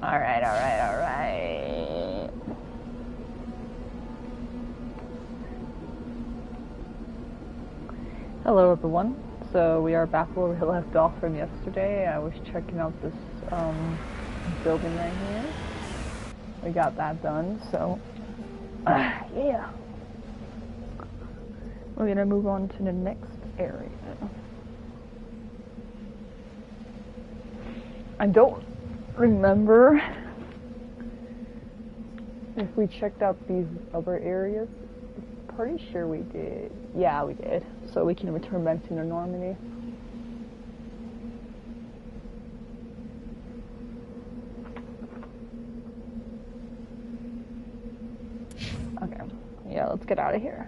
Alright, alright, alright. Hello everyone. So we are back where we left off from yesterday. I was checking out this building right here. We got that done, so yeah. We're gonna move on to the next area. I don't remember if we checked out these other areas. Pretty sure we did. Yeah, we did. So we can return back to Normandy. Okay. Yeah, let's get out of here.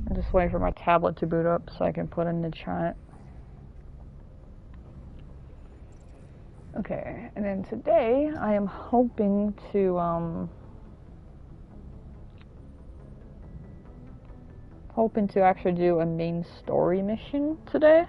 I'm just waiting for my tablet to boot up so I can put in the chat. Okay, and then today I am hoping to actually do a main story mission today.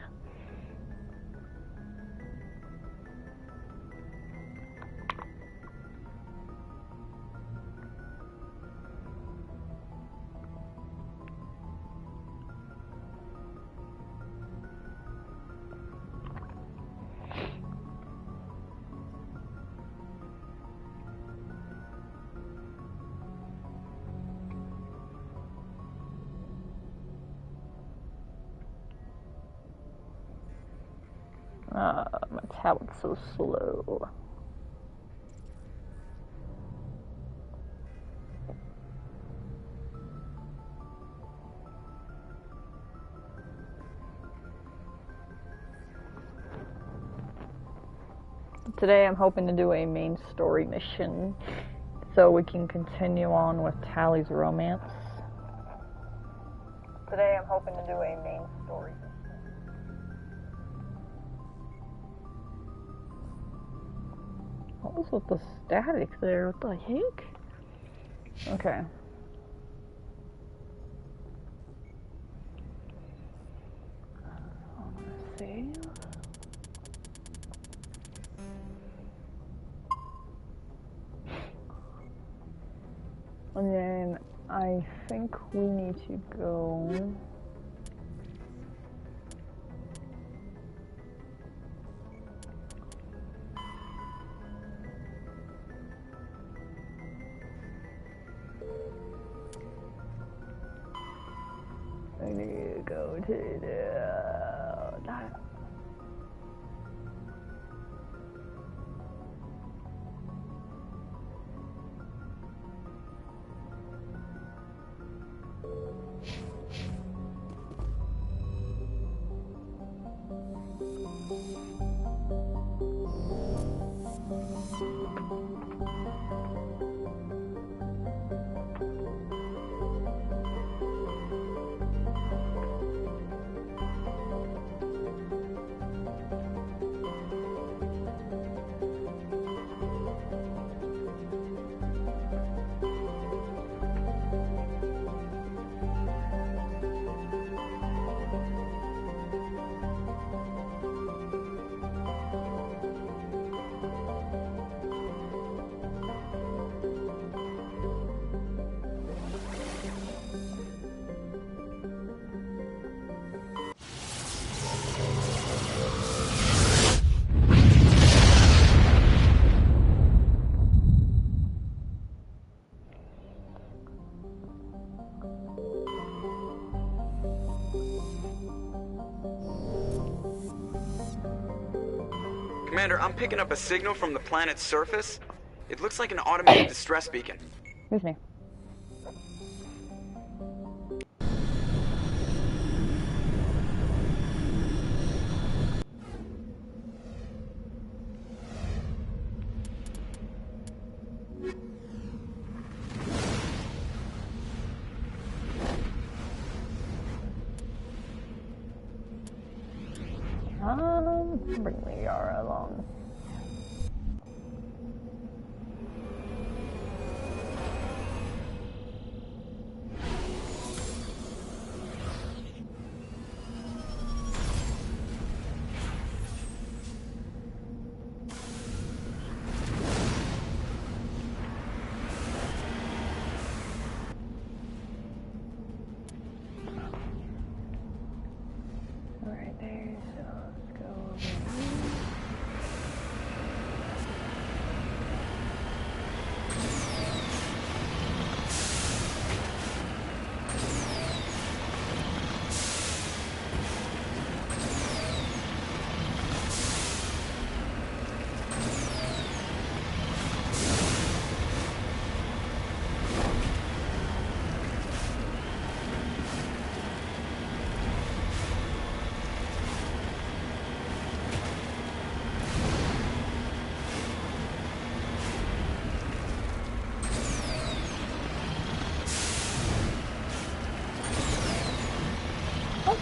My tablet's so slow. Today I'm hoping to do a main story mission so we can continue on with Tali's romance. Today I'm hoping to do a main story mission. What was with the static there? What the heck? Okay. Let's see. And then I think we need to go. I need to go to that. Commander, I'm picking up a signal from the planet's surface. It looks like an automated distress beacon. Excuse me. Bring the Yara along. so let's go over here.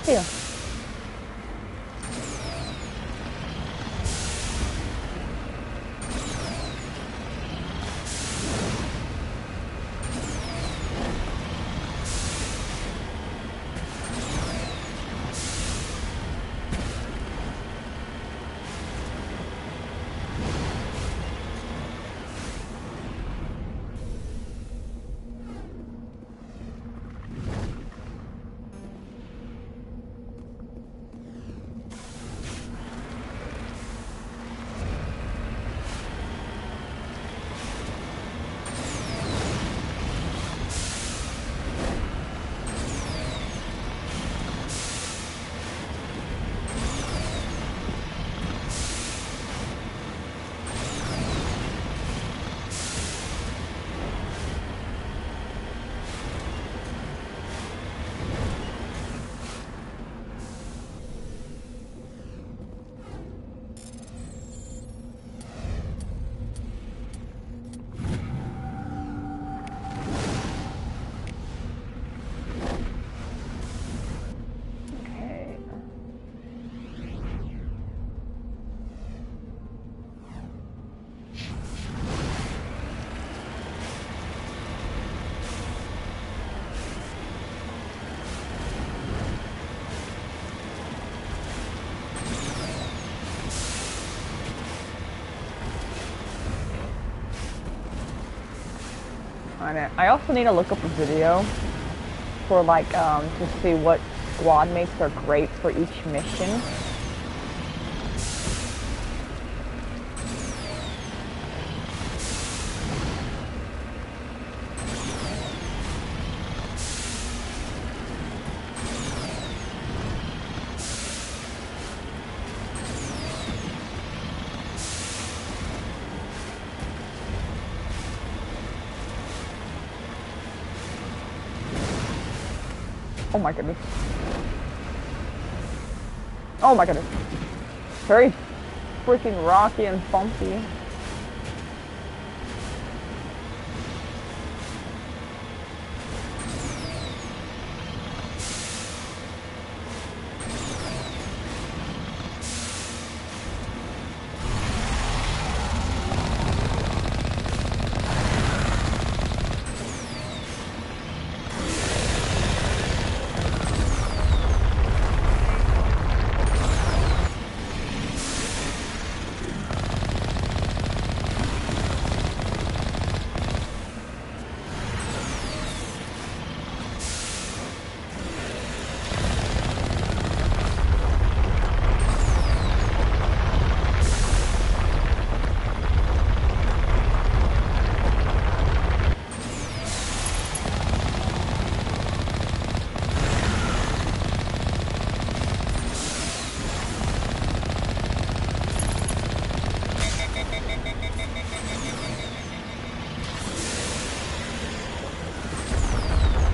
Here. I also need to look up a video for like to see what squad mates are great for each mission. Oh my goodness. Oh my goodness. Very freaking rocky and bumpy.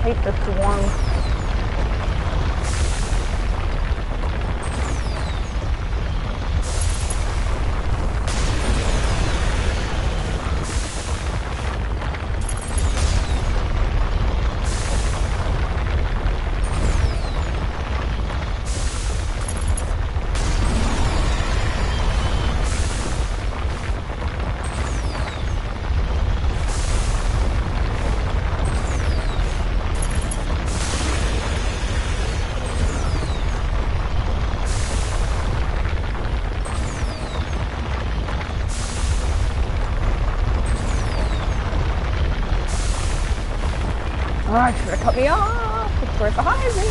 Hate the swarm. Alright, try to cut me off. It's right behind me.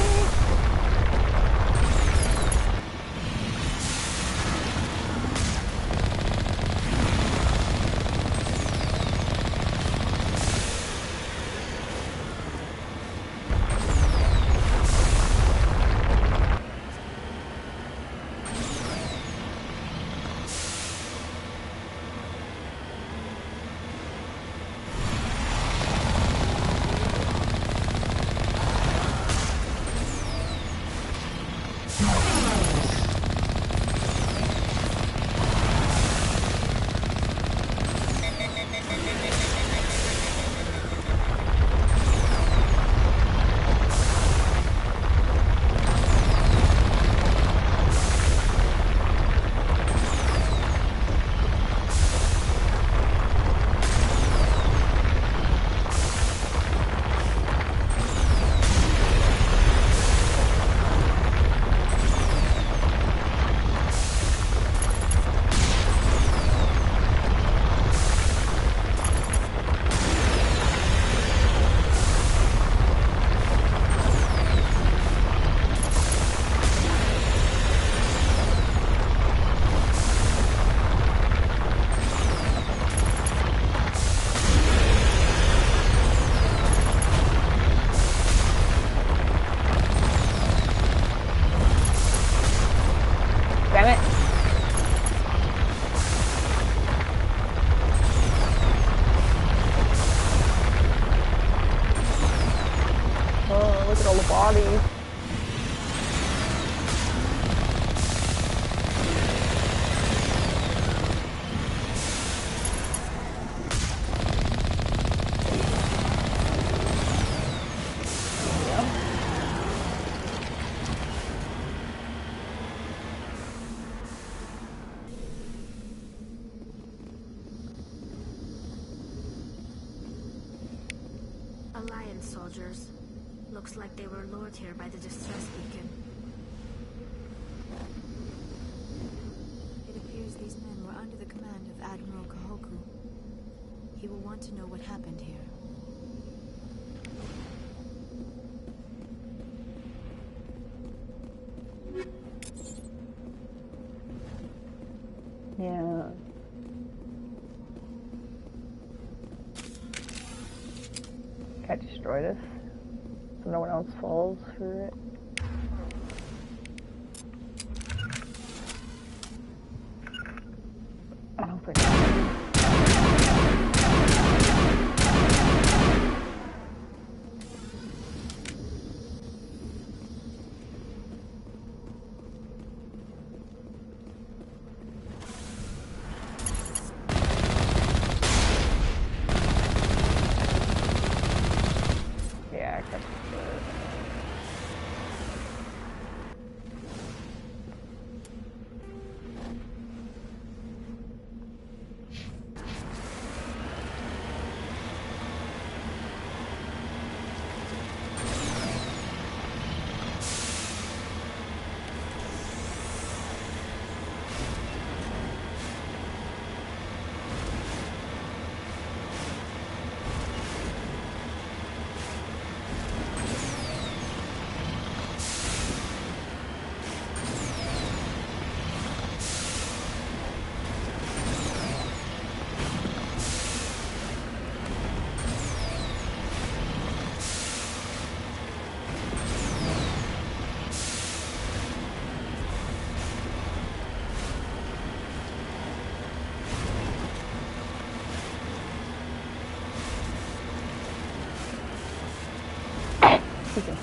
bodies. Alliance soldiers. Looks like they were lured here by the distress beacon. It appears these men were under the command of Admiral Kahoku. He will want to know what happened here. Yeah. Can I destroy this so no one else falls for it? I don't think so. Yeah, I guess. Okay.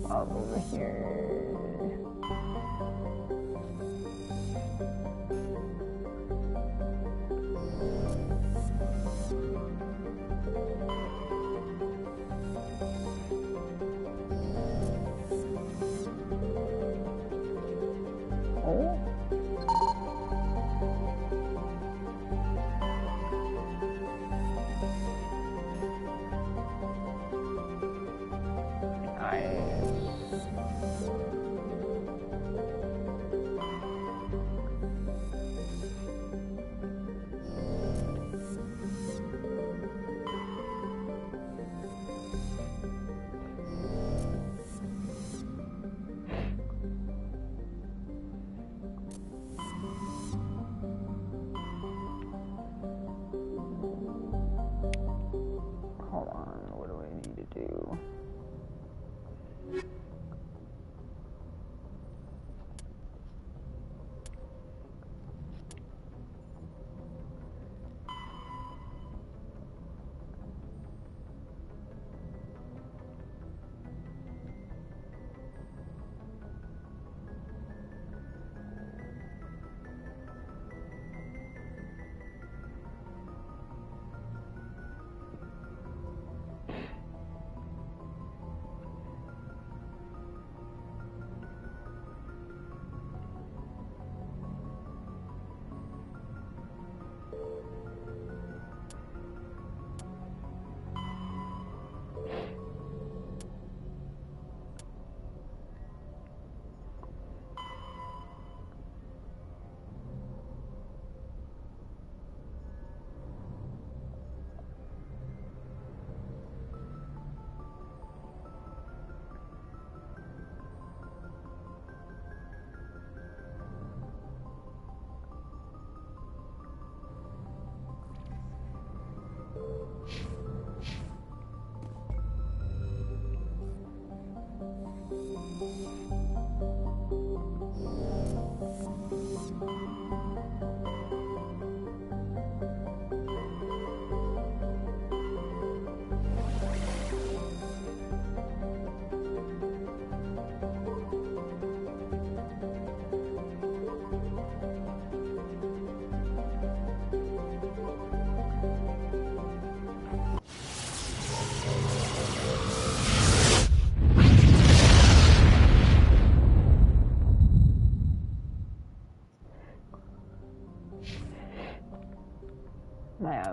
Over here. Oh. Nice.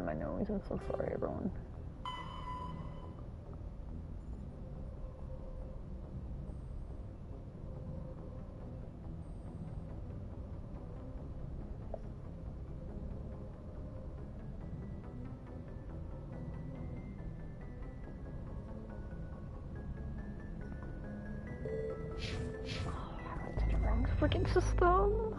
My nose. I'm so sorry, everyone. It's the wrong freaking system.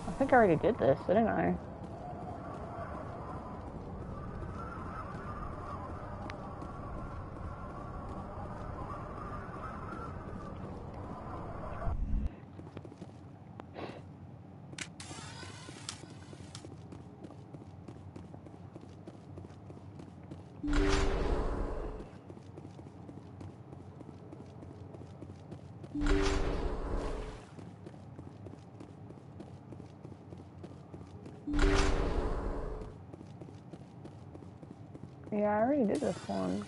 I think I already did this, didn't I? Yeah, I already did this one.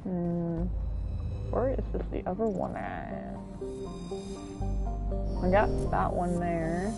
Where is the other one at? I got that one there.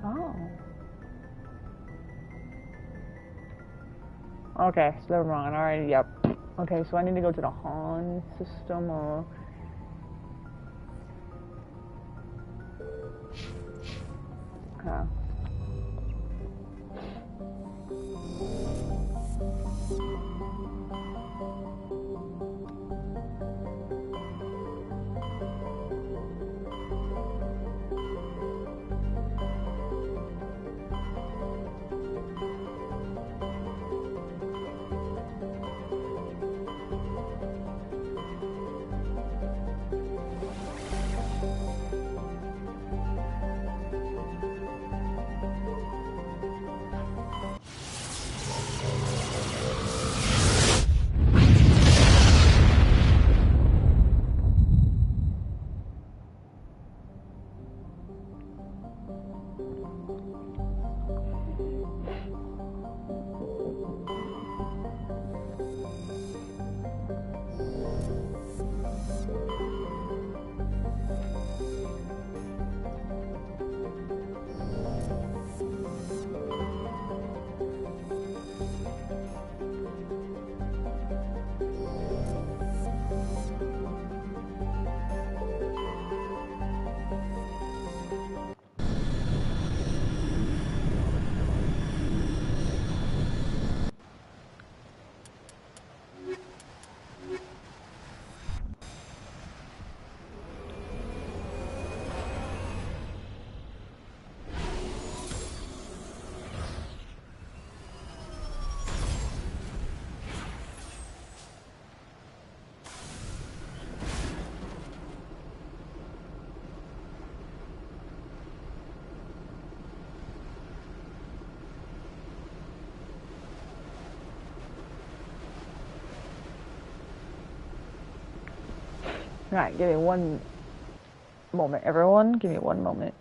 Oh. Okay, so never mind. Alright, yep. Okay, so I need to go to the Han system or... Okay. Alright, give me one moment, everyone. Give me one moment.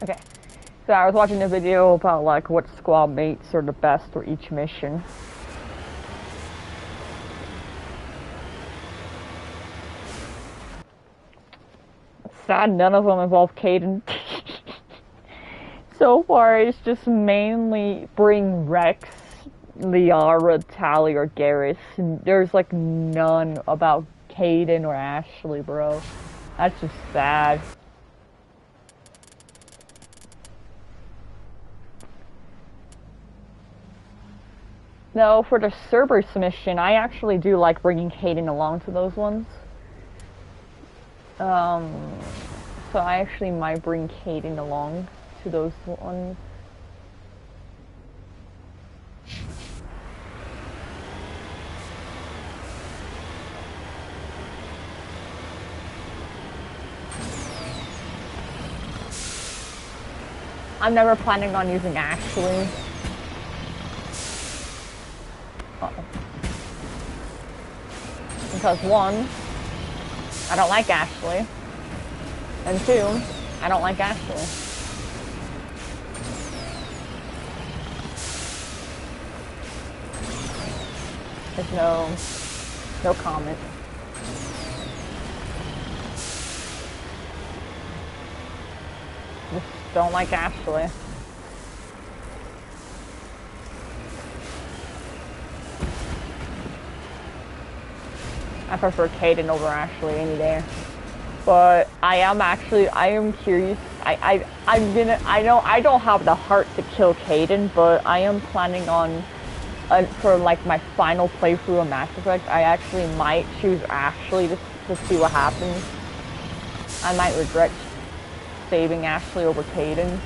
Okay. So I was watching a video about like what squad mates are the best for each mission. Sad none of them involve Caden. So far it's just mainly bring Rex, Liara, Tali, or Garrus. There's like none about Caden or Ashley, bro. That's just sad. No, for the Cerberus mission, I actually do like bringing Caden along to those ones. So I actually might bring Caden along to those ones. I'm never planning on using Ashley. Because one, I don't like Ashley. And two, I don't like Ashley. There's no comment. Just don't like Ashley. I prefer Caden over Ashley any day. But I am curious. I don't have the heart to kill Caden, but I am planning on, for like my final playthrough of Mass Effect, I actually might choose Ashley to see what happens. I might regret saving Ashley over Caden.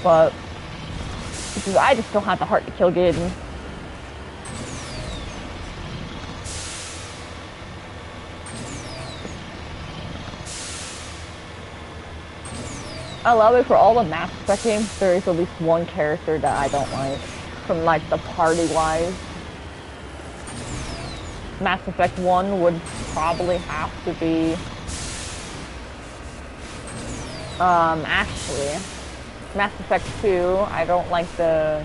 But I just don't have the heart to kill Caden. I love it for all the Mass Effect games, there is at least one character that I don't like, from like the party-wise. Mass Effect 1 would probably have to be Ashley. Mass Effect 2, I don't like the,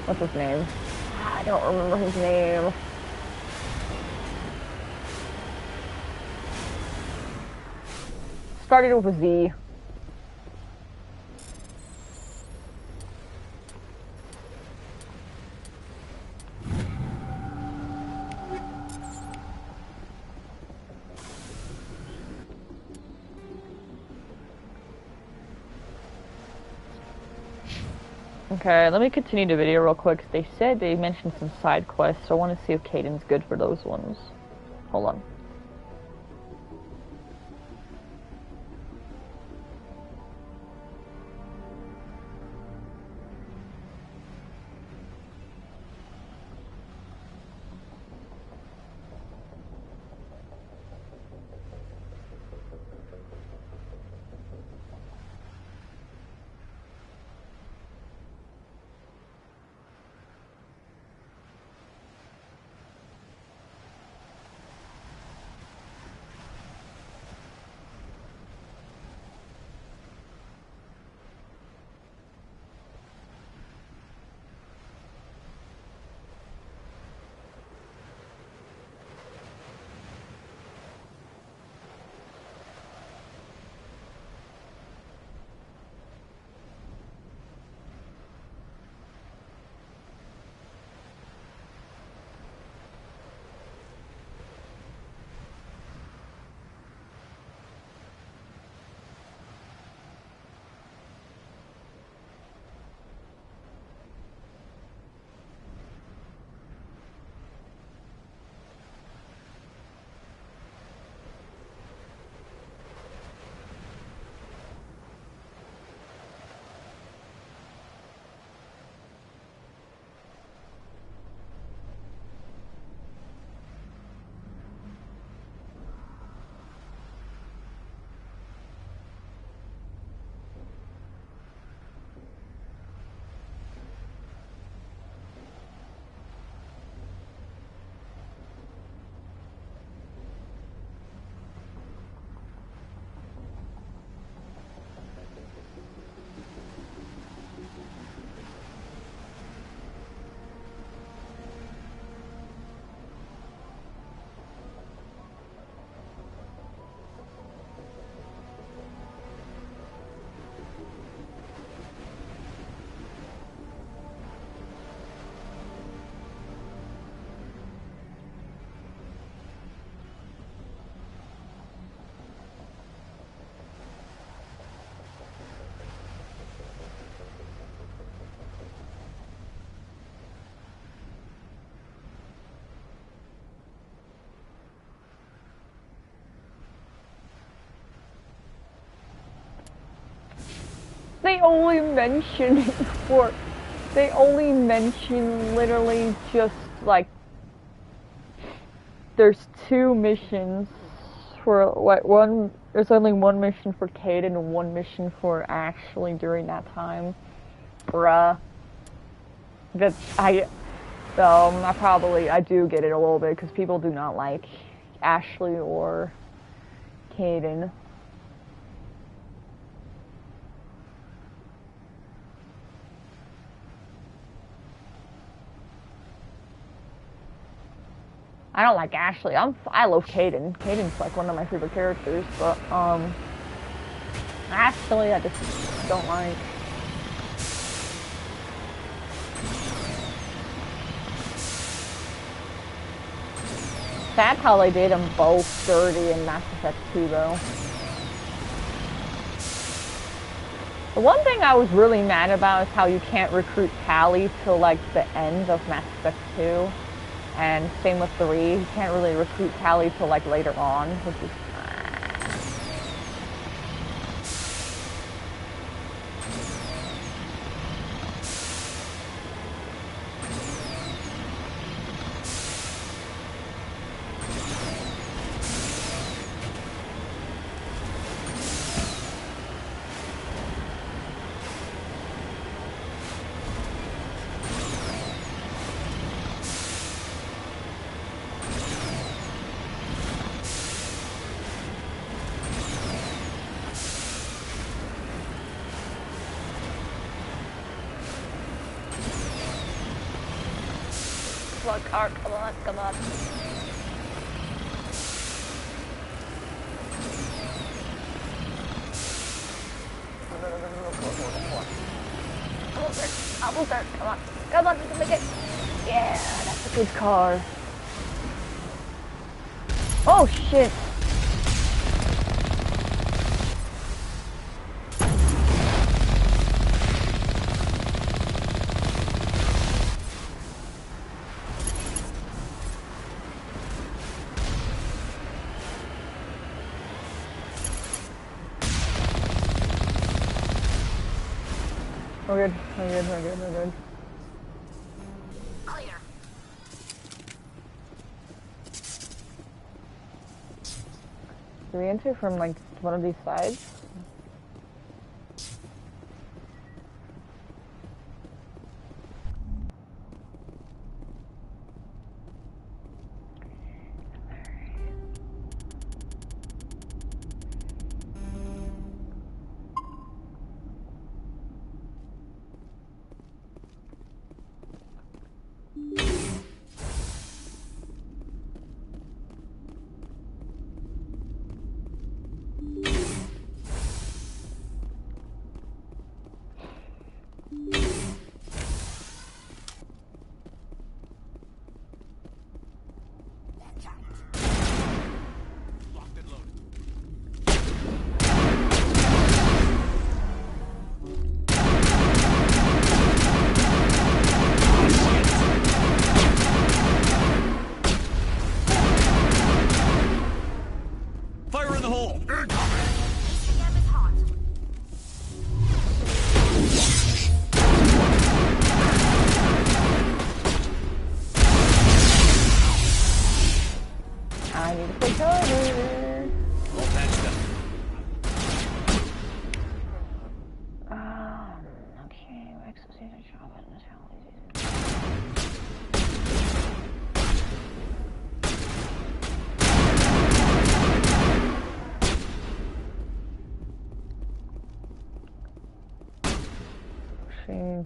what's his name? I don't remember his name. Started with a Z. Okay, let me continue the video real quick. They said they mentioned some side quests, so I want to see if Caden's good for those ones. Hold on. they only mention for, they only mention literally just like, there's 2 missions for, what, there's only 1 mission for Caden and 1 mission for Ashley during that time. Bruh. I do get it a little bit, because people do not like Ashley or Caden. I don't like Ashley. I love Caden. Caden's like one of my favorite characters, but Ashley I just don't like. Sad how they did them both dirty in Mass Effect 2 though. The one thing I was really mad about is how you can't recruit Tali till like the end of Mass Effect 2. And same with 3, you can't really recruit Tali till like later on, which is... Car, come on, come on. Almost there, come on. Come on, we can make it. Yeah, that's a good car. Oh shit. We're good, we're good, we're good, we're good. Clear. Do we enter from like one of these sides?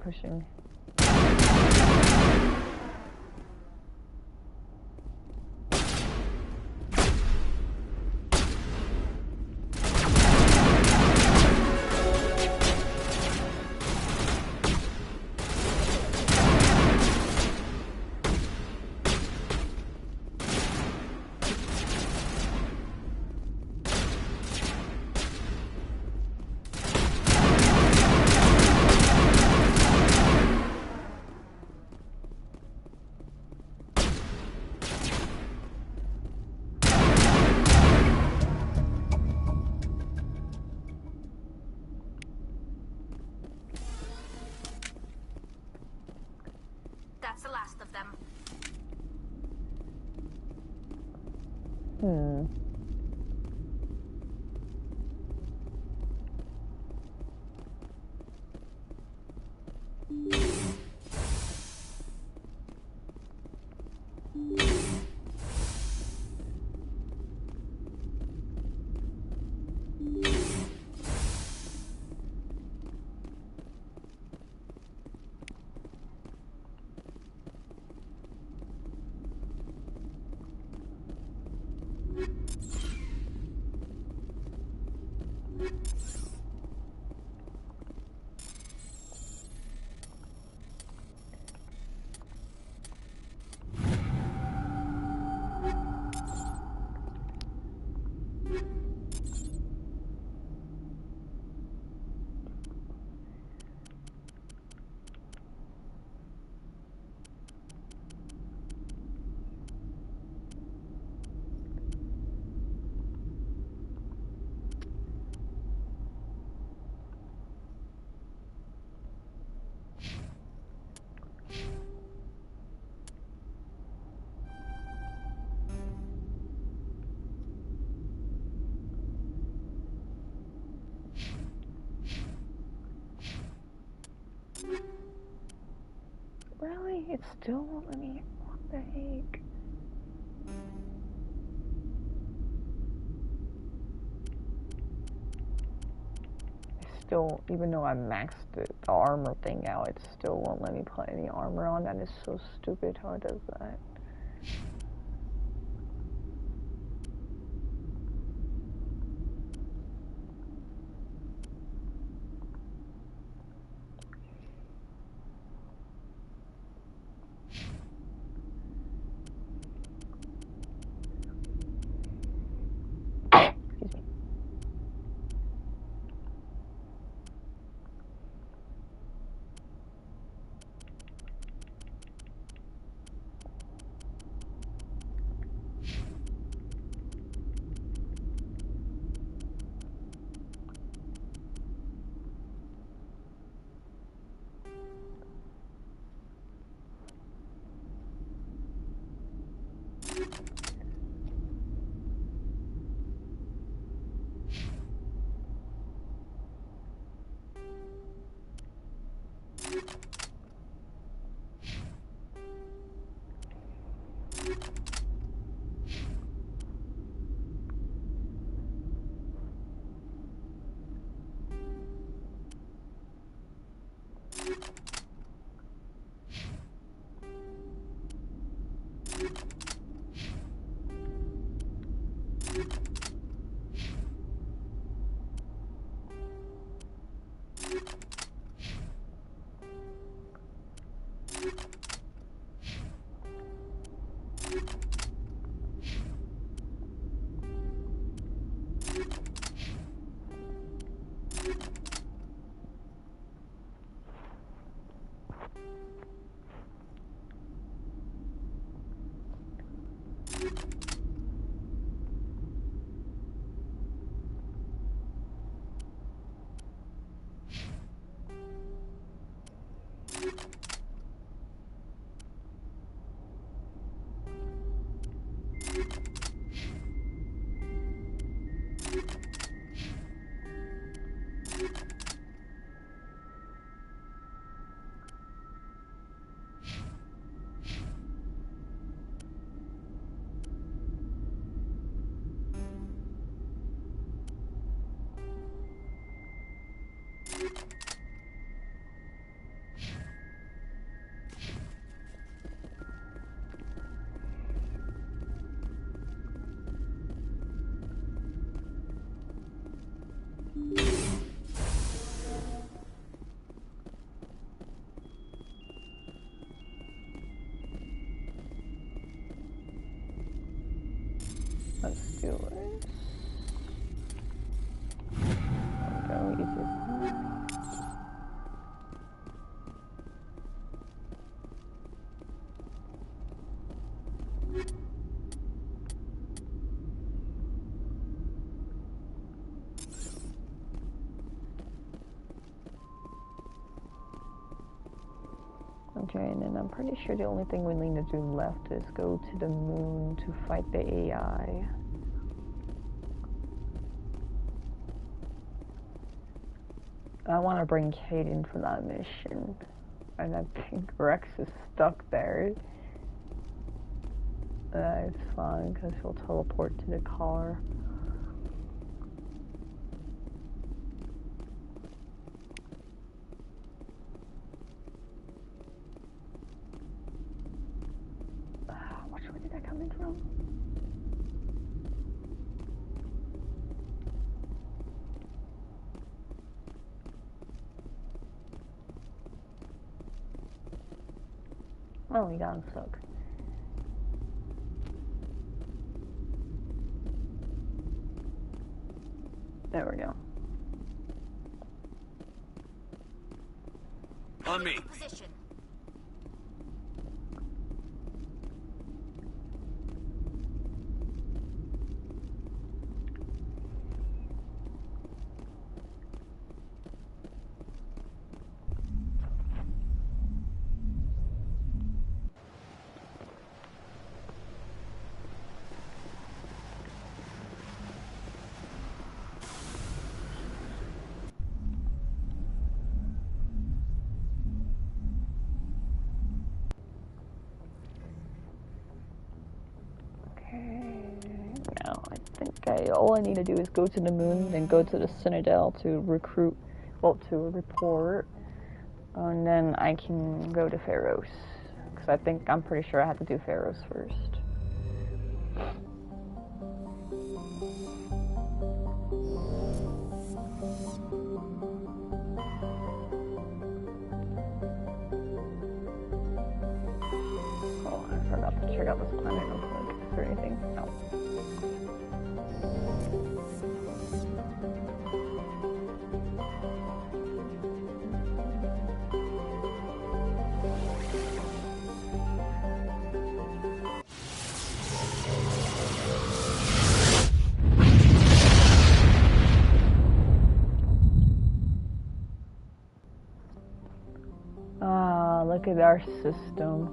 Pushing. Hmm. Really? It still won't let me. What the heck? Still, even though I maxed the armor thing out, it still won't let me put any armor on. That is so stupid how it does that. Excuse me. Let's do it. Go easy. Okay, and then I'm pretty sure the only thing we need to do left is go to the moon to fight the AI. I want to bring Caden for that mission. And I think Rex is stuck there. It's fine because he'll teleport to the car. Which way did I come in from? Oh, we got him stuck. There we go. On me. Position. Now I think all I need to do is go to the moon, then go to the Citadel to recruit, well, to report, and then I can go to Pharaohs. Because I'm pretty sure I have to do Pharaohs first. Oh, I forgot to check out this planet real quick. Is there anything? No. Look at our system.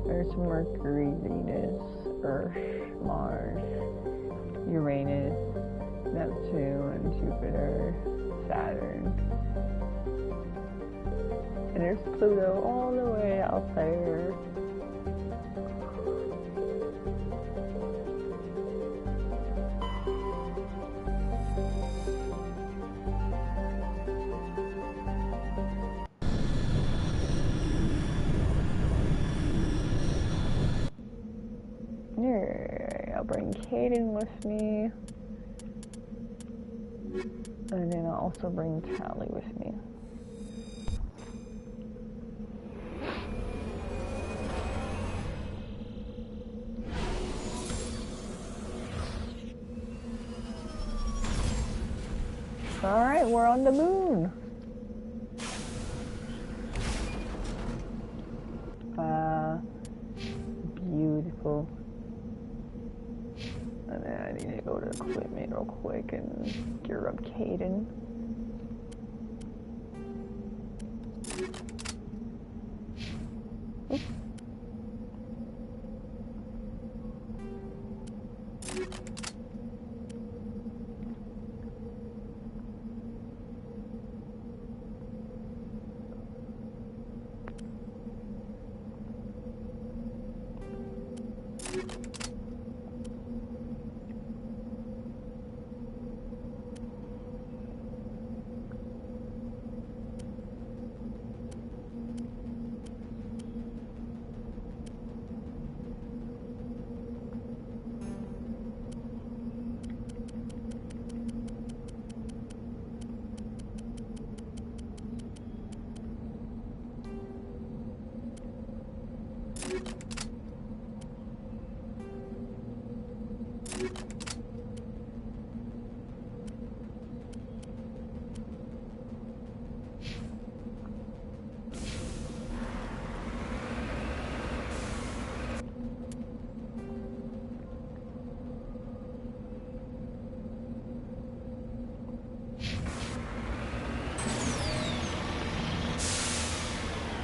There's Mercury, Venus, Earth, Mars, Uranus, Neptune, Jupiter, Saturn. And there's Pluto all the way out there. I'll bring Caden with me. And then I'll also bring Tali with me. Alright, we're on the moon. Beautiful. And then I need to go to equipment real quick and gear up Caden. Oops.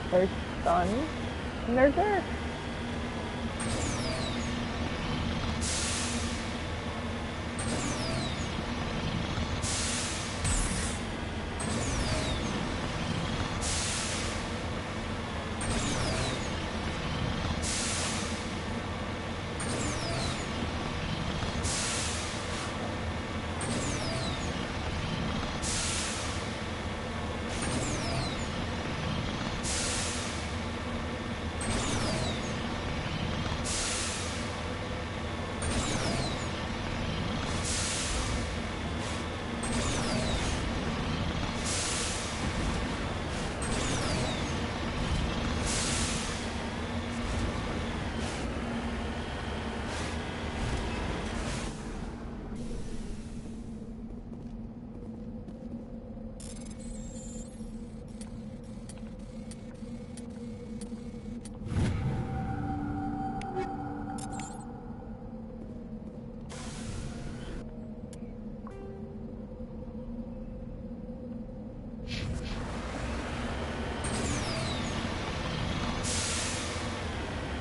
There's sun, and there's earth.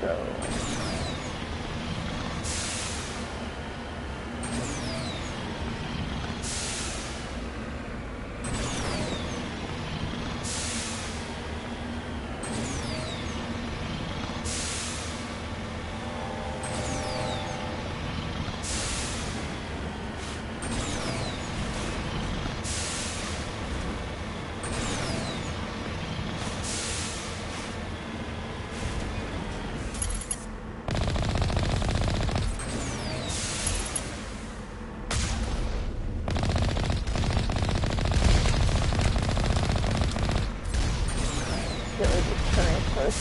go.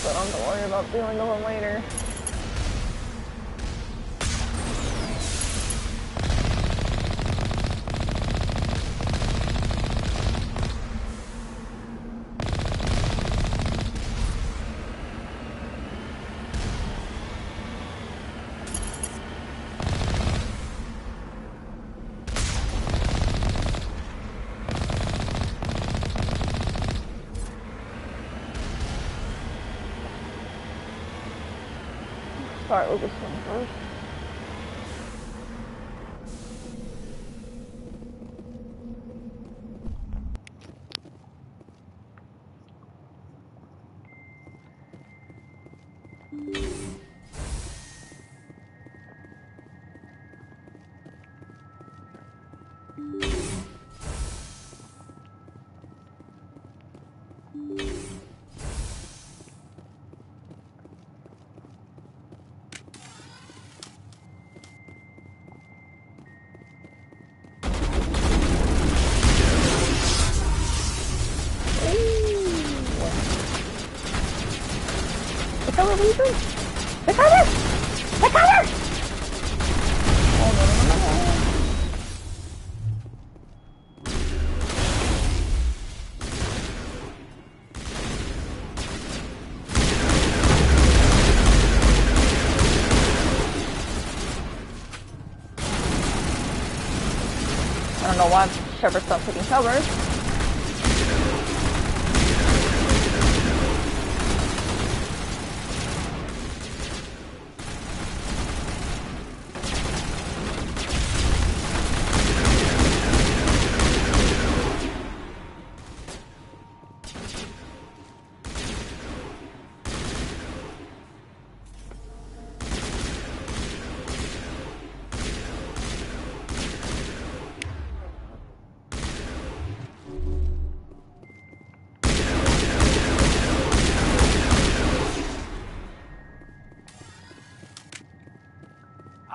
But I don't worry about dealing with them later. Start with this one first. They're coming! They're coming! They're coming! Oh, no. I don't know why Trevor stopped taking covers.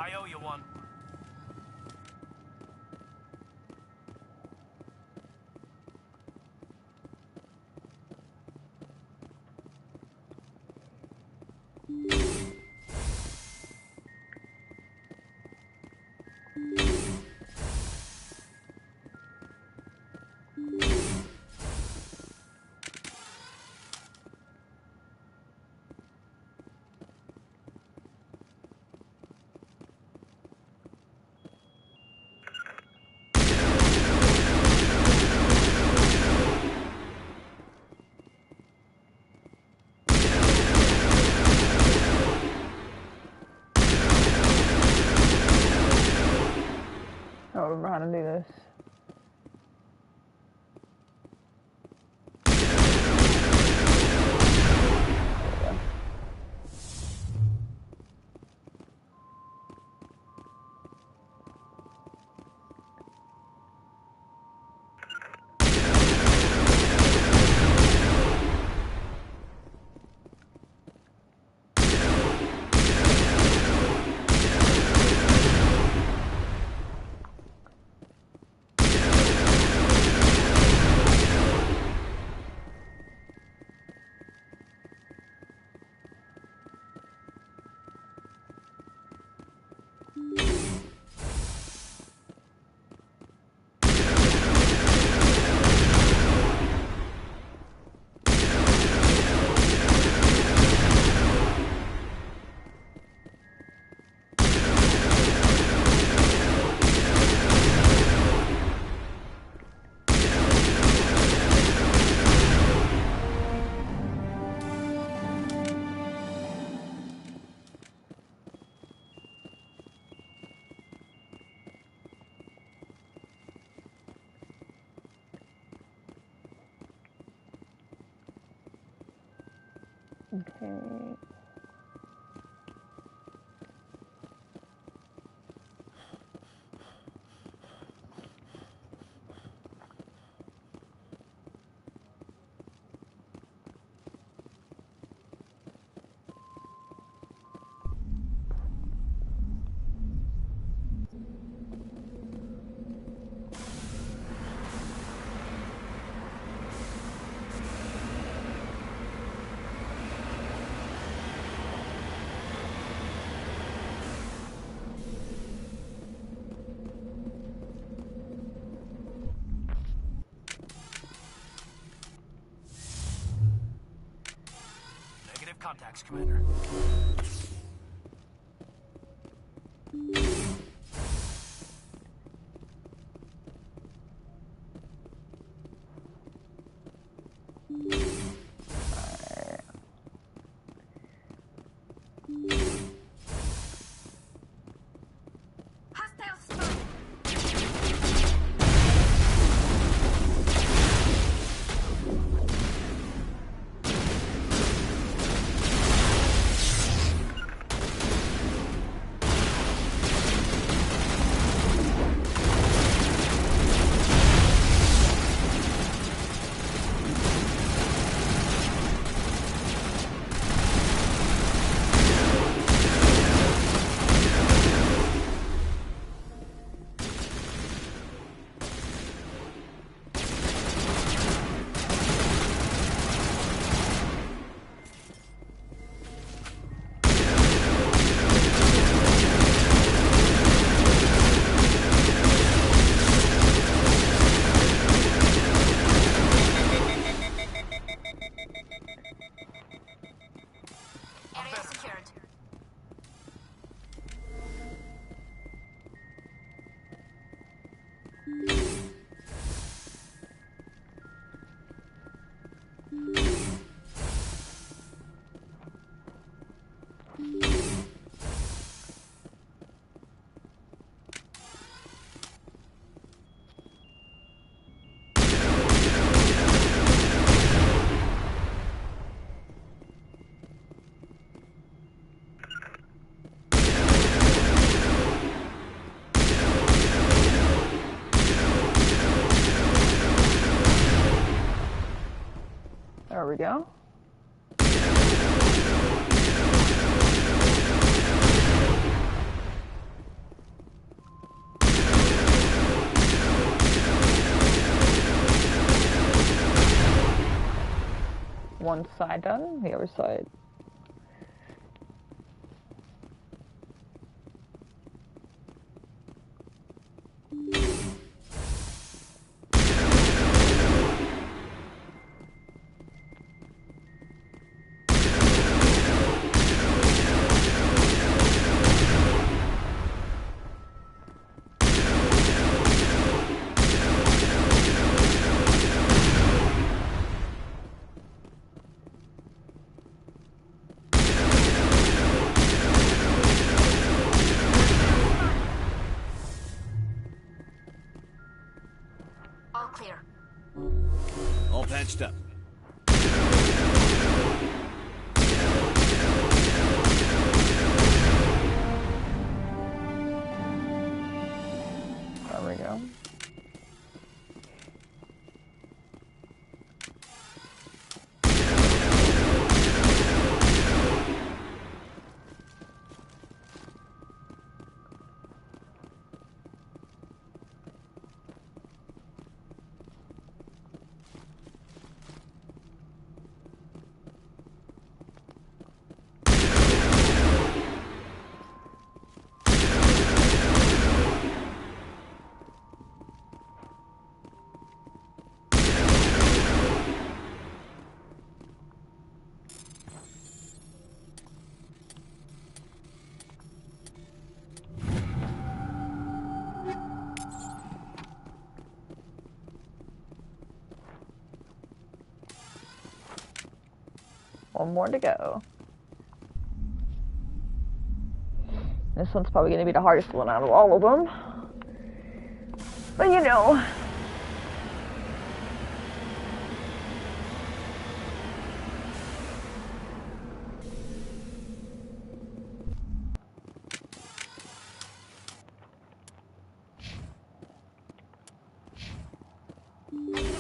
I owe you one. I don't remember how to do this. Okay. Negative contacts, Commander. There we go. One side done, the other side. All clear. All patched up. There we go. One more to go. This one's probably going to be the hardest one out of all of them. But you know.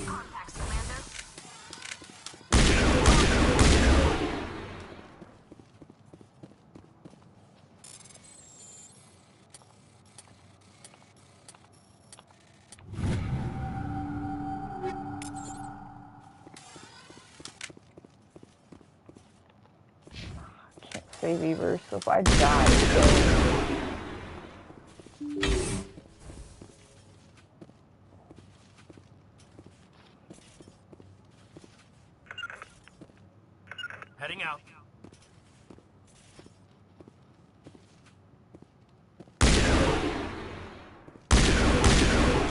contacts, Commander. Can't save Evers, so if I die, then... Heading out.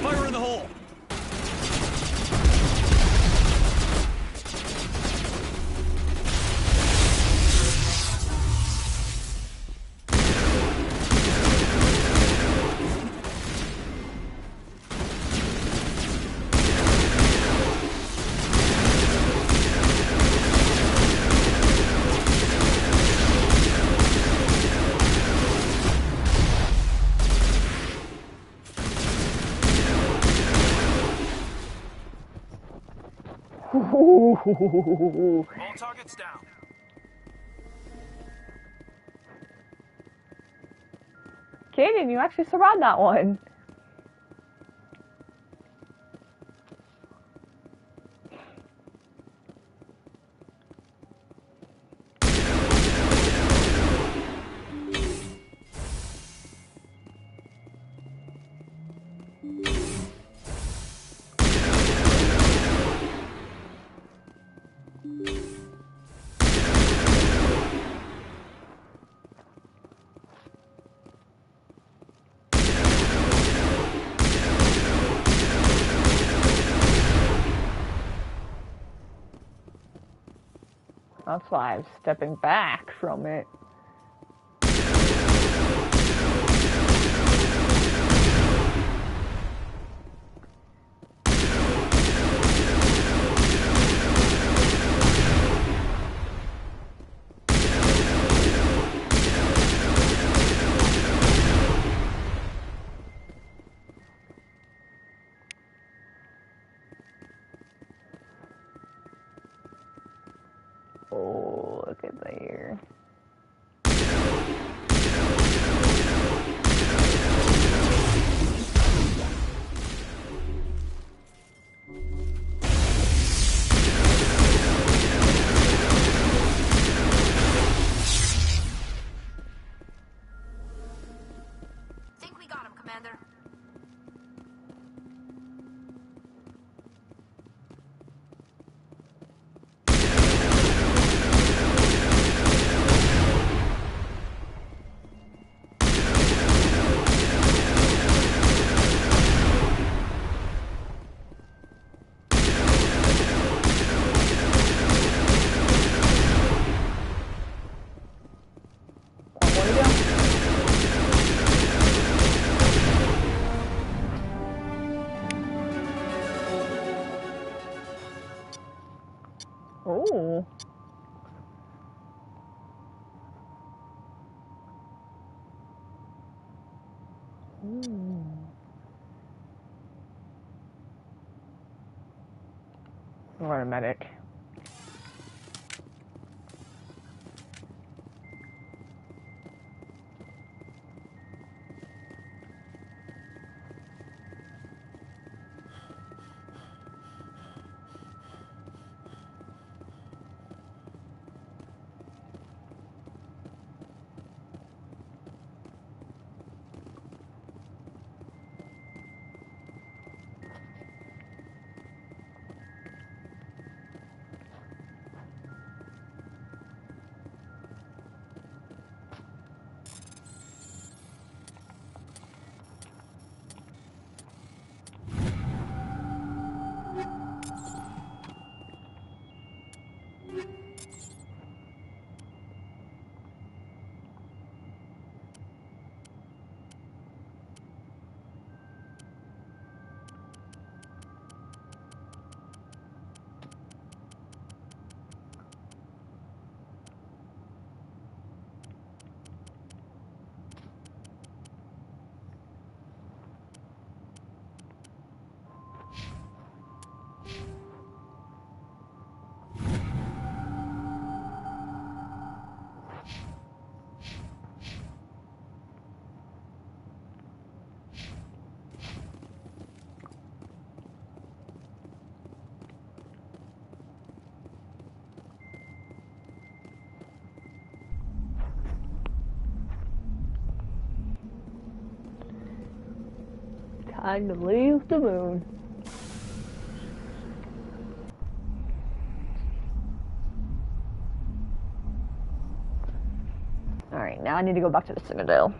Fire in the hole! All targets down. Kaden, you actually survived that one. That's why I'm stepping back from it. Oh, look at there. Think we got him, Commander. Oh. What a medic. Time to leave the moon. Alright, now I need to go back to the Citadel.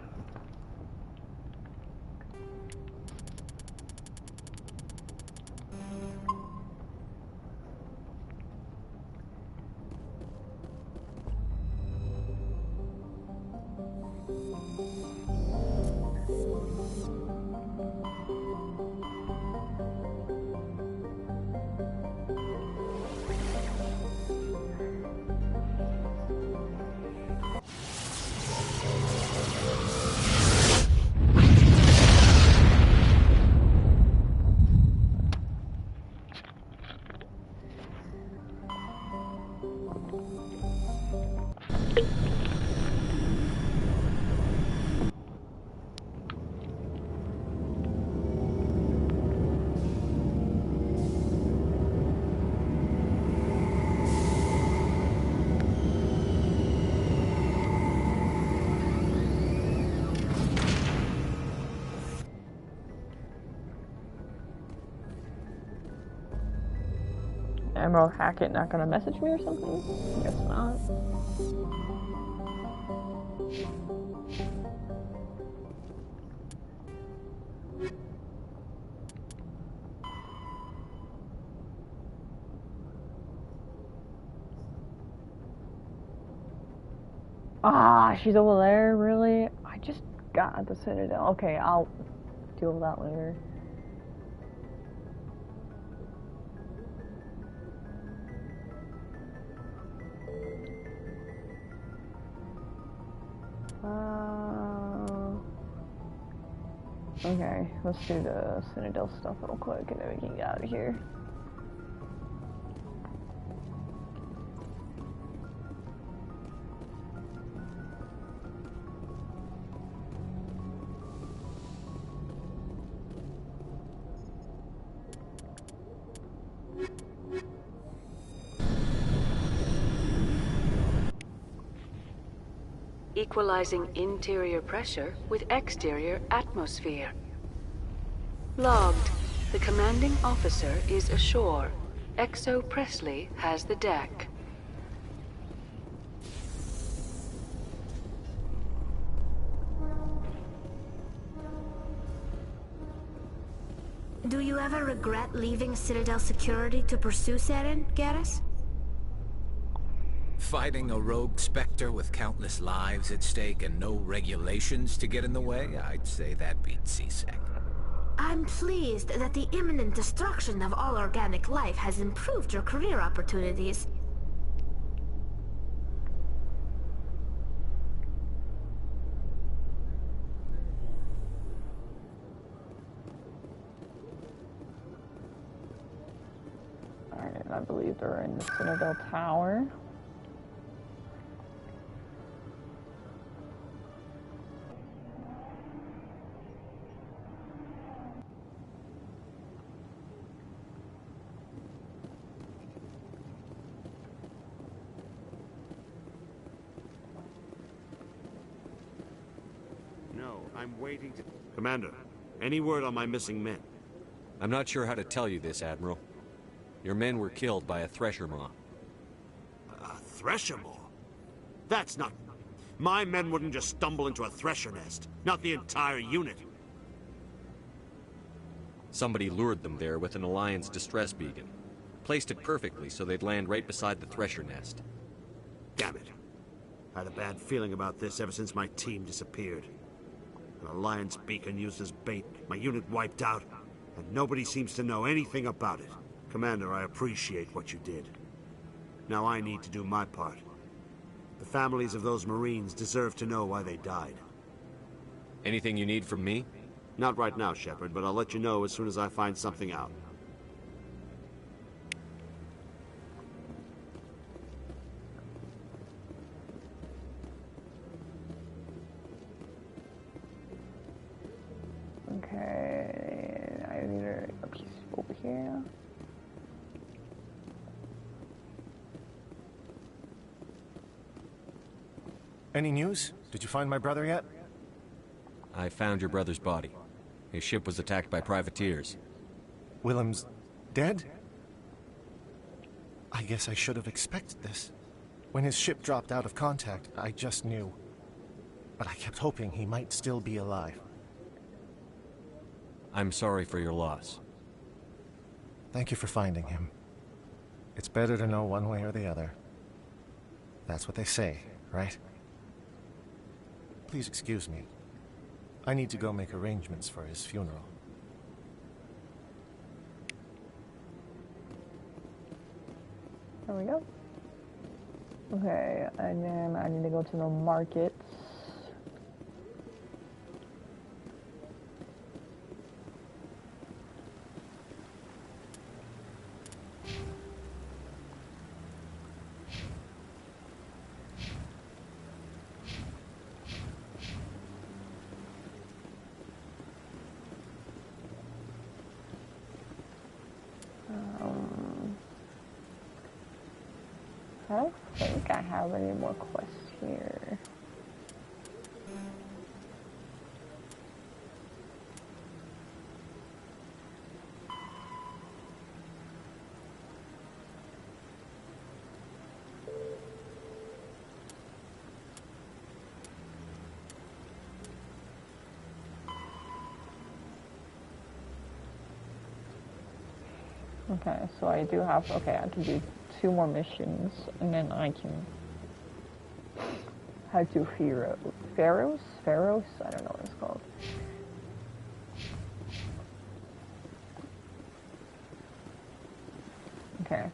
Admiral Hackett not gonna message me or something? Guess not. Ah, she's over there, really? I just got the Citadel. Okay, I'll deal with that later. Okay, let's do the Citadel stuff real quick and then we can get out of here. Equalizing interior pressure with exterior atmosphere. Logged. The commanding officer is ashore. Exo Presley has the deck. Do you ever regret leaving Citadel security to pursue Seren, Garrus? Fighting a rogue Spectre with countless lives at stake and no regulations to get in the way? I'd say that beats seasick. I'm pleased that the imminent destruction of all organic life has improved your career opportunities. Alright, I believe they're in the Citadel Tower. I'm waiting to... Commander, any word on my missing men? I'm not sure how to tell you this, Admiral. Your men were killed by a Thresher Maw. A Thresher Maw? That's not... My men wouldn't just stumble into a Thresher nest. Not the entire unit. Somebody lured them there with an Alliance distress beacon. Placed it perfectly so they'd land right beside the Thresher nest. Damn it. I had a bad feeling about this ever since my team disappeared. An Alliance beacon used as bait, my unit wiped out, and nobody seems to know anything about it. Commander, I appreciate what you did. Now I need to do my part. The families of those Marines deserve to know why they died. Anything you need from me? Not right now, Shepard, but I'll let you know as soon as I find something out. Okay, I need a piece over here. Any news? Did you find my brother yet? I found your brother's body. His ship was attacked by privateers. Willem's dead? I guess I should have expected this. When his ship dropped out of contact, I just knew. But I kept hoping he might still be alive. I'm sorry for your loss. Thank you for finding him. It's better to know one way or the other. That's what they say, right? Please excuse me. I need to go make arrangements for his funeral. There we go. Okay, and then I need to go to the markets. I don't think I have any more quests here. Okay, so I do have, okay, I can do 2 more missions, and then I can head to Pharaohs? I don't know what it's called. Okay.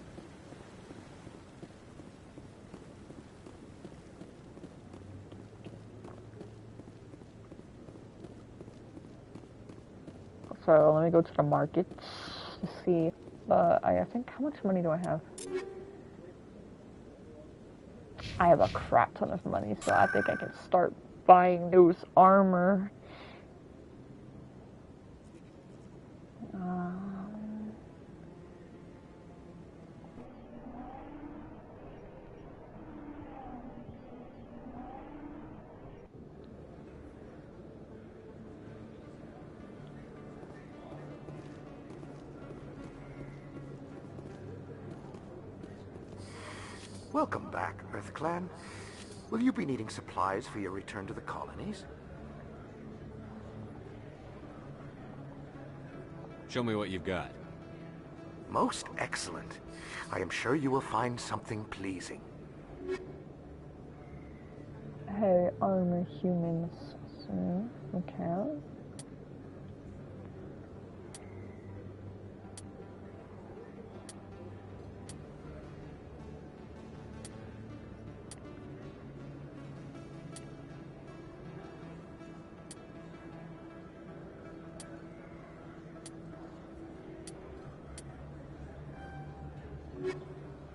So let me go to the markets to see. I think, how much money do I have? I have a crap ton of money, so I think I can start buying those armor. Welcome back, EarthClan. Will you be needing supplies for your return to the colonies? Show me what you've got. Most excellent. I am sure you will find something pleasing. Hey, armor humans. Okay.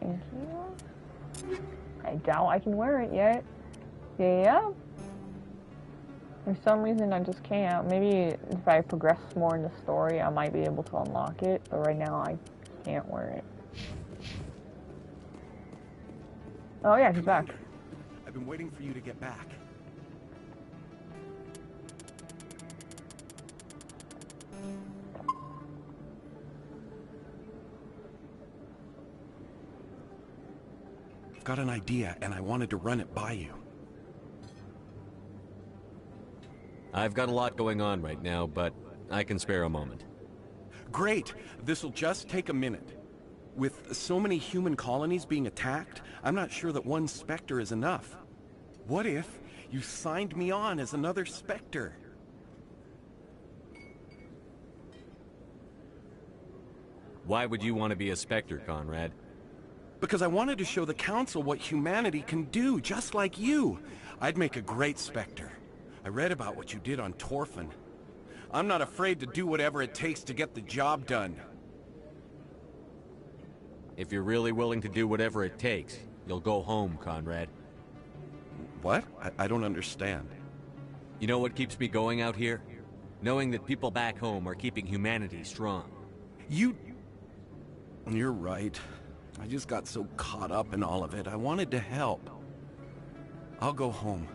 Thank you. I doubt I can wear it yet. Yeah. For some reason I just can't. Maybe if I progress more in the story I might be able to unlock it, but right now I can't wear it. Oh yeah, he's back. I've been waiting for you to get back. I've got an idea, and I wanted to run it by you. I've got a lot going on right now, but I can spare a moment. Great! This'll just take a minute. With so many human colonies being attacked, I'm not sure that one Spectre is enough. What if you signed me on as another Spectre? Why would you want to be a Spectre, Conrad? Because I wanted to show the Council what humanity can do, just like you. I'd make a great Spectre. I read about what you did on Torfin. I'm not afraid to do whatever it takes to get the job done. If you're really willing to do whatever it takes, you'll go home, Conrad. What? I don't understand. You know what keeps me going out here? Knowing that people back home are keeping humanity strong. You're right. I just got so caught up in all of it. I wanted to help. I'll go home.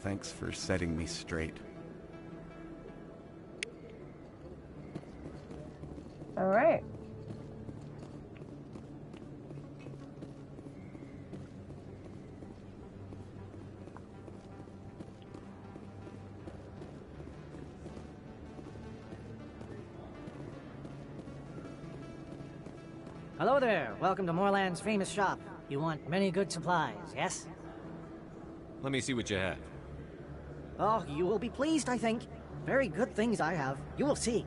Thanks for setting me straight. Alright. Hello there. Welcome to Moorland's famous shop. You want many good supplies, yes? Let me see what you have. Oh, you will be pleased, I think. Very good things I have. You will see.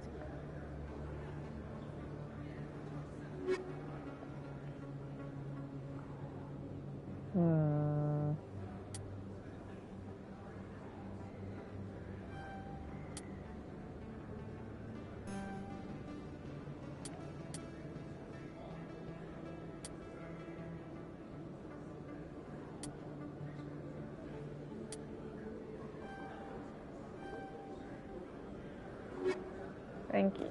Thank you.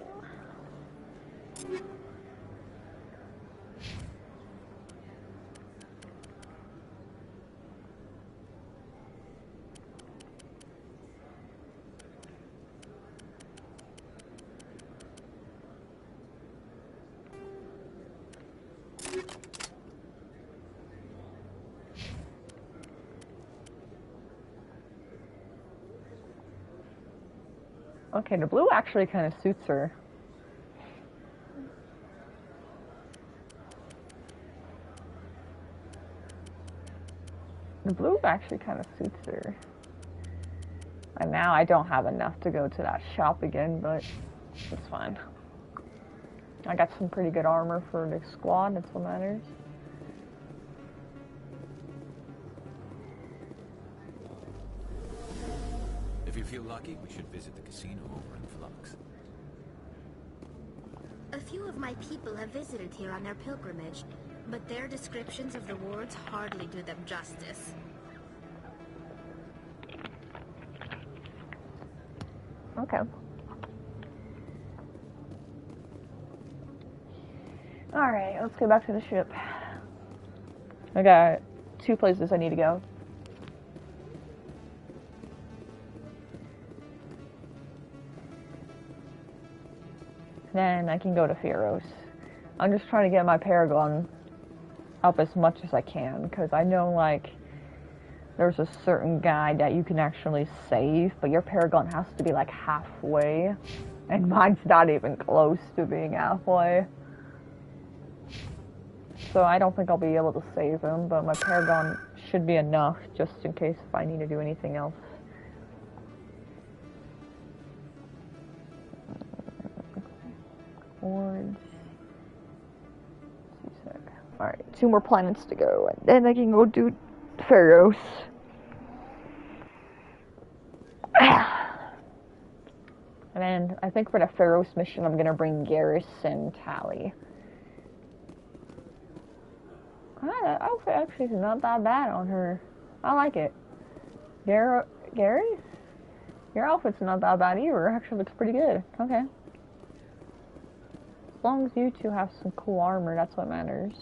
Okay, the blue actually kind of suits her. The blue actually kind of suits her. And now I don't have enough to go to that shop again, but it's fine. I got some pretty good armor for the squad, that's what matters. If you feel lucky, we should visit the casino over in Flux. A few of my people have visited here on their pilgrimage, but their descriptions of the wards hardly do them justice. Okay. Alright, let's go back to the ship. I got 2 places I need to go. Then I can go to Pharos. I'm just trying to get my Paragon up as much as I can, because I know, like, there's a certain guy that you can actually save, but your Paragon has to be, like, halfway, and mine's not even close to being halfway. So I don't think I'll be able to save him, but my Paragon should be enough, just in case if I need to do anything else. Orange. Alright, 2 more planets to go, and then I can go do Pharos. And then I think for the Pharos mission, I'm gonna bring Garrus and Tali. That outfit actually is not that bad on her. I like it. Garrus? Your outfit's not that bad either. It actually looks pretty good. Okay. As long as you two have some cool armor, that's what matters.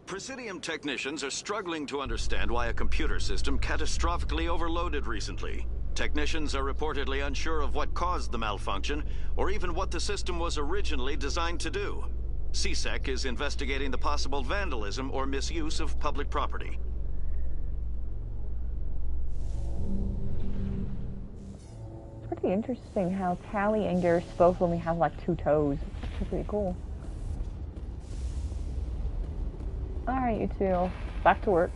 Presidium technicians are struggling to understand why a computer system catastrophically overloaded recently. Technicians are reportedly unsure of what caused the malfunction, or even what the system was originally designed to do. CSEC is investigating the possible vandalism or misuse of public property. It's pretty interesting how Tali and Garrus both only have like 2 toes. It's pretty cool. Alright, you two. Back to work.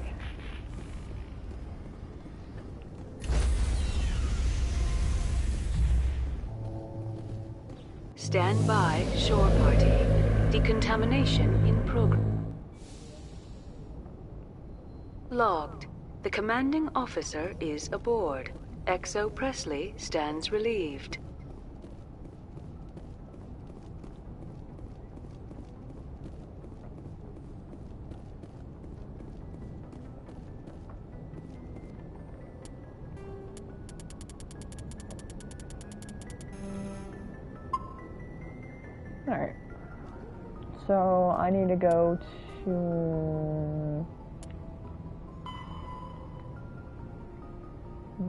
Stand by, shore party. Decontamination in progress. Logged. The commanding officer is aboard. XO Presley stands relieved. Alright. So I need to go to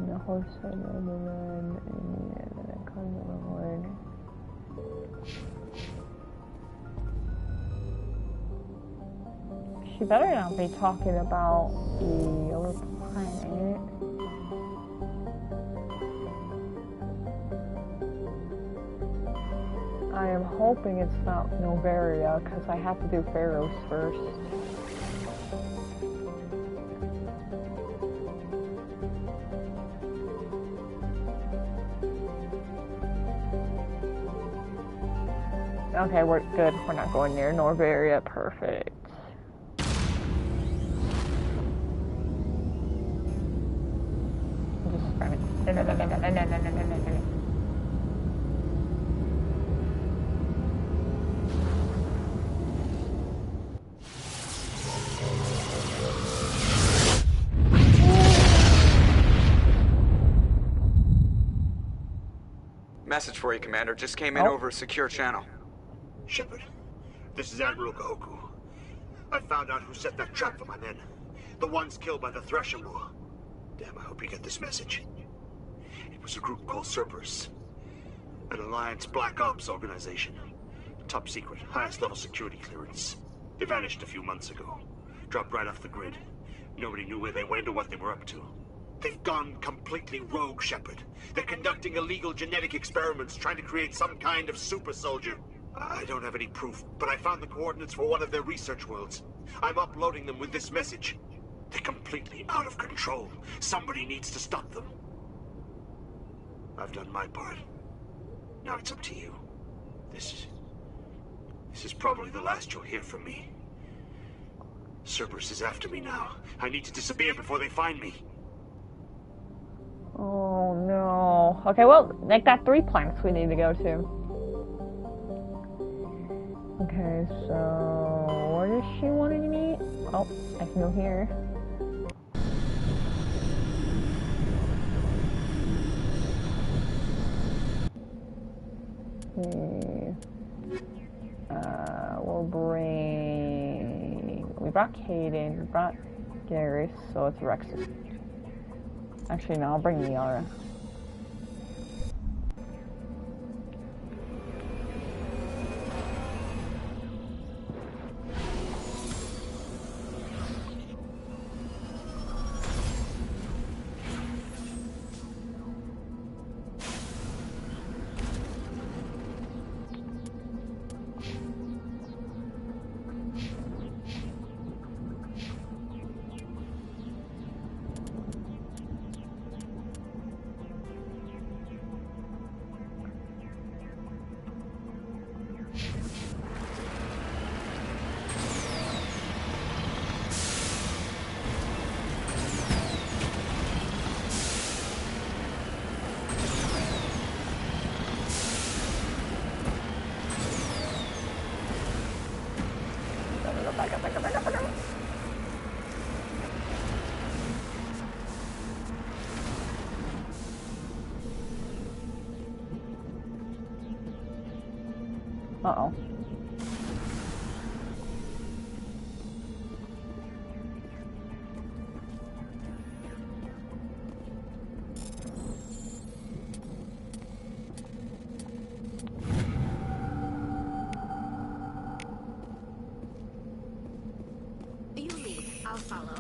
the horse head of the red and then Lord. She better not be talking about the other planet. I am hoping it's not Novaria, because I have to do Pharaohs first. Okay, we're good. We're not going near Novaria. Perfect. Just Message for you, Commander. Just came in over a secure channel. Shepard, this is Admiral Kahoku. I found out who set that trap for my men. The ones killed by the Thresher War. Damn, I hope you get this message. It was a group called Cerberus. An Alliance Black Ops organization. Top secret, highest level security clearance. They vanished a few months ago. Dropped right off the grid. Nobody knew where they went or what they were up to. They've gone completely rogue, Shepard. They're conducting illegal genetic experiments, trying to create some kind of super soldier. I don't have any proof, but I found the coordinates for one of their research worlds. I'm uploading them with this message. They're completely out of control. Somebody needs to stop them. I've done my part. Now it's up to you. This is probably the last you'll hear from me. Cerberus is after me now. I need to disappear before they find me. oh no. Okay, well, like that 3 planets we need to go to. Okay, so where does she want to meet? Oh, I can go here. We'll bring... We brought Caden, we brought Garrus, so it's Rexus. Actually, no, I'll bring Yara. Uh-oh. You lead. I'll follow.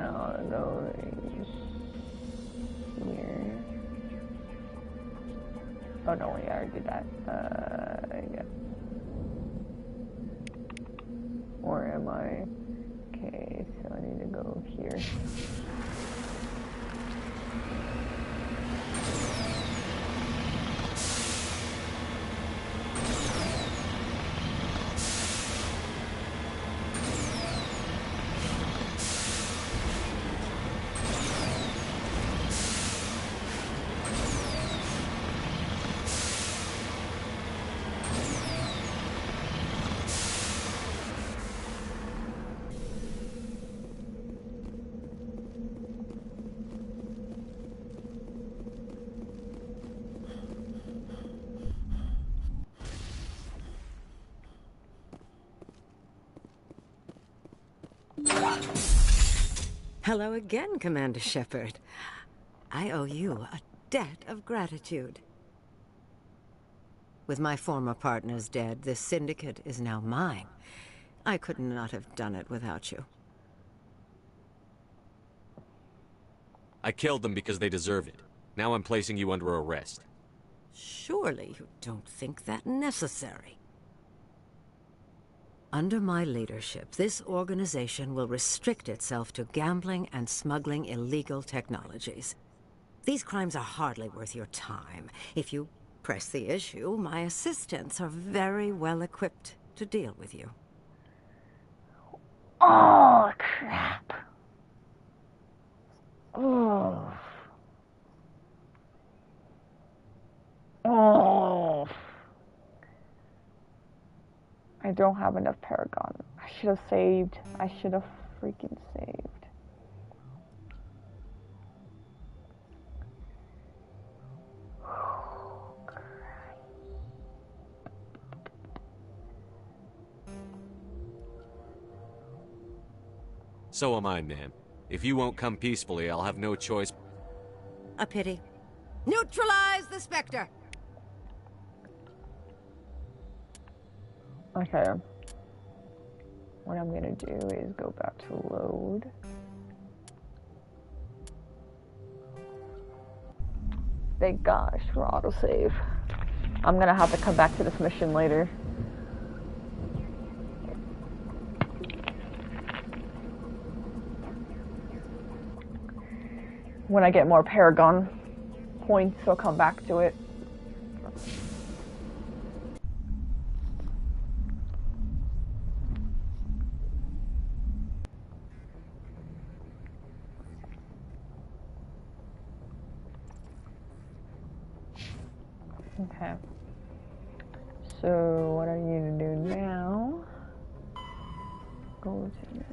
don't know. Here. Oh no, we already did that. Yeah. Or am I? Okay, so I need to go here. Hello again, Commander Shepard. I owe you a debt of gratitude. With my former partners dead, this syndicate is now mine. I could not have done it without you. I killed them because they deserve it. Now I'm placing you under arrest. Surely you don't think that necessary. Under my leadership, this organization will restrict itself to gambling and smuggling illegal technologies. These crimes are hardly worth your time. If you press the issue, my assistants are very well equipped to deal with you. Oh, crap. Oh. Oh. I don't have enough Paragon. I should have saved. I should have freaking saved. So am I, ma'am. If you won't come peacefully, I'll have no choice. A pity. Neutralize the Spectre! Okay. What I'm gonna do is go back to load. Thank gosh for autosave. I'm gonna have to come back to this mission later. When I get more Paragon points, I'll come back to it. Okay. So what I need to do now? Go to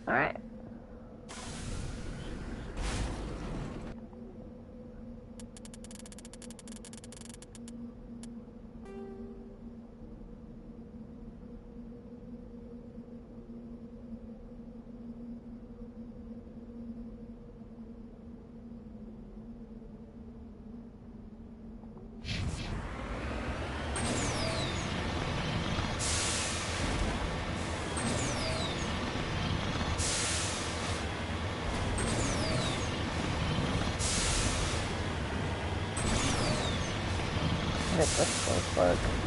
all right. get this real quick.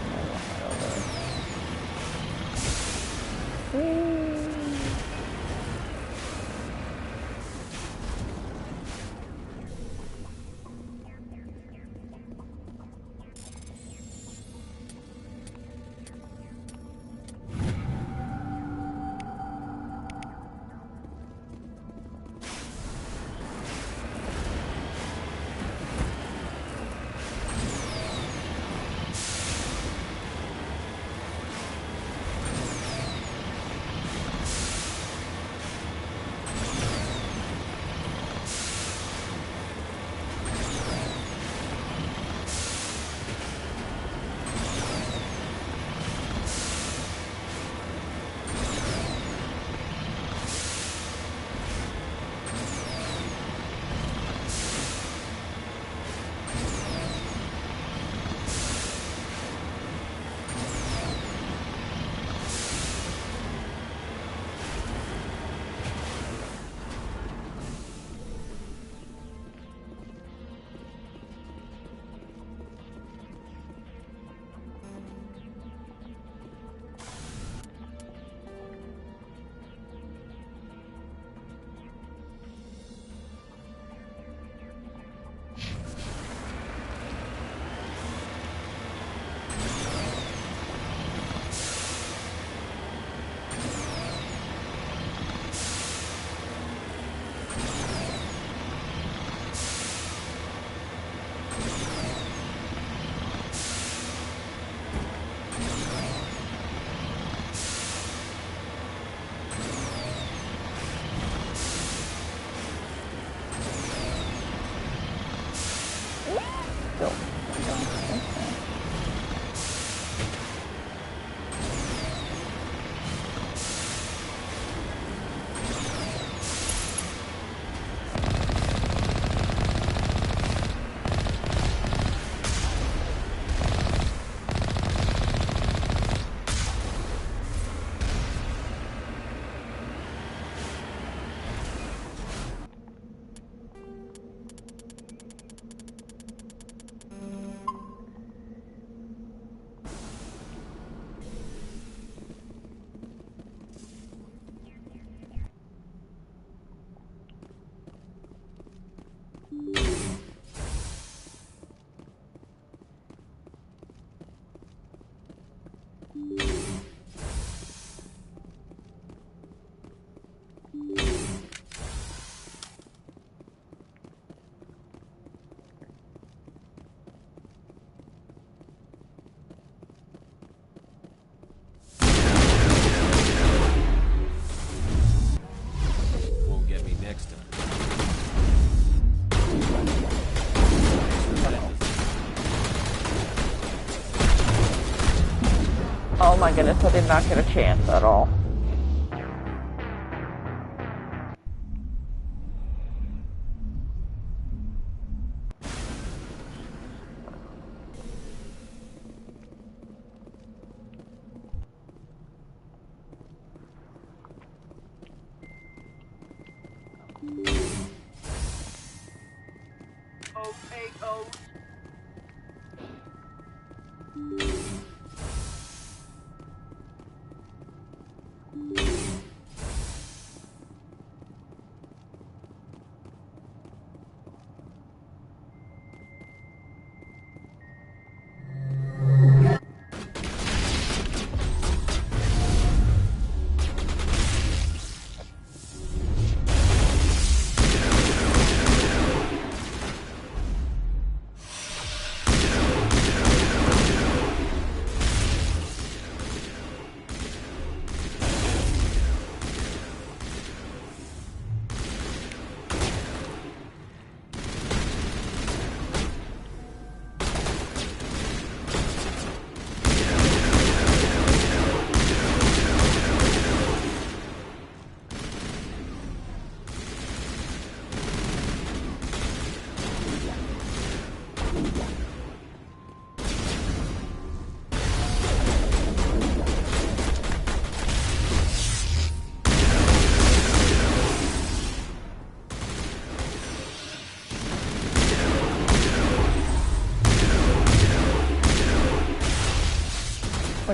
Oh my goodness, I did not get a chance at all.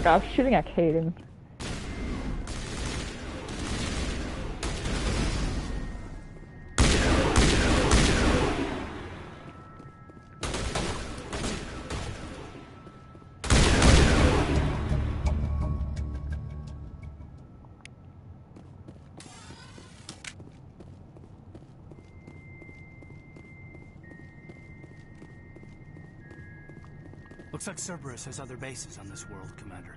Like, I was shooting at Caden. Looks like Cerberus has other bases on this world, Commander.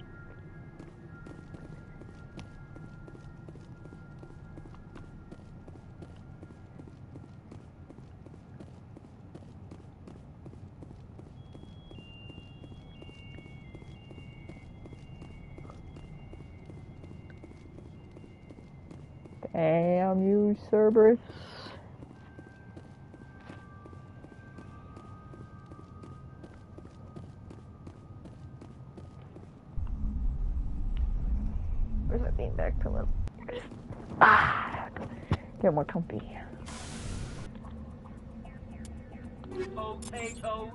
Damn you, Cerberus. Where's that beanbag pillow? Get more comfy. Potatoes.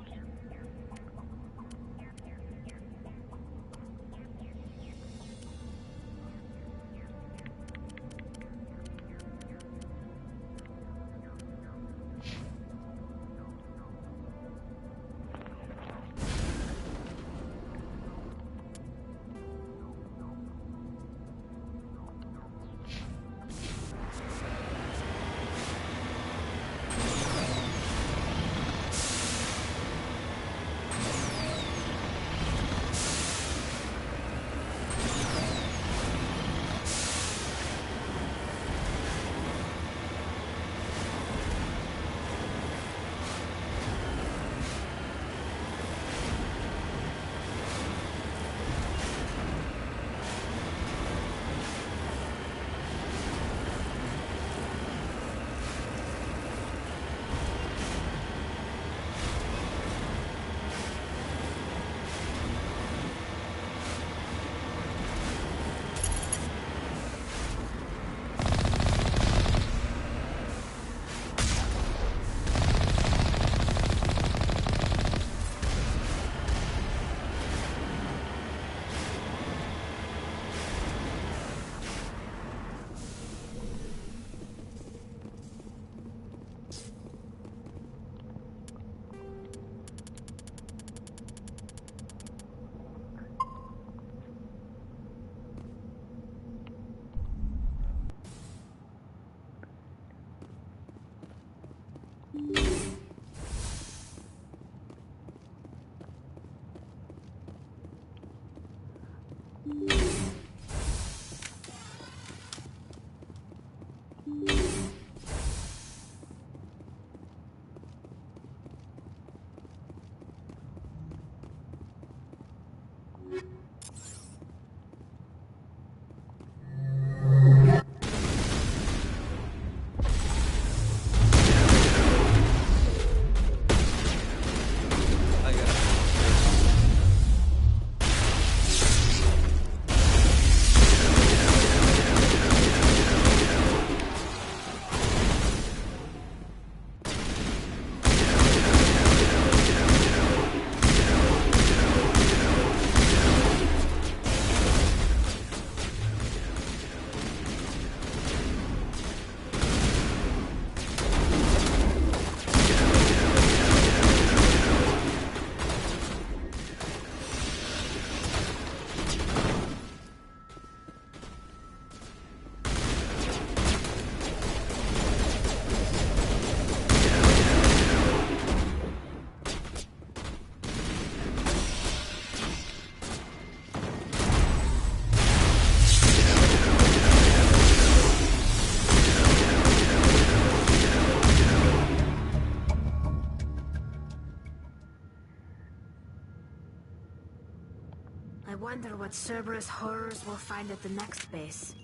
I wonder what Cerberus horrors we'll find at the next base.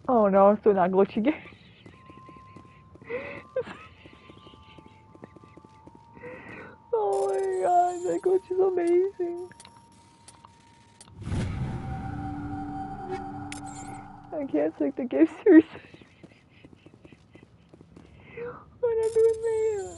Oh no, I'm still not glitchy again. my god, that glitch is amazing. I can't take the game seriously. What am I doing there?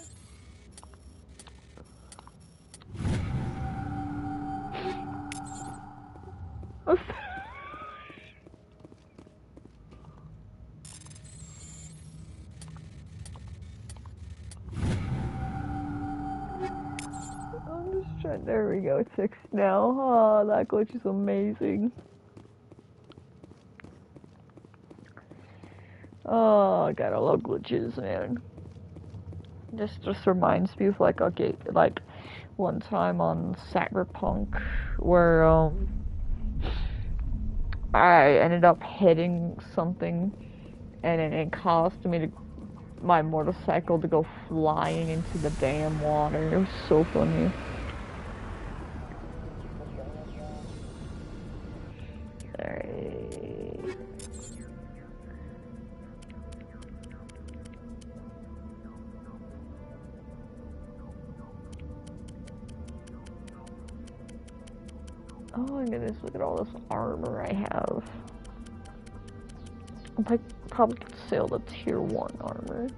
I'm just trying. There we go. It's 6 now. Oh, that glitch is amazing. Oh, God, I love glitches, man. This just reminds me of like a game, like one time on Cyberpunk where I ended up hitting something and it caused me to my motorcycle to go flying into the damn water. It was so funny. Alright. Oh my goodness, look at all this armor I have. I probably could sell the tier 1 armor.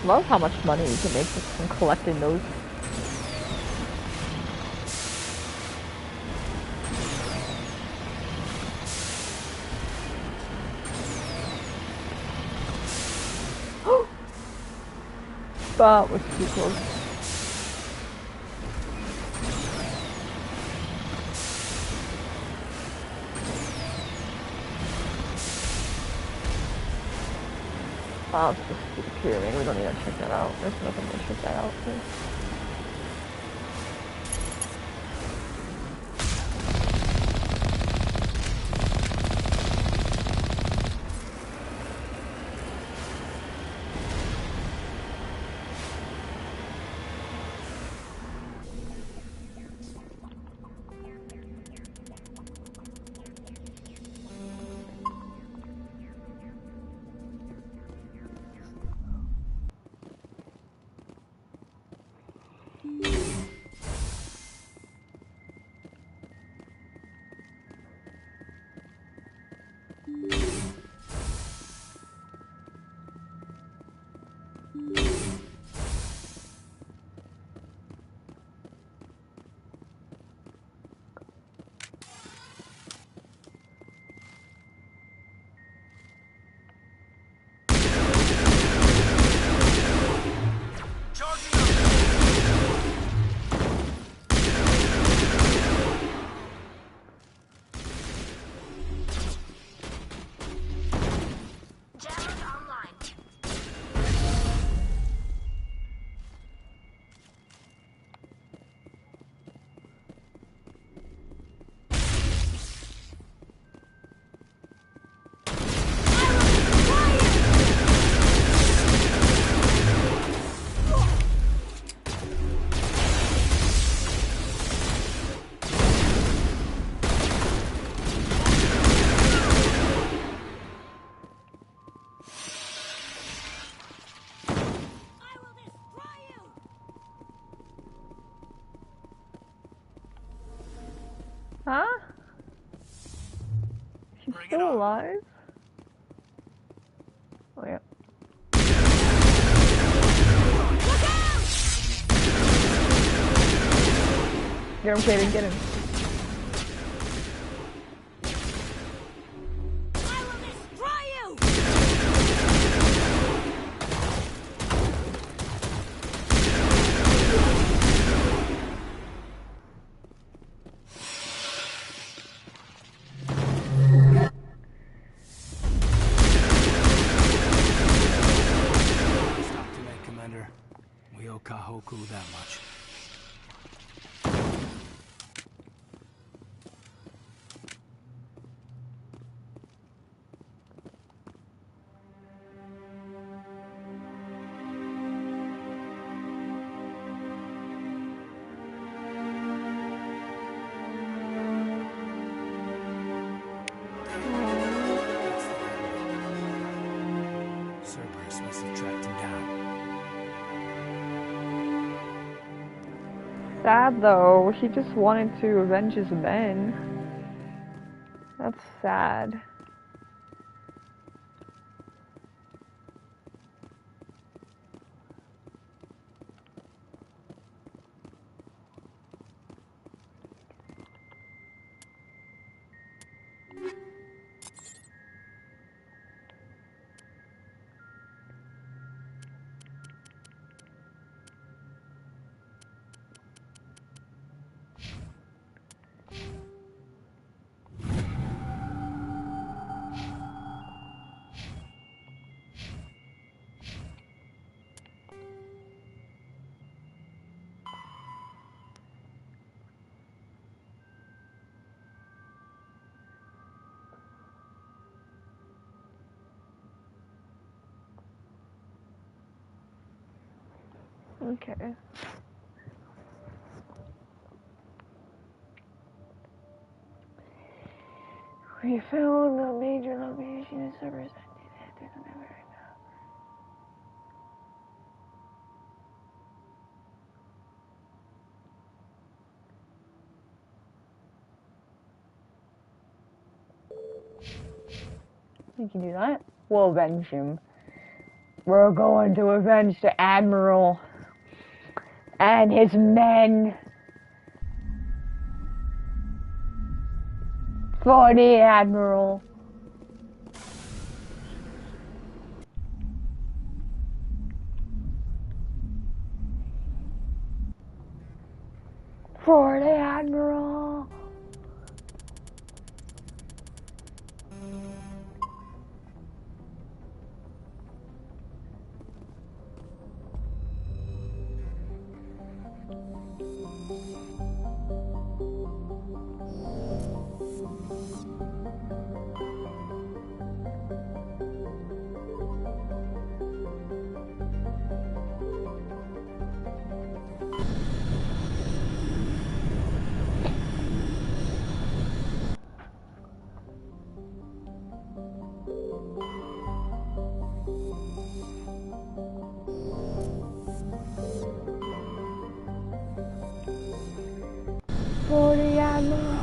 Love how much money you can make just from collecting those. That was too close. Oh, it's just stupid pyramid. We don't need to check that out. There's nothing to check that out for. still alive? Oh yeah. Get him, Kaden, get him. I will destroy you! Stop tonight, Commander. We owe Kahoku that much. Cerberus must have tracked him down. Sad though, he just wanted to avenge his men. That's sad. Okay. We found a major location in Cerberus. We can do that. We'll avenge him. We're going to avenge the Admiral and his men. For the Admiral. For the Admiral. For the Admiral.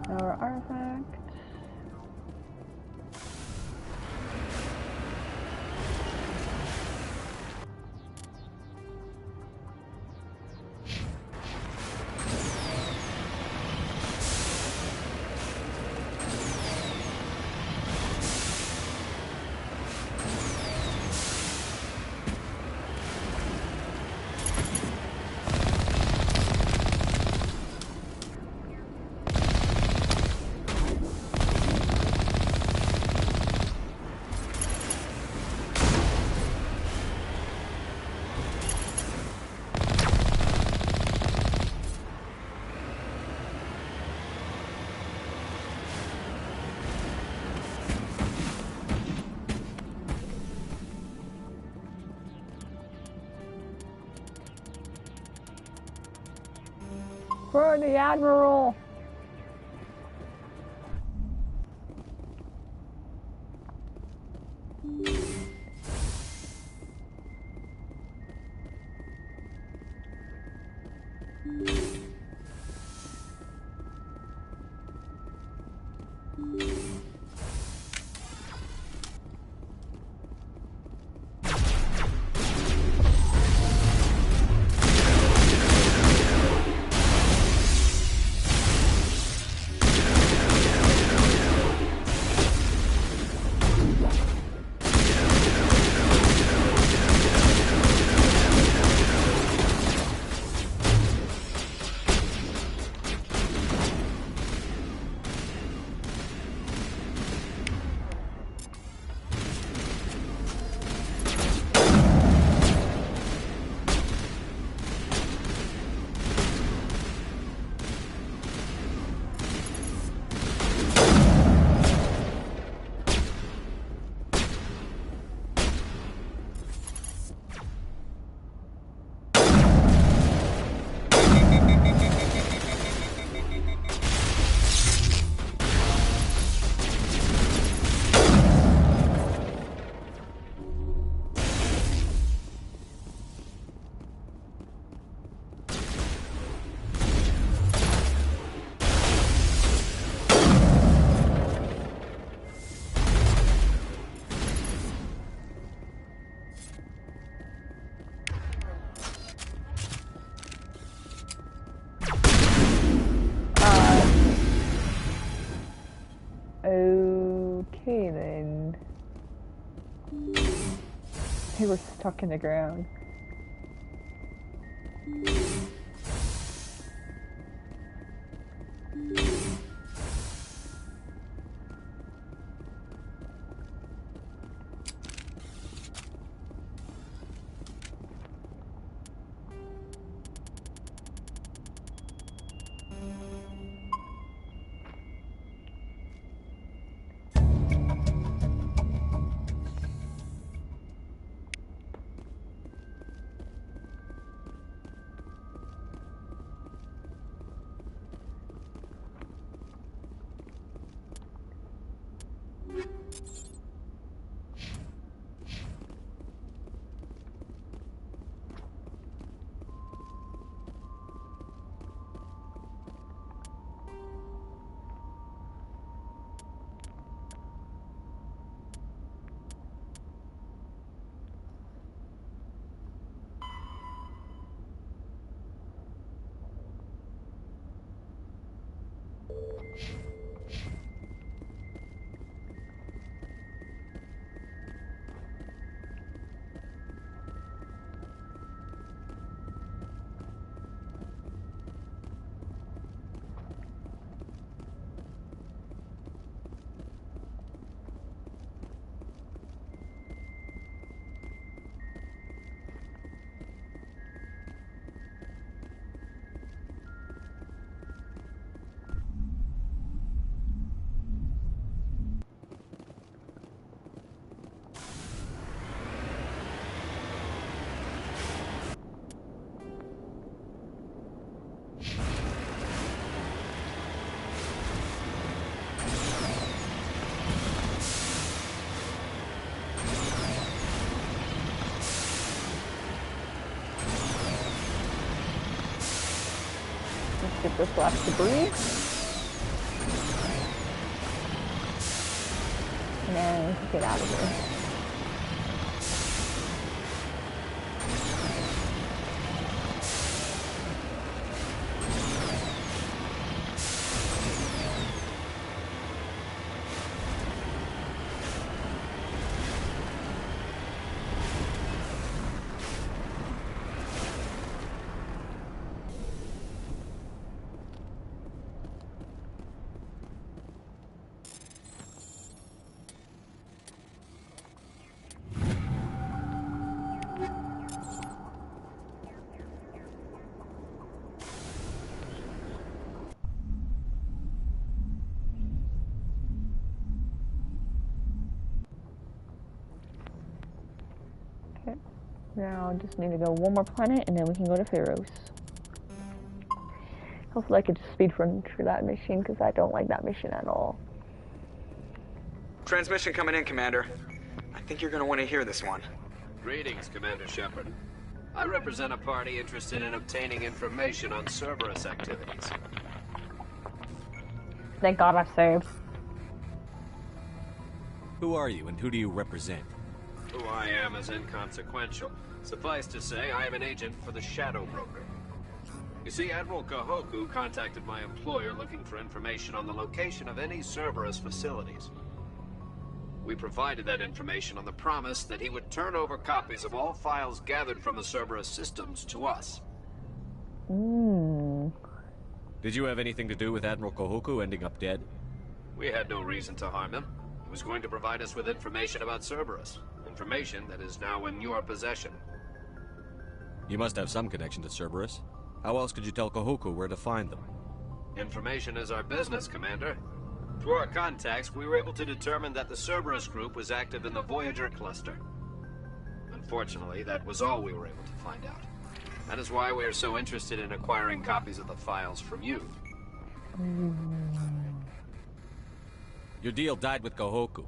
Our artifact. For the Admiral! Okay then. They were stuck in the ground. Let's get this last debris. then get out of here. Now I just need to go one more planet and then we can go to Pharaohs. Hopefully I can just speed run through that mission because I don't like that mission at all. Transmission coming in, Commander. I think you're gonna want to hear this one. Greetings, Commander Shepard. I represent a party interested in obtaining information on Cerberus activities. Thank God I saved. Who are you and who do you represent? Who I am is inconsequential. Suffice to say, I am an agent for the Shadow Broker. You see, Admiral Kahoku contacted my employer looking for information on the location of any Cerberus facilities. We provided that information on the promise that he would turn over copies of all files gathered from the Cerberus systems to us. Did you have anything to do with Admiral Kahoku ending up dead? We had no reason to harm him. He was going to provide us with information about Cerberus. Information that is now in your possession. You must have some connection to Cerberus. How else could you tell Kahoku where to find them? Information is our business, Commander. Through our contacts, we were able to determine that the Cerberus group was active in the Voyager cluster. Unfortunately, that was all we were able to find out. That is why we are so interested in acquiring copies of the files from you. Your deal died with Kahoku.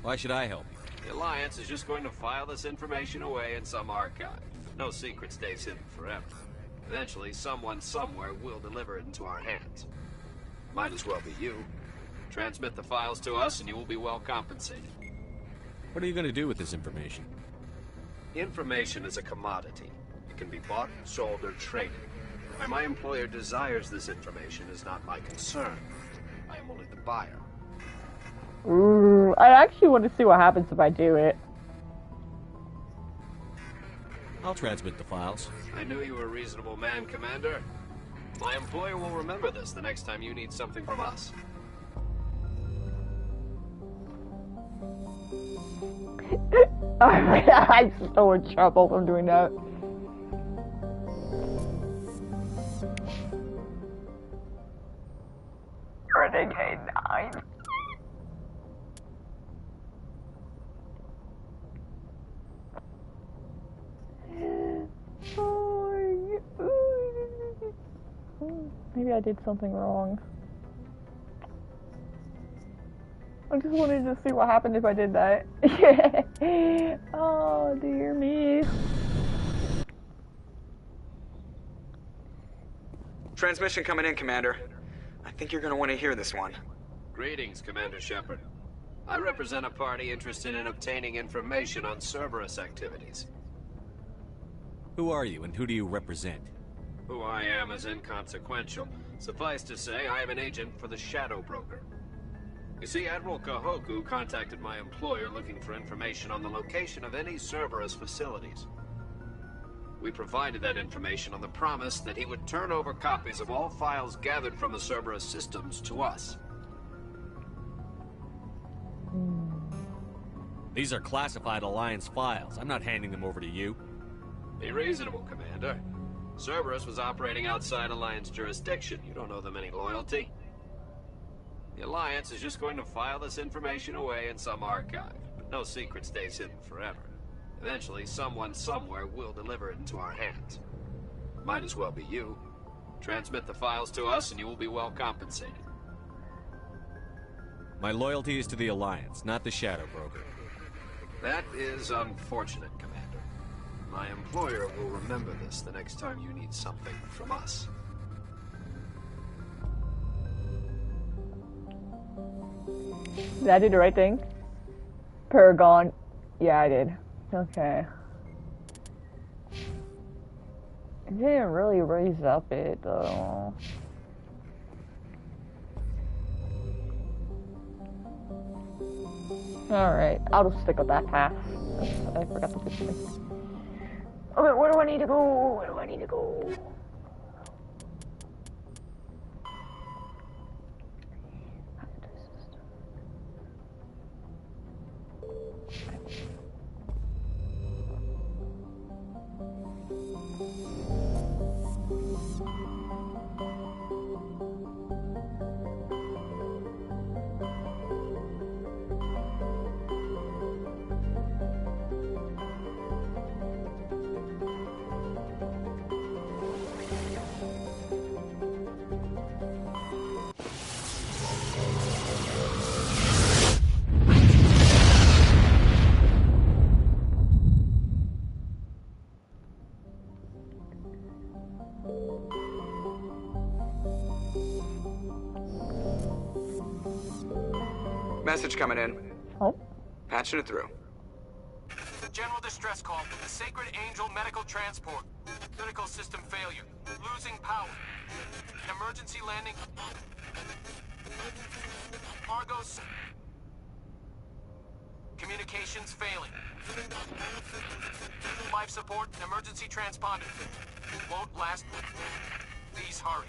Why should I help you? The Alliance is just going to file this information away in some archive. No secret stays hidden forever. Eventually, someone somewhere will deliver it into our hands. Might as well be you. Transmit the files to us and you will be well compensated. What are you going to do with this information? Information is a commodity. It can be bought, sold, or traded. Why my employer desires this information is not my concern. I am only the buyer. Ooh, I actually want to see what happens if I do it. I'll transmit the files. I knew you were a reasonable man, Commander. My employer will remember this the next time you need something from us. I'm so in trouble from doing that. Renegade 9. Maybe I did something wrong. I just wanted to see what happened if I did that. Oh, dear me. Transmission coming in, Commander. I think you're gonna want to hear this one. Greetings, Commander Shepard. I represent a party interested in obtaining information on Cerberus activities. Who are you and who do you represent? Who I am is inconsequential. Suffice to say, I am an agent for the Shadow Broker. You see, Admiral Kahoku contacted my employer looking for information on the location of any Cerberus facilities. We provided that information on the promise that he would turn over copies of all files gathered from the Cerberus systems to us. These are classified Alliance files. I'm not handing them over to you. Be reasonable, Commander. Cerberus was operating outside Alliance jurisdiction. You don't owe them any loyalty. The Alliance is just going to file this information away in some archive. But no secret stays hidden forever. Eventually, someone somewhere will deliver it into our hands. Might as well be you. Transmit the files to us and you will be well compensated. My loyalty is to the Alliance, not the Shadow Broker. That is unfortunate, Commander. My employer will remember this the next time you need something from us. Did I do the right thing? Paragon. Yeah, I did. Okay. It didn't really raise up it, though. Alright, I'll just stick with that path. I forgot to do this. Okay, where do I need to go? Where do I need to go? Message coming in. Oh. Patching it through. General distress call. The Sacred Angel medical transport. Critical system failure. Losing power. Emergency landing. Argos. Communications failing. Life support. Emergency transponder. Won't last. Please hurry.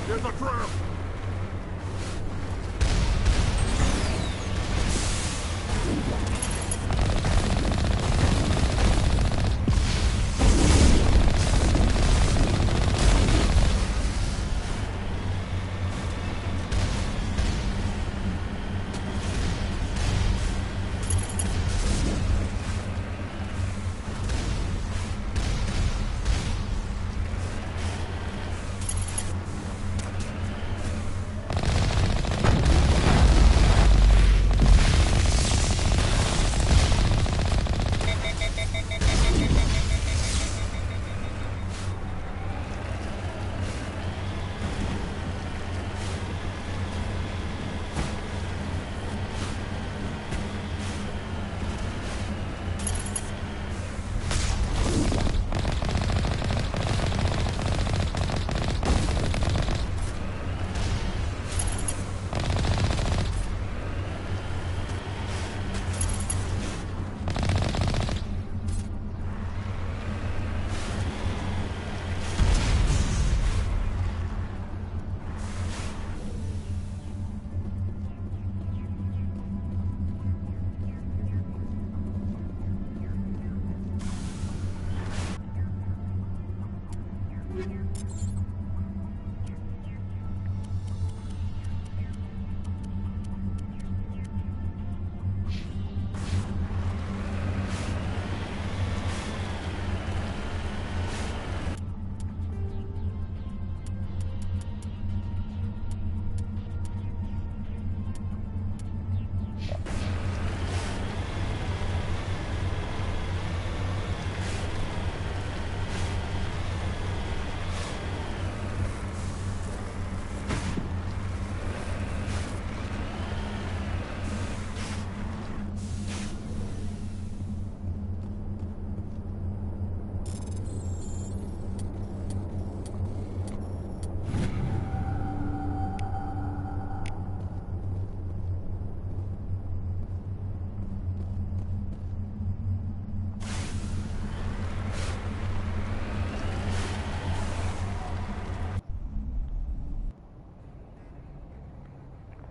There's a trap!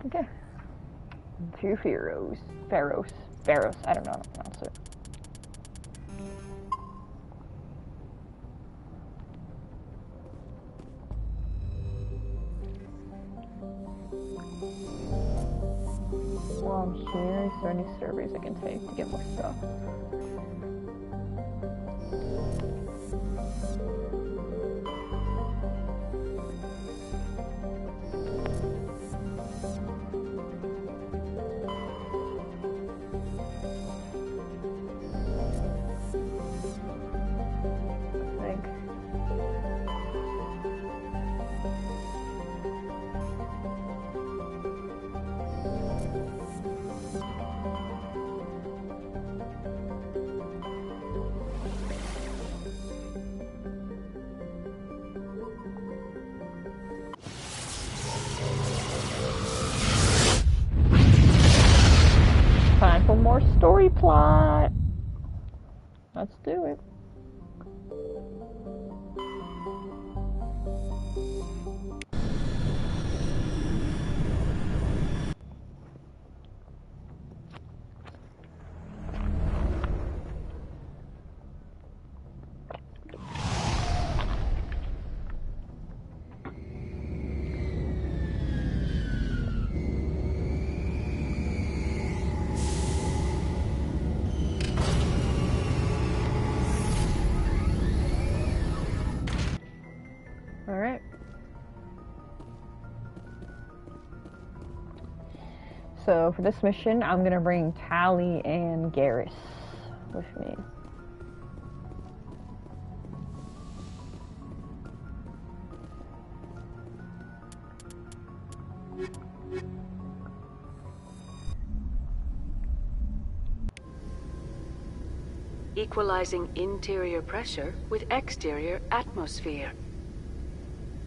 Okay. Two pharaohs. I don't know how to pronounce it. While I'm here, is there any surveys I can take to get more stuff? Time for more story plot. Let's do it. Alright. So for this mission, I'm gonna bring Tali and Garrus with me. Equalizing interior pressure with exterior atmosphere.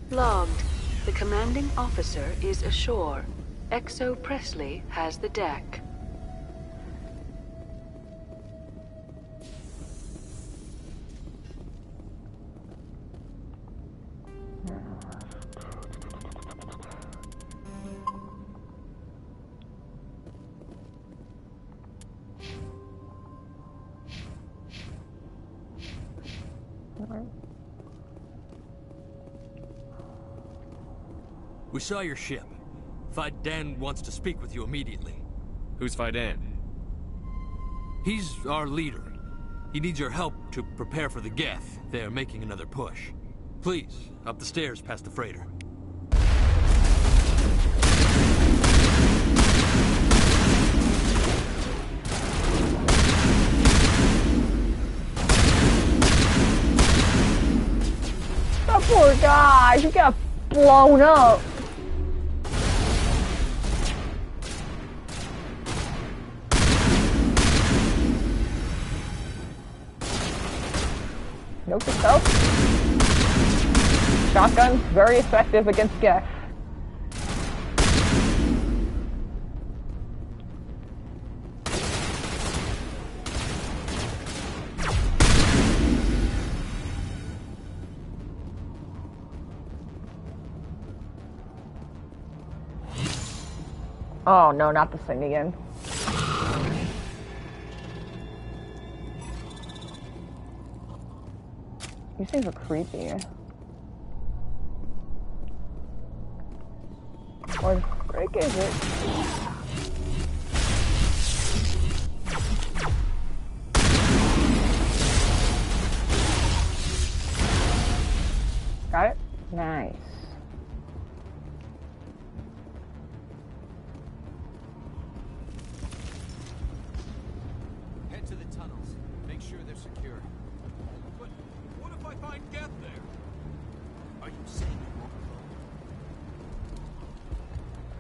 Logged. The commanding officer is ashore. Exo Presley has the deck. We saw your ship. Faidan wants to speak with you immediately. Who's Faidan? He's our leader. He needs your help to prepare for the Geth. They're making another push. Please, up the stairs past the freighter. That poor guy, he got blown up. Note to self. Shotgun's very effective against Geth. Oh no, not the thing again. These things are creepy. What frick is it? Got it? Nice. Head to the tunnels. Make sure they're secure. But what if I find Geth there? Are you saying you won't go?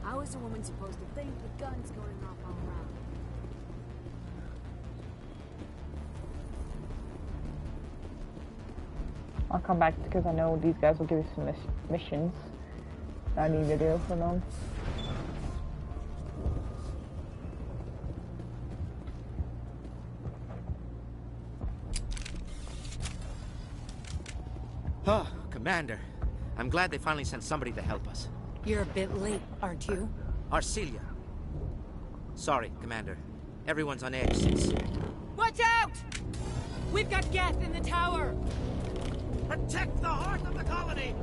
How is a woman supposed to think with guns going off all around? I'll come back because I know these guys will give you some missions that I need to do for them. Oh, Commander. I'm glad they finally sent somebody to help us. You're a bit late, aren't you? Arcelia. Sorry, Commander. Everyone's on edge since... Watch out! We've got Geth in the tower! Protect the heart of the colony!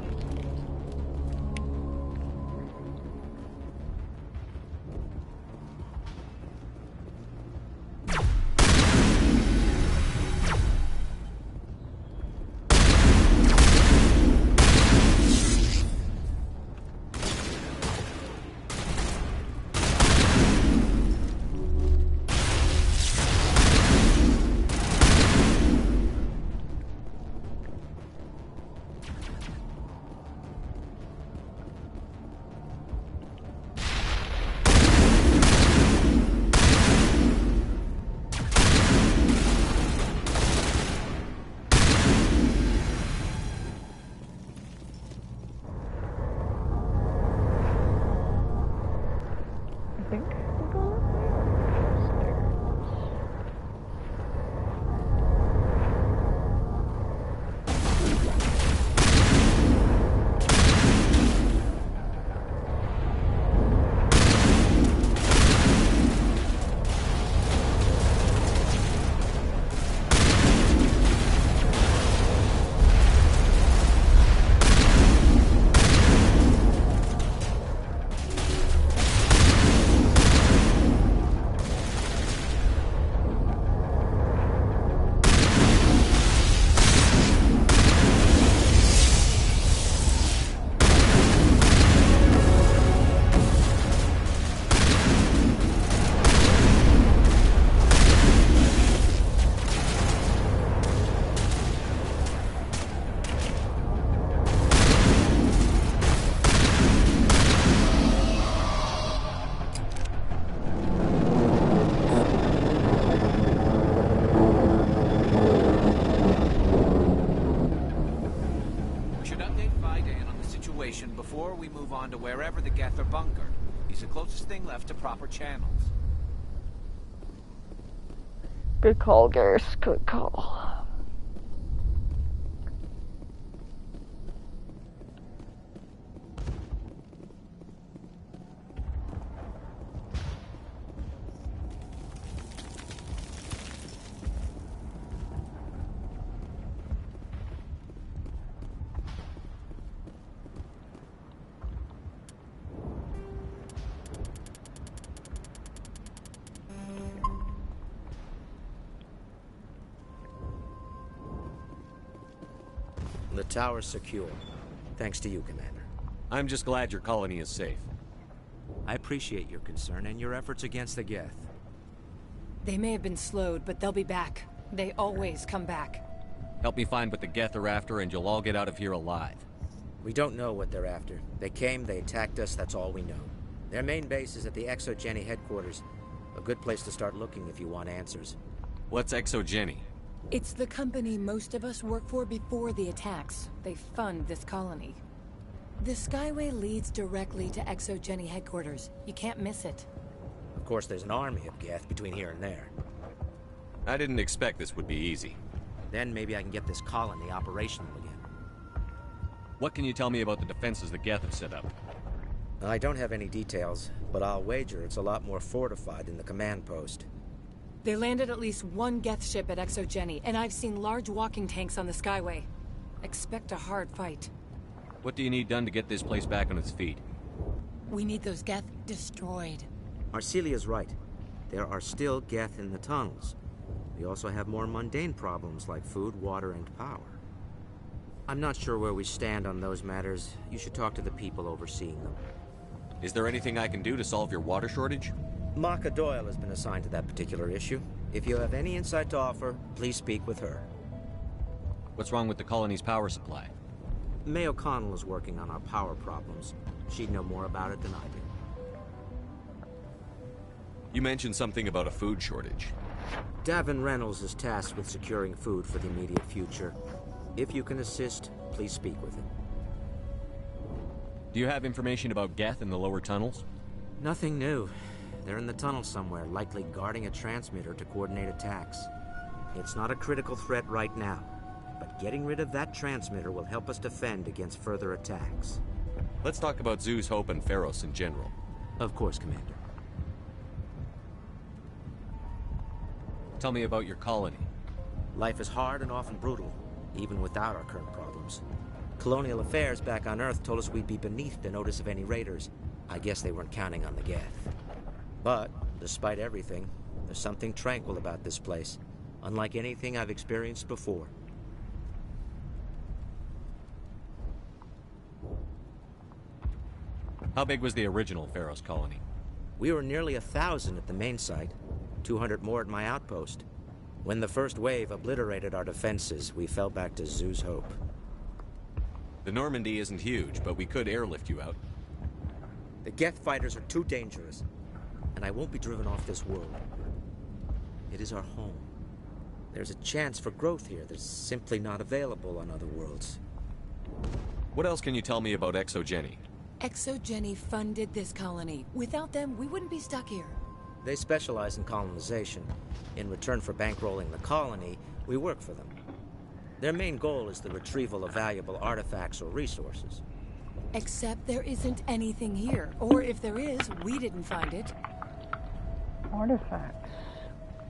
before we move on to wherever the Geth are bunkered. He's the closest thing left to proper channels. Good call, Garrus. Good call. The tower's secure. Thanks to you, Commander. I'm just glad your colony is safe. I appreciate your concern and your efforts against the Geth. They may have been slowed, but they'll be back. They always come back. Help me find what the Geth are after, and you'll all get out of here alive. We don't know what they're after. They came, they attacked us, that's all we know. Their main base is at the ExoGeni headquarters. A good place to start looking if you want answers. What's ExoGeni? It's the company most of us work for before the attacks. They fund this colony. The Skyway leads directly to ExoGeni headquarters. You can't miss it. Of course, there's an army of Geth between here and there. I didn't expect this would be easy. Then maybe I can get this colony operational again. What can you tell me about the defenses the Geth have set up? I don't have any details, but I'll wager it's a lot more fortified than the command post. They landed at least one Geth ship at ExoGeni, and I've seen large walking tanks on the Skyway. Expect a hard fight. What do you need done to get this place back on its feet? We need those Geth destroyed. Arcelia's right. There are still Geth in the tunnels. We also have more mundane problems like food, water, and power. I'm not sure where we stand on those matters. You should talk to the people overseeing them. Is there anything I can do to solve your water shortage? Maka Doyle has been assigned to that particular issue. If you have any insight to offer, please speak with her. What's wrong with the colony's power supply? May O'Connell is working on our power problems. She'd know more about it than I do. You mentioned something about a food shortage. Davin Reynolds is tasked with securing food for the immediate future. If you can assist, please speak with him. Do you have information about Geth in the lower tunnels? Nothing new. They're in the tunnel somewhere, likely guarding a transmitter to coordinate attacks. It's not a critical threat right now, but getting rid of that transmitter will help us defend against further attacks. Let's talk about Zoo's Hope and Pharos in general. Of course, Commander. Tell me about your colony. Life is hard and often brutal, even without our current problems. Colonial Affairs back on Earth told us we'd be beneath the notice of any raiders. I guess they weren't counting on the Geth. But, despite everything, there's something tranquil about this place, unlike anything I've experienced before. How big was the original Pharos colony? We were nearly 1,000 at the main site, 200 more at my outpost. When the first wave obliterated our defenses, we fell back to Zoo's Hope. The Normandy isn't huge, but we could airlift you out. The Geth fighters are too dangerous, and I won't be driven off this world. It is our home. There's a chance for growth here that's simply not available on other worlds. What else can you tell me about ExoGeni? ExoGeni funded this colony. Without them, we wouldn't be stuck here. They specialize in colonization. In return for bankrolling the colony, we work for them. Their main goal is the retrieval of valuable artifacts or resources. Except there isn't anything here. Or if there is, we didn't find it. Artifacts.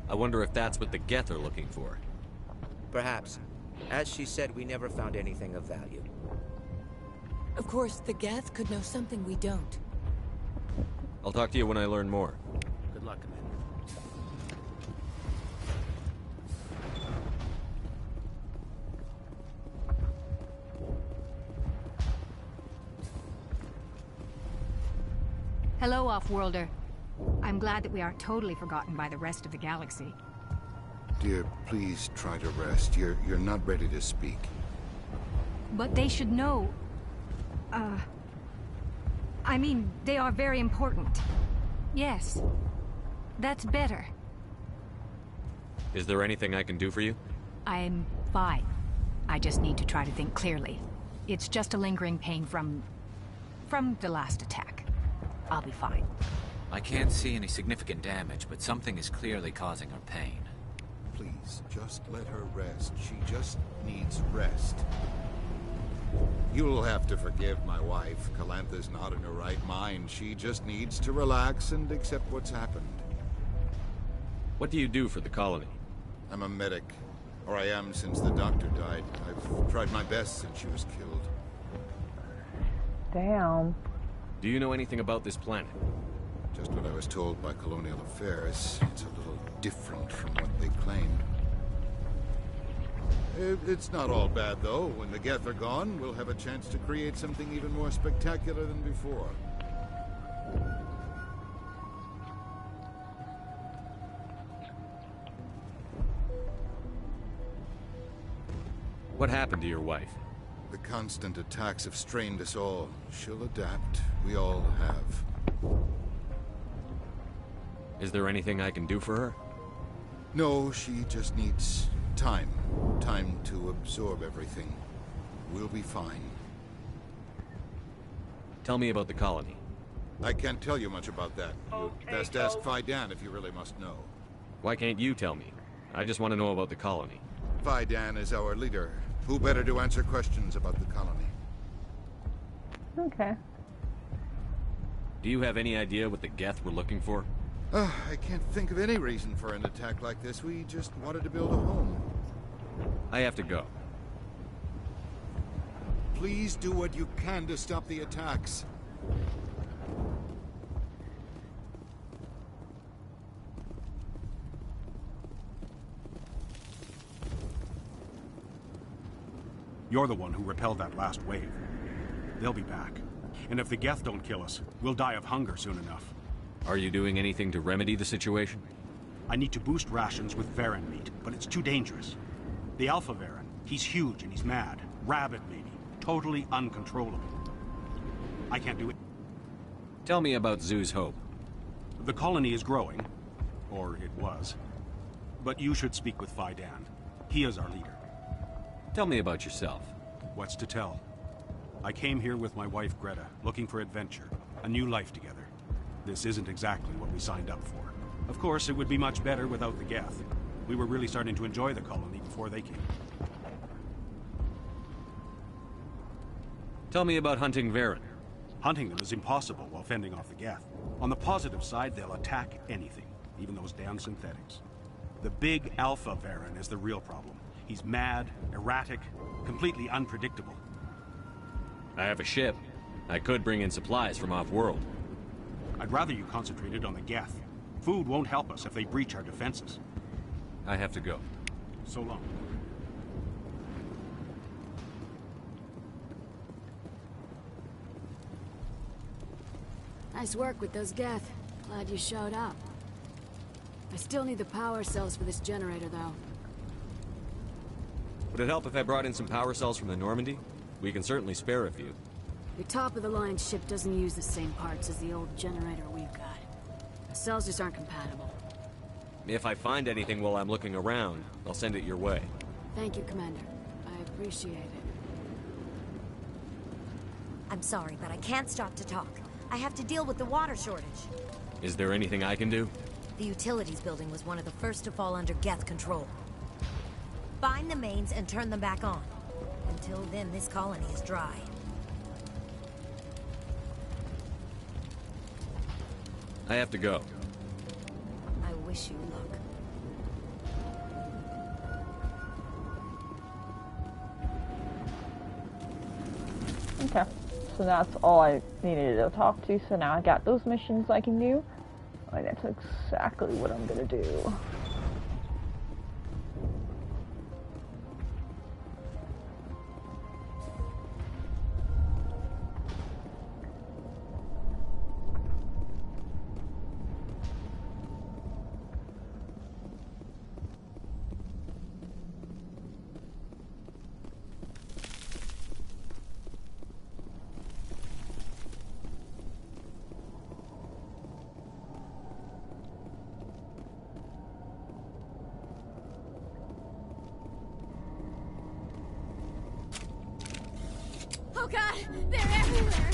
I wonder if that's what the Geth are looking for. Perhaps. As she said, we never found anything of value. Of course, the Geth could know something we don't. I'll talk to you when I learn more. Good luck, Commander. Hello, Off-Worlder. I'm glad that we aren't totally forgotten by the rest of the galaxy. Dear, please try to rest. You're not ready to speak. But they should know... I mean, they are very important. Yes. That's better. Is there anything I can do for you? I'm fine. I just need to try to think clearly. It's just a lingering pain from the last attack. I'll be fine. I can't see any significant damage, but something is clearly causing her pain. Please, just let her rest. She just needs rest. You'll have to forgive my wife. Calantha's not in her right mind. She just needs to relax and accept what's happened. What do you do for the colony? I'm a medic. Or I am since the doctor died. I've tried my best since she was killed. Damn. Do you know anything about this planet? Just what I was told by Colonial Affairs. It's a little different from what they claimed. It's not all bad, though. When the Geth are gone, we'll have a chance to create something even more spectacular than before. What happened to your wife? The constant attacks have strained us all. She'll adapt. We all have. Is there anything I can do for her? No, she just needs time. Time to absorb everything. We'll be fine. Tell me about the colony. I can't tell you much about that. You'd best ask Fidan if you really must know. Why can't you tell me? I just want to know about the colony. Fidan is our leader. Who better to answer questions about the colony? Okay. Do you have any idea what the Geth were looking for? I can't think of any reason for an attack like this. We just wanted to build a home. I have to go. Please do what you can to stop the attacks. You're the one who repelled that last wave. They'll be back. And if the Geth don't kill us, we'll die of hunger soon enough. Are you doing anything to remedy the situation? I need to boost rations with Varen meat, but it's too dangerous. The Alpha Varen, he's huge and he's mad. Rabid, maybe. Totally uncontrollable. I can't do it. Tell me about Zoo's Hope. The colony is growing. Or it was. But you should speak with Fidan. He is our leader. Tell me about yourself. What's to tell? I came here with my wife Greta, looking for adventure. A new life together. This isn't exactly what we signed up for. Of course, it would be much better without the Geth. We were really starting to enjoy the colony before they came. Tell me about hunting Varen. Hunting them is impossible while fending off the Geth. On the positive side, they'll attack anything, even those damn synthetics. The big Alpha Varen is the real problem. He's mad, erratic, completely unpredictable. I have a ship. I could bring in supplies from off-world. I'd rather you concentrated on the Geth. Food won't help us if they breach our defenses. I have to go. So long. Nice work with those Geth. Glad you showed up. I still need the power cells for this generator, though. Would it help if I brought in some power cells from the Normandy? We can certainly spare a few. Your top-of-the-line ship doesn't use the same parts as the old generator we've got. The cells just aren't compatible. If I find anything while I'm looking around, I'll send it your way. Thank you, Commander. I appreciate it. I'm sorry, but I can't stop to talk. I have to deal with the water shortage. Is there anything I can do? The utilities building was one of the first to fall under Geth control. Find the mains and turn them back on. Until then, this colony is dry. I have to go. I wish you luck. Okay, so that's all I needed to talk to, so now I got those missions I can do. And that's exactly what I'm gonna do. Oh god! They're everywhere!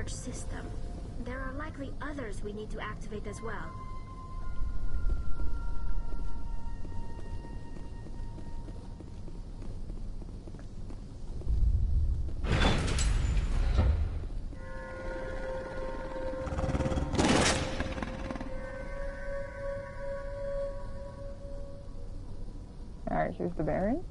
large system. There are likely others we need to activate as well. Alright, here's the bearing.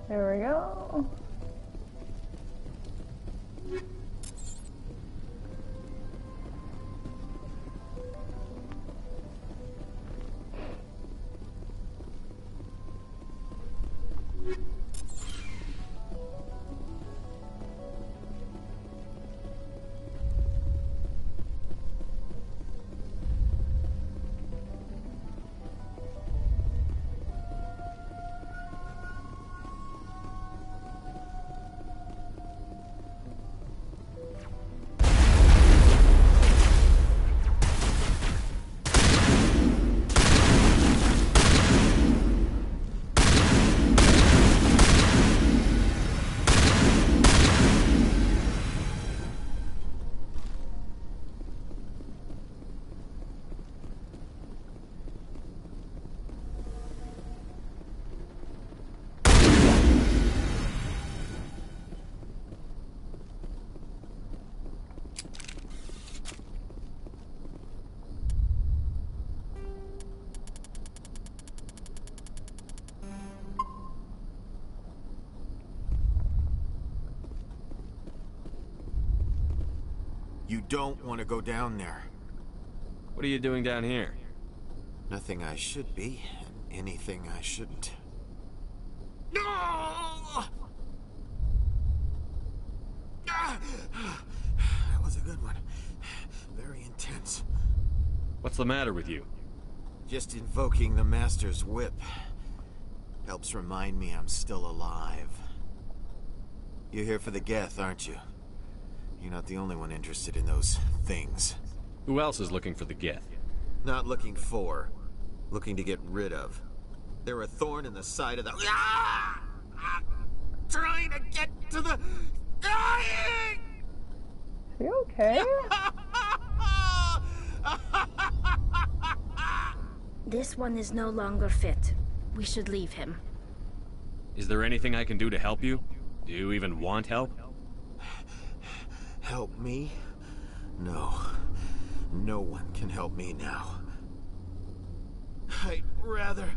There we go. You don't want to go down there. What are you doing down here? Nothing I should be, and anything I shouldn't. No! That was a good one. Very intense. What's the matter with you? Just invoking the Master's whip helps remind me I'm still alive. You're here for the Geth, aren't you? You're not the only one interested in those things. Who else is looking for the Geth? Not looking for. Looking to get rid of. They're a thorn in the side of the... Trying to get to the... Dying! Is he okay? This one is no longer fit. We should leave him. Is there anything I can do to help you? Do you even want help? Help me? No. No one can help me now. I'd rather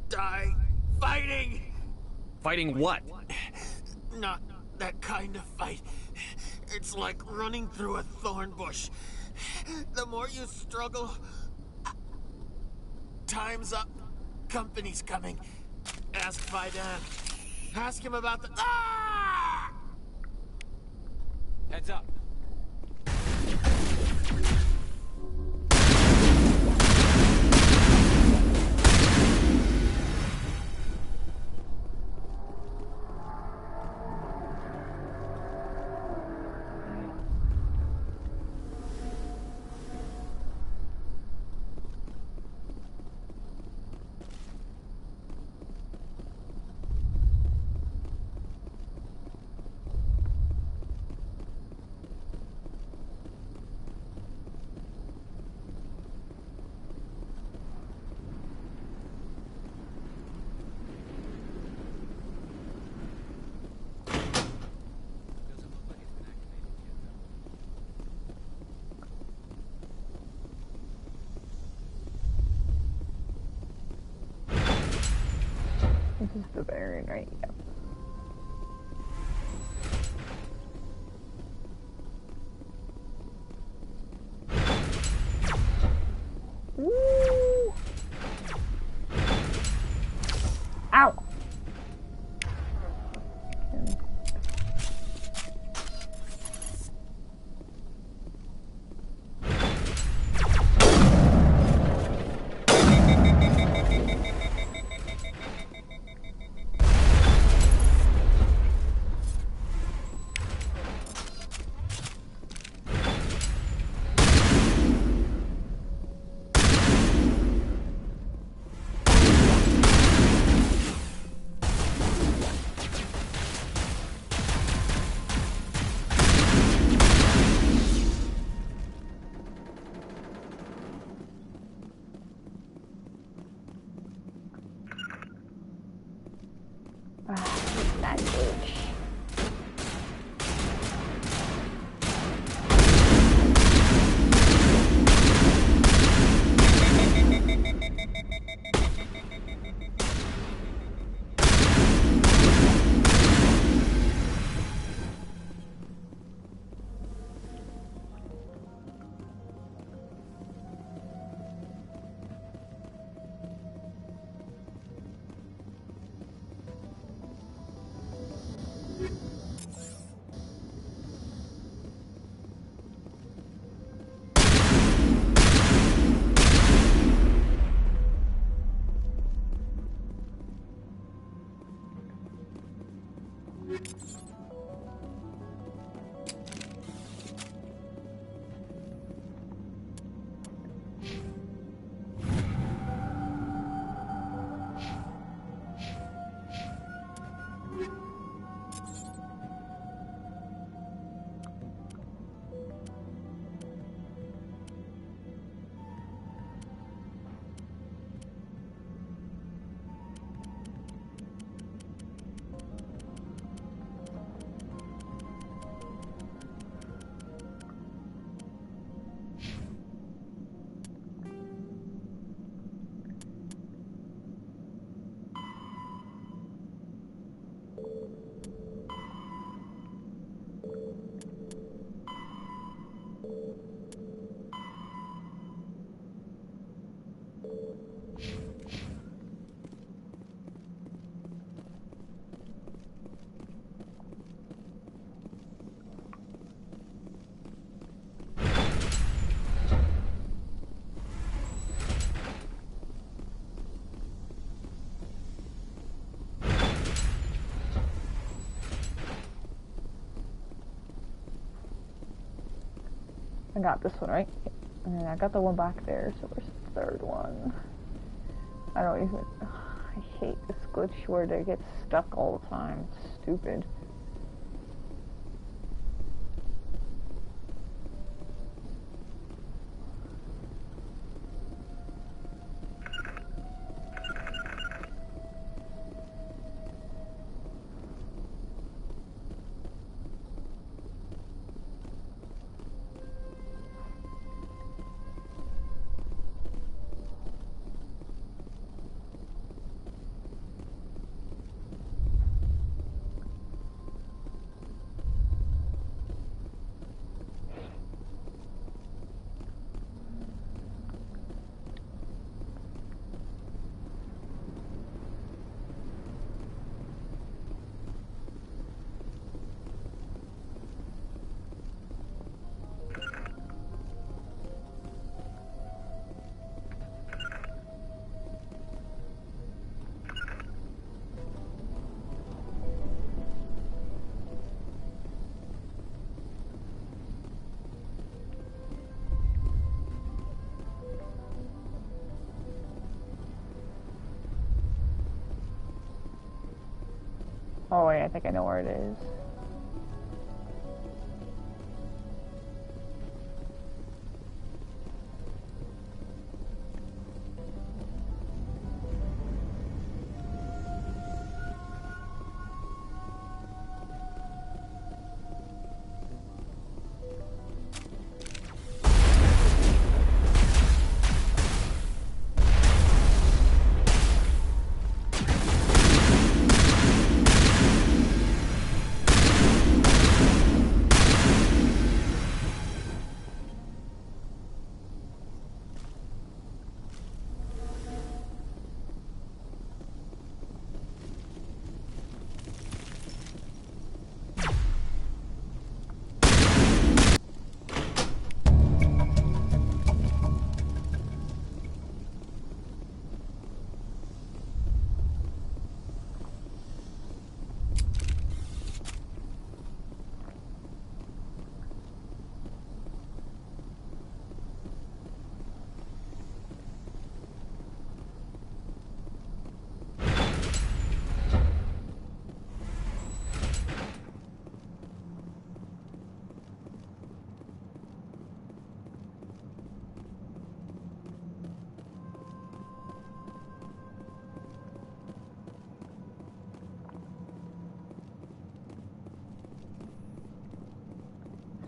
die fighting! Fighting what? Not that kind of fight. It's like running through a thorn bush. The more you struggle... Time's up. Company's coming. Ask Faidan. Ask him about the... Ah! Heads up. This is the bearing, right? Yep. Woo! Ow! I got this one, right? And then I got the one back there, so where's the third one? I don't even... I hate this glitch where they get stuck all the time. It's stupid. Oh wait, I think I know where it is.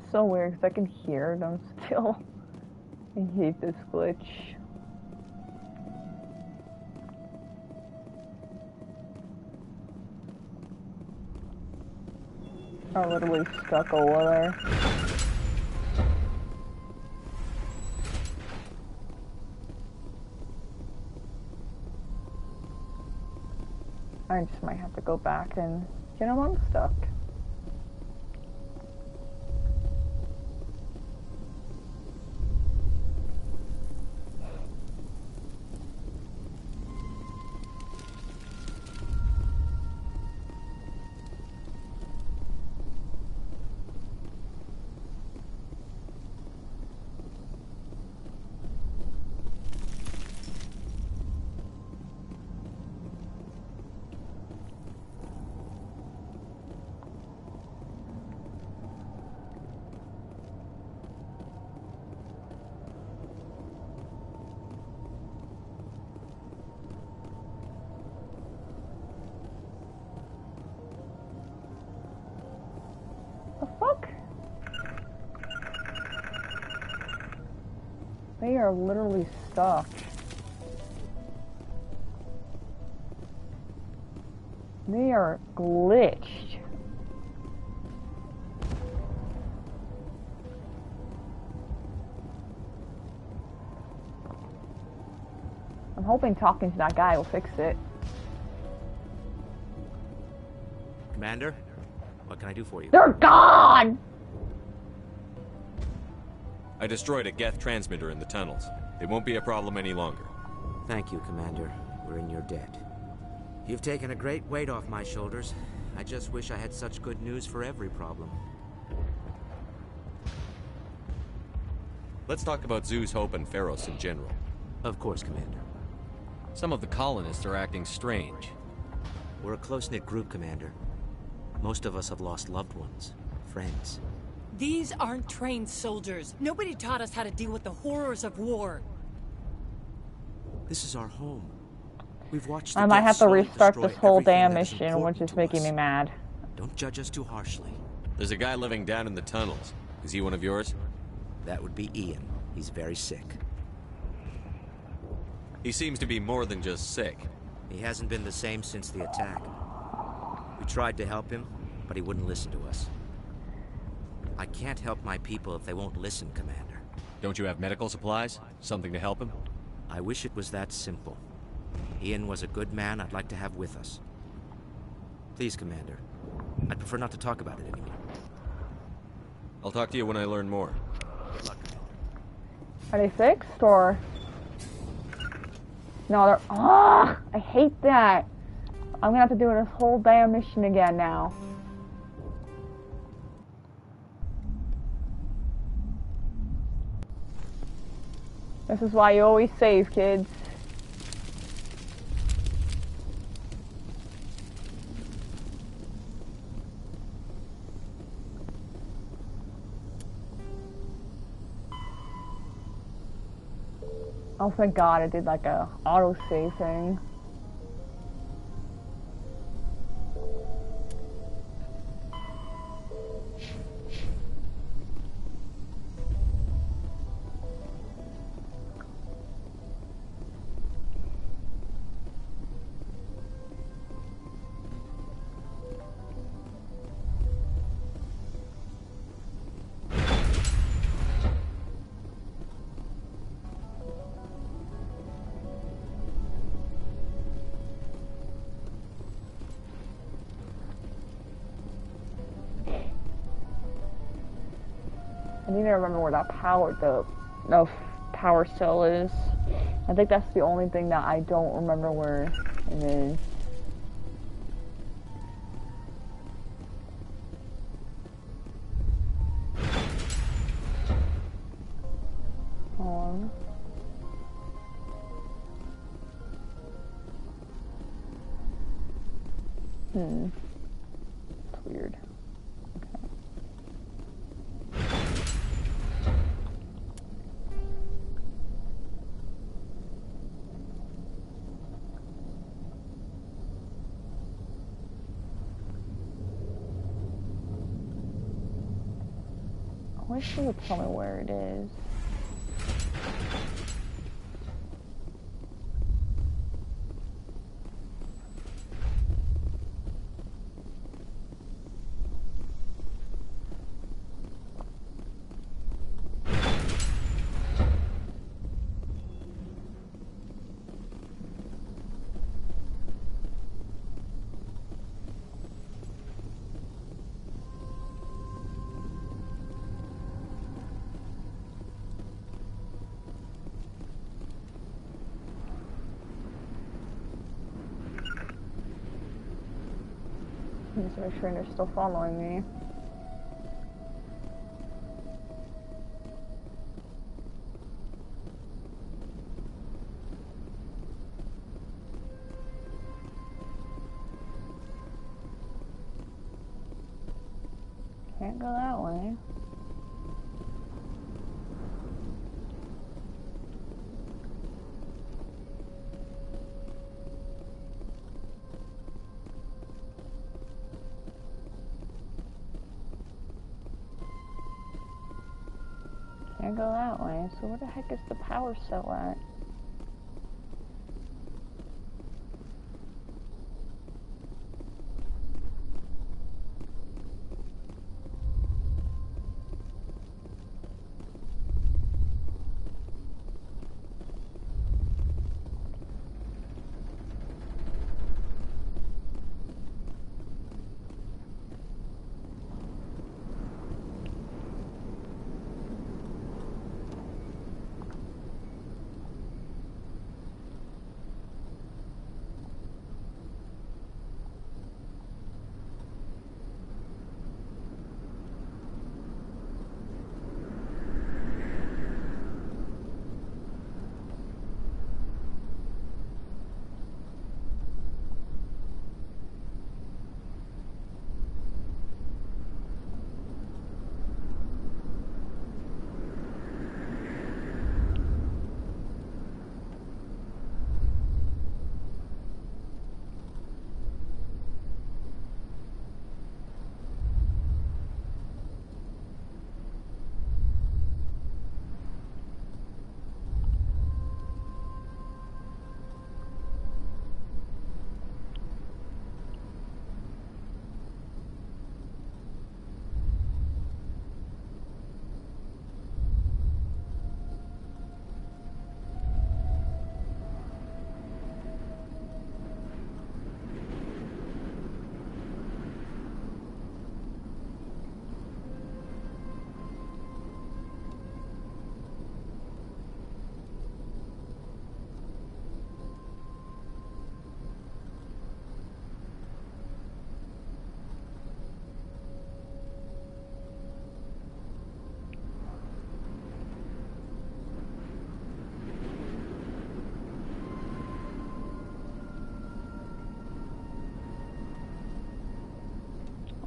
So weird because I can hear them still. I hate this glitch. I'm literally stuck over there. I just might have to go back and get them unstuck. They are literally stuck. They are glitched. I'm hoping talking to that guy will fix it. Commander, what can I do for you? They're gone! I destroyed a Geth transmitter in the tunnels. It won't be a problem any longer. Thank you, Commander. We're in your debt. You've taken a great weight off my shoulders. I just wish I had such good news for every problem. Let's talk about Zoo's Hope and Pharos in general. Of course, Commander. Some of the colonists are acting strange. We're a close-knit group, Commander. Most of us have lost loved ones, friends. These aren't trained soldiers. Nobody taught us how to deal with the horrors of war. This is our home. We've watched I might have to restart this whole damn mission, which is making me mad. Don't judge us too harshly. There's a guy living down in the tunnels. Is he one of yours? That would be Ian. He's very sick. He seems to be more than just sick. He hasn't been the same since the attack. We tried to help him, but he wouldn't listen to us. I can't help my people if they won't listen, Commander. Don't you have medical supplies? Something to help him? I wish it was that simple. Ian was a good man I'd like to have with us. Please, Commander. I'd prefer not to talk about it anymore. I'll talk to you when I learn more. Good luck, Commander. Are they fixed, or...? No, they're... Ah! I hate that! I'm gonna have to do this whole damn mission again now. This is why you always save, kids. Oh, thank God, I did like a auto-save thing. I need to remember where that the power cell is. I think that's the only thing that I don't remember where it is. Hold on. It's weird. I wish they would tell me where it is. Just to make sure they're still following me. Can't go that way. can't go that way, so where the heck is the power cell at?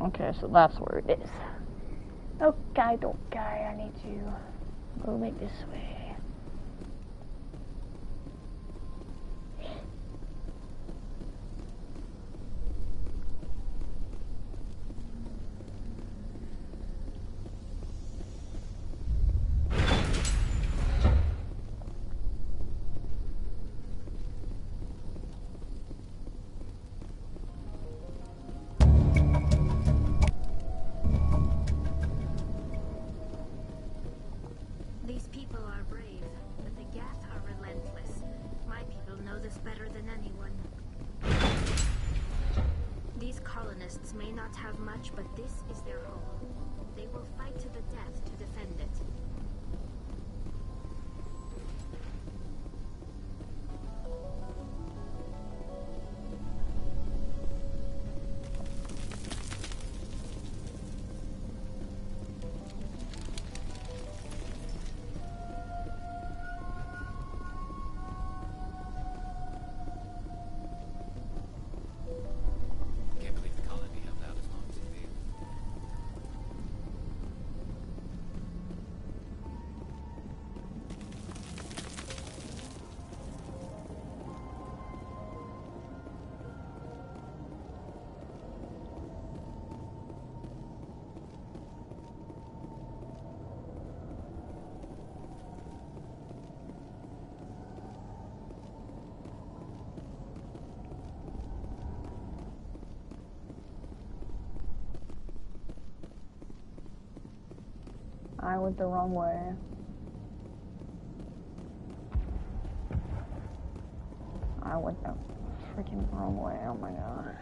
Okay, so that's where it is. Okay, I need to go make this way. These people are brave, but the Geth are relentless. My people know this better than anyone. These colonists may not have much, but this is their home. They will fight to the death to defend it. Can't believe the colony held out as long as it did. I went the wrong way. I went the freaking wrong way, oh my god.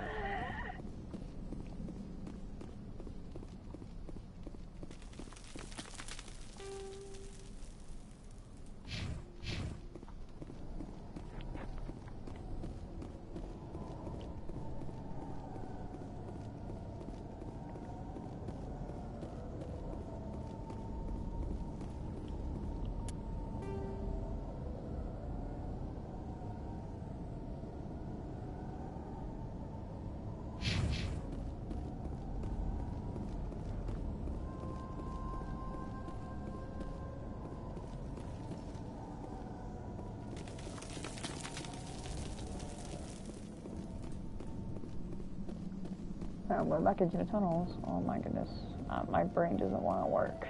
We're back into the tunnels. Oh my goodness. My brain doesn't want to work.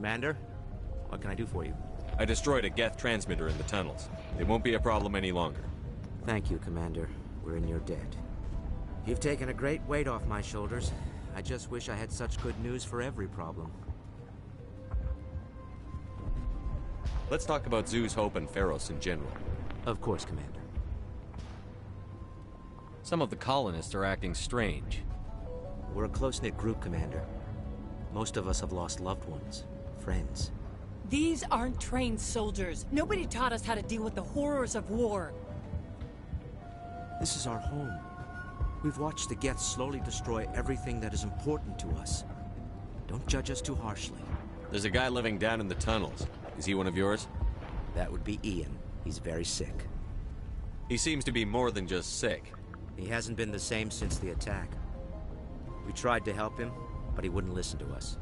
Commander, what can I do for you? I destroyed a Geth transmitter in the tunnels. It won't be a problem any longer. Thank you, Commander. We're in your debt. You've taken a great weight off my shoulders. I just wish I had such good news for every problem. Let's talk about Zoo's Hope and Pharos in general. Of course, Commander. Some of the colonists are acting strange. We're a close-knit group, Commander. Most of us have lost loved ones, friends. These aren't trained soldiers. Nobody taught us how to deal with the horrors of war. This is our home. We've watched the Geth slowly destroy everything that is important to us. Don't judge us too harshly. There's a guy living down in the tunnels. Is he one of yours? That would be Ian. He's very sick. He seems to be more than just sick. He hasn't been the same since the attack. We tried to help him, but he wouldn't listen to us.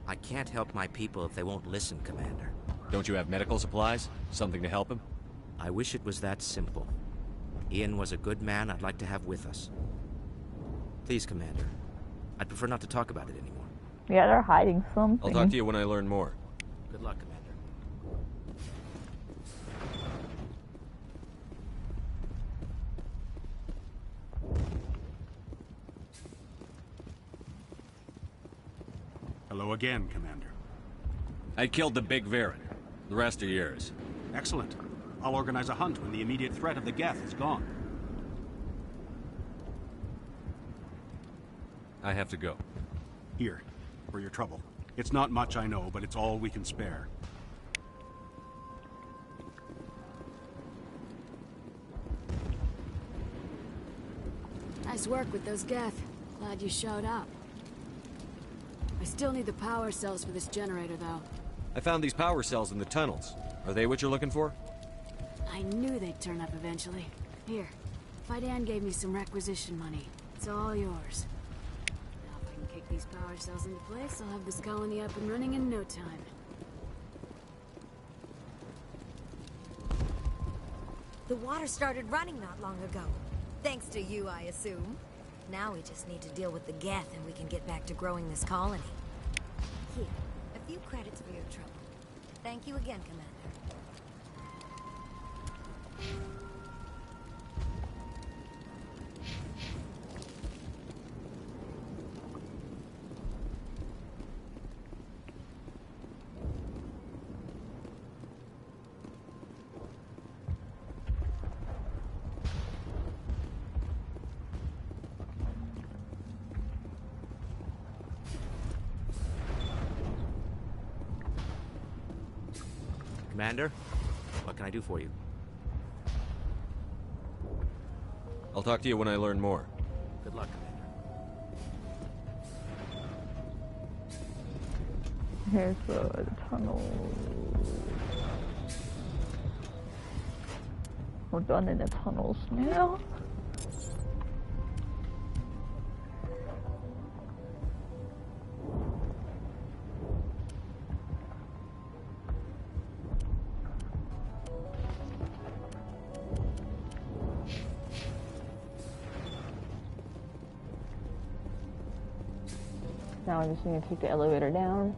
I can't help my people if they won't listen, Commander. Don't you have medical supplies? Something to help him? I wish it was that simple. Ian was a good man I'd like to have with us. Please, Commander. I'd prefer not to talk about it anymore. Yeah, they're hiding something. I'll talk to you when I learn more. Good luck, Commander. Hello again, Commander. I killed the big Varen. The rest are yours. Excellent. I'll organize a hunt when the immediate threat of the Geth is gone. I have to go. Here, for your trouble. It's not much, I know, but it's all we can spare. Nice work with those Geth. Glad you showed up. I still need the power cells for this generator, though. I found these power cells in the tunnels. Are they what you're looking for? I knew they'd turn up eventually. Here, Fidan gave me some requisition money. It's all yours. Now if I can kick these power cells into place, I'll have this colony up and running in no time. The water started running not long ago. Thanks to you, I assume. Now we just need to deal with the Geth and we can get back to growing this colony. Here, a few credits for your trouble. Thank you again, Commander. Commander, what can I do for you? I'll talk to you when I learn more. Good luck, Commander. Here's the tunnel. We're done in the tunnels now. Now I just need to take the elevator down.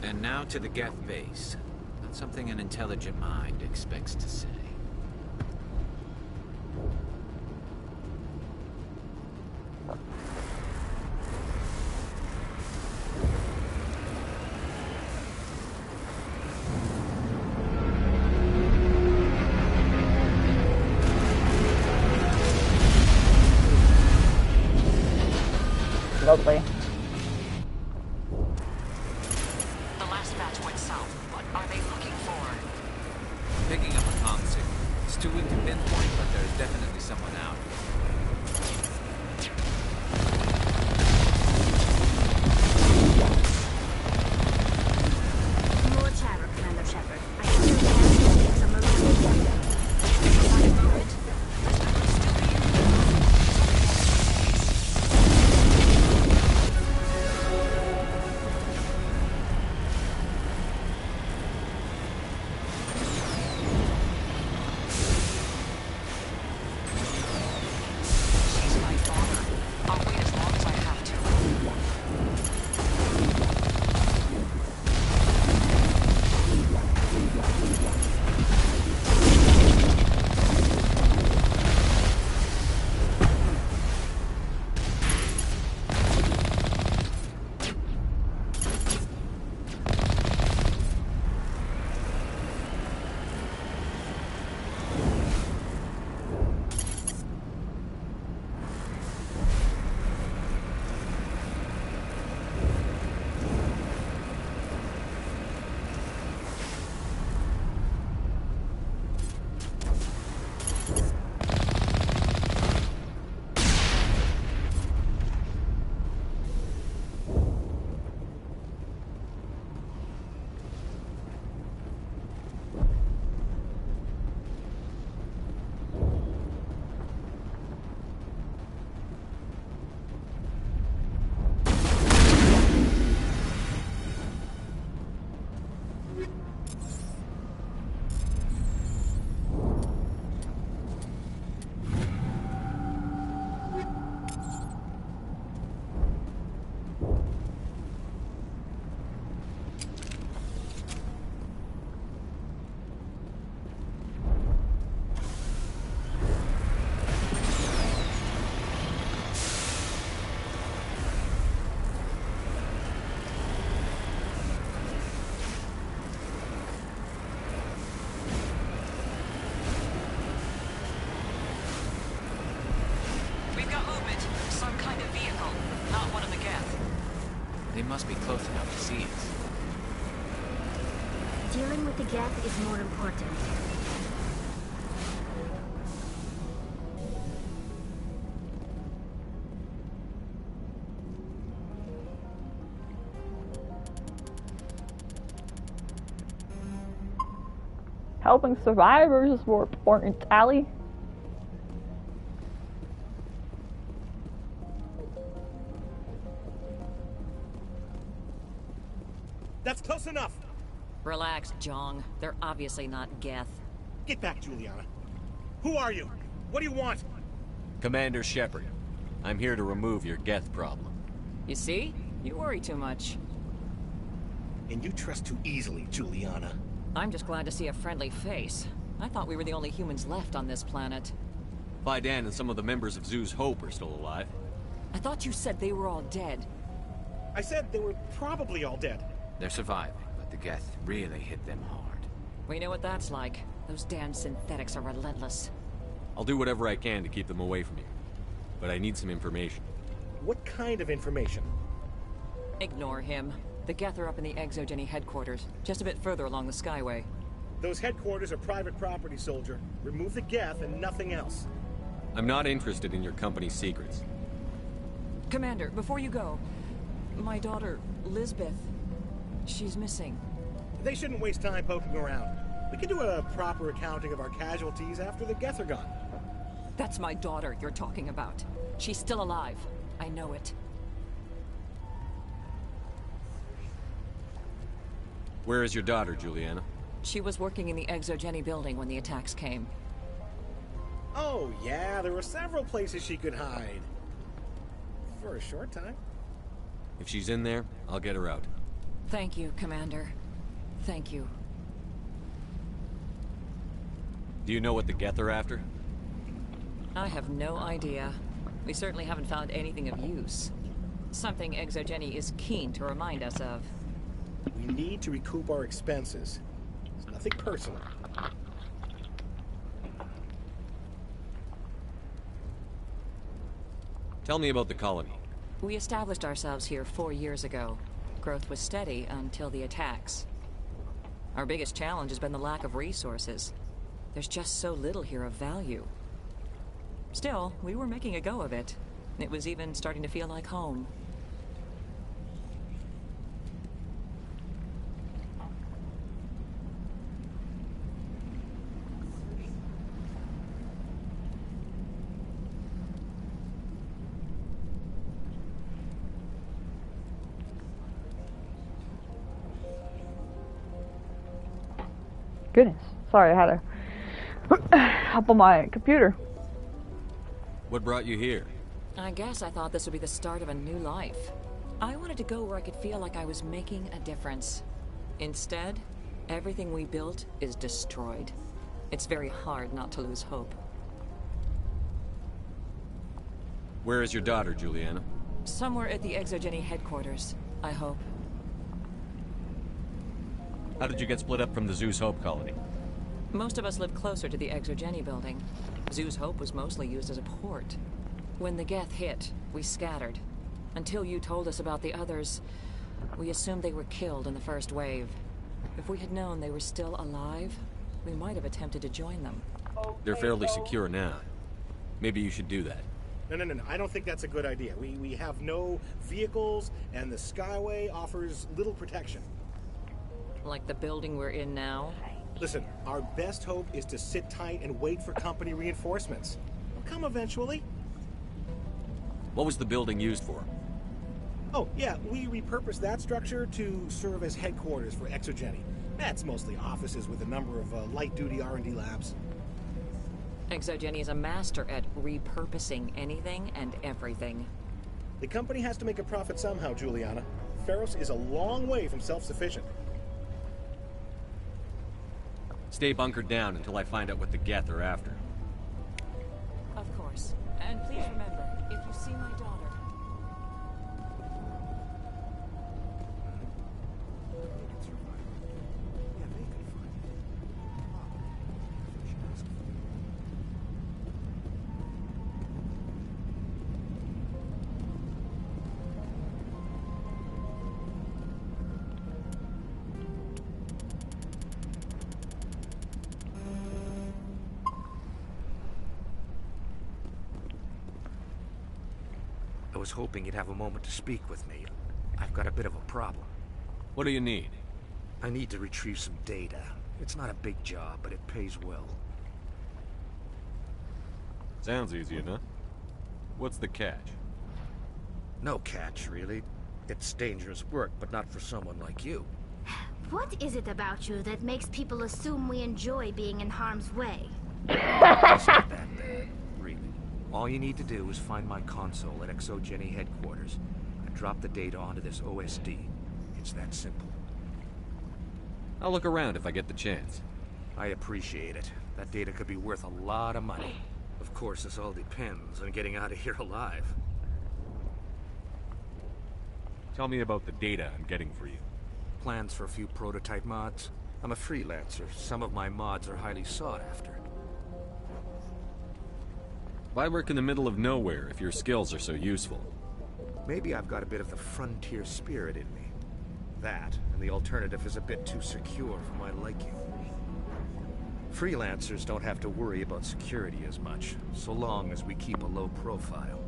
And now to the Geth base. Not something an intelligent mind expects to say. Lovely. The last batch went south. What are they looking for? Picking up a comm signal. It's too weak to pinpoint, but there's definitely someone out. More chatter, Commander Shepard. I still can't get some of They must be close enough to see us. Dealing with the geth is more important. Helping survivors is more important, Tali. That's close enough! Relax, Jong. They're obviously not Geth. Get back, Juliana. Who are you? What do you want? Commander Shepard. I'm here to remove your Geth problem. You see? You worry too much. And you trust too easily, Juliana. I'm just glad to see a friendly face. I thought we were the only humans left on this planet. Fidan and some of the members of Zoo's Hope are still alive. I thought you said they were all dead. I said they were probably all dead. They're surviving, but the Geth really hit them hard. We know what that's like. Those damn synthetics are relentless. I'll do whatever I can to keep them away from you. But I need some information. What kind of information? Ignore him. The Geth are up in the Exogeny headquarters, just a bit further along the Skyway. Those headquarters are private property, soldier. Remove the Geth and nothing else. I'm not interested in your company's secrets. Commander, before you go, my daughter, Lisbeth, she's missing. They shouldn't waste time poking around. We can do a proper accounting of our casualties after the Geth are gone. That's my daughter you're talking about. She's still alive. I know it. Where is your daughter, Juliana? She was working in the Exogeny building when the attacks came. Oh, yeah, there were several places she could hide. For a short time. If she's in there, I'll get her out. Thank you, Commander. Thank you. Do you know what the Geth are after? I have no idea. We certainly haven't found anything of use. Something Exogeny is keen to remind us of. We need to recoup our expenses. It's nothing personal. Tell me about the colony. We established ourselves here 4 years ago. Growth was steady until the attacks. Our biggest challenge has been the lack of resources. There's just so little here of value. Still, we were making a go of it. It was even starting to feel like home. Goodness. Sorry, I had to hop on my computer. What brought you here? I guess I thought this would be the start of a new life. I wanted to go where I could feel like I was making a difference. Instead, everything we built is destroyed. It's very hard not to lose hope. Where is your daughter, Juliana? Somewhere at the Exogeny headquarters, I hope. How did you get split up from the Zeus Hope colony? Most of us live closer to the Exogeny building. Zeus Hope was mostly used as a port. When the Geth hit, we scattered. Until you told us about the others, we assumed they were killed in the first wave. If we had known they were still alive, we might have attempted to join them. They're fairly secure now. Maybe you should do that. No. I don't think that's a good idea. We have no vehicles, and the Skyway offers little protection. Like the building we're in now? Listen, our best hope is to sit tight and wait for company reinforcements. They'll come eventually. What was the building used for? Oh, yeah, we repurposed that structure to serve as headquarters for Exogeny. That's mostly offices with a number of light-duty R&D labs. Exogeny is a master at repurposing anything and everything. The company has to make a profit somehow, Juliana. Feros is a long way from self-sufficient. Stay bunkered down until I find out what the Geth are after. Of course. And please remember, if you see my daughter... I was hoping you'd have a moment to speak with me. I've got a bit of a problem. What do you need? I need to retrieve some data. It's not a big job, but it pays well. Sounds easy enough. What's the catch? No catch, really. It's dangerous work, but not for someone like you. What is it about you that makes people assume we enjoy being in harm's way? It's not that bad, really. All you need to do is find my console at Exogeny headquarters and drop the data onto this OSD. It's that simple. I'll look around if I get the chance. I appreciate it. That data could be worth a lot of money. Of course, this all depends on getting out of here alive. Tell me about the data I'm getting for you. Plans for a few prototype mods. I'm a freelancer. Some of my mods are highly sought after. Why work in the middle of nowhere if your skills are so useful? Maybe I've got a bit of the frontier spirit in me. That, and the alternative is a bit too secure for my liking. Freelancers don't have to worry about security as much, so long as we keep a low profile.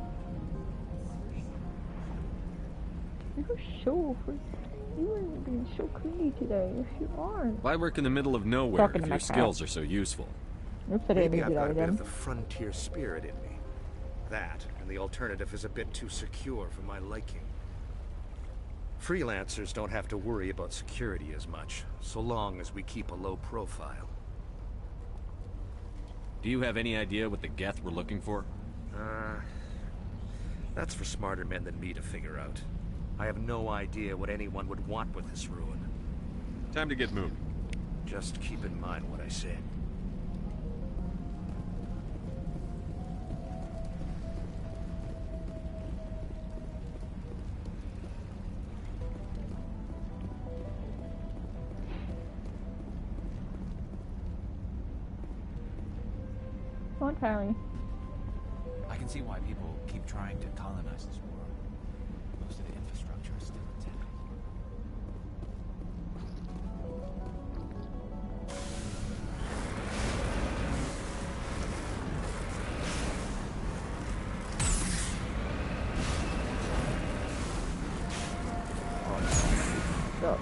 You are being so clingy today. Yes, you are. Why work in the middle of nowhere if your skills are so useful? Oops, I didn't Maybe mean to I've do that got a bit again. of the frontier spirit in me. That, and the alternative is a bit too secure for my liking. Freelancers don't have to worry about security as much, so long as we keep a low profile. Do you have any idea what the Geth were looking for? That's for smarter men than me to figure out. I have no idea what anyone would want with this ruin. Time to get moving. Just keep in mind what I said. Come on, Tali. I can see why people keep trying to colonize this world. most of the infrastructure is still intact. Look.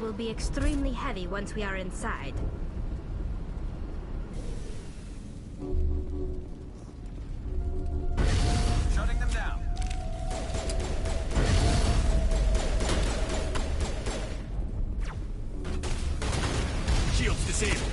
Will be extremely heavy once we are inside. Shutting them down. Shields disabled.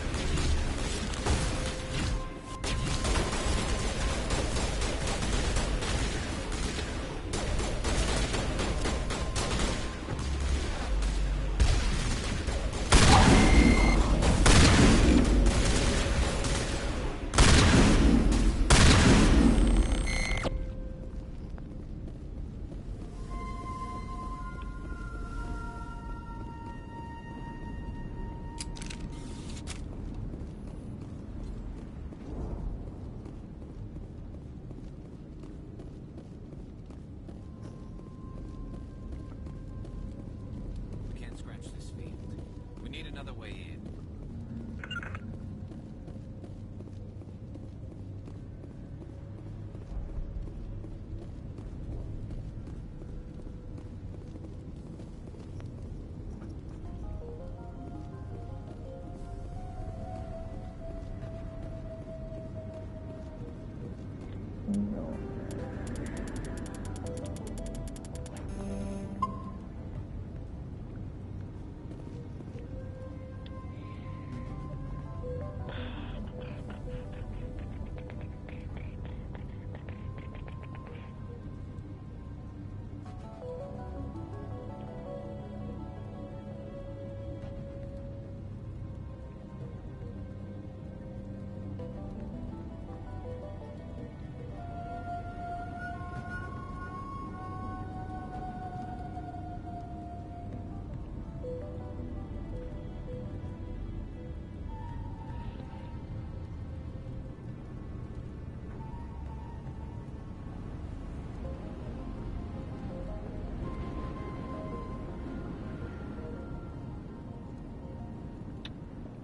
Another way in.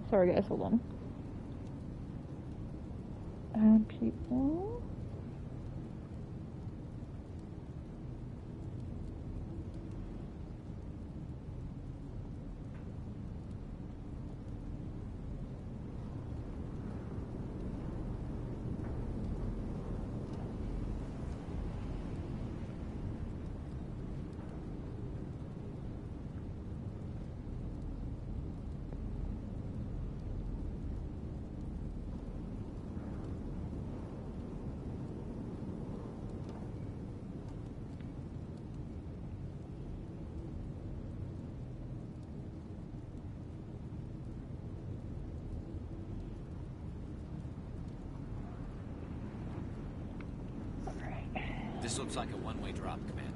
Sorry guys, hold on. Add people. This looks like a one-way drop, Commander.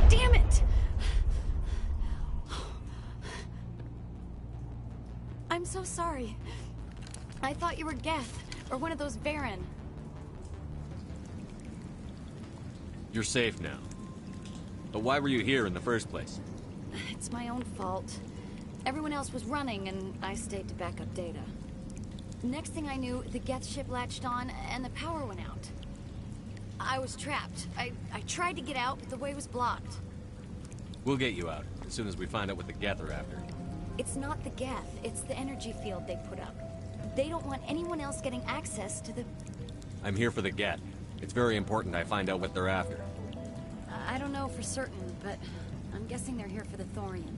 Damn it! I'm so sorry. I thought you were Geth, or one of those Baron. You're safe now. But why were you here in the first place? It's my own fault. Everyone else was running, and I stayed to back up data. Next thing I knew, the Geth ship latched on, and the power went out. I was trapped. I tried to get out, but the way was blocked. We'll get you out, as soon as we find out what the Geth are after. It's not the Geth, it's the energy field they put up. They don't want anyone else getting access to the... I'm here for the Geth. It's very important I find out what they're after. I don't know for certain, but I'm guessing they're here for the Thorian.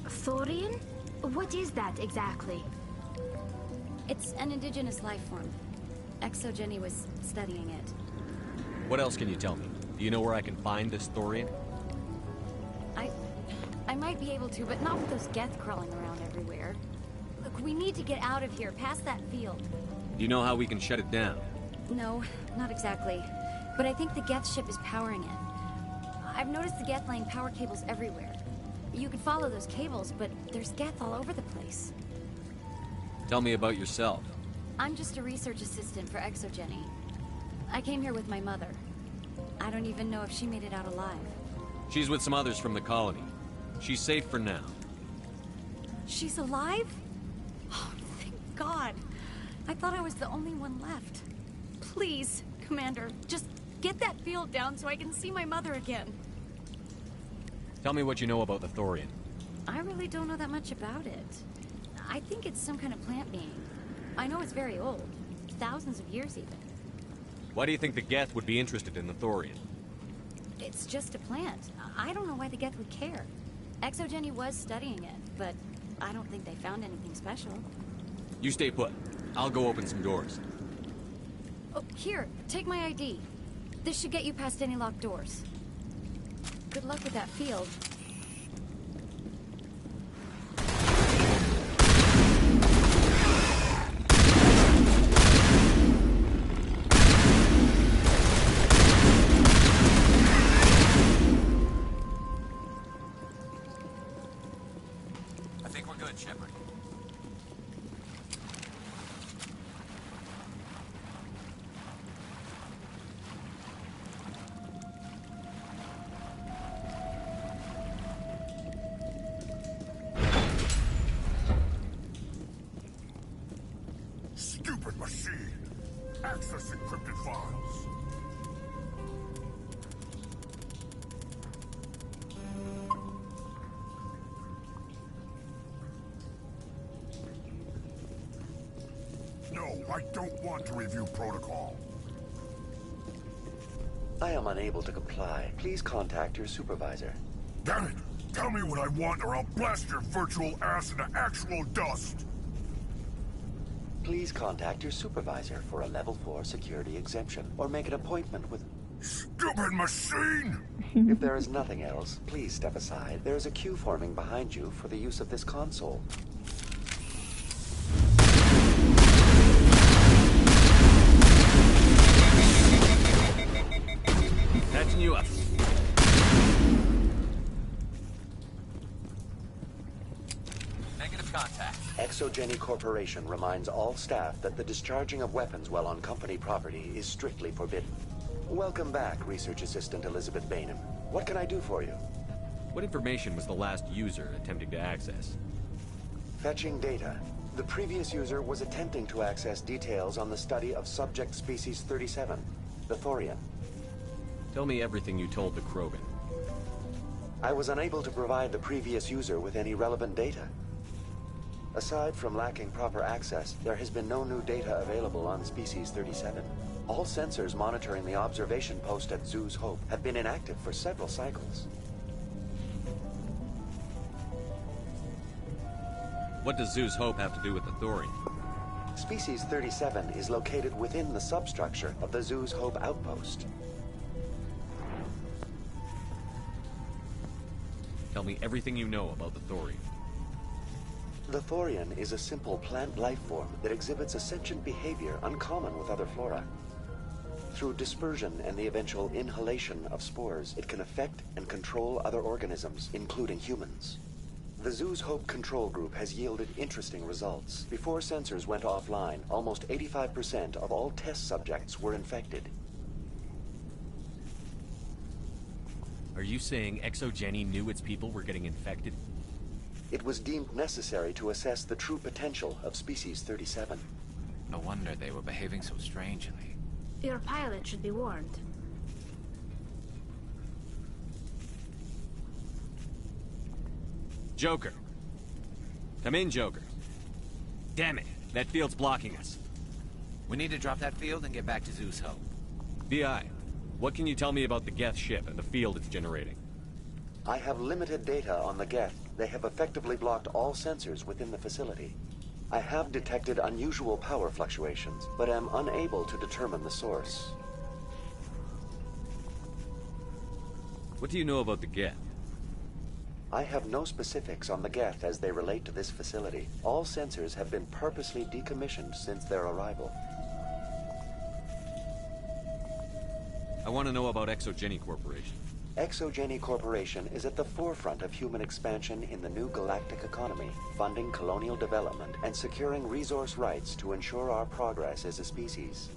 Thorian? What is that exactly? It's an indigenous life form. ExoGenny was studying it. What else can you tell me? Do you know where I can find this Thorian? I might be able to, but not with those Geth crawling around everywhere. Look, we need to get out of here, past that field. Do you know how we can shut it down? No, not exactly. But I think the Geth ship is powering it. I've noticed the Geth laying power cables everywhere. You could follow those cables, but there's Geth all over the place. Tell me about yourself. I'm just a research assistant for ExoGenny. I came here with my mother. I don't even know if she made it out alive. She's with some others from the colony. She's safe for now. She's alive? Oh, thank God. I thought I was the only one left. Please, Commander, just get that field down so I can see my mother again. Tell me what you know about the Thorian. I really don't know that much about it. I think it's some kind of plant being. I know it's very old. Thousands of years, even. Why do you think the Geth would be interested in the Thorian? It's just a plant. I don't know why the Geth would care. ExoGenny was studying it, but I don't think they found anything special. You stay put. I'll go open some doors. Oh, here, take my ID. This should get you past any locked doors. Good luck with that field. I think we're good, Shepard. Stupid machine! Access encrypted files. No, I don't want to review protocol. I am unable to comply. Please contact your supervisor. Damn it! Tell me what I want or I'll blast your virtual ass into actual dust! Please contact your supervisor for a level 4 security exemption, or make an appointment with... Stupid machine! If there is nothing else, please step aside. There is a queue forming behind you for the use of this console. Patching you up. Negative contact. ExoGenny Corporation reminds all staff that the discharging of weapons while on company property is strictly forbidden. Welcome back, Research Assistant Elizabeth Bainham. What can I do for you? What information was the last user attempting to access? Fetching data. The previous user was attempting to access details on the study of subject species 37, the Thorian. Tell me everything you told the Krogan. I was unable to provide the previous user with any relevant data. Aside from lacking proper access, there has been no new data available on species 37. All sensors monitoring the observation post at Zoo's Hope have been inactive for several cycles. What does Zoo's Hope have to do with the Thorian? Species 37 is located within the substructure of the Zoo's Hope outpost. Tell me everything you know about the thorium. The thorium is a simple plant life form that exhibits a sentient behavior uncommon with other flora. Through dispersion and the eventual inhalation of spores, it can affect and control other organisms, including humans. The Zoo's Hope control group has yielded interesting results. Before sensors went offline, almost 85% of all test subjects were infected. Are you saying ExoGeni knew its people were getting infected? It was deemed necessary to assess the true potential of Species 37. No wonder they were behaving so strangely. Your pilot should be warned. Joker. Come in, Joker. Damn it, that field's blocking us. We need to drop that field and get back to Zeus Hope. BI, what can you tell me about the Geth ship and the field it's generating? I have limited data on the Geth. They have effectively blocked all sensors within the facility. I have detected unusual power fluctuations, but am unable to determine the source. What do you know about the Geth? I have no specifics on the Geth as they relate to this facility. All sensors have been purposely decommissioned since their arrival. I want to know about ExoGeni Corporation. ExoGeni Corporation is at the forefront of human expansion in the new galactic economy, funding colonial development and securing resource rights to ensure our progress as a species.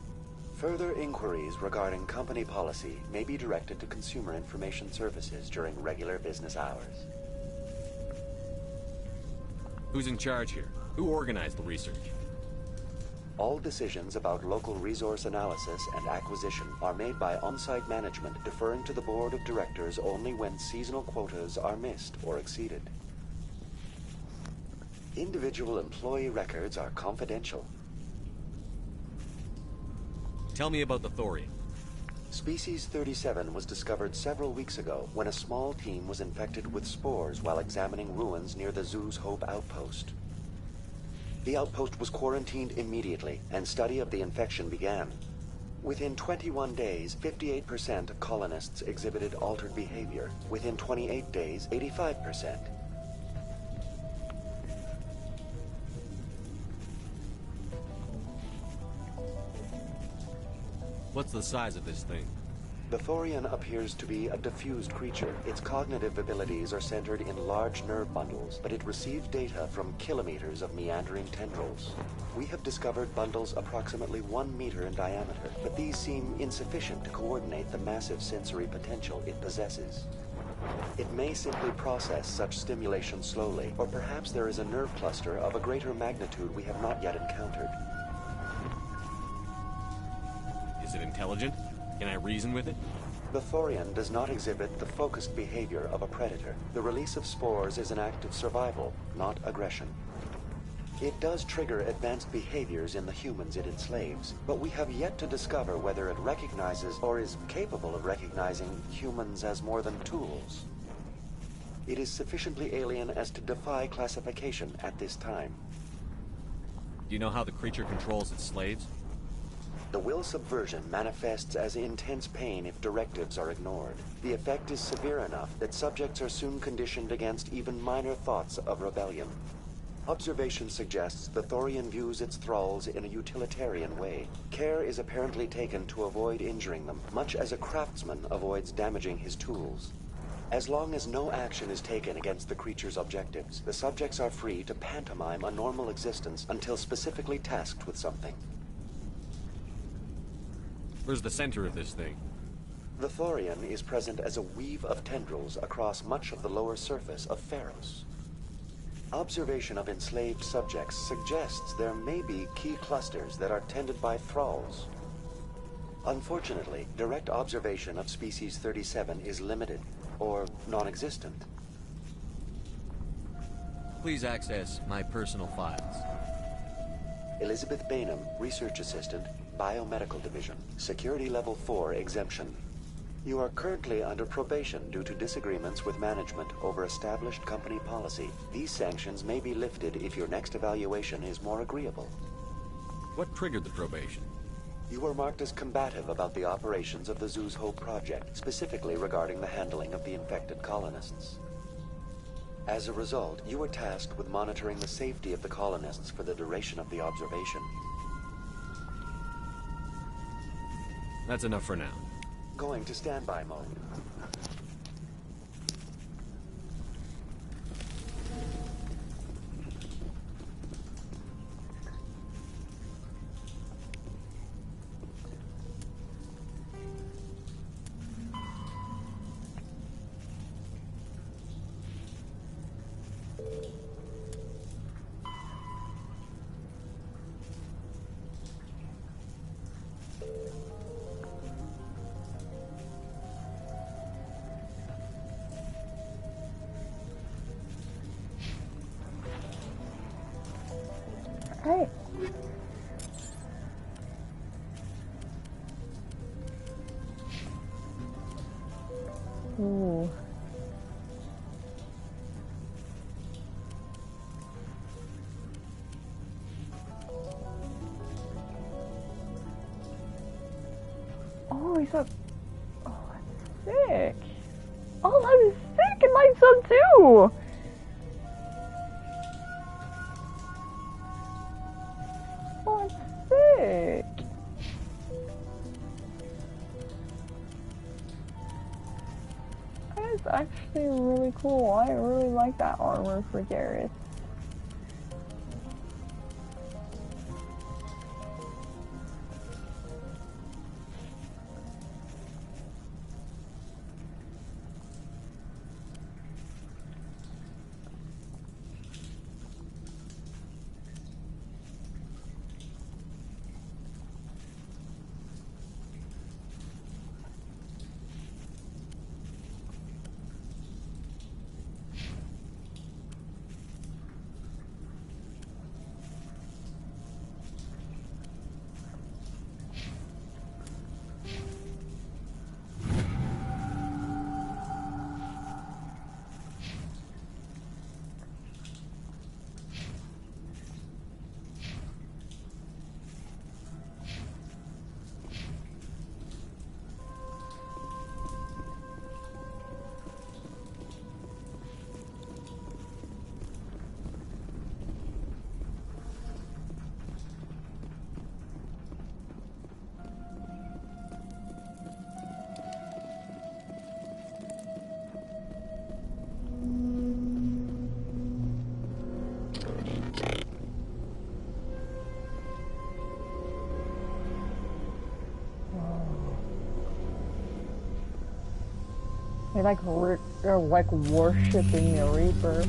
Further inquiries regarding company policy may be directed to Consumer Information Services during regular business hours. Who's in charge here? Who organized the research? All decisions about local resource analysis and acquisition are made by on-site management, deferring to the board of directors only when seasonal quotas are missed or exceeded. Individual employee records are confidential. Tell me about the thorium. Species 37 was discovered several weeks ago when a small team was infected with spores while examining ruins near the Zoo's Hope outpost. The outpost was quarantined immediately, and study of the infection began. Within 21 days, 58% of colonists exhibited altered behavior. Within 28 days, 85%. What's the size of this thing? The thorium appears to be a diffused creature. Its cognitive abilities are centered in large nerve bundles, but it receives data from kilometers of meandering tendrils. We have discovered bundles approximately 1 meter in diameter, but these seem insufficient to coordinate the massive sensory potential it possesses. It may simply process such stimulation slowly, or perhaps there is a nerve cluster of a greater magnitude we have not yet encountered. Is it intelligent? Can I reason with it? The thorium does not exhibit the focused behavior of a predator. The release of spores is an act of survival, not aggression. It does trigger advanced behaviors in the humans it enslaves, but we have yet to discover whether it recognizes or is capable of recognizing humans as more than tools. It is sufficiently alien as to defy classification at this time. Do you know how the creature controls its slaves? The will subversion manifests as intense pain if directives are ignored. The effect is severe enough that subjects are soon conditioned against even minor thoughts of rebellion. Observation suggests the thorium views its thralls in a utilitarian way. Care is apparently taken to avoid injuring them, much as a craftsman avoids damaging his tools. As long as no action is taken against the creature's objectives, the subjects are free to pantomime a normal existence until specifically tasked with something. Where's the center of this thing? The thorium is present as a weave of tendrils across much of the lower surface of Pharos. Observation of enslaved subjects suggests there may be key clusters that are tended by thralls. Unfortunately, direct observation of Species 37 is limited, or non-existent. Please access my personal files. Elizabeth Bainham, Research Assistant, Biomedical Division, Security Level 4 exemption. You are currently under probation due to disagreements with management over established company policy. These sanctions may be lifted if your next evaluation is more agreeable. What triggered the probation? You were marked as combative about the operations of the Zoo's Hope project, specifically regarding the handling of the infected colonists. As a result, you were tasked with monitoring the safety of the colonists for the duration of the observation. That's enough for now. Going to standby mode. Right. Ooh. Oh, he's up. Oh, that's sick. Oh, that is sick. It lights up too. Oh, that's sick. That is actually really cool. I really like that armor for Garrus. They they're like worshipping the Reaper.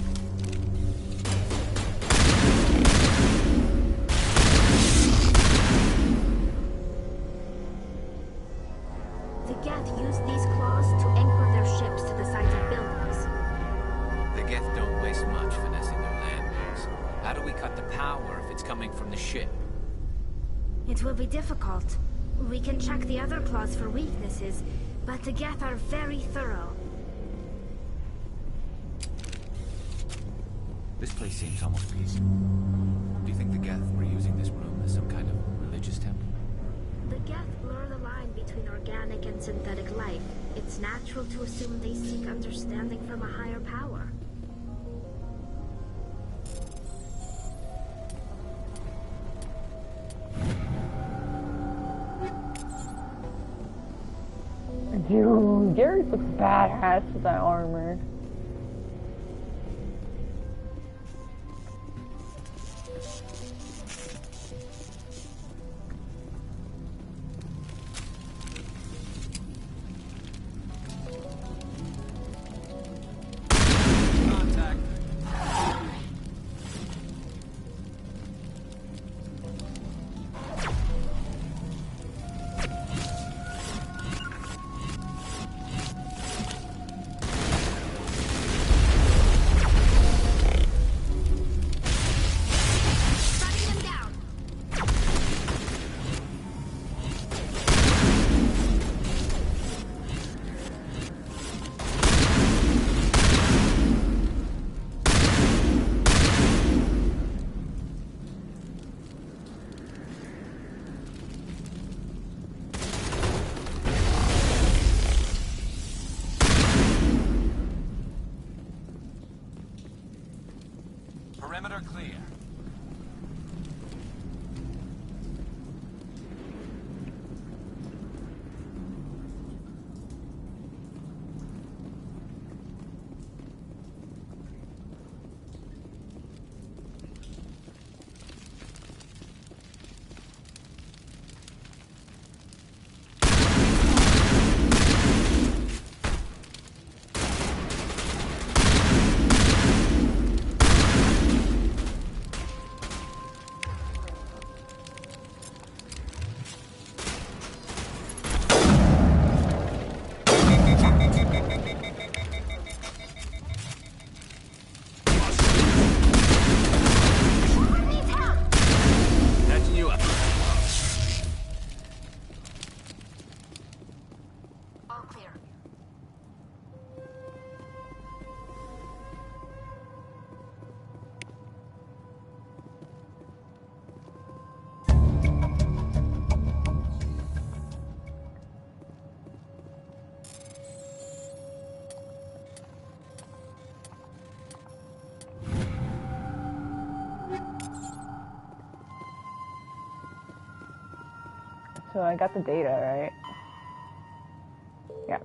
The Geth use these claws to anchor their ships to the sides of buildings. The Geth don't waste much finessing their landings. How do we cut the power if it's coming from the ship? It will be difficult. We can check the other claws for weaknesses, but the Geth are very thorough. This place seems almost peaceful. Do you think the Geth were using this room as some kind of religious temple? The Geth blur the line between organic and synthetic life. It's natural to assume they seek understanding from a higher power. Dude, Garrus looks badass with that armor. clear. So I got the data, right? Yeah.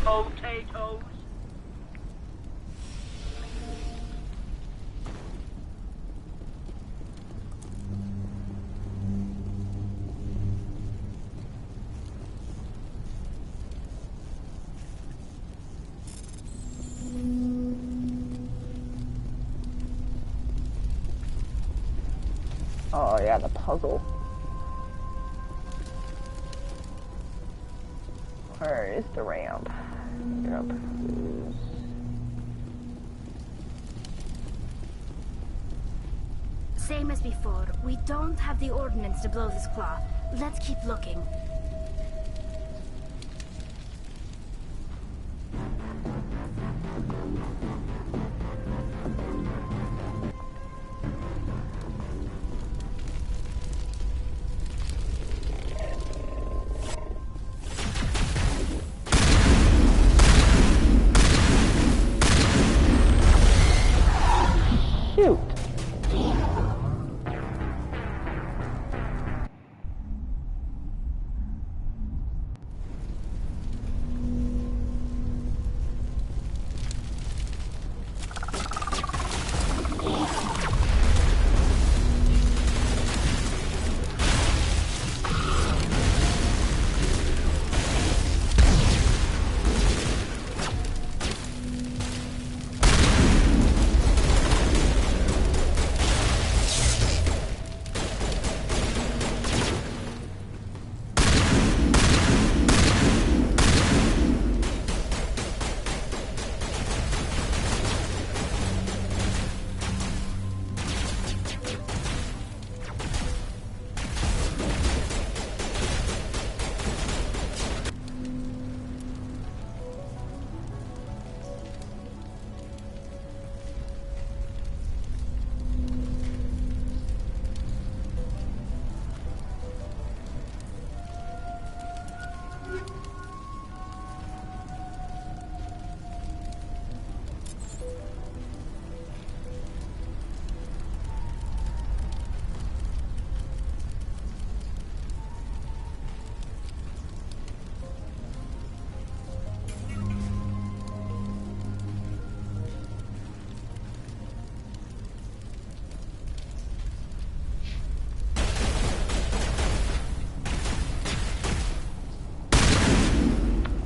Potatoes. Oh yeah, the puzzle. Where is the ramp? Yep. Same as before. We don't have the ordnance to blow this claw. Let's keep looking. Shoot.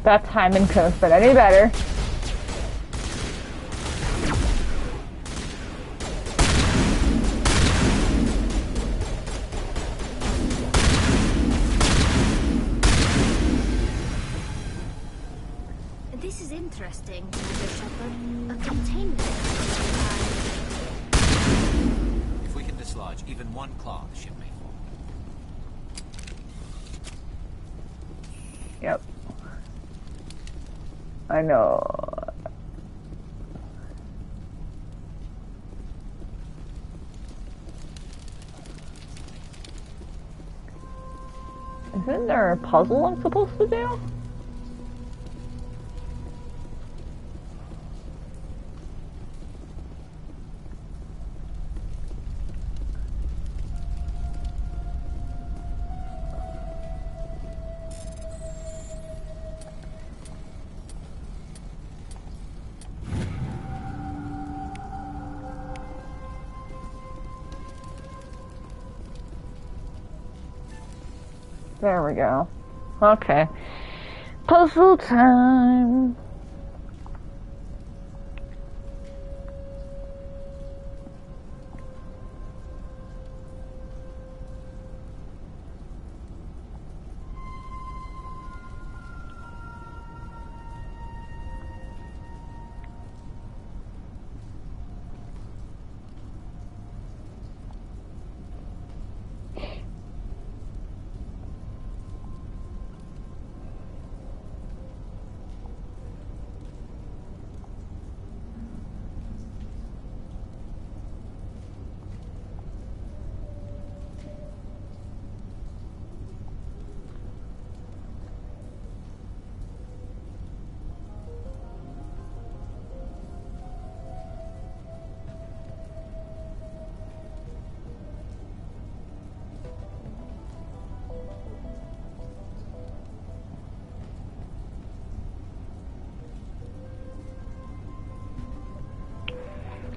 That timing couldn't fit any better. This is interesting, Mr. Shepard. A containment. If we can dislodge even one claw, the ship may fall. Yep. I know. Isn't there a puzzle I'm supposed to do? There we go. Okay. Puzzle time.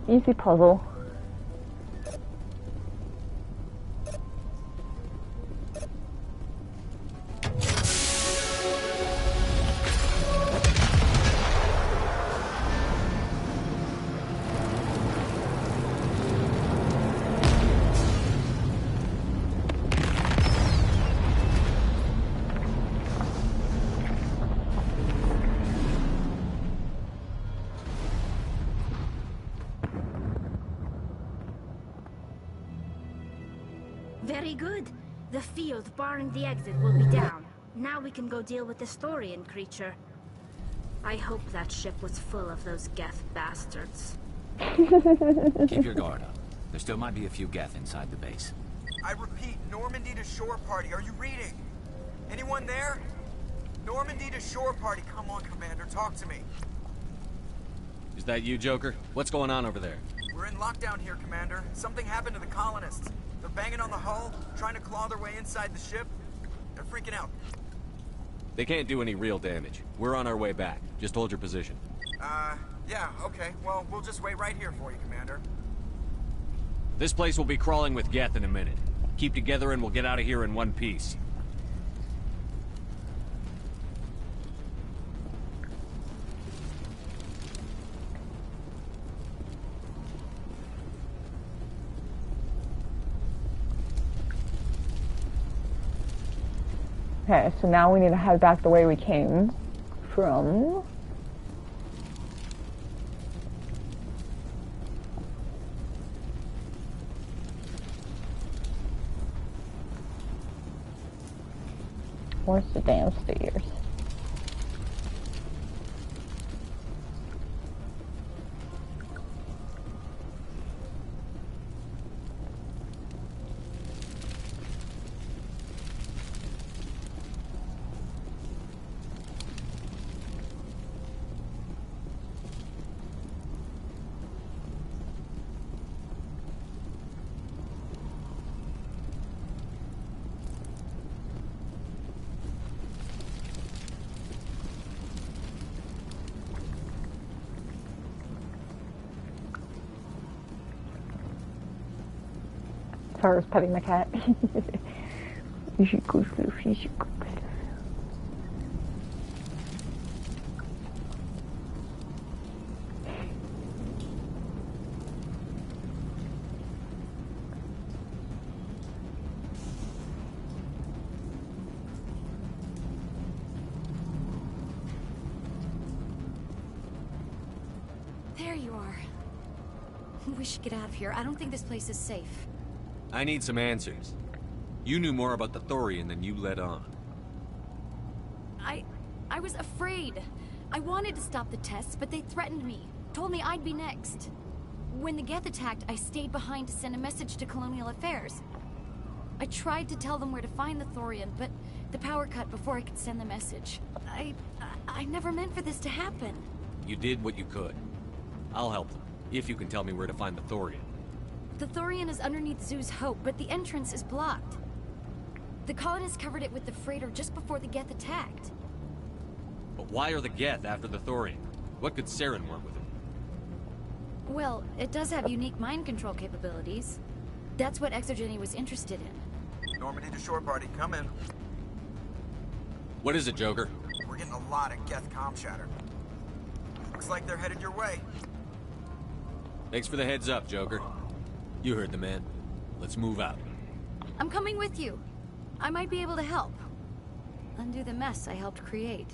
Easy puzzle. Very good. The field barring the exit will be down. Now we can go deal with the Storian creature. I hope that ship was full of those Geth bastards. Keep your guard up. There still might be a few Geth inside the base. I repeat, Normandy to shore party. Are you reading? Anyone there? Normandy to shore party. Come on, Commander. Talk to me. Is that you, Joker? What's going on over there? We're in lockdown here, Commander. Something happened to the colonists. They're banging on the hull, trying to claw their way inside the ship. They're freaking out. They can't do any real damage. We're on our way back. Just hold your position. Yeah, okay. Well, we'll just wait right here for you, Commander. This place will be crawling with Geth in a minute. Keep together and we'll get out of here in one piece. Okay, so now we need to head back the way we came from. Where's the damn stairs? Sorry, I was petting my cat. You should go, you should go pet her. We should get out of here. I don't think this place is safe. I need some answers. You knew more about the Thorian than you let on. I was afraid. I wanted to stop the tests, but they threatened me. Told me I'd be next. When the Geth attacked, I stayed behind to send a message to Colonial Affairs. I tried to tell them where to find the Thorian, but the power cut before I could send the message. I never meant for this to happen. You did what you could. I'll help them, if you can tell me where to find the Thorian. The Thorian is underneath Zoo's Hope, but the entrance is blocked. The colonists covered it with the freighter just before the Geth attacked. But why are the Geth after the Thorian? What could Saren want with it? Well, it does have unique mind control capabilities. That's what Exogeny was interested in. Normandy to shore party, come in. What is it, Joker? We're getting a lot of Geth comm chatter. Looks like they're headed your way. Thanks for the heads up, Joker. You heard the man. Let's move out. I'm coming with you. I might be able to help. Undo the mess I helped create.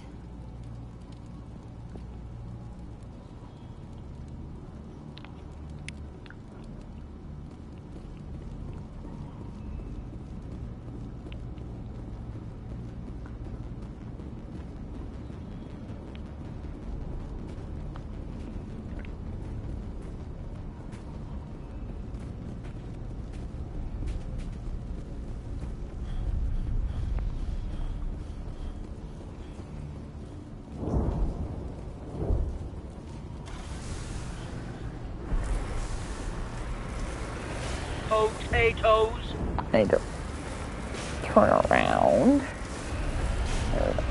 Potatoes. I need to turn around. There we go.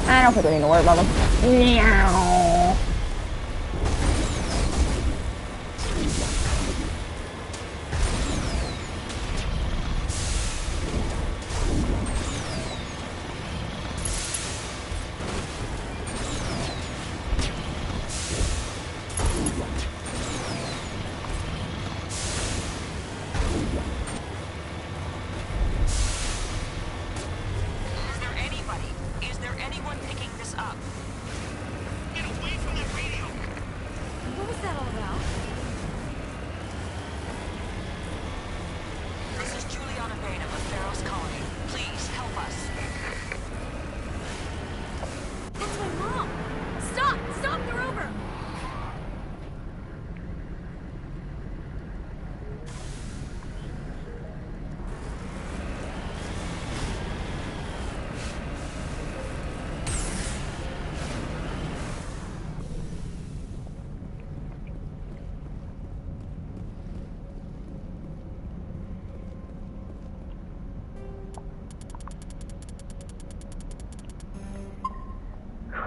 I don't think we need to worry about them. Meow.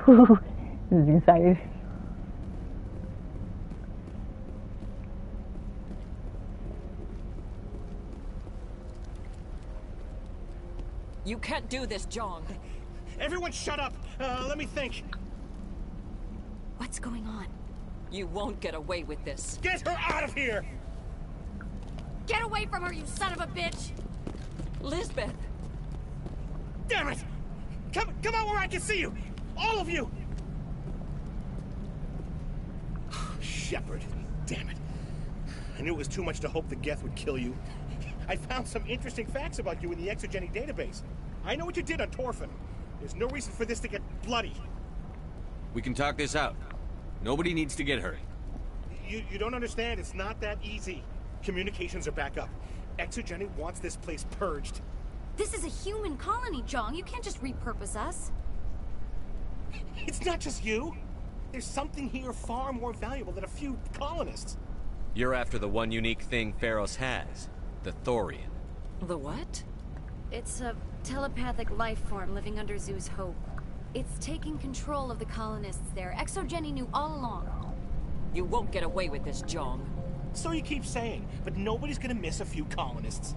This is excited. You can't do this, Jong. Everyone shut up! Let me think. What's going on? You won't get away with this. Get her out of here! Get away from her, you son of a bitch! Lisbeth! Damn it! Come out where I can see you! All of you! Shepard, damn it. I knew it was too much to hope the Geth would kill you. I found some interesting facts about you in the Exogeny database. I know what you did on Torfin. There's no reason for this to get bloody. We can talk this out. Nobody needs to get hurt. You don't understand. It's not that easy. Communications are back up. Exogeny wants this place purged. This is a human colony, Jong. You can't just repurpose us. It's not just you. There's something here far more valuable than a few colonists. You're after the one unique thing Pharos has. The Thorian. The what? It's a telepathic life form living under Zoo's Hope. It's taking control of the colonists there. Exogeny knew all along. You won't get away with this, Jong. So you keep saying, but nobody's gonna miss a few colonists.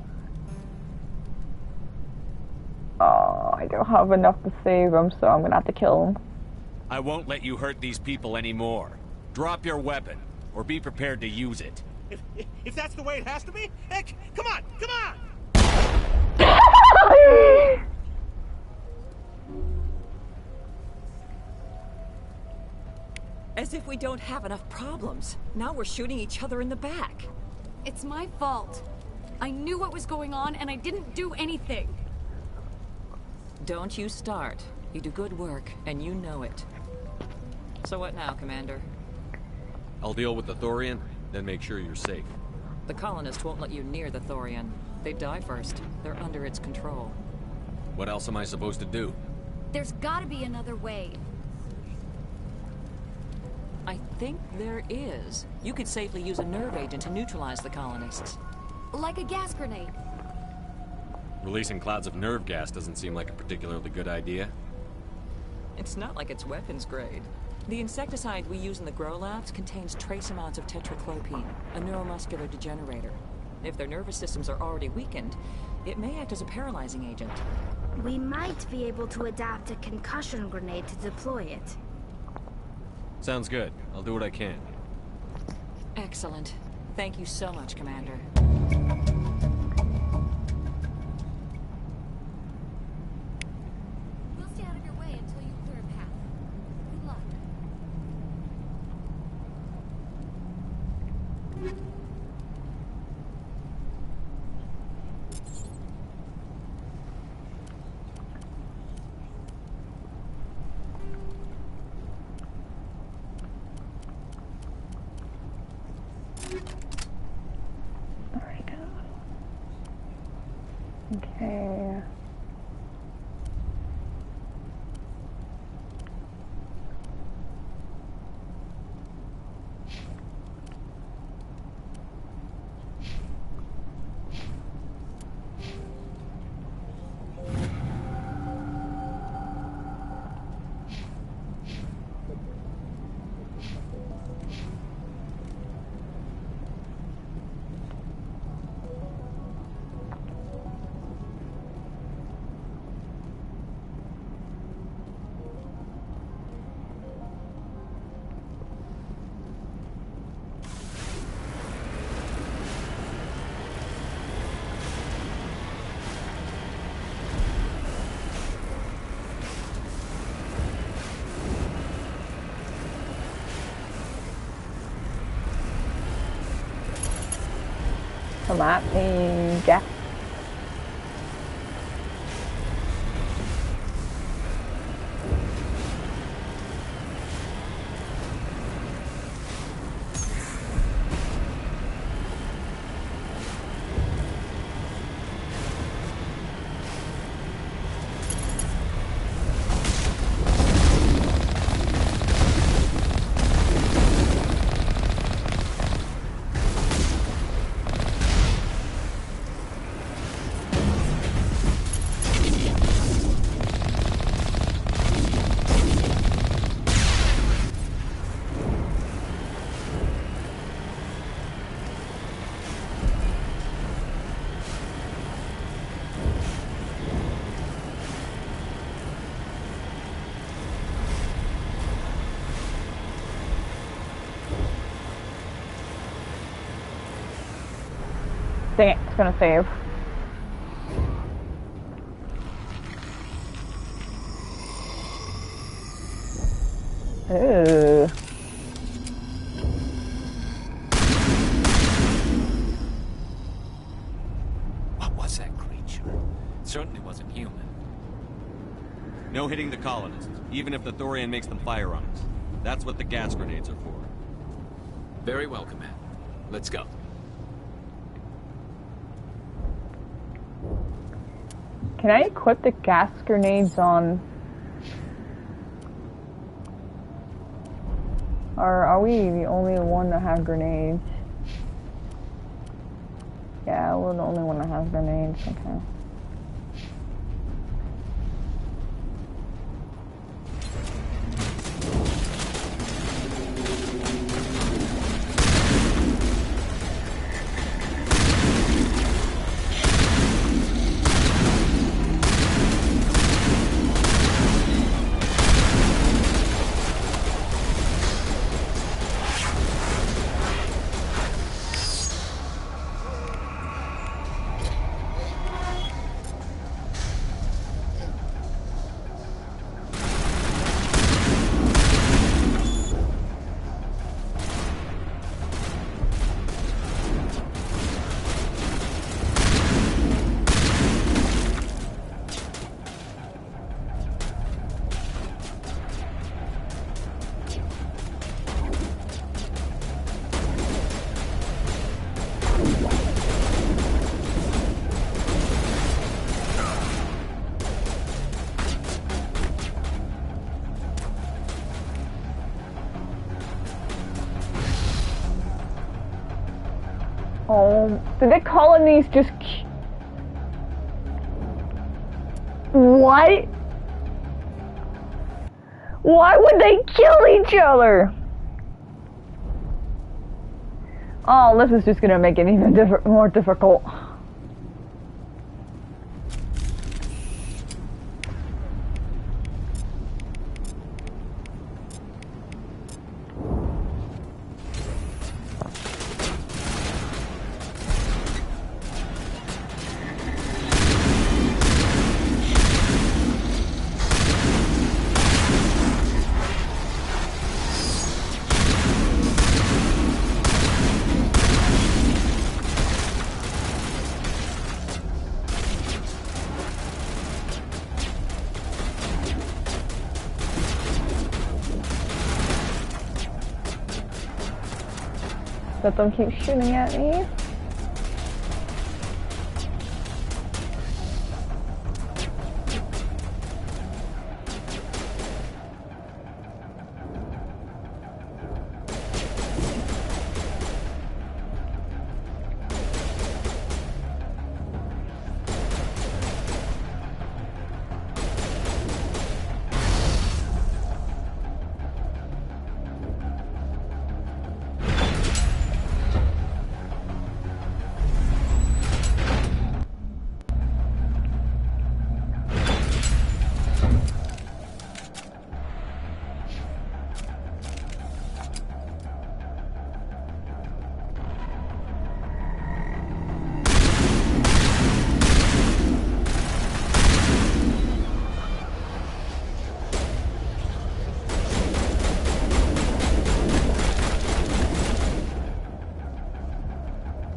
I don't have enough to save him, so I'm gonna have to kill him. I won't let you hurt these people anymore. Drop your weapon, or be prepared to use it. If that's the way it has to be, heck, come on, come on! As if we don't have enough problems. Now we're shooting each other in the back. It's my fault. I knew what was going on and I didn't do anything. Don't you start. You do good work, and you know it. So what now, Commander? I'll deal with the Thorian, then make sure you're safe. The colonists won't let you near the Thorian. They die first. They're under its control. What else am I supposed to do? There's gotta be another way. I think there is. You could safely use a nerve agent to neutralize the colonists. Like a gas grenade. Releasing clouds of nerve gas doesn't seem like a particularly good idea. It's not like it's weapons grade. The insecticide we use in the grow labs contains trace amounts of tetraclopine, a neuromuscular degenerator. If their nervous systems are already weakened, it may act as a paralyzing agent. We might be able to adapt a concussion grenade to deploy it. Sounds good. I'll do what I can. Excellent. Thank you so much, Commander. We'll stay out of your way until you clear a path. Good luck. Okay. Come at me, Jack. Dang it, it's gonna save. Ooh. What was that creature? It certainly wasn't human. No hitting the colonists, even if the Thorian makes them fire on us. That's what the gas grenades are for. Very well, Commander. Let's go. Can I equip the gas grenades on... Or are we the only one that have grenades? Yeah, we're the only one that has grenades, okay. Oh, did the colonies just... What? Why would they kill each other? Oh, this is just gonna make it even more difficult. Let them keep shooting at me.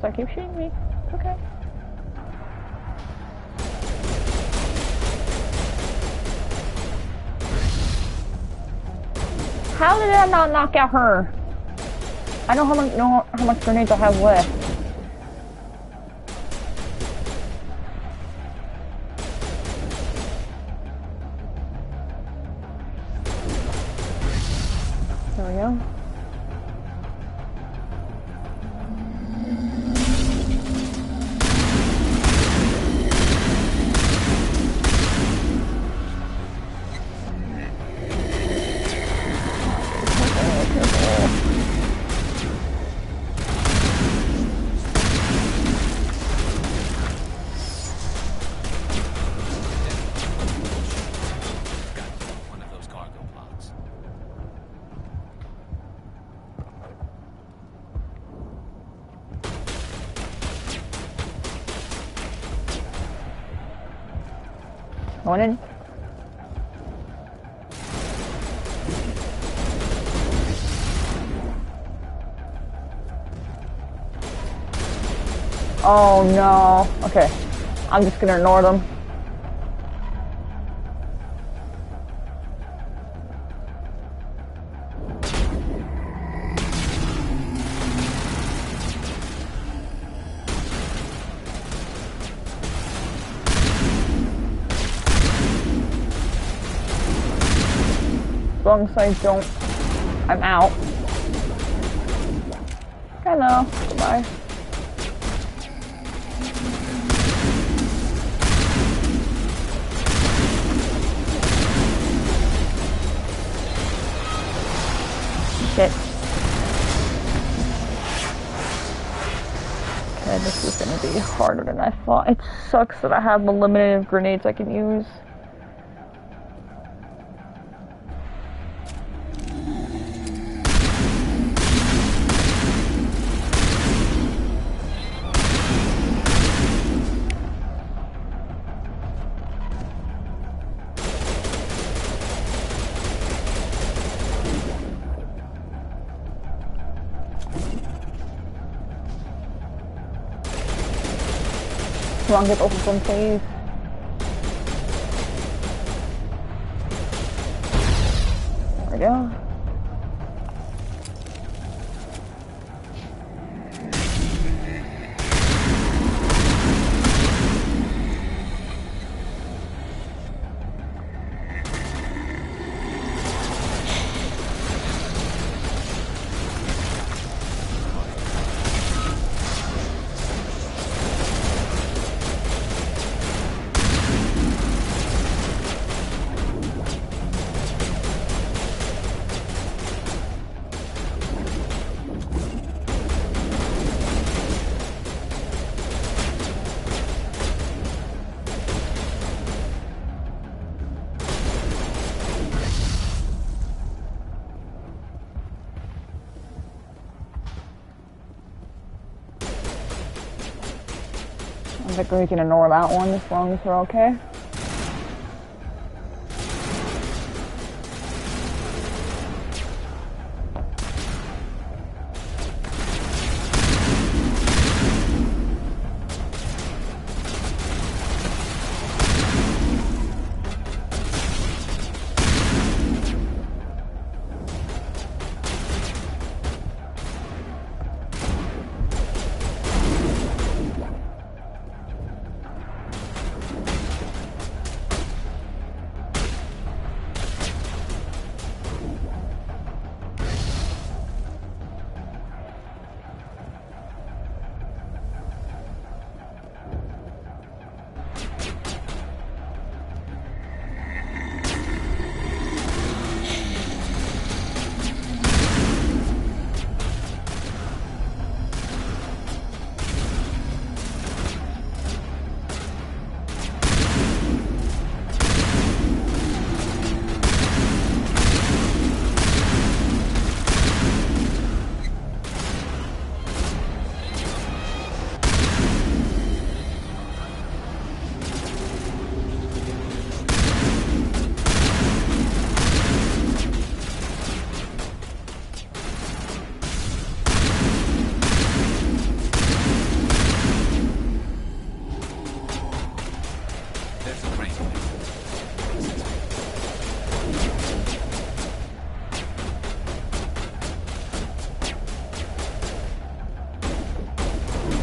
So keep shooting me. Okay. How did I not knock out her? I don't know how much grenades I have left. There we go. Going in. Oh no. Okay. I'm just gonna ignore them. As long as I don't, I'm out. Hello, goodbye. Shit. Okay, this is gonna be harder than I thought. It sucks that I have a limited of grenades I can use. Come on, get off of them, please. There we go. I think we can ignore that one as long as we're okay.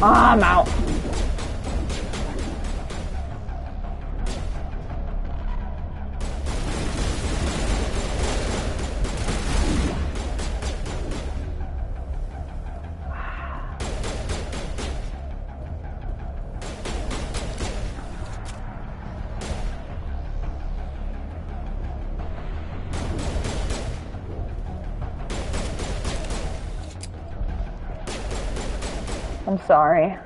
I'm out. I'm sorry.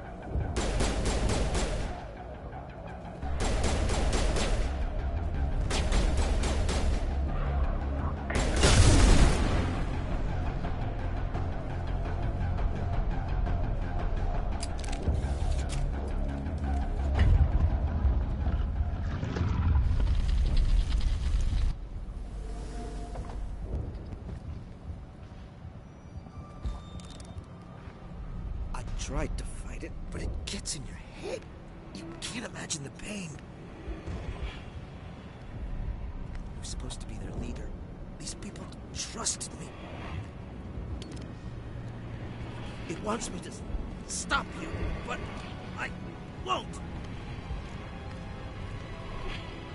I tried to fight it, but it gets in your head. You can't imagine the pain. I was supposed to be their leader. These people trusted me. It wants me to stop you, but I won't.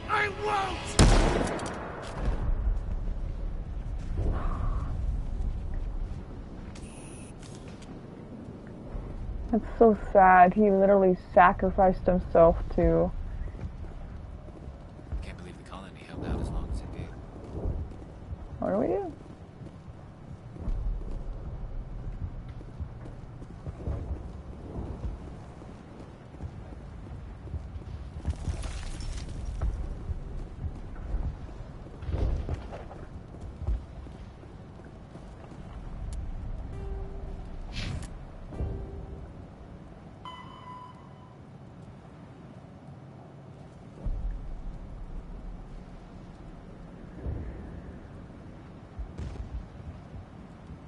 I won't! That's so sad. He literally sacrificed himself to... Can't believe the colony held out as long as it did. What do we do?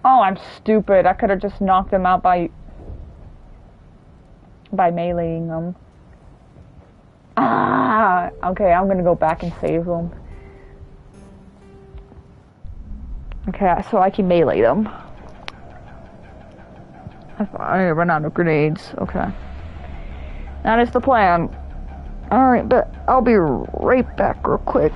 Oh, I'm stupid. I could have just knocked them out by meleeing them. Ah! Okay, I'm gonna go back and save them. Okay, so I can melee them. I run out of grenades. Okay. That is the plan. Alright, but I'll be right back real quick.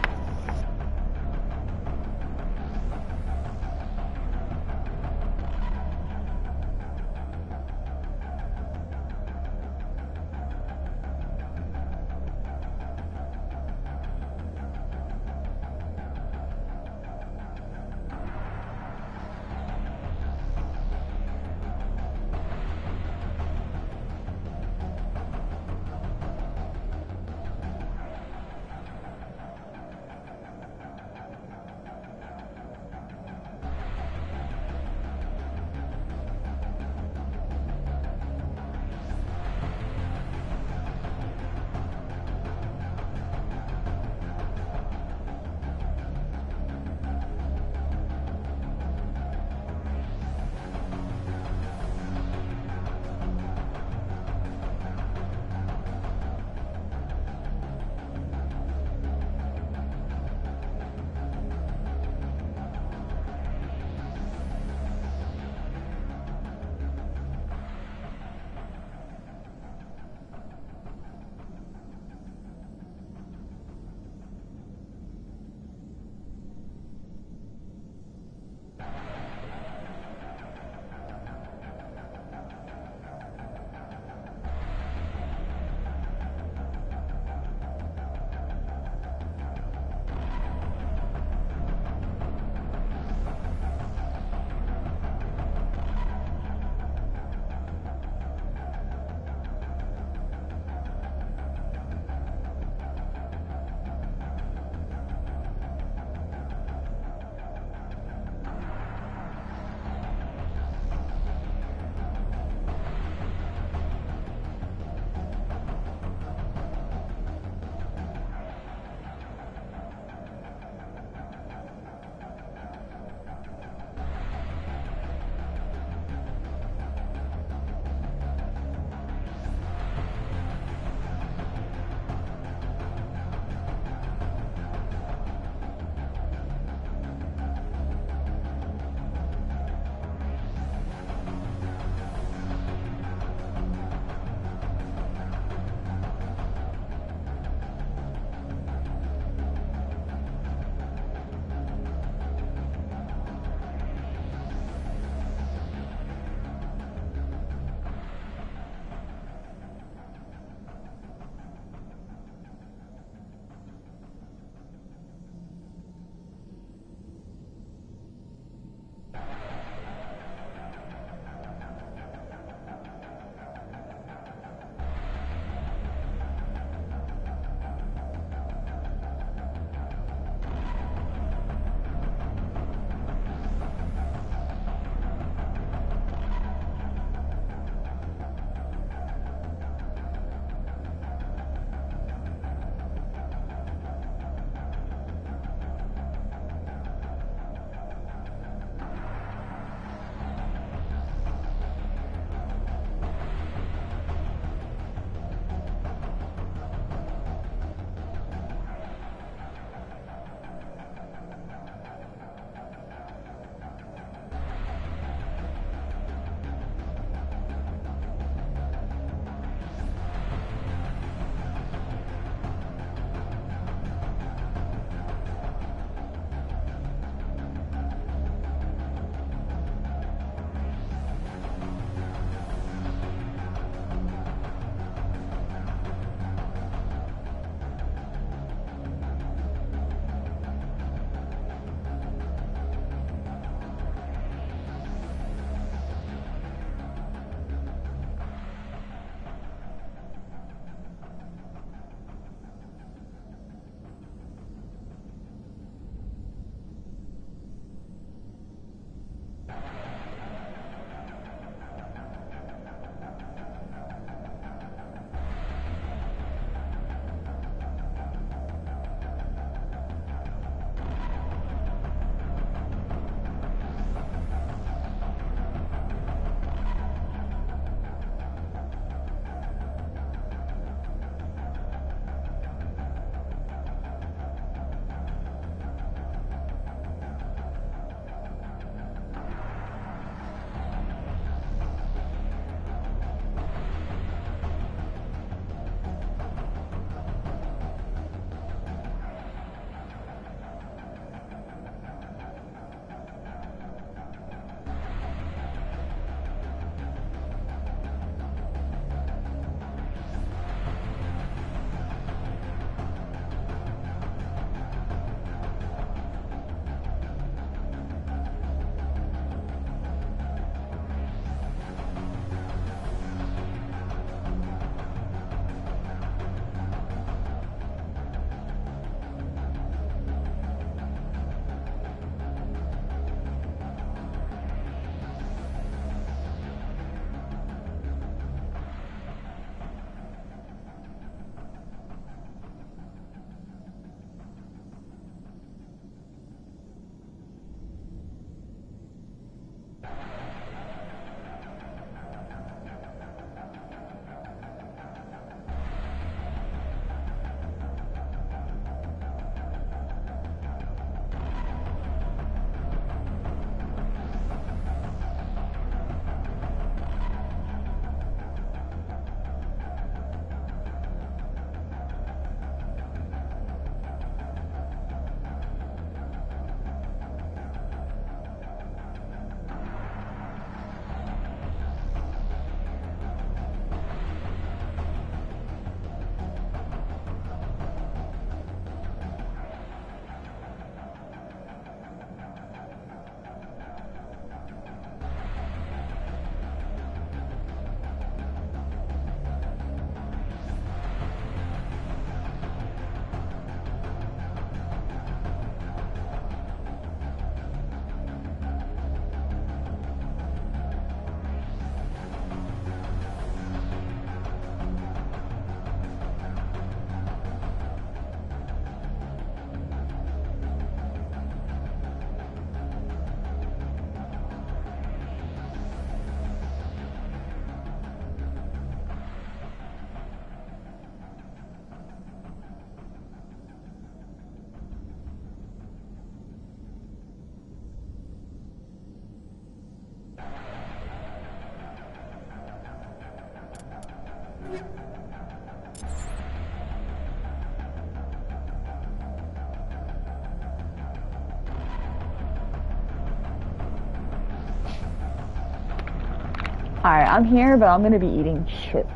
Alright, I'm here, but I'm gonna be eating chips.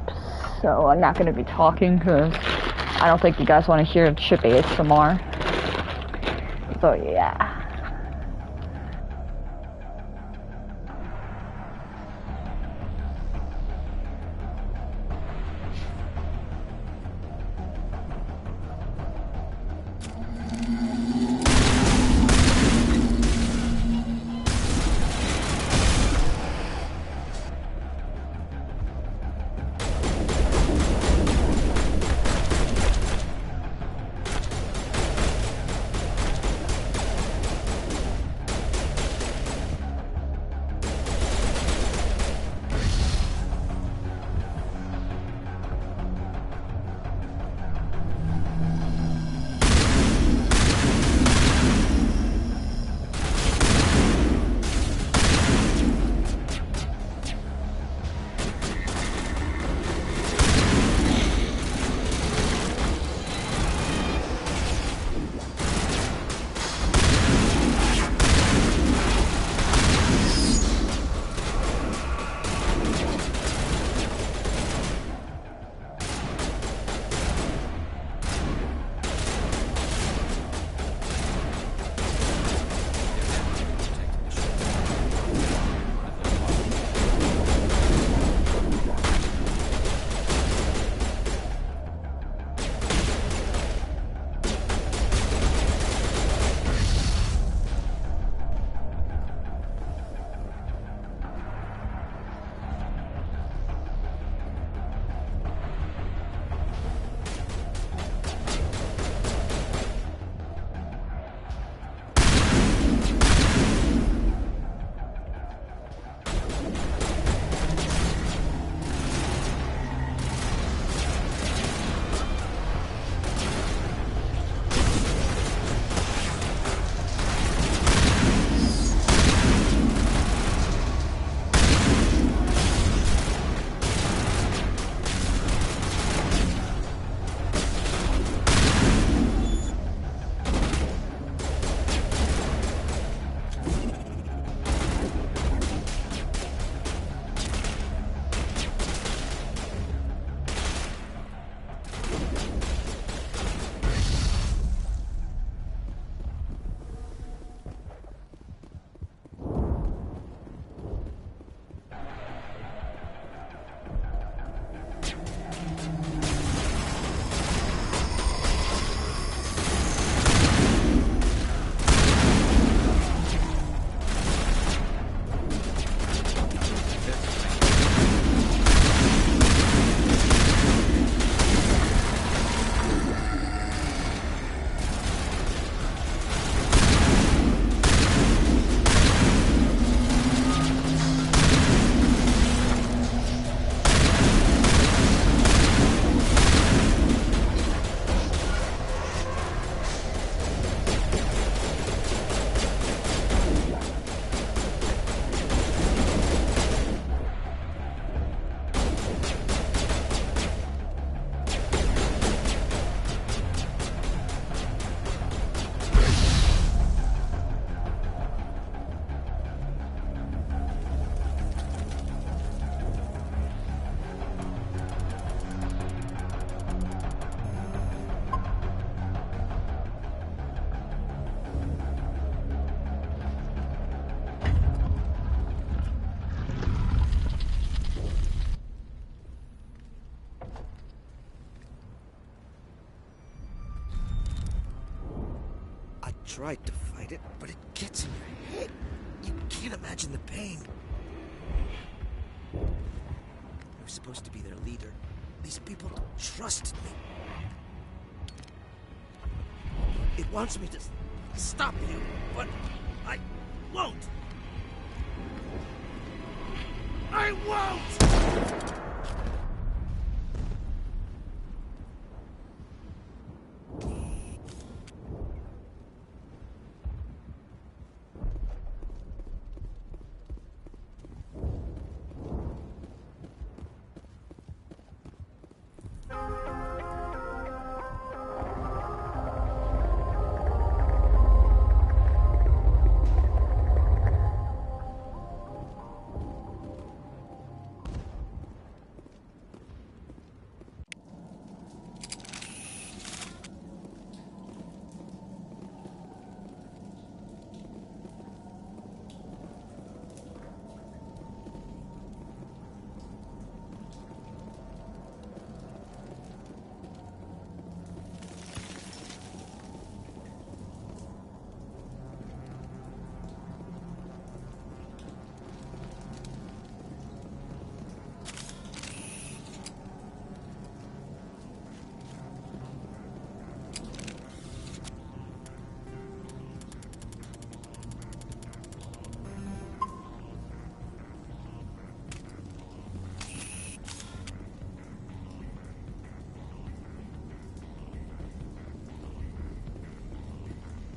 So I'm not gonna be talking because I don't think you guys want to hear chip ASMR. So yeah. Tried to fight it, but it gets in your head. You can't imagine the pain. I was supposed to be their leader. These people trusted me. It wants me to stop you, but I won't. I won't!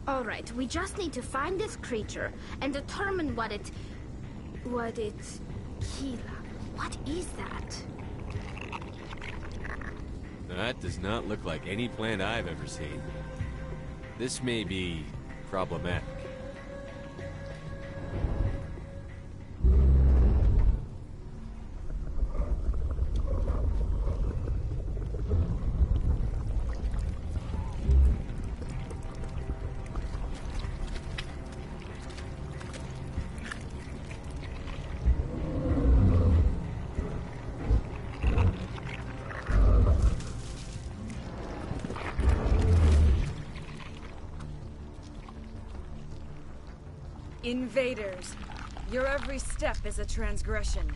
All right, we just need to find this creature and determine what it... Kila. What is that? That does not look like any plant I've ever seen. This may be problematic. Invaders, your every step is a transgression.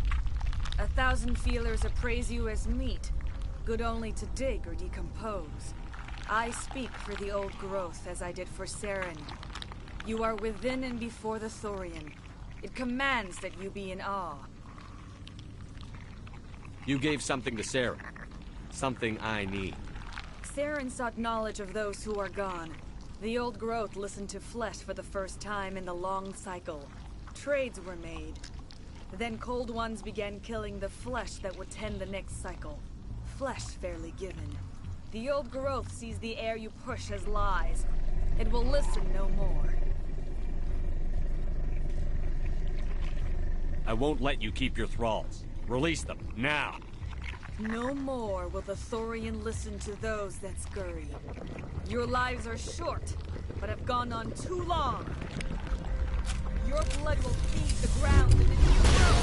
1,000 feelers appraise you as meat, good only to dig or decompose. I speak for the old growth as I did for Saren. You are within and before the Thorian. It commands that you be in awe. You gave something to Sarah. Something I need. Saren sought knowledge of those who are gone. The old growth listened to flesh for the first time in the long cycle. Trades were made. Then cold ones began killing the flesh that would tend the next cycle. Flesh fairly given. The old growth sees the air you push as lies. It will listen no more. I won't let you keep your thralls. Release them, now! No more will the Thorian listen to those that scurry. Your lives are short, but have gone on too long. Your blood will feed the ground and then you grow.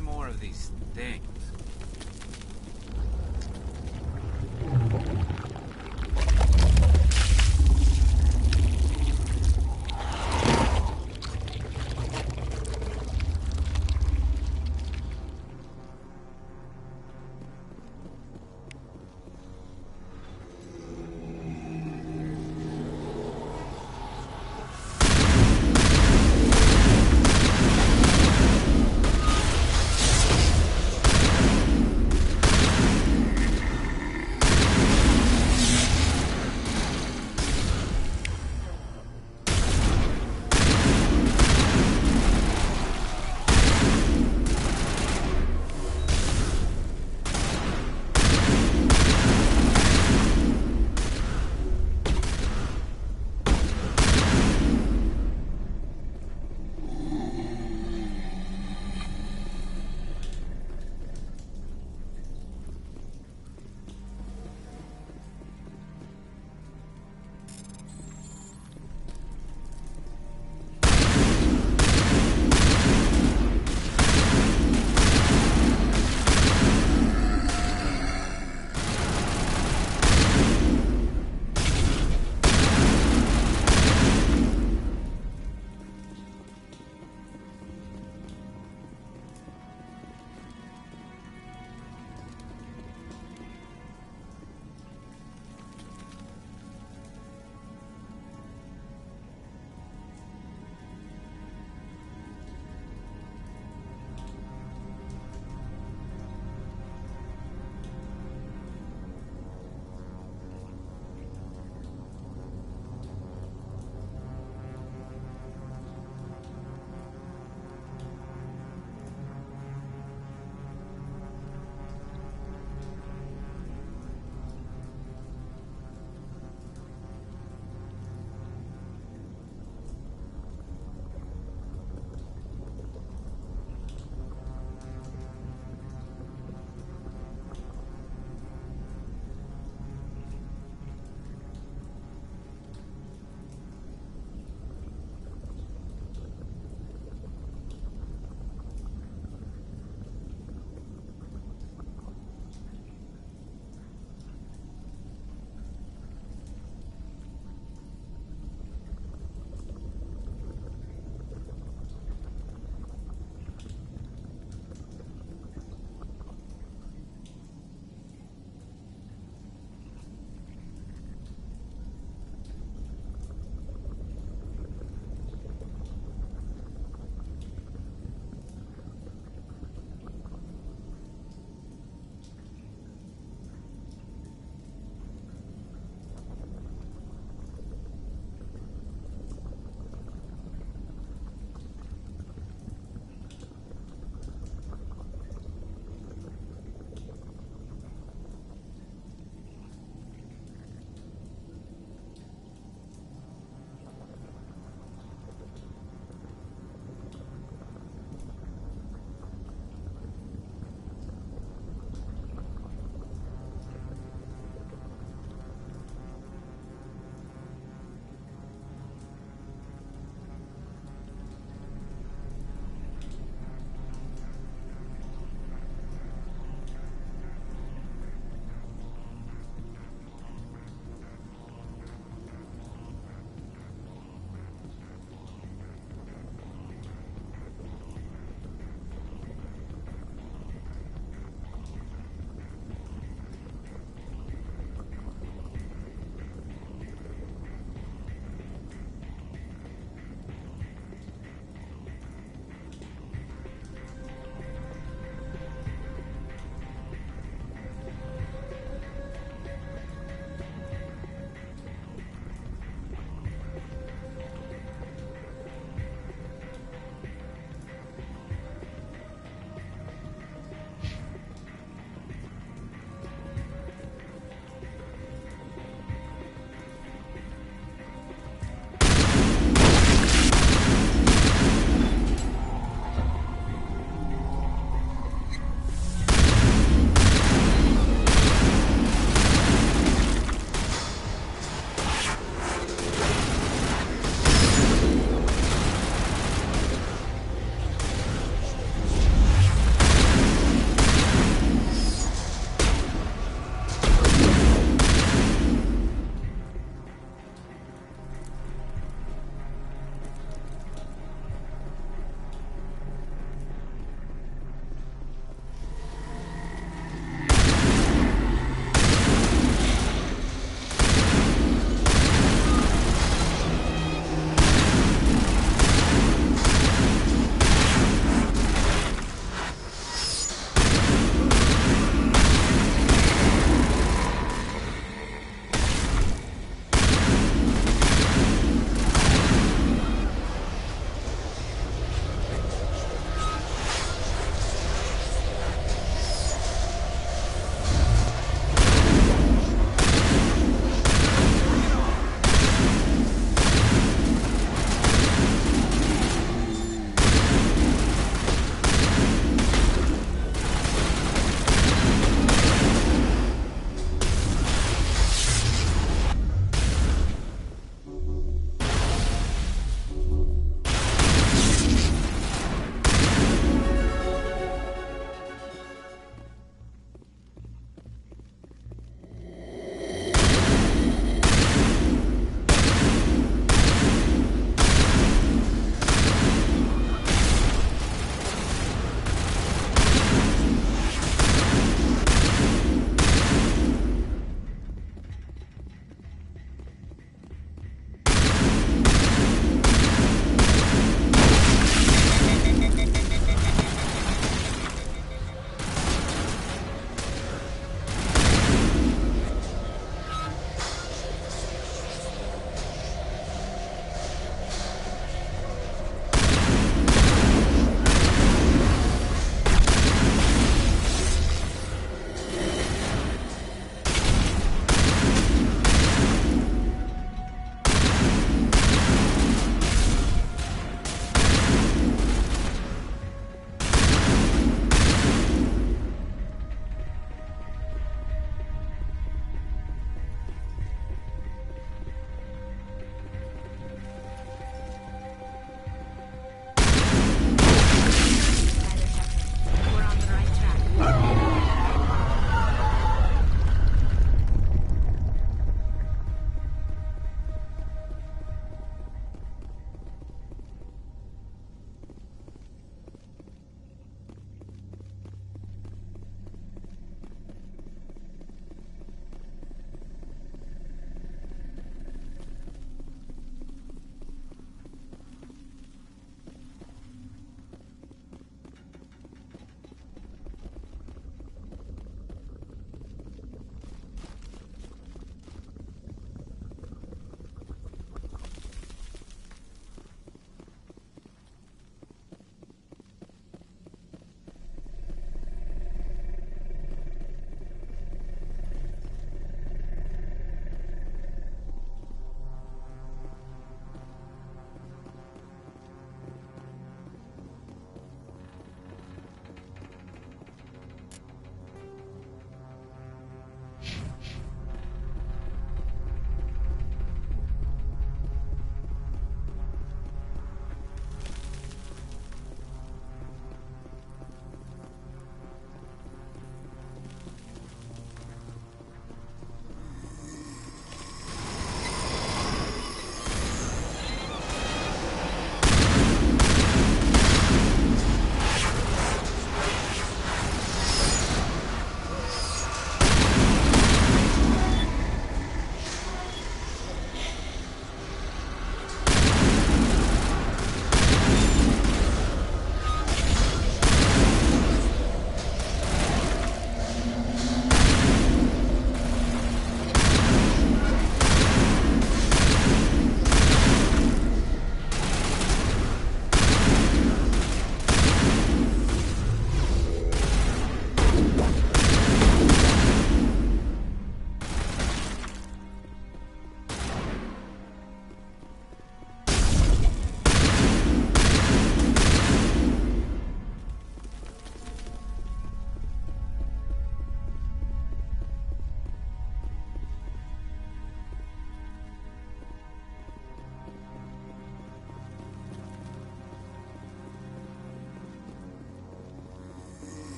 More of these things.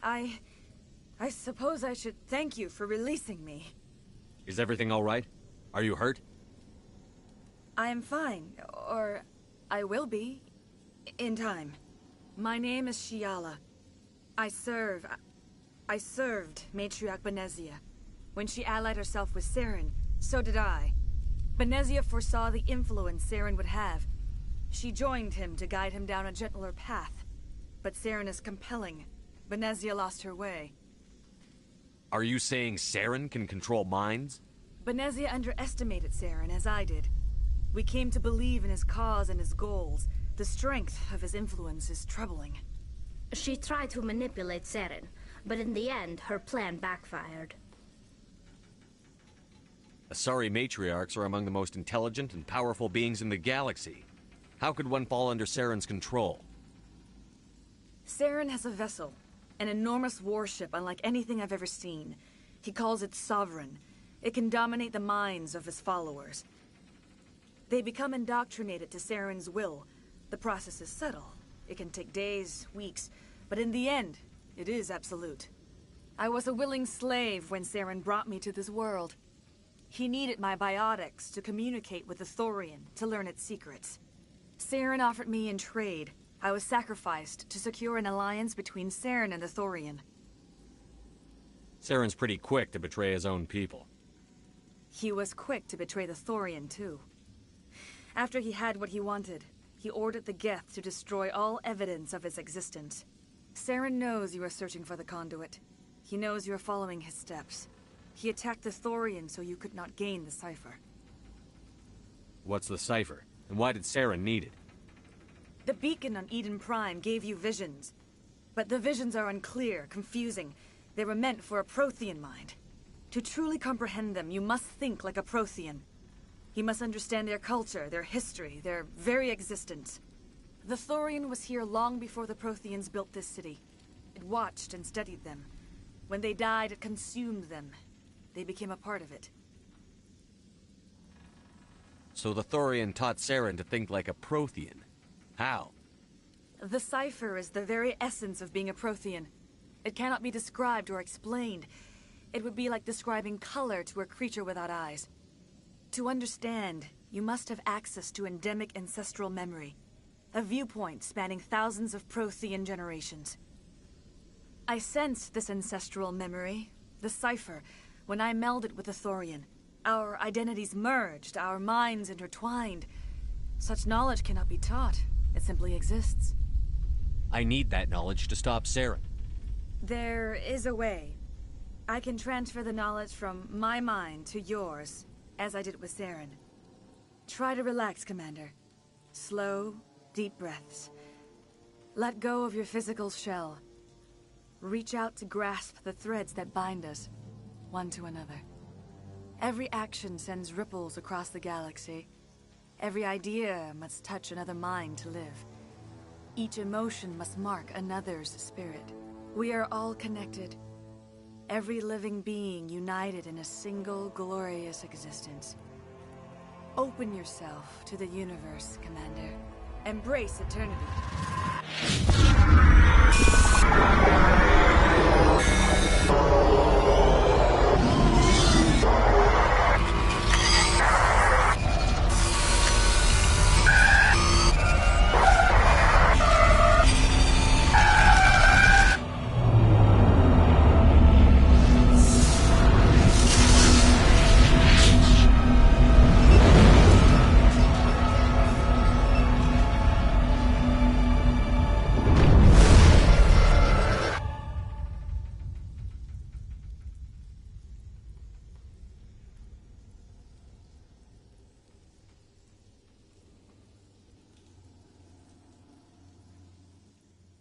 I suppose I should thank you for releasing me. Is everything all right? Are you hurt? I am fine, or I will be, in time. My name is Shiala. I served Matriarch Benezia. When she allied herself with Saren, so did I. Benezia foresaw the influence Saren would have. She joined him to guide him down a gentler path. But Saren is compelling. Benezia lost her way. Are you saying Saren can control minds? Benezia underestimated Saren, as I did. We came to believe in his cause and his goals. The strength of his influence is troubling. She tried to manipulate Saren, but in the end, her plan backfired. Asari matriarchs are among the most intelligent and powerful beings in the galaxy. How could one fall under Saren's control? Saren has a vessel, an enormous warship unlike anything I've ever seen. He calls it Sovereign. It can dominate the minds of his followers. They become indoctrinated to Saren's will. The process is subtle. It can take days, weeks, but in the end, it is absolute. I was a willing slave when Saren brought me to this world. He needed my biotics to communicate with the Thorian, to learn its secrets. Saren offered me in trade. I was sacrificed to secure an alliance between Saren and the Thorian. Saren's pretty quick to betray his own people. He was quick to betray the Thorian, too. After he had what he wanted, he ordered the Geth to destroy all evidence of its existence. Saren knows you are searching for the conduit. He knows you are following his steps. He attacked the Thorian so you could not gain the cipher. What's the cipher? And why did Saren need it? The beacon on Eden Prime gave you visions. But the visions are unclear, confusing. They were meant for a Prothean mind. To truly comprehend them, you must think like a Prothean. You must understand their culture, their history, their very existence. The Thorian was here long before the Protheans built this city. It watched and studied them. When they died, it consumed them. They became a part of it. So the Thorian taught Saren to think like a Prothean. How? The cipher is the very essence of being a Prothean. It cannot be described or explained. It would be like describing color to a creature without eyes. To understand, you must have access to endemic ancestral memory. A viewpoint spanning thousands of Prothean generations. I sensed this ancestral memory, the cipher, when I melded with the Thorian. Our identities merged, our minds intertwined. Such knowledge cannot be taught. It simply exists. I need that knowledge to stop Saren. There is a way. I can transfer the knowledge from my mind to yours, as I did with Saren. Try to relax, Commander. Slow, deep breaths. Let go of your physical shell. Reach out to grasp the threads that bind us, one to another. Every action sends ripples across the galaxy. Every idea must touch another mind to live. Each emotion must mark another's spirit. We are all connected. Every living being united in a single glorious existence. Open yourself to the universe, Commander. Embrace eternity.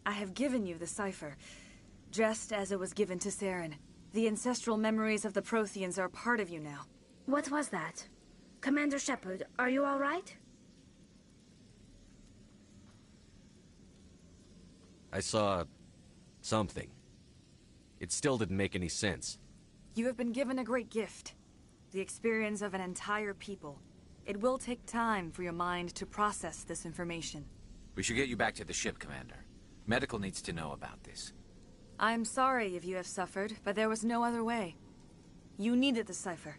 I have given you the cipher, just as it was given to Saren. The ancestral memories of the Protheans are part of you now. What was that? Commander Shepard, are you all right? I saw something. It still didn't make any sense. You have been given a great gift. The experience of an entire people. It will take time for your mind to process this information. We should get you back to the ship, Commander. Medical needs to know about this. I'm sorry if you have suffered, but there was no other way. You needed the cipher.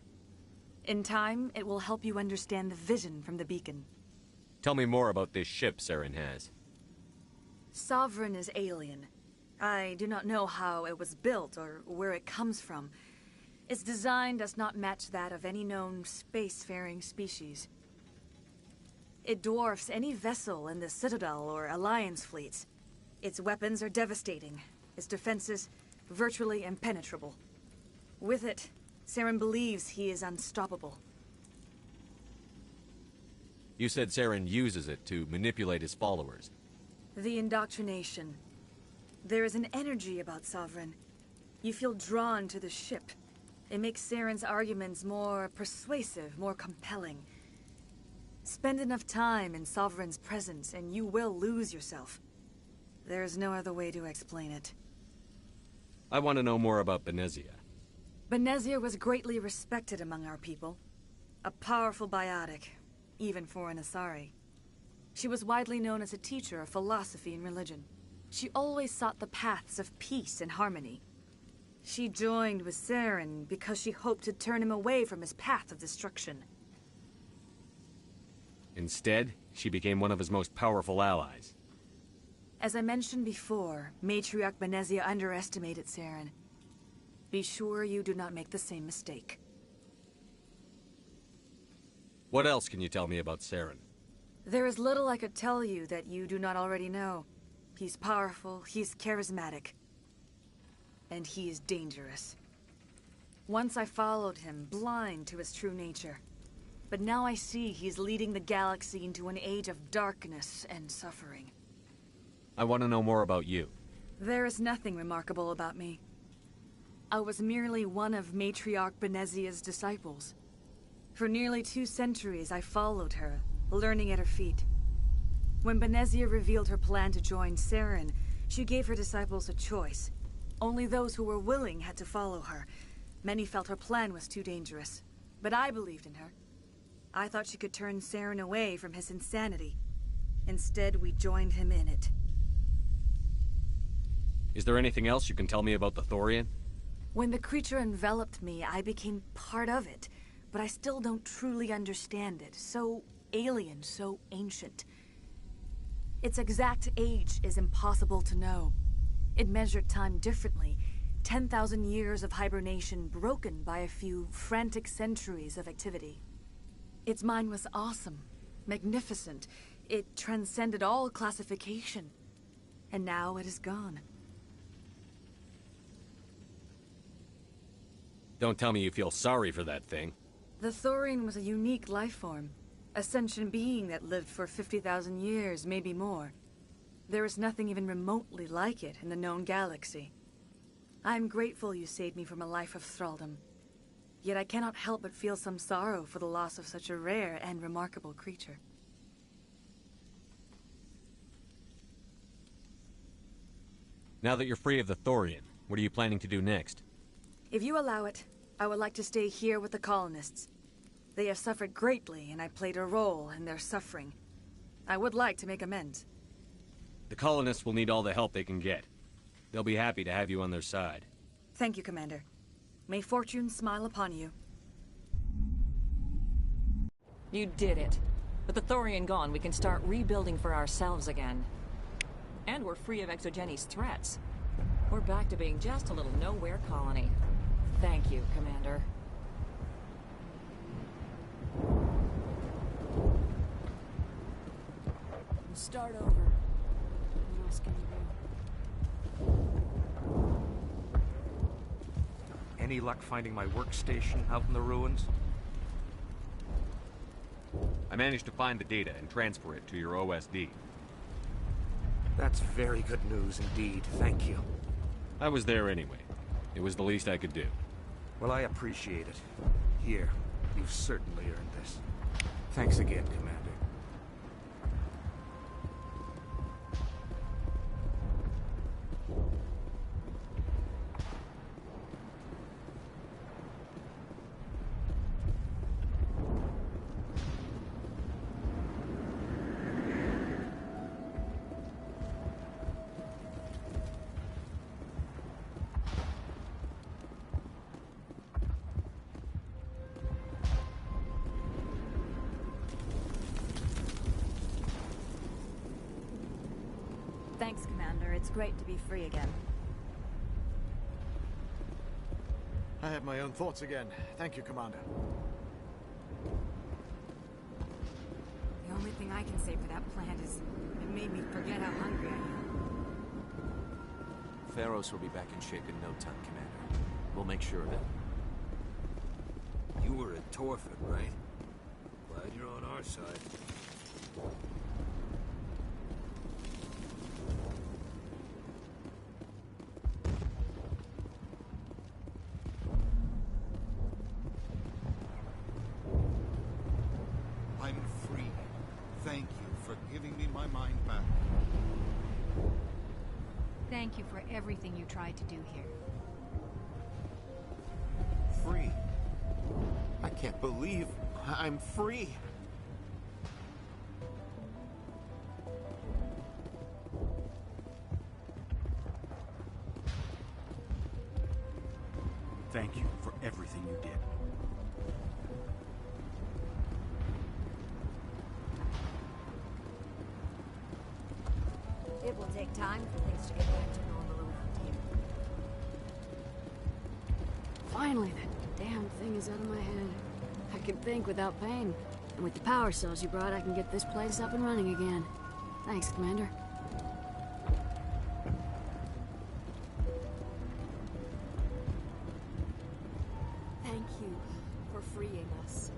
In time, it will help you understand the vision from the beacon. Tell me more about this ship Saren has. Sovereign is alien. I do not know how it was built or where it comes from. Its design does not match that of any known spacefaring species. It dwarfs any vessel in the Citadel or Alliance fleets. Its weapons are devastating. Its defenses virtually impenetrable. With it, Saren believes he is unstoppable. You said Saren uses it to manipulate his followers. The indoctrination. There is an energy about Sovereign. You feel drawn to the ship. It makes Saren's arguments more persuasive, more compelling. Spend enough time in Sovereign's presence and you will lose yourself. There is no other way to explain it. I want to know more about Benezia. Benezia was greatly respected among our people. A powerful biotic, even for an Asari. She was widely known as a teacher of philosophy and religion. She always sought the paths of peace and harmony. She joined with Saren because she hoped to turn him away from his path of destruction. Instead, she became one of his most powerful allies. As I mentioned before, Matriarch Benezia underestimated Saren. Be sure you do not make the same mistake. What else can you tell me about Saren? There is little I could tell you that you do not already know. He's powerful, he's charismatic, and he is dangerous. Once I followed him, blind to his true nature. But now I see he's leading the galaxy into an age of darkness and suffering. I want to know more about you. There is nothing remarkable about me. I was merely one of Matriarch Benezia's disciples. For nearly 2 centuries I followed her, learning at her feet. When Benezia revealed her plan to join Saren, she gave her disciples a choice. Only those who were willing had to follow her. Many felt her plan was too dangerous, but I believed in her. I thought she could turn Saren away from his insanity. Instead, we joined him in it. Is there anything else you can tell me about the Thorian? When the creature enveloped me, I became part of it, but I still don't truly understand it. So alien, so ancient. Its exact age is impossible to know. It measured time differently. 10,000 years of hibernation broken by a few frantic centuries of activity. Its mind was awesome, magnificent. It transcended all classification. And now it is gone. Don't tell me you feel sorry for that thing. The Thorian was a unique life form. A sentient being that lived for 50,000 years, maybe more. There is nothing even remotely like it in the known galaxy. I'm grateful you saved me from a life of thraldom. Yet I cannot help but feel some sorrow for the loss of such a rare and remarkable creature. Now that you're free of the Thorian, what are you planning to do next? If you allow it, I would like to stay here with the colonists. They have suffered greatly, and I played a role in their suffering. I would like to make amends. The colonists will need all the help they can get. They'll be happy to have you on their side. Thank you, Commander. May fortune smile upon you. You did it. With the Thorian gone, we can start rebuilding for ourselves again. And we're free of Exogeni's threats. We're back to being just a little nowhere colony. Thank you, Commander. We'll start over. What else can you do? Any luck finding my workstation out in the ruins? I managed to find the data and transfer it to your OSD. That's very good news indeed, thank you. I was there anyway. It was the least I could do. Well, I appreciate it. Here, you've certainly earned this. Thanks again, Commander. Thanks, Commander. It's great to be free again. I have my own thoughts again. Thank you, Commander. The only thing I can say for that plant is it made me forget how hungry I am. Pharaohs will be back in shape in no time, Commander. We'll make sure of it. You were at Torfin, right? Glad you're on our side. I'm free. Thank you for giving me my mind back. Thank you for everything you tried to do here. Free. I can't believe I'm free. Thank you for everything you did. It will take time for things to get back to normal around here. Finally, that damn thing is out of my head. I can think without pain. And with the power cells you brought, I can get this place up and running again. Thanks, Commander. Thank you for freeing us.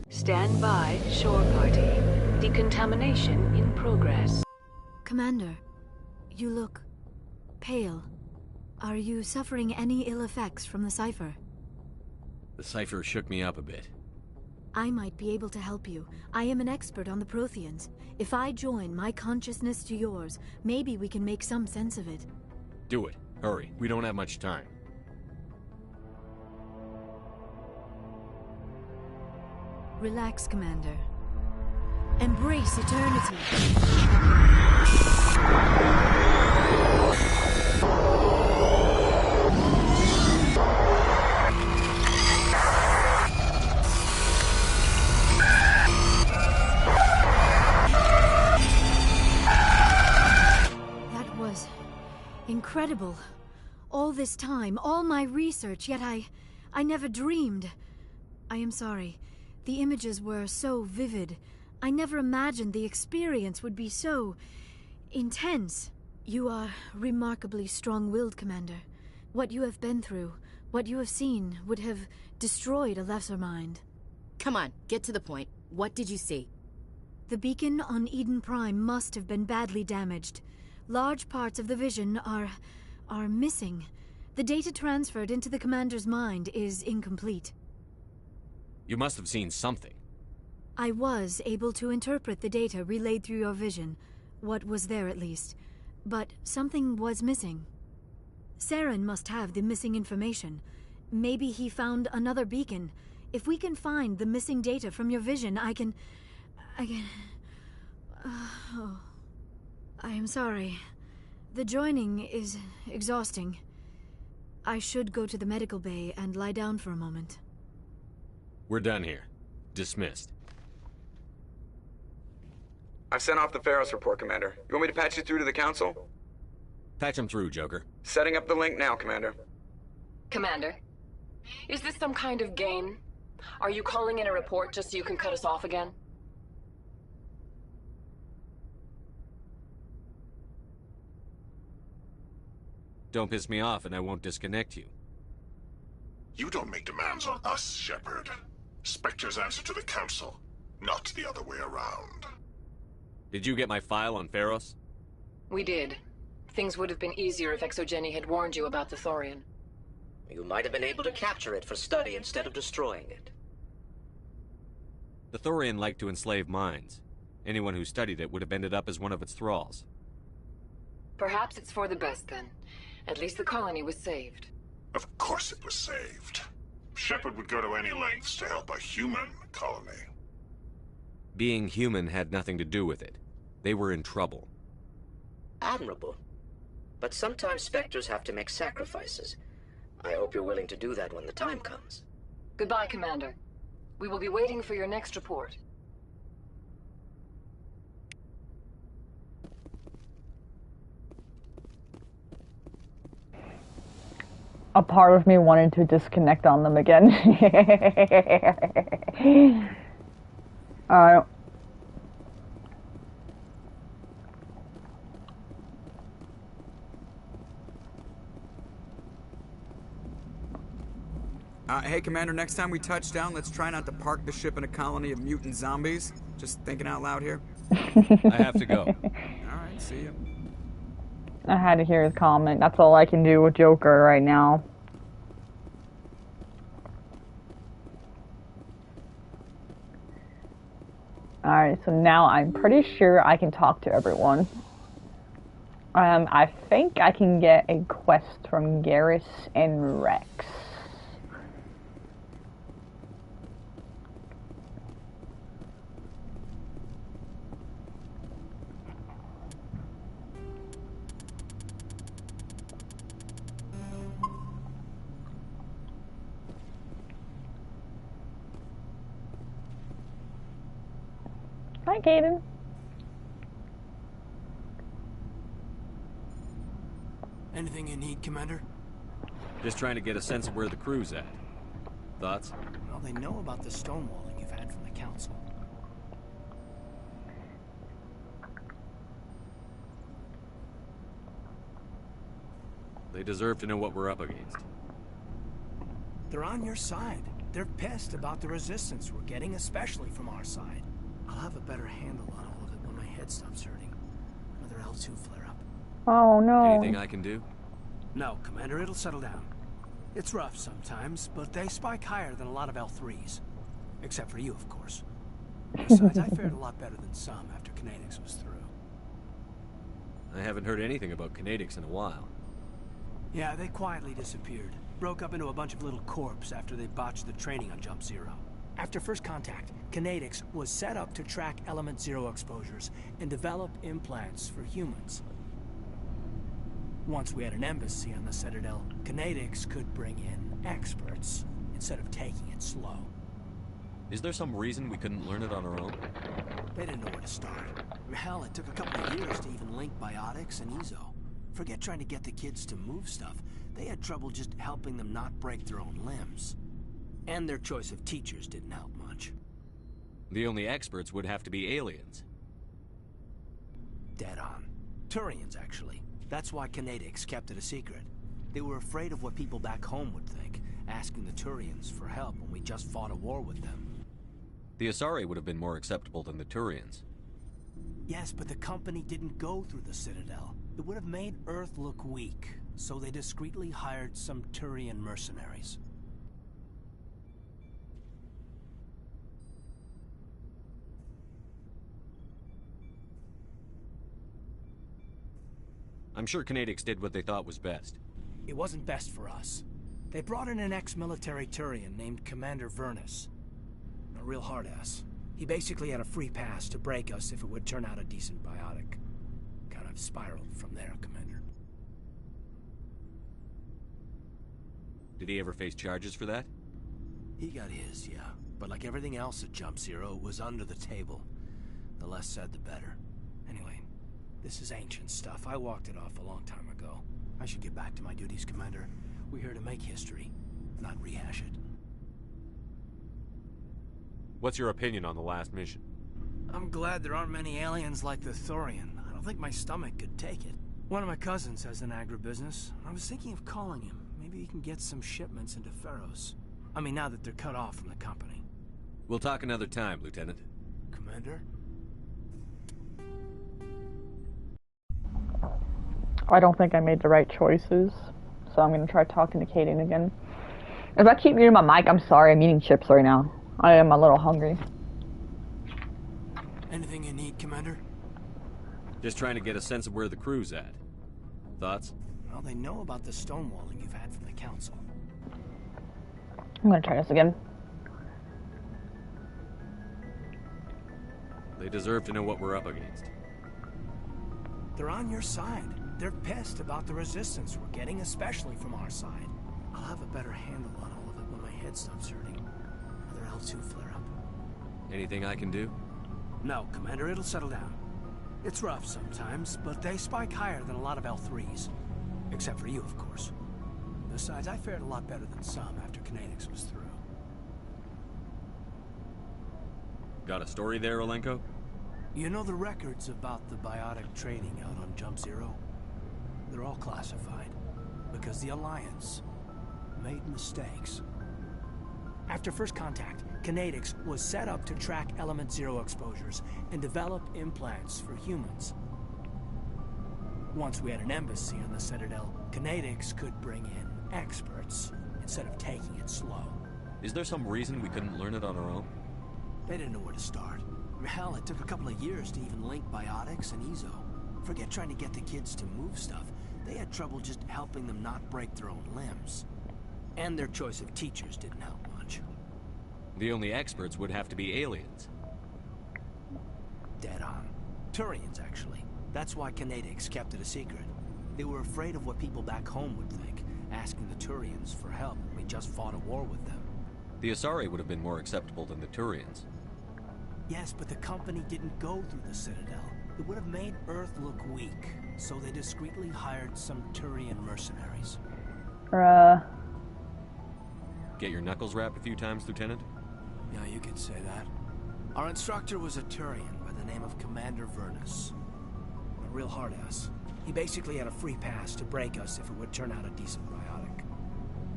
Stand by, shore party. Decontamination in progress. Commander, you look pale. Are you suffering any ill effects from the cipher? The cipher shook me up a bit. I might be able to help you. I am an expert on the Protheans. If I join my consciousness to yours, maybe we can make some sense of it. Do it. Hurry. We don't have much time. Relax, Commander. Embrace eternity. That was incredible. All this time, all my research, yet I never dreamed. I am sorry. The images were so vivid. I never imagined the experience would be so intense. You are remarkably strong-willed, Commander. What you have been through, what you have seen, would have destroyed a lesser mind. Come on, get to the point. What did you see? The beacon on Eden Prime must have been badly damaged. Large parts of the vision are missing. The data transferred into the Commander's mind is incomplete. You must have seen something. I was able to interpret the data relayed through your vision. What was there, at least. But something was missing. Saren must have the missing information. Maybe he found another beacon. If we can find the missing data from your vision, I can... Oh. I am sorry. The joining is exhausting. I should go to the medical bay and lie down for a moment. We're done here. Dismissed. I've sent off the Pharos report, Commander. You want me to patch you through to the Council? Patch him through, Joker. Setting up the link now, Commander. Commander, is this some kind of game? Are you calling in a report just so you can cut us off again? Don't piss me off and I won't disconnect you. You don't make demands on us, Shepard. Spectres answer to the Council, not the other way around. Did you get my file on Pharos? We did. Things would have been easier if Exogeny had warned you about the Thorian. You might have been able to capture it for study instead of destroying it. The Thorian liked to enslave minds. Anyone who studied it would have ended up as one of its thralls. Perhaps it's for the best then. At least the colony was saved. Of course it was saved. Shepard would go to any lengths to help a human colony. Being human had nothing to do with it. They were in trouble. Admirable. But sometimes Spectres have to make sacrifices. I hope you're willing to do that when the time comes. Goodbye, Commander. We will be waiting for your next report. A part of me wanted to disconnect on them again. Alright. Hey, Commander, next time we touch down, let's try not to park the ship in a colony of mutant zombies. Just thinking out loud here. I have to go. Alright, see ya. I had to hear his comment. That's all I can do with Joker right now. Alright, so now I'm pretty sure I can talk to everyone. I think I can get a quest from Garrus and Rex. Hi, Caden. Anything you need, Commander? Just trying to get a sense of where the crew's at. Thoughts? Well, they know about the stonewalling you've had from the Council. They deserve to know what we're up against. They're on your side. They're pissed about the resistance we're getting, especially from our side. I'll have a better handle on all of it when my head stops hurting. Another L2 flare-up. Oh, no. Anything I can do? No, Commander, it'll settle down. It's rough sometimes, but they spike higher than a lot of L3s. Except for you, of course. Besides, I fared a lot better than some after Kinetics was through. I haven't heard anything about Kinetics in a while. Yeah, they quietly disappeared. Broke up into a bunch of little corps after they botched the training on Jump Zero. After first contact, Kinetics was set up to track Element Zero exposures and develop implants for humans. Once we had an embassy on the Citadel, Kinetics could bring in experts instead of taking it slow. Is there some reason we couldn't learn it on our own? They didn't know where to start. Hell, it took a couple of years to even link biotics and Ezo. Forget trying to get the kids to move stuff. They had trouble just helping them not break their own limbs. And their choice of teachers didn't help much. The only experts would have to be aliens. Dead on. Turians, actually. That's why Kinetics kept it a secret. They were afraid of what people back home would think, asking the Turians for help when we just fought a war with them. The Asari would have been more acceptable than the Turians. Yes, but the company didn't go through the Citadel. It would have made Earth look weak, so they discreetly hired some Turian mercenaries. I'm sure Kinetics did what they thought was best. It wasn't best for us. They brought in an ex-military Turian named Commander Vernus. A real hard-ass. He basically had a free pass to break us if it would turn out a decent biotic. Kind of spiraled from there, Commander. Did he ever face charges for that? He got his, yeah. But like everything else at Jump Zero, it was under the table. The less said, the better. Anyway, this is ancient stuff. I walked it off a long time ago. I should get back to my duties, Commander. We're here to make history, not rehash it. What's your opinion on the last mission? I'm glad there aren't many aliens like the Thorian. I don't think my stomach could take it. One of my cousins has an agribusiness. I was thinking of calling him. Maybe he can get some shipments into Pharos. I mean, now that they're cut off from the company. We'll talk another time, Lieutenant. Commander? I don't think I made the right choices, so I'm gonna try talking to Kaden again. If I keep muting my mic, I'm sorry, I'm eating chips right now. I am a little hungry. Anything you need, Commander? Just trying to get a sense of where the crew's at. Thoughts? Well, they know about the stonewalling you've had from the Council. I'm gonna try this again. They deserve to know what we're up against. They're on your side. They're pissed about the resistance we're getting, especially from our side. I'll have a better handle on all of it when my head stops hurting. Another L2 flare-up. Anything I can do? No, Commander, it'll settle down. It's rough sometimes, but they spike higher than a lot of L3s. Except for you, of course. Besides, I fared a lot better than some after Kinetics was through. Got a story there, Olenko? You know the records about the biotic trading out on Jump Zero? They're all classified, because the Alliance made mistakes. After first contact, Kinetics was set up to track Element Zero exposures and develop implants for humans. Once we had an embassy on the Citadel, Kinetics could bring in experts instead of taking it slow. Is there some reason we couldn't learn it on our own? They didn't know where to start. Hell, it took a couple of years to even link biotics and EZO. Forget trying to get the kids to move stuff. They had trouble just helping them not break their own limbs. And their choice of teachers didn't help much. The only experts would have to be aliens. Dead on. Turians, actually. That's why Kinetics kept it a secret. They were afraid of what people back home would think, asking the Turians for help when we just fought a war with them. The Asari would have been more acceptable than the Turians. Yes, but the company didn't go through the Citadel. It would have made Earth look weak, so they discreetly hired some Turian mercenaries. Get your knuckles wrapped a few times, Lieutenant? Yeah, you could say that. Our instructor was a Turian by the name of Commander Vernus. A real hard-ass. He basically had a free pass to break us if it would turn out a decent biotic.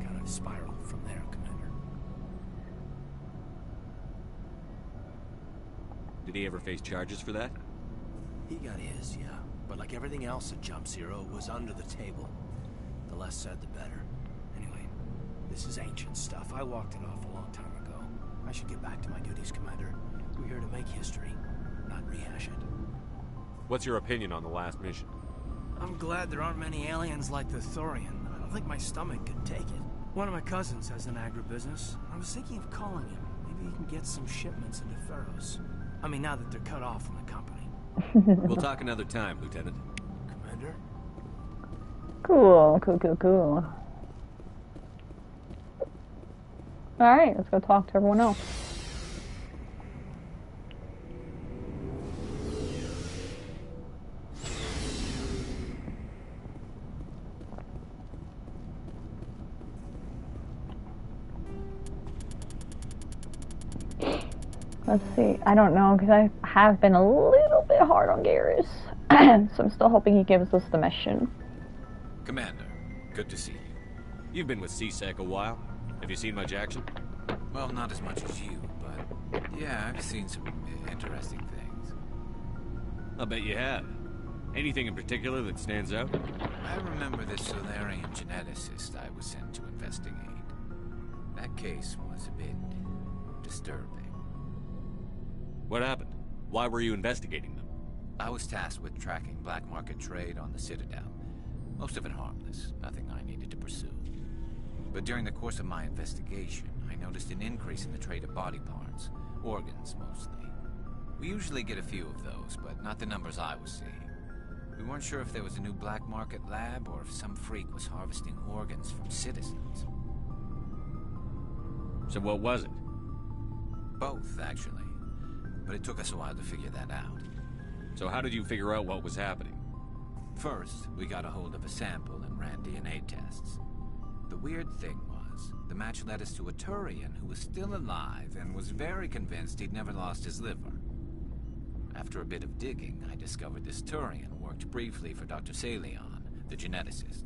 Kind of spiraled from there, Commander. Did he ever face charges for that? He got his, yeah. But like everything else at Jump Zero, it was under the table. The less said, the better. Anyway, this is ancient stuff. I walked it off a long time ago. I should get back to my duties, Commander. We're here to make history, not rehash it. What's your opinion on the last mission? I'm glad there aren't many aliens like the Thorian. I don't think my stomach could take it. One of my cousins has an agribusiness. I was thinking of calling him. Maybe he can get some shipments into Pharos. I mean, now that they're cut off from the company. We'll talk another time, Lieutenant. Commander? Cool. Alright, let's go talk to everyone else. Let's see. I don't know, because I have been a little bit hard on Garrus. So I'm still hoping he gives us the mission. Commander, good to see you. You've been with CSEC a while. Have you seen much action? Well, not as much as you, but yeah, I've seen some interesting things. I'll bet you have. Anything in particular that stands out? I remember this Solarian geneticist I was sent to investigate. That case was a bit disturbing. What happened? Why were you investigating them? I was tasked with tracking black market trade on the Citadel. Most of it harmless, nothing I needed to pursue. But during the course of my investigation, I noticed an increase in the trade of body parts, organs mostly. We usually get a few of those, but not the numbers I was seeing. We weren't sure if there was a new black market lab or if some freak was harvesting organs from citizens. So what was it? Both, actually. But it took us a while to figure that out. So how did you figure out what was happening? First, we got a hold of a sample and ran DNA tests. The weird thing was, results. The match led us to a Turian who was still alive and was very convinced he'd never lost his liver. After a bit of digging, I discovered this Turian worked briefly for Dr. Salion, the geneticist.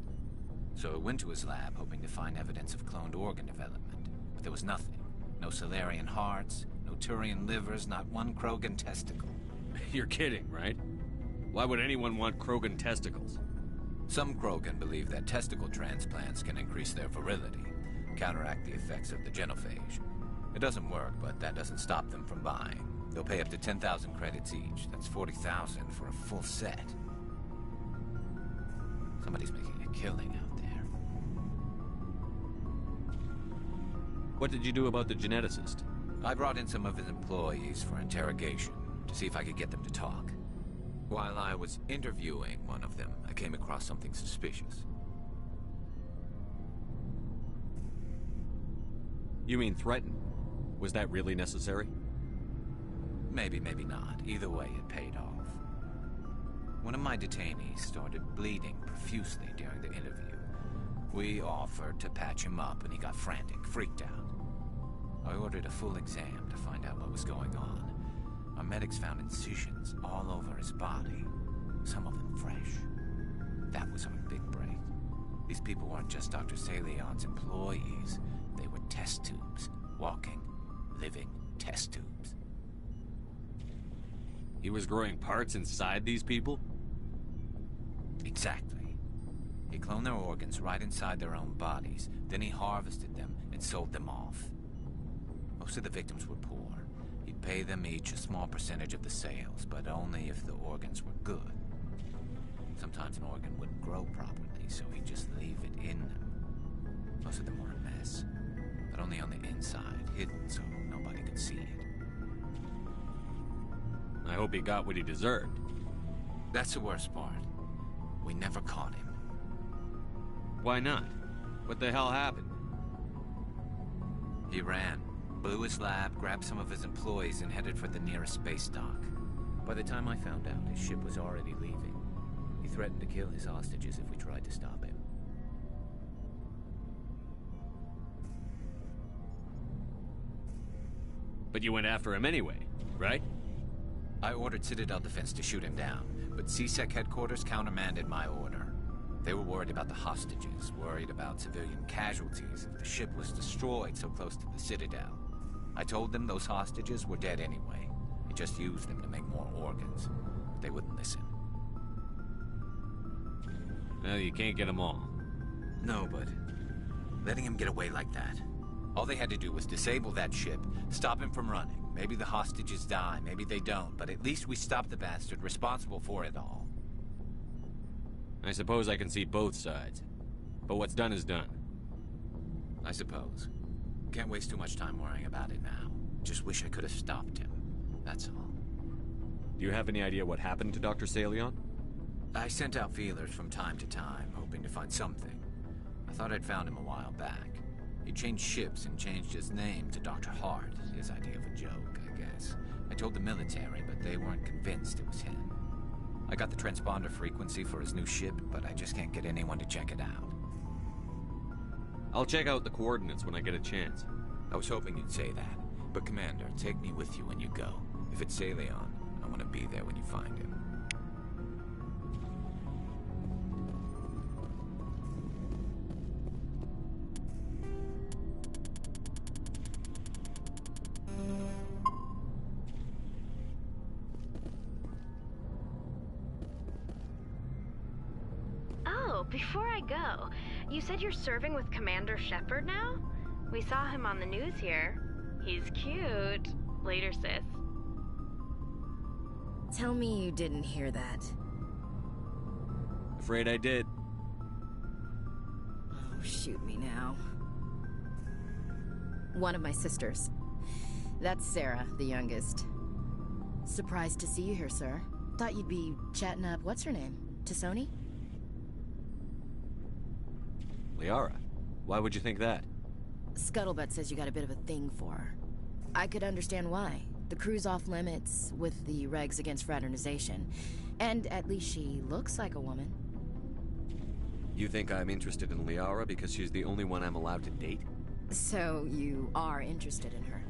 So I went to his lab hoping to find evidence of cloned organ development. But there was nothing. No Salarian hearts, no Turian livers, not one Krogan testicle. You're kidding, right? Why would anyone want Krogan testicles? Some Krogan believe that testicle transplants can increase their virility, counteract the effects of the genophage. It doesn't work, but that doesn't stop them from buying. They'll pay up to 10,000 credits each. That's 40,000 for a full set. Somebody's making a killing out there. What did you do about the geneticist? I brought in some of his employees for interrogation, to see if I could get them to talk. While I was interviewing one of them, I came across something suspicious. You mean threaten? Was that really necessary? Maybe, maybe not. Either way, it paid off. One of my detainees started bleeding profusely during the interview. We offered to patch him up, and he got frantic, freaked out. I ordered a full exam to find out what was going on. Our medics found incisions all over his body, some of them fresh. That was our big break. These people weren't just Dr. Salion's employees. They were test tubes. Walking, living test tubes. He was growing parts inside these people? Exactly. He cloned their organs right inside their own bodies. Then he harvested them and sold them off. Most of the victims were poor. He'd pay them each a small percentage of the sales, but only if the organs were good. Sometimes an organ wouldn't grow properly, so he'd just leave it in them. Most of them were a mess, but only on the inside, hidden so nobody could see it. I hope he got what he deserved. That's the worst part. We never caught him. Why not? What the hell happened? He ran, blew his lab, grabbed some of his employees, and headed for the nearest space dock. By the time I found out, his ship was already leaving. He threatened to kill his hostages if we tried to stop him. But you went after him anyway, right? I ordered Citadel Defense to shoot him down, but CSEC headquarters countermanded my order. They were worried about the hostages, worried about civilian casualties if the ship was destroyed so close to the Citadel. I told them those hostages were dead anyway. He just used them to make more organs. But they wouldn't listen. Well, you can't get them all. No, but letting him get away like that. All they had to do was disable that ship, stop him from running. Maybe the hostages die, maybe they don't, but at least we stopped the bastard responsible for it all. I suppose I can see both sides. But what's done is done. I suppose. Can't waste too much time worrying about it now. Just wish I could have stopped him. That's all. Do you have any idea what happened to Dr. Salion? I sent out feelers from time to time, hoping to find something. I thought I'd found him a while back. He changed ships and changed his name to Dr. Hart, his idea of a joke, I guess. I told the military, but they weren't convinced it was him. I got the transponder frequency for his new ship, but I just can't get anyone to check it out. I'll check out the coordinates when I get a chance. I was hoping you'd say that. But Commander, take me with you when you go. If it's Salion, I want to be there when you find him. Before I go, you said you're serving with Commander Shepard now? We saw him on the news here. He's cute. Later, sis. Tell me you didn't hear that. Afraid I did. Oh, shoot me now. One of my sisters. That's Sarah, the youngest. Surprised to see you here, sir. Thought you'd be chatting up, what's her name? Tassoni? Liara, why would you think that? Scuttlebutt says you got a bit of a thing for her. I could understand why. The crew's off limits with the regs against fraternization. And at least she looks like a woman. You think I'm interested in Liara because she's the only one I'm allowed to date? So you are interested in her?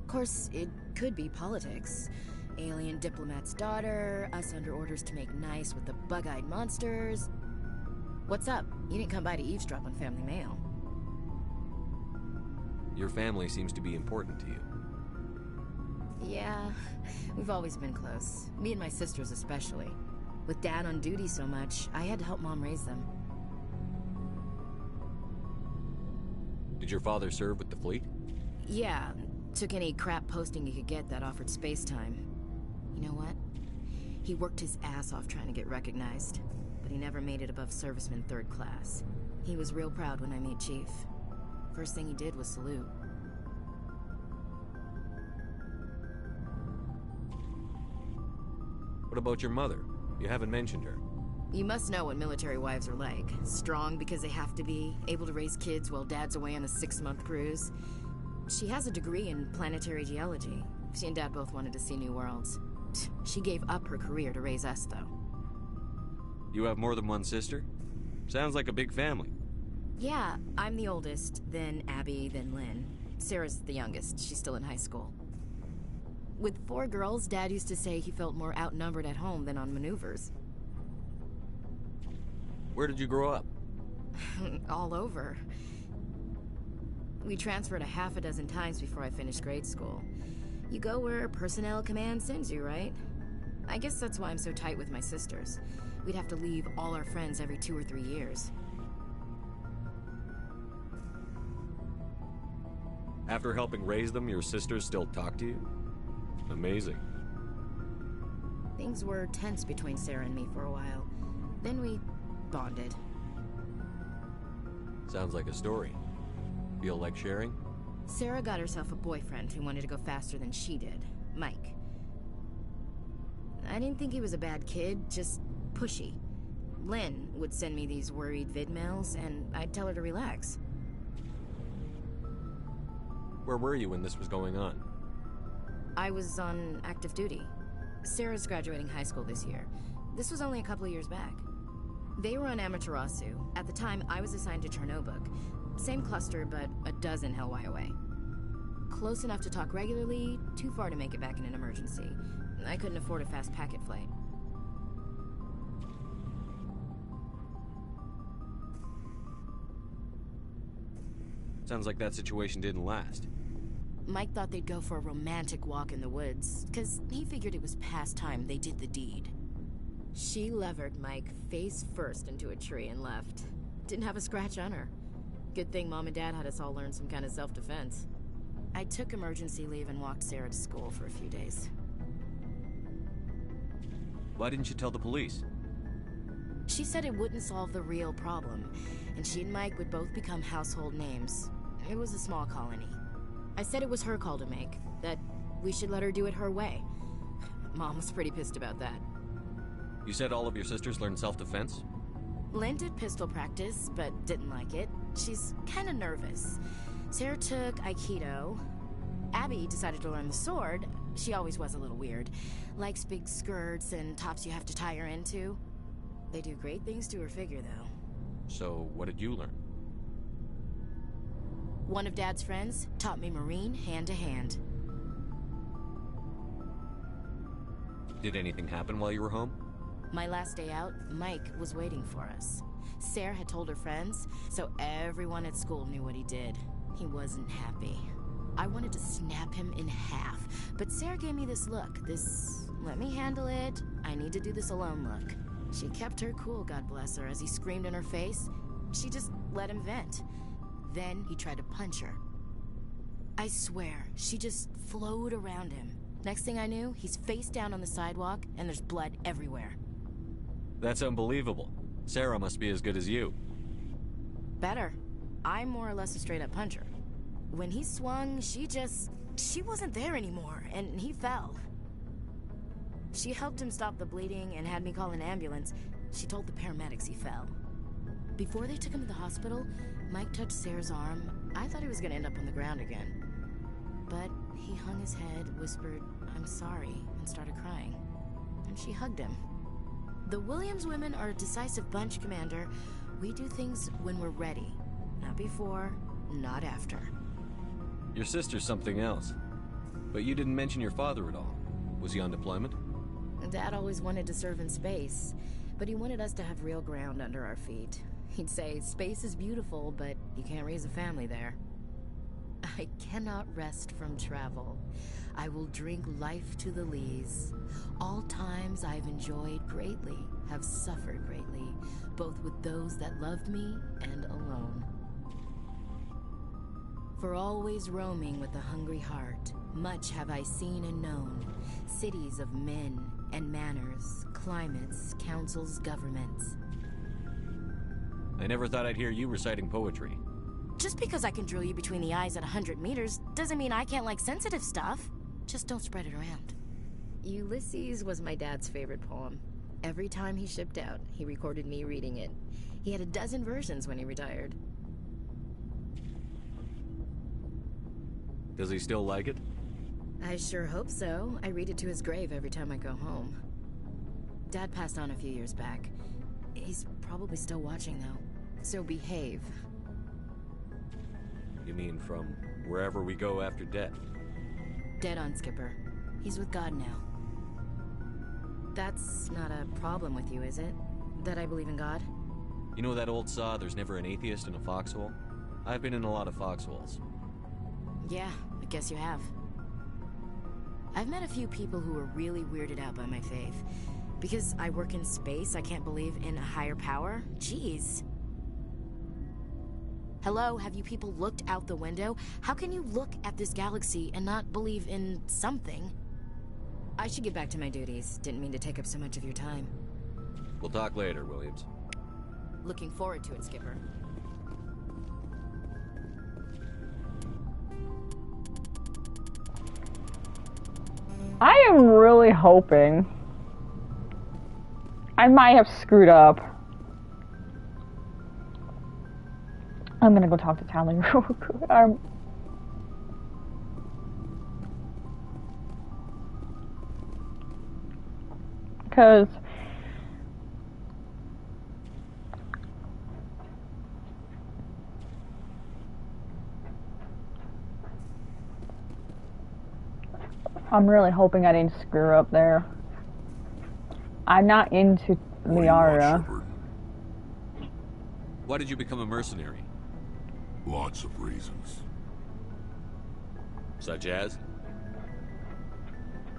Of course, it could be politics. Alien diplomat's daughter, us under orders to make nice with the bug-eyed monsters. What's up? You didn't come by to eavesdrop on Family Mail. Your family seems to be important to you. Yeah, we've always been close. Me and my sisters especially. With Dad on duty so much, I had to help Mom raise them. Did your father serve with the fleet? Yeah, took any crap posting he could get that offered space time. You know what? He worked his ass off trying to get recognized, but he never made it above serviceman 3rd class. He was real proud when I made Chief. First thing he did was salute. What about your mother? You haven't mentioned her. You must know what military wives are like. Strong because they have to be, able to raise kids while Dad's away on a 6-month cruise. She has a degree in planetary geology. She and Dad both wanted to see new worlds. She gave up her career to raise us, though. You have more than one sister? Sounds like a big family. Yeah, I'm the oldest, then Abby, then Lynn. Sarah's the youngest. She's still in high school. With 4 girls, Dad used to say he felt more outnumbered at home than on maneuvers. Where did you grow up? All over. We transferred a half a dozen times before I finished grade school. You go where personnel command sends you, right? I guess that's why I'm so tight with my sisters. We'd have to leave all our friends every 2 or 3 years. After helping raise them, your sisters still talk to you? Amazing. Things were tense between Sarah and me for a while. Then we bonded. Sounds like a story. Feel like sharing? Sarah got herself a boyfriend who wanted to go faster than she did, Mike. I didn't think he was a bad kid, just pushy. Lynn would send me these worried vidmails, and I'd tell her to relax. Where were you when this was going on? I was on active duty. Sarah's graduating high school this year. This was only a couple of years back. They were on Amaterasu. At the time, I was assigned to Chernobog. Same cluster, but a dozen Hellwire away. Close enough to talk regularly, too far to make it back in an emergency. I couldn't afford a fast packet flight. Sounds like that situation didn't last. Mike thought they'd go for a romantic walk in the woods, because he figured it was past time they did the deed. She levered Mike face first into a tree and left. Didn't have a scratch on her. Good thing Mom and Dad had us all learn some kind of self-defense. I took emergency leave and walked Sarah to school for a few days. Why didn't you tell the police? She said it wouldn't solve the real problem, and she and Mike would both become household names. It was a small colony. I said it was her call to make, that we should let her do it her way. Mom was pretty pissed about that. You said all of your sisters learned self-defense? Lynn did pistol practice, but didn't like it. She's kind of nervous. Sarah took Aikido. Abby decided to learn the sword. She always was a little weird. Likes big skirts and tops you have to tie her into. They do great things to her figure, though. So, what did you learn? One of Dad's friends taught me Marine hand-to-hand. Did anything happen while you were home? My last day out, Mike was waiting for us. Sarah had told her friends, so everyone at school knew what he did. He wasn't happy. I wanted to snap him in half, but Sarah gave me this look, this let me handle it, I need to do this alone look. She kept her cool, God bless her, as he screamed in her face. She just let him vent. Then he tried to punch her. I swear, she just flowed around him. Next thing I knew, he's face down on the sidewalk, and there's blood everywhere. That's unbelievable. Sarah must be as good as you. Better. I'm more or less a straight-up puncher. When he swung, she wasn't there anymore, and he fell. She helped him stop the bleeding and had me call an ambulance. She told the paramedics he fell. Before they took him to the hospital, Mike touched Sarah's arm. I thought he was gonna end up on the ground again. But he hung his head, whispered, "I'm sorry," and started crying. And she hugged him. The Williams women are a decisive bunch, Commander. We do things when we're ready, not before, not after. Your sister's something else. But you didn't mention your father at all. Was he on deployment? Dad always wanted to serve in space, but he wanted us to have real ground under our feet. He'd say, space is beautiful, but you can't raise a family there. I cannot rest from travel. I will drink life to the lees. All times I've enjoyed greatly, have suffered greatly, both with those that loved me and alone. For always roaming with a hungry heart, much have I seen and known, cities of men and manners, climates, councils, governments. I never thought I'd hear you reciting poetry. Just because I can drill you between the eyes at 100 meters doesn't mean I can't like sensitive stuff. Just don't spread it around. Ulysses was my dad's favorite poem. Every time he shipped out, he recorded me reading it. He had a dozen versions when he retired. Does he still like it? I sure hope so. I read it to his grave every time I go home. Dad passed on a few years back. He's probably still watching, though. So behave. You mean from wherever we go after death? Dead on, Skipper. He's with God now. That's not a problem with you, is it? That I believe in God? You know that old saw, there's never an atheist in a foxhole? I've been in a lot of foxholes. Yeah, I guess you have. I've met a few people who are really weirded out by my faith. Because I work in space, I can't believe in a higher power? Jeez. Hello, have you people looked out the window? How can you look at this galaxy and not believe in something? I should get back to my duties. Didn't mean to take up so much of your time. We'll talk later, Williams. Looking forward to it, Skipper. I am really hoping I might have screwed up. I'm gonna go talk to Tali real quick. Because I'm really hoping I didn't screw up there. I'm not into Liara. Why did you become a mercenary? Lots of reasons. Such as?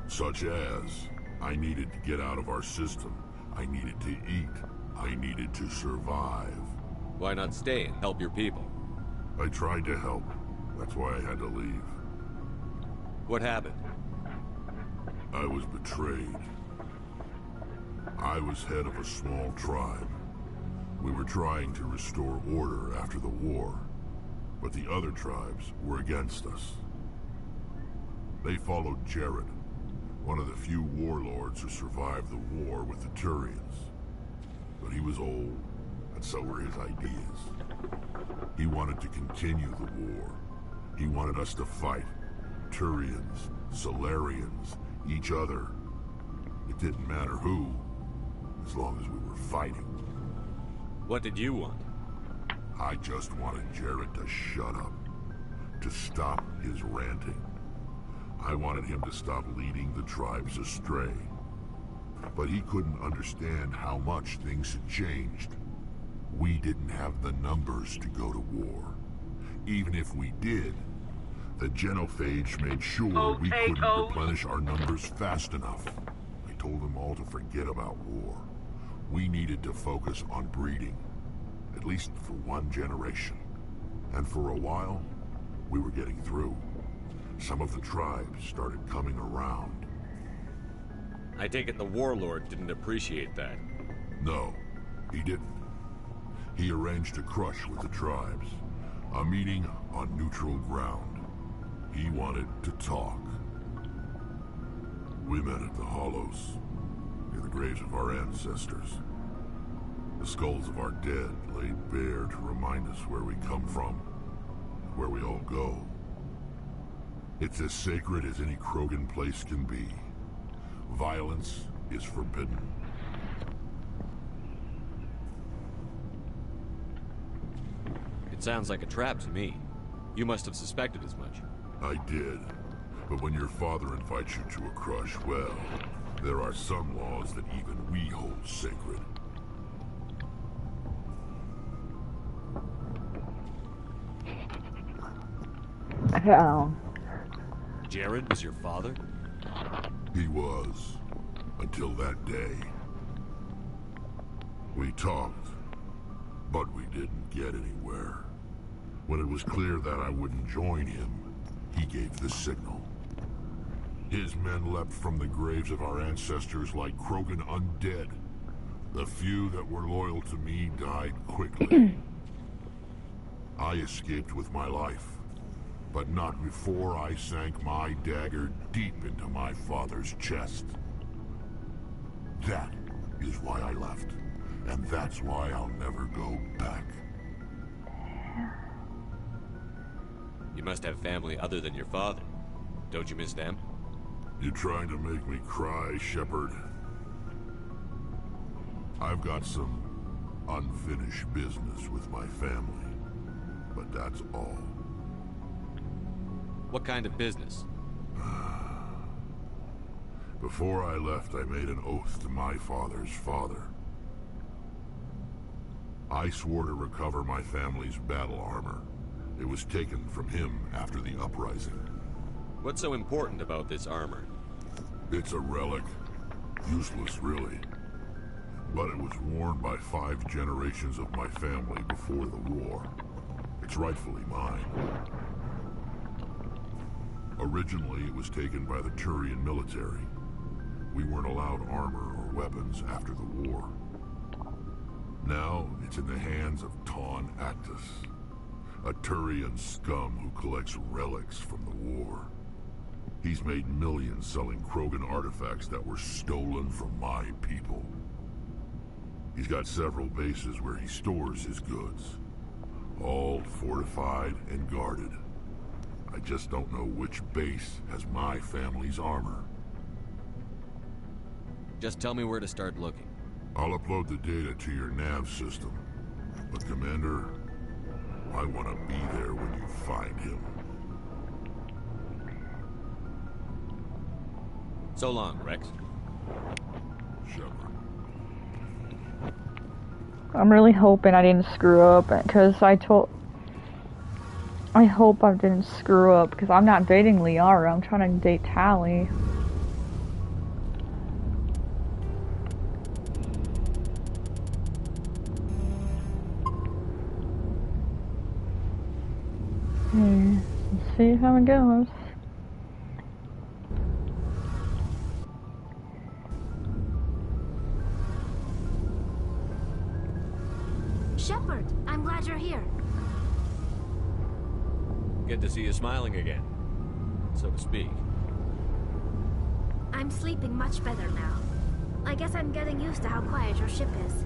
Such as, I needed to get out of our system. I needed to eat. I needed to survive. Why not stay and help your people? I tried to help. That's why I had to leave. What happened? I was betrayed. I was head of a small tribe. We were trying to restore order after the war, but the other tribes were against us. They followed Jared, one of the few warlords who survived the war with the Turians. But he was old, and so were his ideas. He wanted to continue the war. He wanted us to fight. Turians, Solarians, each other. It didn't matter who, as long as we were fighting. What did you want? I just wanted Jared to shut up, to stop his ranting. I wanted him to stop leading the tribes astray. But he couldn't understand how much things had changed. We didn't have the numbers to go to war. Even if we did, the genophage made sure we couldn't replenish our numbers fast enough. I told them all to forget about war. We needed to focus on breeding, at least for one generation. And for a while, we were getting through. Some of the tribes started coming around. I take it the warlord didn't appreciate that. No, he didn't. He arranged a crush with the tribes, a meeting on neutral ground. He wanted to talk. We met at the Hollows, near the graves of our ancestors. The skulls of our dead laid bare to remind us where we come from, and where we all go. It's as sacred as any Krogan place can be. Violence is forbidden. It sounds like a trap to me. You must have suspected as much. I did. But when your father invites you to a crush, well, there are some laws that even we hold sacred. Oh. Jared was your father? He was. Until that day. We talked, but we didn't get anywhere. When it was clear that I wouldn't join him, he gave the signal. His men leapt from the graves of our ancestors like Krogan undead. The few that were loyal to me died quickly. I escaped with my life, but not before I sank my dagger deep into my father's chest. That is why I left, and that's why I'll never go back. You must have family other than your father. Don't you miss them? You trying to make me cry, Shepard? I've got some unfinished business with my family, but that's all. What kind of business? Before I left, I made an oath to my father's father. I swore to recover my family's battle armor. It was taken from him after the uprising. What's so important about this armor? It's a relic. Useless, really. But it was worn by 5 generations of my family before the war. It's rightfully mine. Originally, it was taken by the Turian military. We weren't allowed armor or weapons after the war. Now, it's in the hands of Taun Actus, a Turian scum who collects relics from the war. He's made millions selling Krogan artifacts that were stolen from my people. He's got several bases where he stores his goods, all fortified and guarded. I just don't know which base has my family's armor. Just tell me where to start looking. I'll upload the data to your nav system. But Commander, I want to be there when you find him. So long, Rex. Shepard. I'm really hoping I didn't screw up, because I hope I didn't screw up, because I'm not dating Liara, I'm trying to date Tali. Let's see how it goes. Shepard, I'm glad you're here. Good to see you smiling again, so to speak. I'm sleeping much better now. I guess I'm getting used to how quiet your ship is.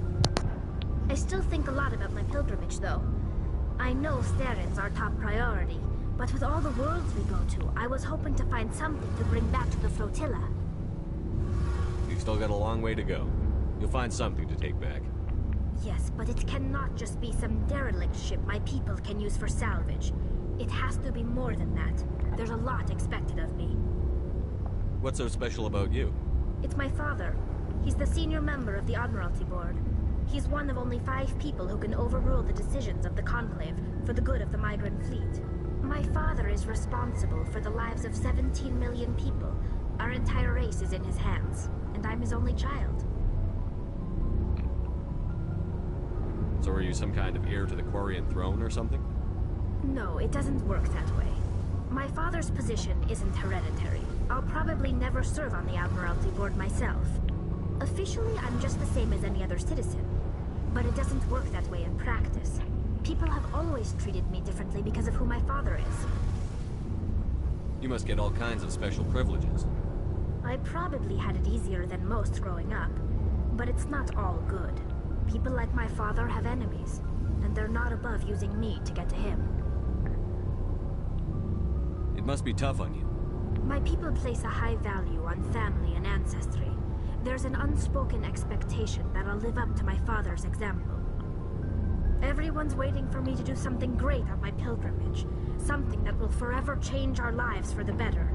I still think a lot about my pilgrimage, though. I know Steren's our top priority, but with all the worlds we go to, I was hoping to find something to bring back to the flotilla. You've still got a long way to go. You'll find something to take back. Yes, but it cannot just be some derelict ship my people can use for salvage. It has to be more than that. There's a lot expected of me. What's so special about you? It's my father. He's the senior member of the Admiralty Board. He's one of only 5 people who can overrule the decisions of the Conclave for the good of the migrant fleet. My father is responsible for the lives of 17 million people. Our entire race is in his hands, and I'm his only child. So are you some kind of heir to the Quarian throne or something? No, it doesn't work that way. My father's position isn't hereditary. I'll probably never serve on the Admiralty Board myself. Officially, I'm just the same as any other citizen. But it doesn't work that way in practice. People have always treated me differently because of who my father is. You must get all kinds of special privileges. I probably had it easier than most growing up, but it's not all good. People like my father have enemies, and they're not above using me to get to him. It must be tough on you. My people place a high value on family and ancestry. There's an unspoken expectation that I'll live up to my father's example. Everyone's waiting for me to do something great on my pilgrimage. Something that will forever change our lives for the better.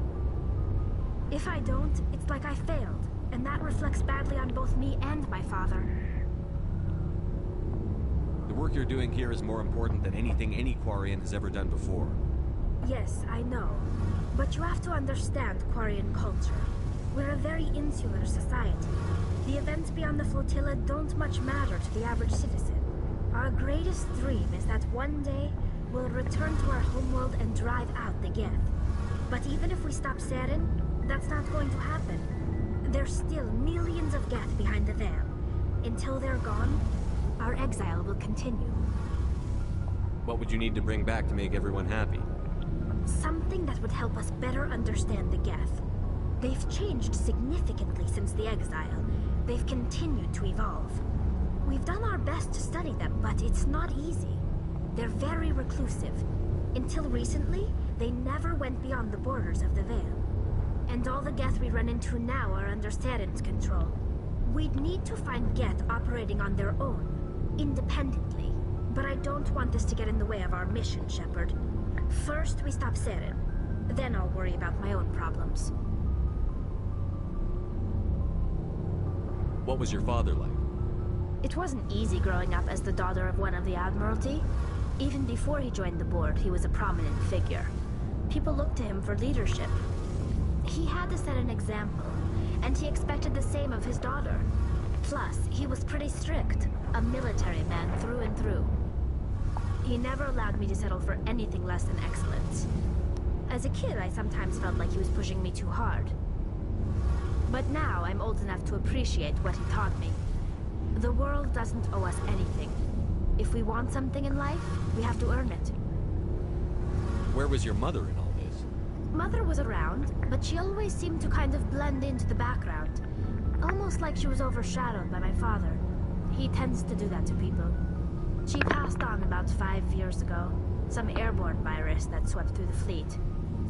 If I don't, it's like I failed, and that reflects badly on both me and my father. The work you're doing here is more important than anything any Quarian has ever done before. Yes, I know. But you have to understand Quarian culture. We're a very insular society. The events beyond the flotilla don't much matter to the average citizen. Our greatest dream is that one day we'll return to our homeworld and drive out the Geth. But even if we stop Saren, that's not going to happen. There's still millions of Geth behind the veil. Until they're gone, our exile will continue. What would you need to bring back to make everyone happy? Something that would help us better understand the Geth. They've changed significantly since the exile. They've continued to evolve. We've done our best to study them, but it's not easy. They're very reclusive. Until recently, they never went beyond the borders of the Veil. And all the Geth we run into now are under Saren's control. We'd need to find Geth operating on their own, independently. But I don't want this to get in the way of our mission, Shepard. First, we stop Saren. Then I'll worry about my own problems. What was your father like? It wasn't easy growing up as the daughter of one of the Admiralty. Even before he joined the board, he was a prominent figure. People looked to him for leadership. He had to set an example, and he expected the same of his daughter. Plus, he was pretty strict, a military man through and through. He never allowed me to settle for anything less than excellence. As a kid, I sometimes felt like he was pushing me too hard. But now I'm old enough to appreciate what he taught me. The world doesn't owe us anything. If we want something in life, we have to earn it. Where was your mother in all this? Mother was around, but she always seemed to kind of blend into the background. Almost like she was overshadowed by my father. He tends to do that to people. She passed on about 5 years ago. Some airborne virus that swept through the fleet.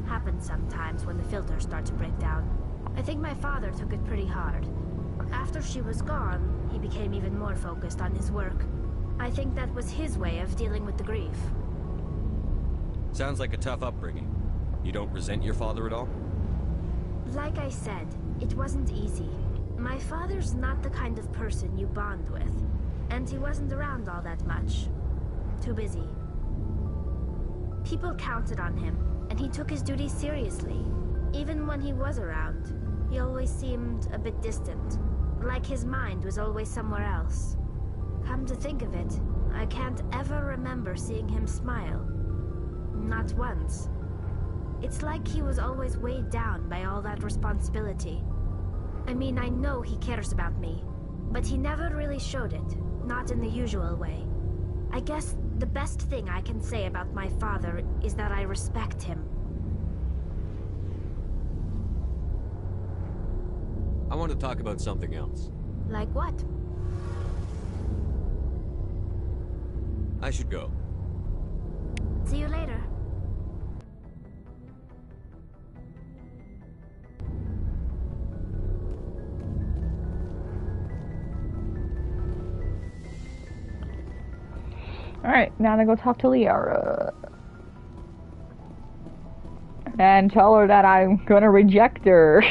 Happens sometimes when the filters start to break down. I think my father took it pretty hard. After she was gone, he became even more focused on his work. I think that was his way of dealing with the grief. Sounds like a tough upbringing. You don't resent your father at all? Like I said, it wasn't easy. My father's not the kind of person you bond with. And he wasn't around all that much. Too busy. People counted on him, and he took his duties seriously. Even when he was around, he always seemed a bit distant. Like his mind was always somewhere else. Come to think of it, I can't ever remember seeing him smile. Not once. It's like he was always weighed down by all that responsibility. I mean, I know he cares about me, but he never really showed it, not in the usual way. I guess the best thing I can say about my father is that I respect him. I want to talk about something else. Like what? I should go. See you later. Alright, now to go talk to Liara. And tell her that I'm gonna reject her.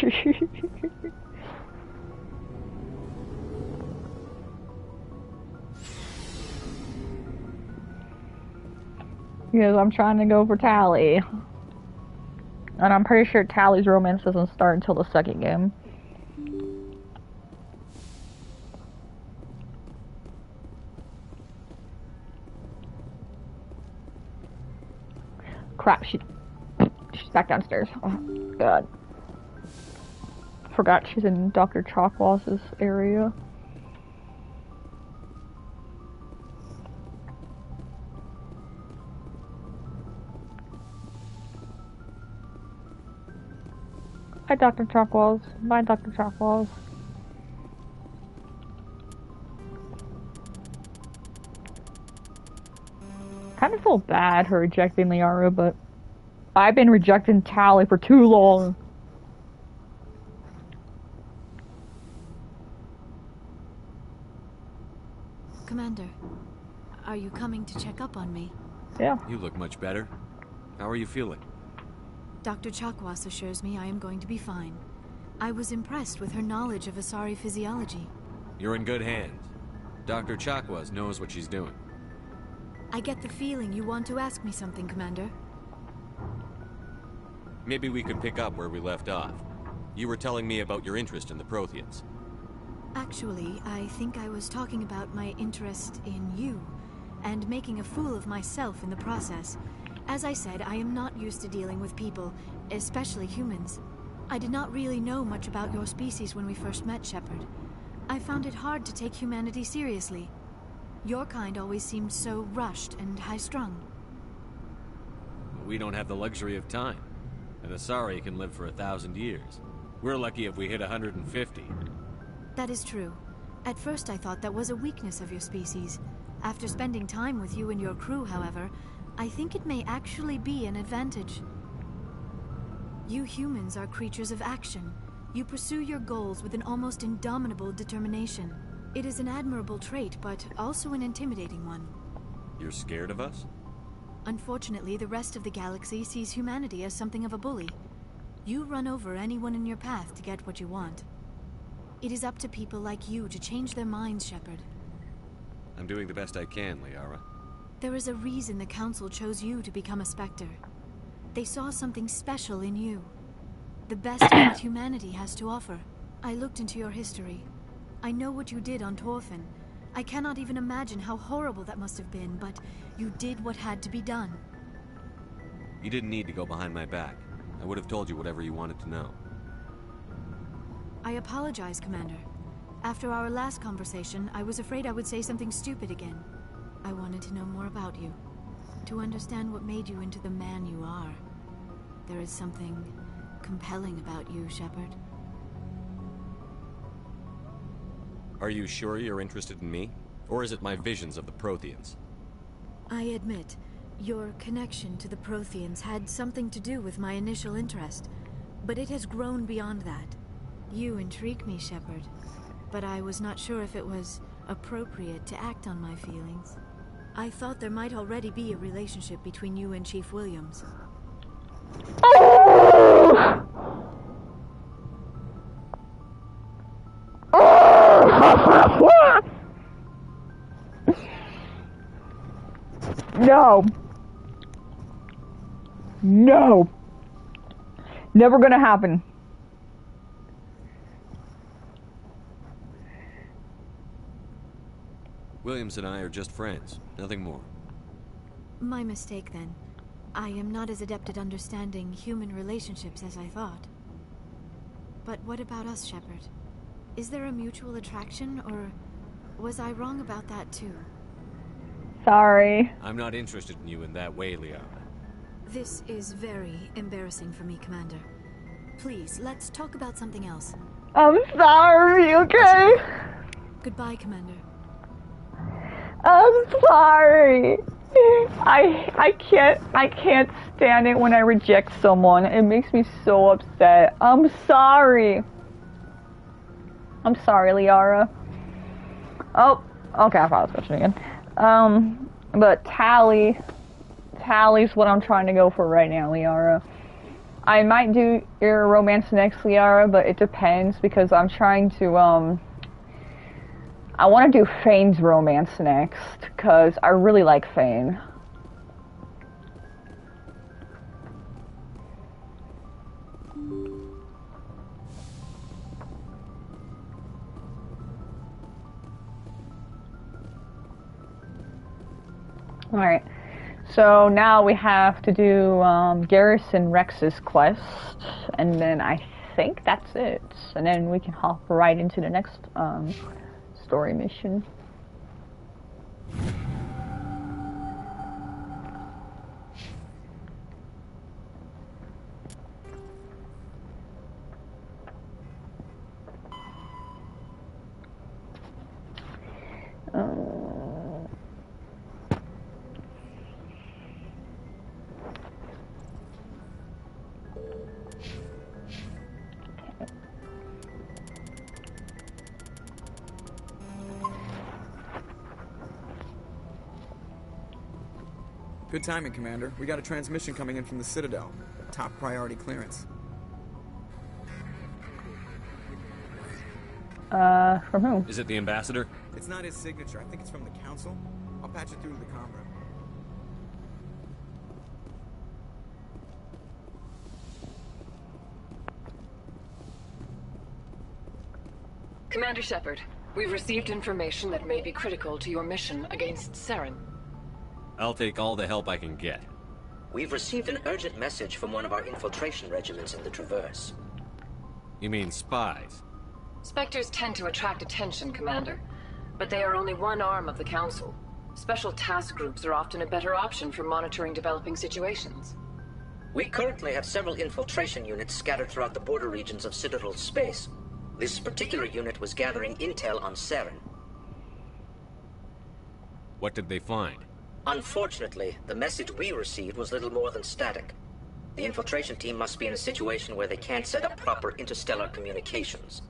Because I'm trying to go for Tali. And I'm pretty sure Tali's romance doesn't start until the second game. Crap, she's back downstairs. Oh, God. Forgot she's in Dr. Chocklaw's area. Hi, Dr. Chocklaws. Bye, Dr. Chocklaws. Kind of feel bad for rejecting Liara, but I've been rejecting Tali for too long. Commander, Are you coming to check up on me? Yeah. You look much better. How are you feeling? Dr. Chakwas assures me I am going to be fine. I was impressed with her knowledge of Asari physiology. You're in good hands. Dr. Chakwas knows what she's doing. I get the feeling you want to ask me something, Commander. Maybe we could pick up where we left off. You were telling me about your interest in the Protheans. Actually, I think I was talking about my interest in you, and making a fool of myself in the process. As I said, I am not used to dealing with people, especially humans. I did not really know much about your species when we first met, Shepard. I found it hard to take humanity seriously. Your kind always seemed so rushed and high-strung. We don't have the luxury of time. An Asari can live for 1,000 years. We're lucky if we hit 150. That is true. At first I thought that was a weakness of your species. After spending time with you and your crew, however, I think it may actually be an advantage. You humans are creatures of action. You pursue your goals with an almost indomitable determination. It is an admirable trait, but also an intimidating one. You're scared of us? Unfortunately, the rest of the galaxy sees humanity as something of a bully. You run over anyone in your path to get what you want. It is up to people like you to change their minds, Shepard. I'm doing the best I can, Liara. There is a reason the Council chose you to become a Spectre. They saw something special in you. The best of what humanity has to offer. I looked into your history. I know what you did on Torfin. I cannot even imagine how horrible that must have been, but you did what had to be done. You didn't need to go behind my back. I would have told you whatever you wanted to know. I apologize, Commander. After our last conversation, I was afraid I would say something stupid again. I wanted to know more about you. To understand what made you into the man you are. There is something compelling about you, Shepard. Are you sure you're interested in me? Or is it my visions of the Protheans? I admit, your connection to the Protheans had something to do with my initial interest, but it has grown beyond that. You intrigue me, Shepard, but I was not sure if it was appropriate to act on my feelings. I thought there might already be a relationship between you and Chief Williams. No. No. Never gonna happen. Williams and I are just friends, nothing more. My mistake, then. I am not as adept at understanding human relationships as I thought. But what about us, Shepard? Is there a mutual attraction, or was I wrong about that too? Sorry. I'm not interested in you in that way, Liara. This is very embarrassing for me, Commander. Please, let's talk about something else. I'm sorry, okay? Goodbye, Commander. I'm sorry. I can't stand it when I reject someone. It makes me so upset. I'm sorry. I'm sorry, Liara. Oh, okay, I thought I was questioning again. But Tali's what I'm trying to go for right now, Liara. I might do your romance next, Liara, but it depends because I'm trying to, I want to do Fane's romance next, because I really like Fane. Alright, so now we have to do Garrison Rex's quest, and then I think that's it. And then we can hop right into the next story mission. Good timing, Commander. We got a transmission coming in from the Citadel. Top priority clearance. From whom? Is it the ambassador? It's not his signature. I think it's from the Council. I'll patch it through to the comm room. Commander Shepard, we've received information that may be critical to your mission against Saren. I'll take all the help I can get. We've received an urgent message from one of our infiltration regiments in the Traverse. You mean spies? Spectres tend to attract attention, Commander, but they are only one arm of the Council. Special task groups are often a better option for monitoring developing situations. We currently have several infiltration units scattered throughout the border regions of Citadel space. This particular unit was gathering intel on Saren. What did they find? Unfortunately, the message we received was little more than static. The infiltration team must be in a situation where they can't set up proper interstellar communications.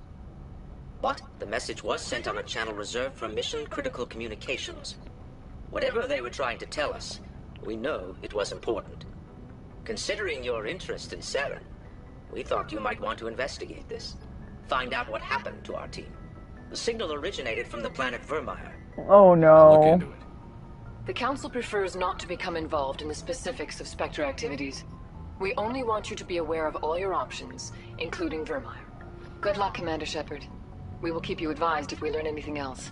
But the message was sent on a channel reserved for mission-critical communications. Whatever they were trying to tell us, we know it was important. Considering your interest in Saren, we thought you might want to investigate this. Find out what happened to our team. The signal originated from the planet Vermeer. Oh no. I'll look into it. The Council prefers not to become involved in the specifics of Spectre activities. We only want you to be aware of all your options, including Vermeer. Good luck, Commander Shepard. We will keep you advised if we learn anything else.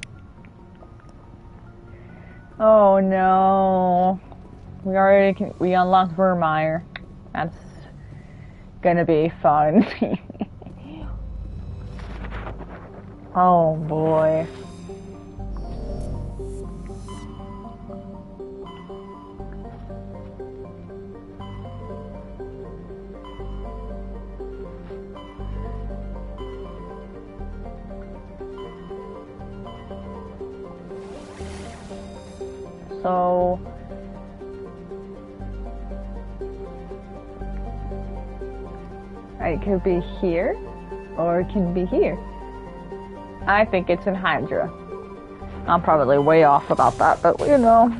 Oh no. We unlocked Vermeer. That's gonna be fun. Oh boy. So it could be here or it can be here. I think it's in Hydra. I'm probably way off about that, but you know.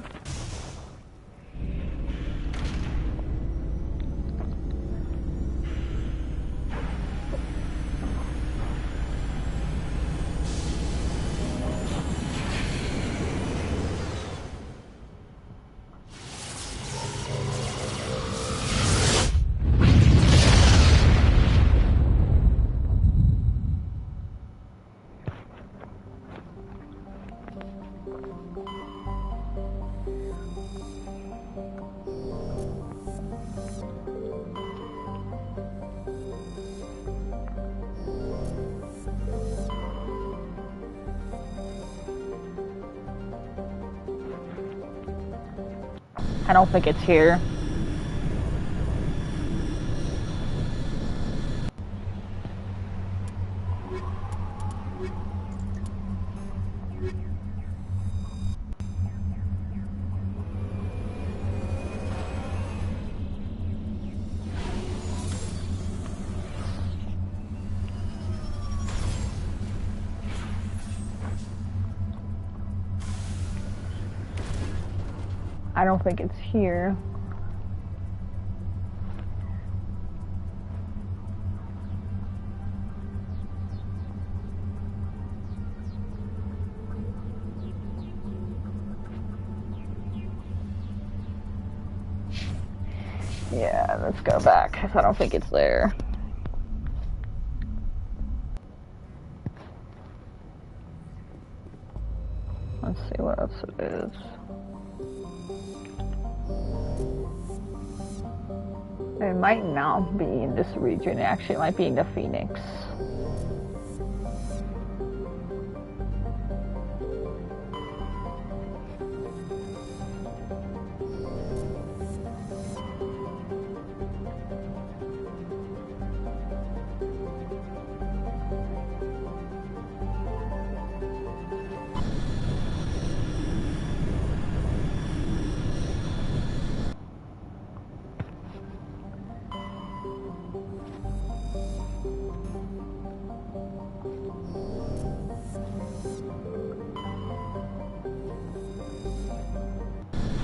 I don't think it's here. I don't think it's here. Yeah, let's go back, because I don't think it's there. Let's see what else it is. It might not be in this region, it actually might be in the Phoenix.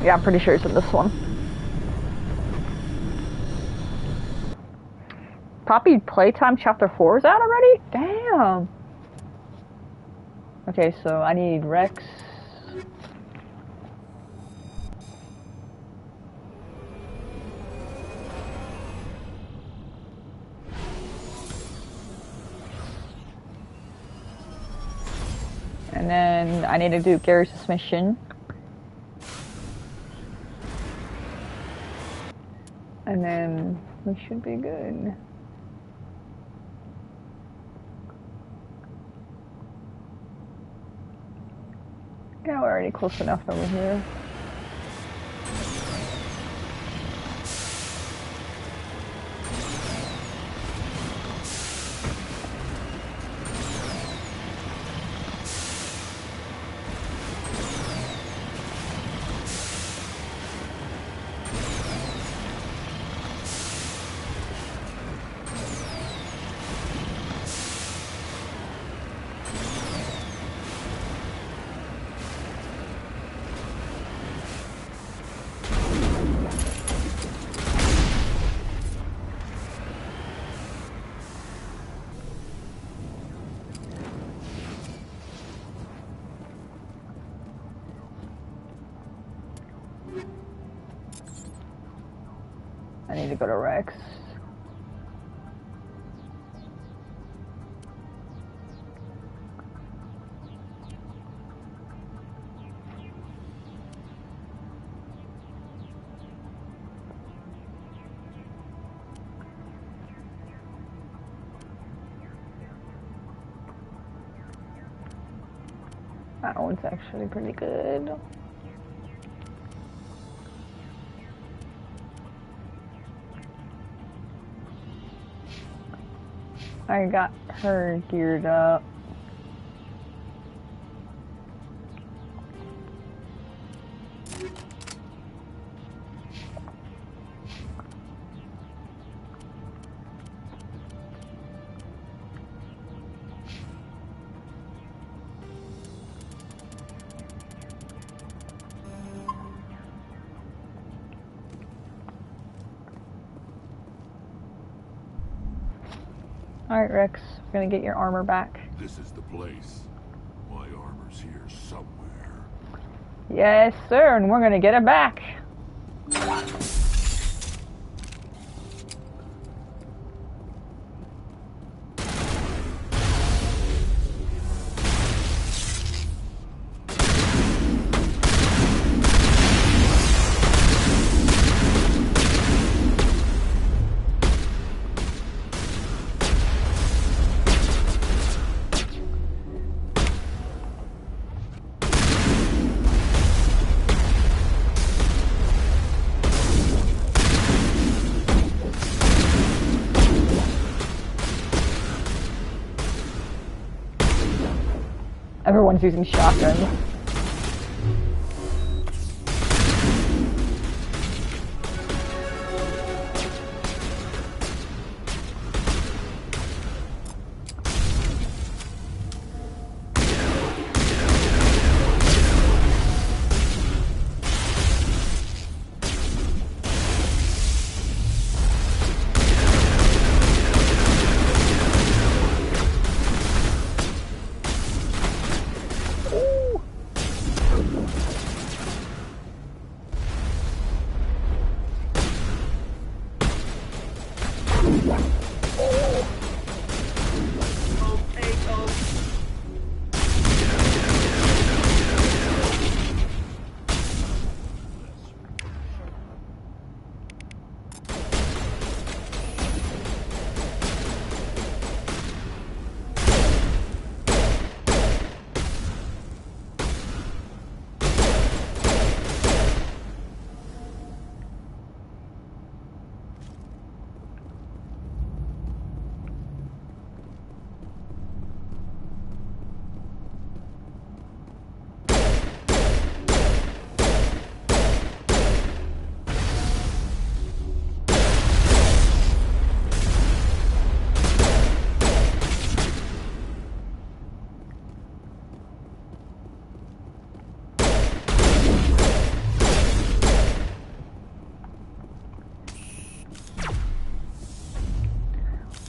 Yeah, I'm pretty sure it's in this one. Poppy Playtime Chapter 4 is out already? Damn. Okay, so I need Rex. And then I need to do Gary's mission. And then we should be good. Yeah, we're already close enough over here. I need to go to Rex. That one's actually pretty good. I got her geared up. Alright, Rex, we're gonna get your armor back. This is the place. My armor's here somewhere. Yes, sir, and we're gonna get it back. Everyone's using shotguns.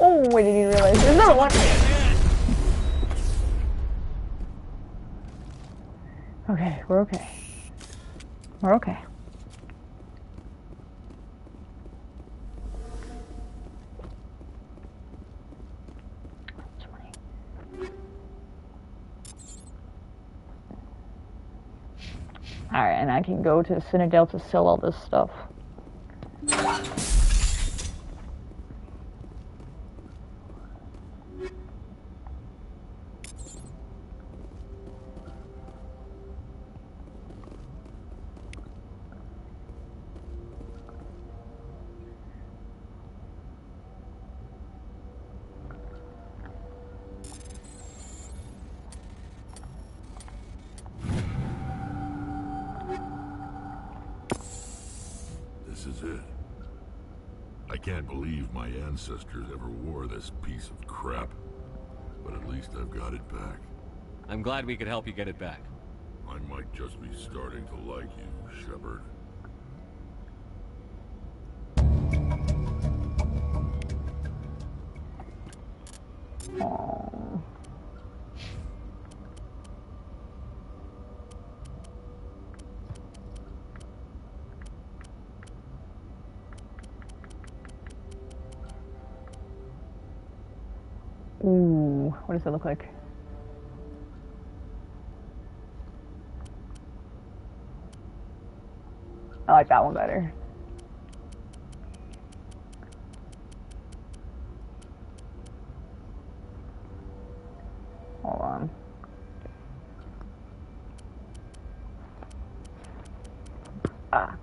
Oh, I didn't even realize there's another one. Okay, we're okay. We're okay. Alright, and I can go to the Citadel to sell all this stuff. This is it. I can't believe my ancestors ever wore this piece of crap, but at least I've got it back. I'm glad we could help you get it back. I might just be starting to like you, Shepard. Aww. Ooh, what does it look like? I like that one better. Hold on. Ah.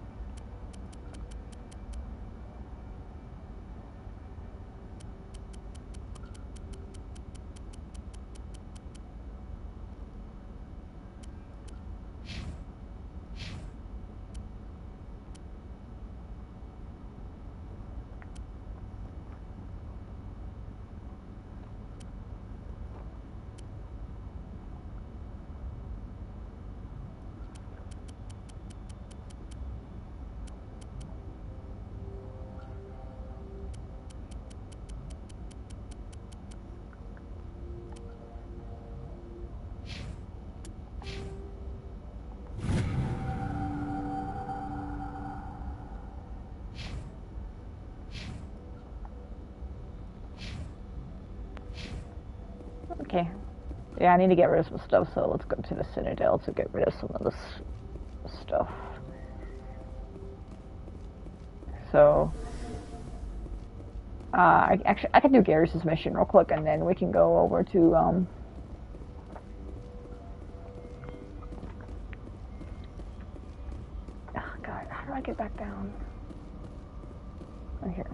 Okay. Yeah, I need to get rid of some stuff, so let's go to the Citadel to get rid of some of this stuff. So, I can do Garrus's mission real quick, and then we can go over to, oh God, how do I get back down? Right here.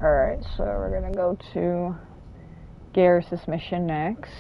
Alright, so we're gonna go to Garrus's mission next.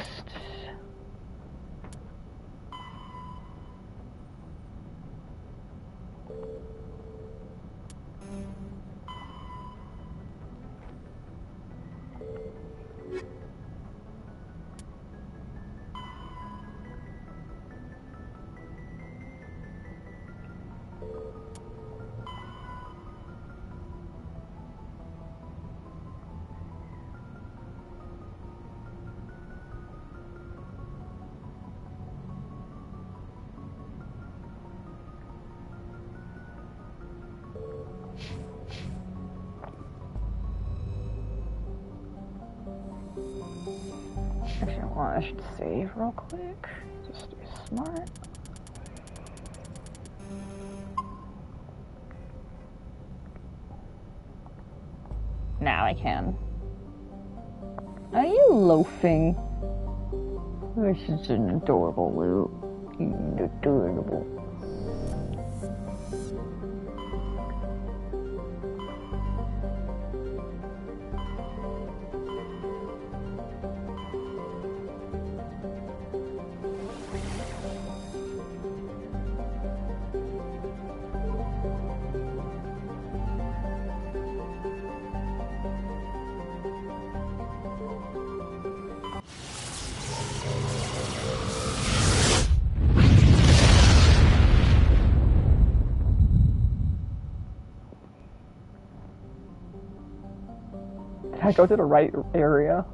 Actually, I should save real quick. Just to be smart. Now I can. Are you loafing? This is an adorable loot. Adorable. I go to the right area?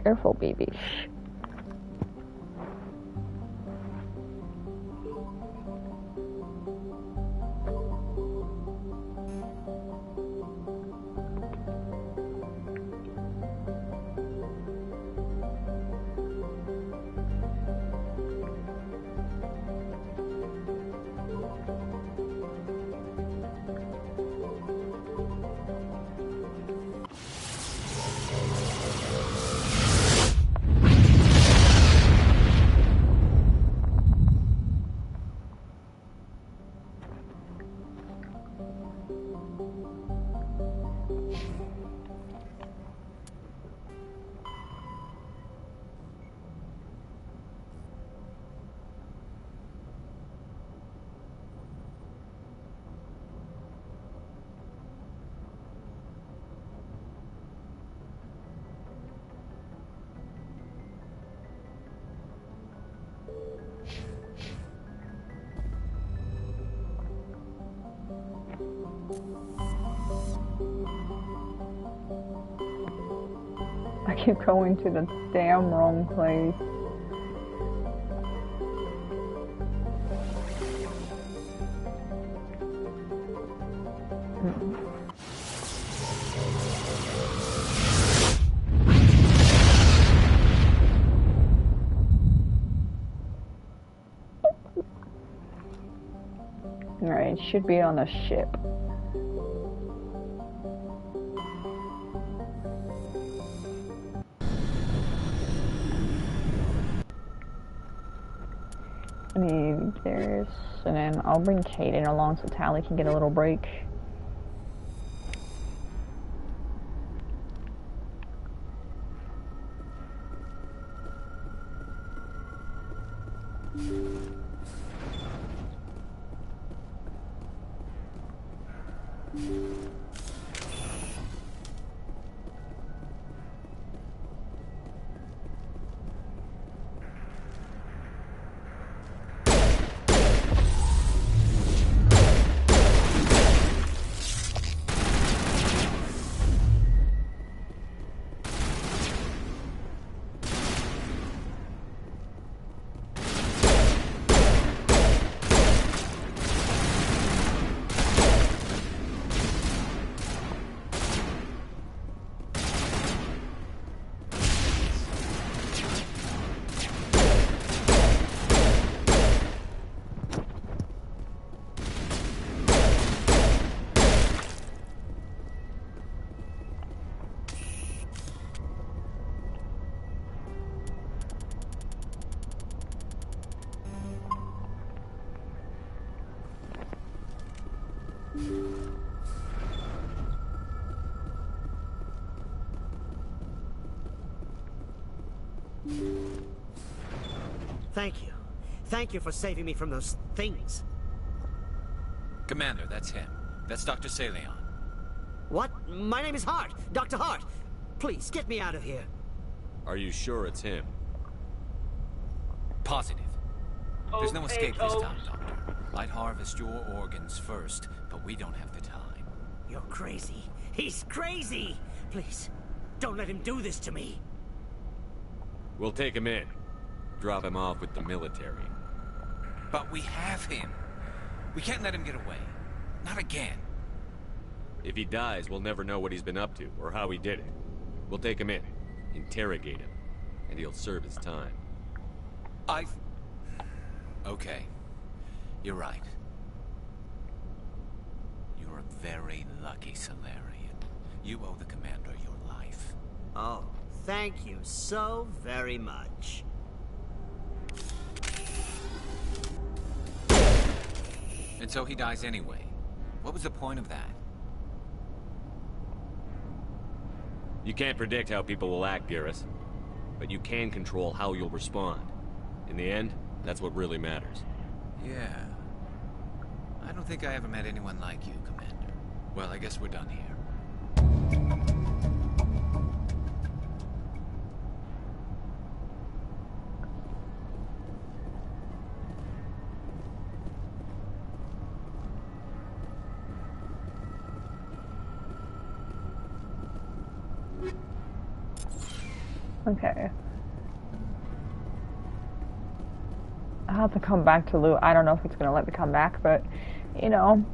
Careful, baby. I keep going to the damn wrong place. Alright, it should be on a ship. I need this, and then I'll bring Kaden along so Tali can get a little break. Thank you. Thank you for saving me from those things. Commander, that's him. That's Dr. Saleon. What? My name is Hart. Dr. Hart. Please, get me out of here. Are you sure it's him? Positive. There's no escape this time, Doctor. I'd harvest your organs first, but we don't have the time. You're crazy. He's crazy! Please, don't let him do this to me. We'll take him in. Drop him off with the military. But we have him. We can't let him get away. Not again. If he dies, we'll never know what he's been up to, or how he did it. We'll take him in, interrogate him, and he'll serve his time. Okay. You're right. You're a very lucky Solarian. You owe the Commander your life. Oh, thank you so very much. And so he dies anyway. What was the point of that? You can't predict how people will act, Garrus. But you can control how you'll respond. In the end, that's what really matters. Yeah. I don't think I ever met anyone like you, Commander. Well, I guess we're done here. Okay. I have to come back to loot. I don't know if it's gonna let me come back, but you know,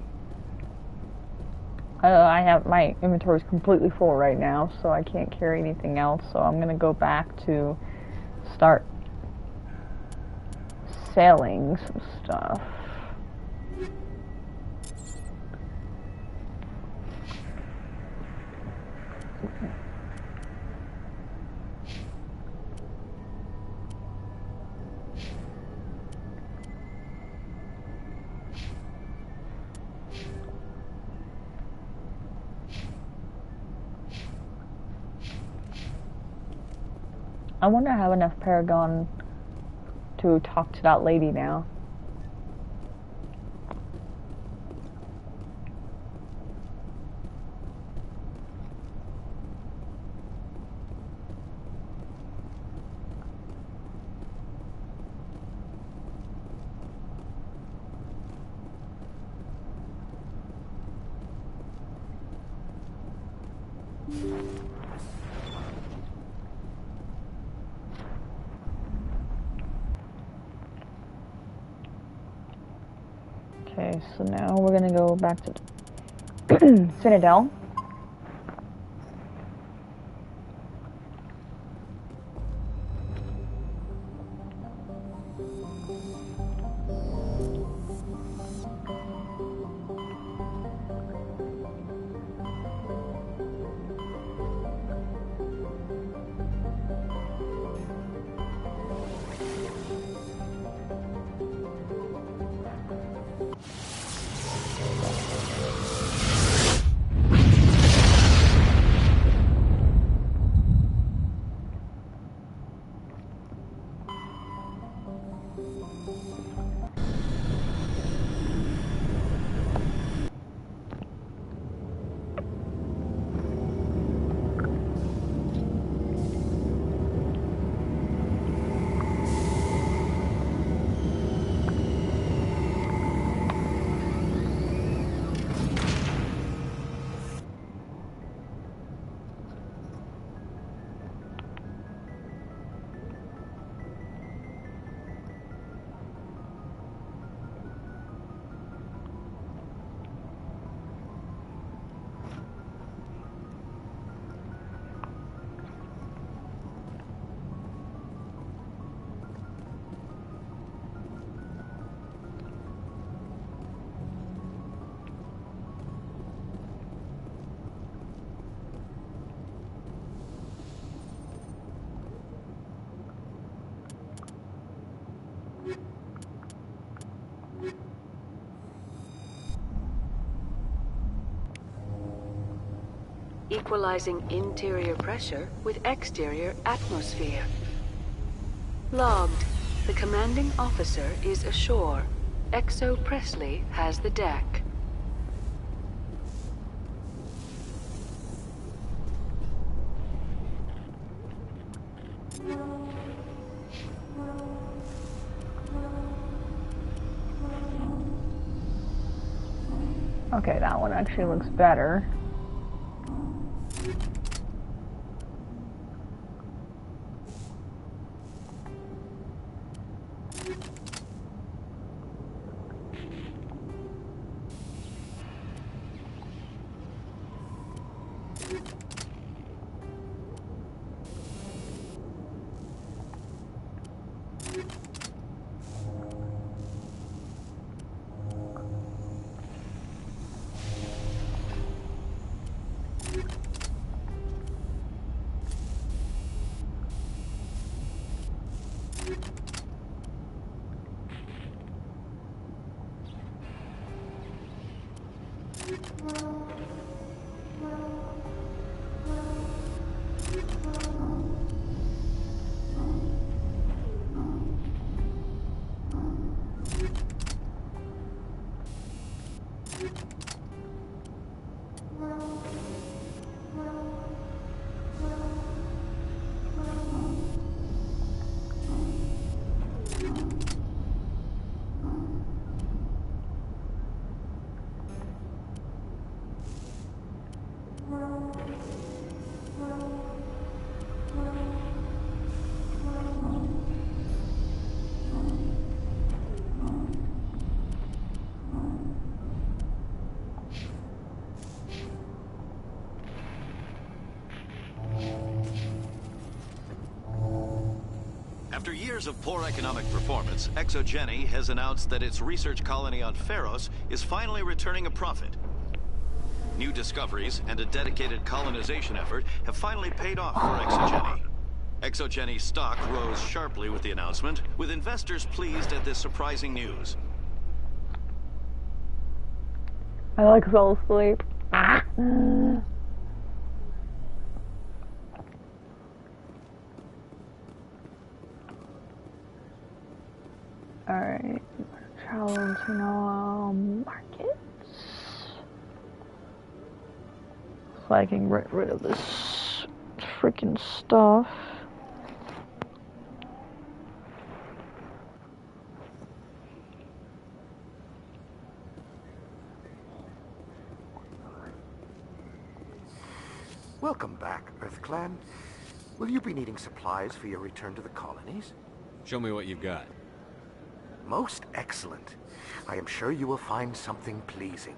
I have my inventory is completely full right now, so I can't carry anything else. So I'm gonna go back to start selling some stuff. I wonder if I have enough Paragon to talk to that lady now. Okay, so now we're gonna go back to Citadel. Equalizing interior pressure with exterior atmosphere. Logged. The commanding officer is ashore. Exo Presley has the deck. Okay, that one actually looks better. After years of poor economic performance, ExoGeni has announced that its research colony on Pharos is finally returning a profit. New discoveries and a dedicated colonization effort have finally paid off for ExoGeni. ExoGeni's stock rose sharply with the announcement, with investors pleased at this surprising news. I like fell asleep. Alright, travel to markets. So I can get rid of this freaking stuff. Welcome back, EarthClan. Will you be needing supplies for your return to the colonies? Show me what you've got. Most excellent. I am sure you will find something pleasing.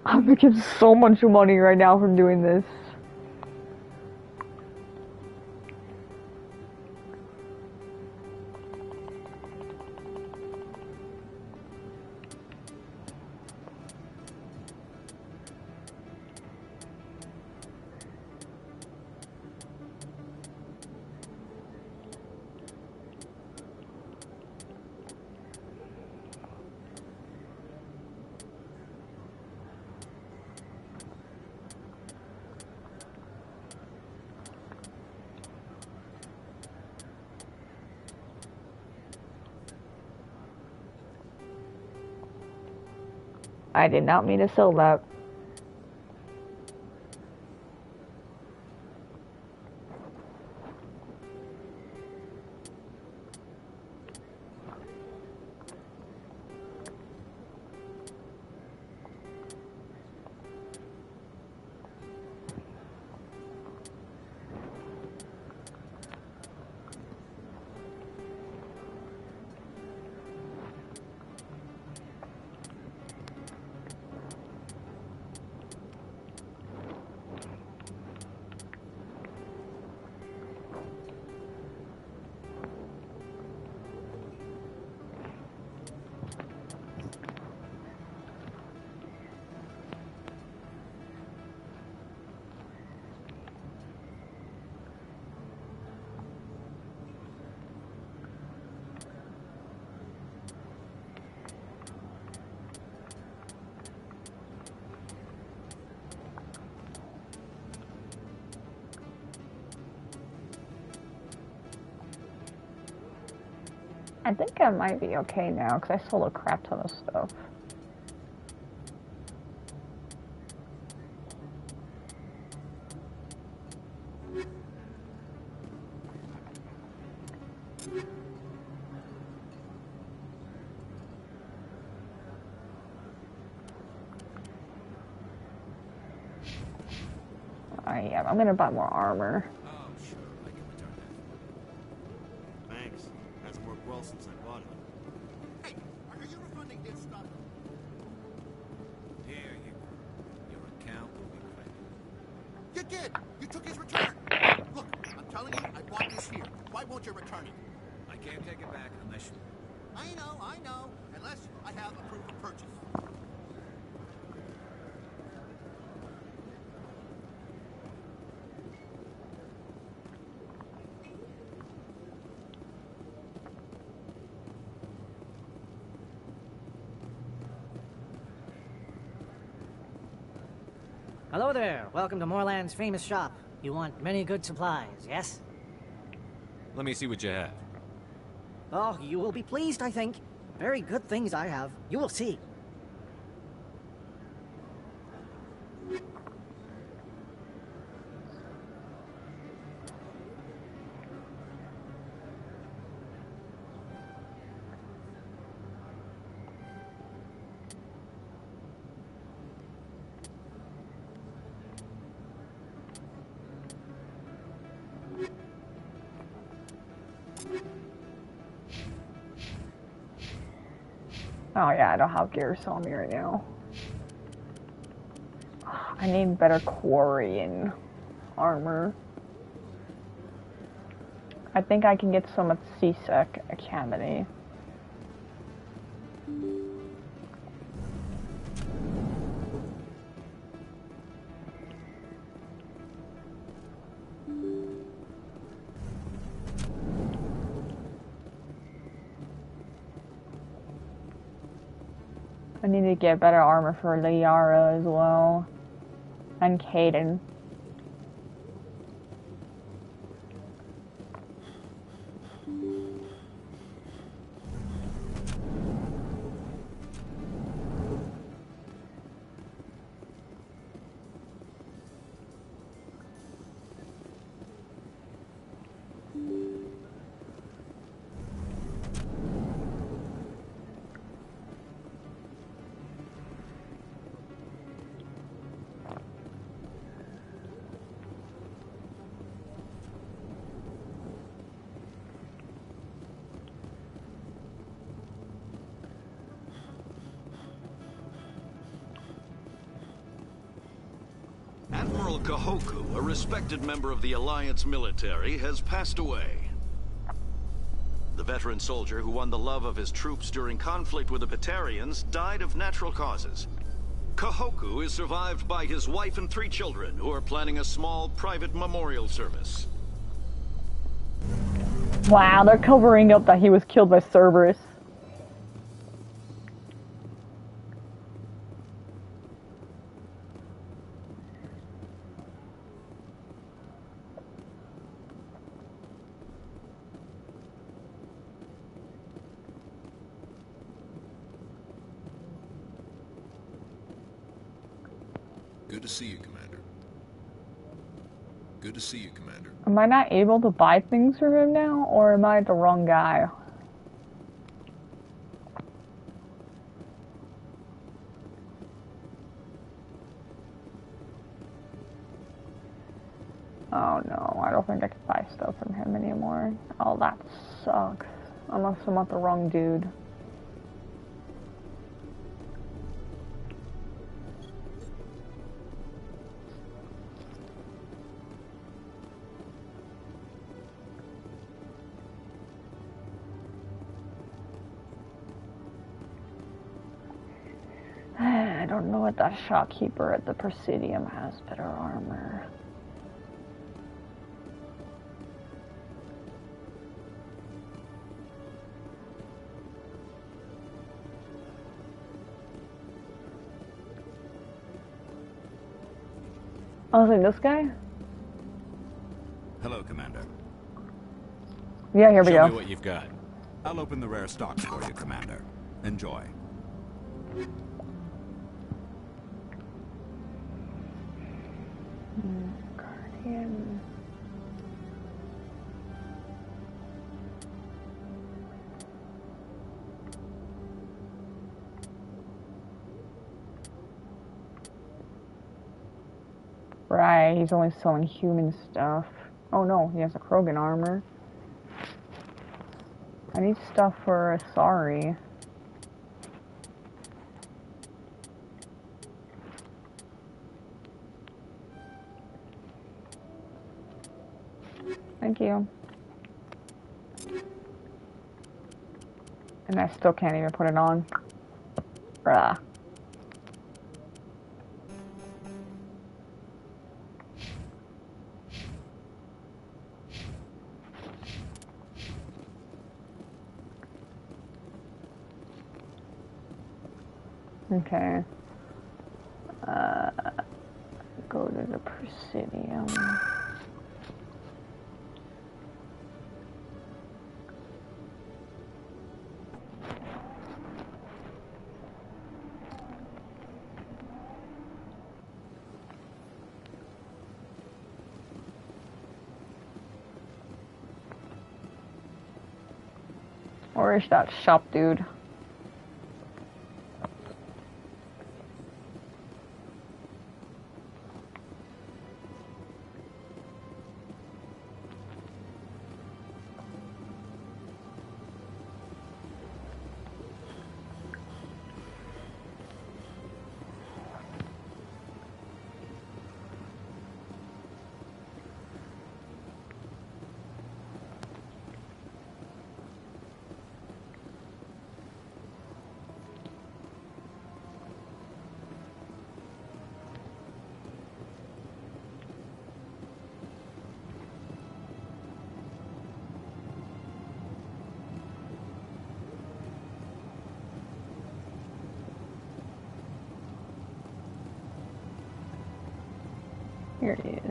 I'm making so much money right now from doing this. I did not mean to sell that. I think I might be okay now, because I sold a crap ton of stuff. Yeah, I'm gonna buy more armor. Oh, sure, I can return that. Thanks. Hasn't worked well since I bought it. Hey, are you refunding this stuff? Here you go. Your account will be credited. You did! You took his return! Look, I'm telling you, I bought this here. Why won't you return it? I can't take it back unless you... I know. Unless I have a proof of purchase. Hello there. Welcome to Moorland's famous shop. You want many good supplies, yes? Let me see what you have. Oh, you will be pleased, I think. Very good things I have. You will see. Oh yeah, I don't have gears on me right now. I need better quarry and armor. I think I can get some at CSEC Academy. I need to get better armor for Liara as well. And Caden. Admiral Kahoku, a respected member of the Alliance military, has passed away. The veteran soldier who won the love of his troops during conflict with the Batarians died of natural causes. Kahoku is survived by his wife and 3 children, who are planning a small private memorial service. Wow, they're covering up that he was killed by Cerberus. Good to see you, Commander. Good to see you, Commander. Am I not able to buy things from him now, or am I the wrong guy? Oh no, I don't think I can buy stuff from him anymore. Oh, that sucks. Unless I'm not the wrong dude. I don't know what that shopkeeper at the Presidium has better armor. Oh, is it this guy? Hello, Commander. Yeah, here we go. Show me what you've got. I'll open the rare stocks for you, Commander. Enjoy. Guardian. Right, he's only selling human stuff. Oh no, he has a Krogan armor. I need stuff for Asari. Thank you. And I still can't even put it on. Bruh. Okay. Go to the Presidium. Where is that shop, dude? Here he is.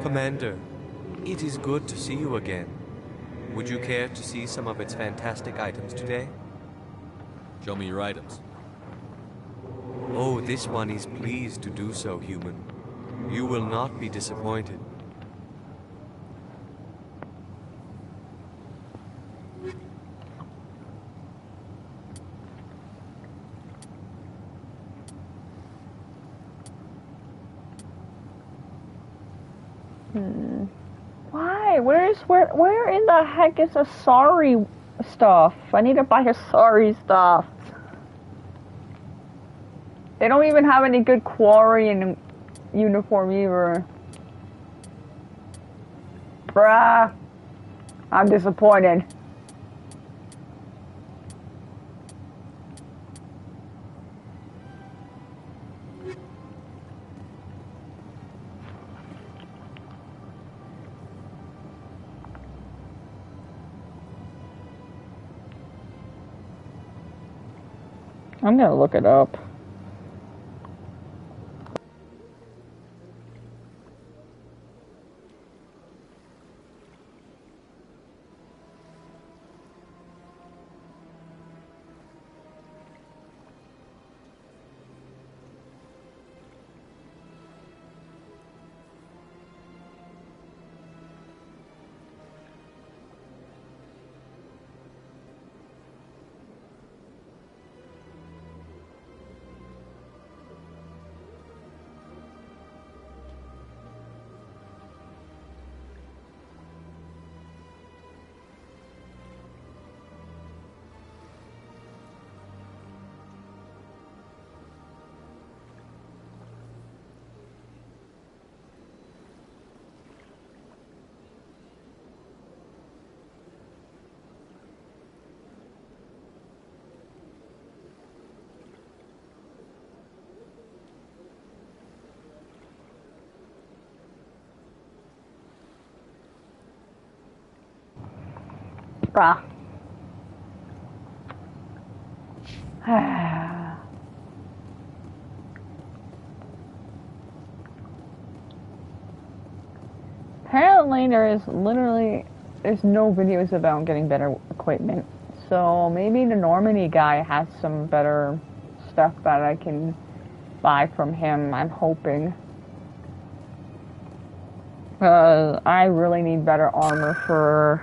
Commander, it is good to see you again. Would you care to see some of its fantastic items today? Show me your items. Oh, this one is pleased to do so, human. You will not be disappointed. Why? Where in the heck is Asari stuff? I need to buy Asari stuff. They don't even have any good Quarian uniform either. Bruh. I'm disappointed. I'm gonna look it up. Bruh. apparently there's no videos about getting better equipment. So maybe the Normandy guy has some better stuff that I can buy from him, I'm hoping. I really need better armor for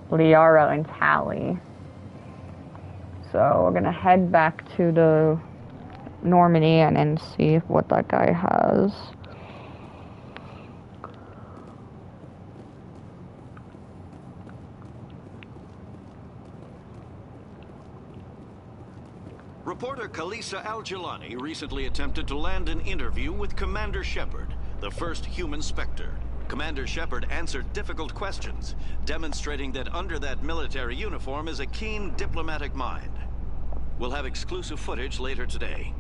Liara and Tali. So we're gonna head back to the Normandy and then see what that guy has. Reporter Kalisa Al-Jilani recently attempted to land an interview with Commander Shepard, the first human Spectre. Commander Shepard answered difficult questions, demonstrating that under that military uniform is a keen diplomatic mind. We'll have exclusive footage later today.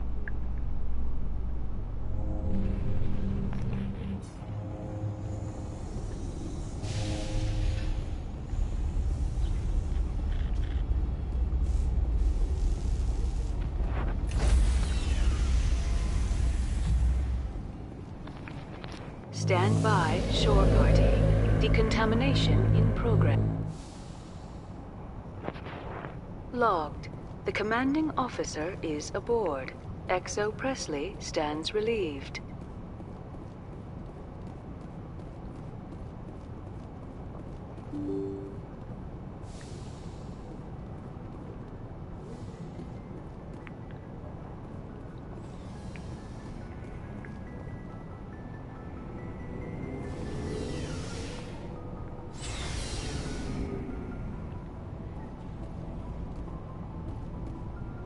Stand by, shore party. Decontamination in progress. Logged. The commanding officer is aboard. XO Presley stands relieved.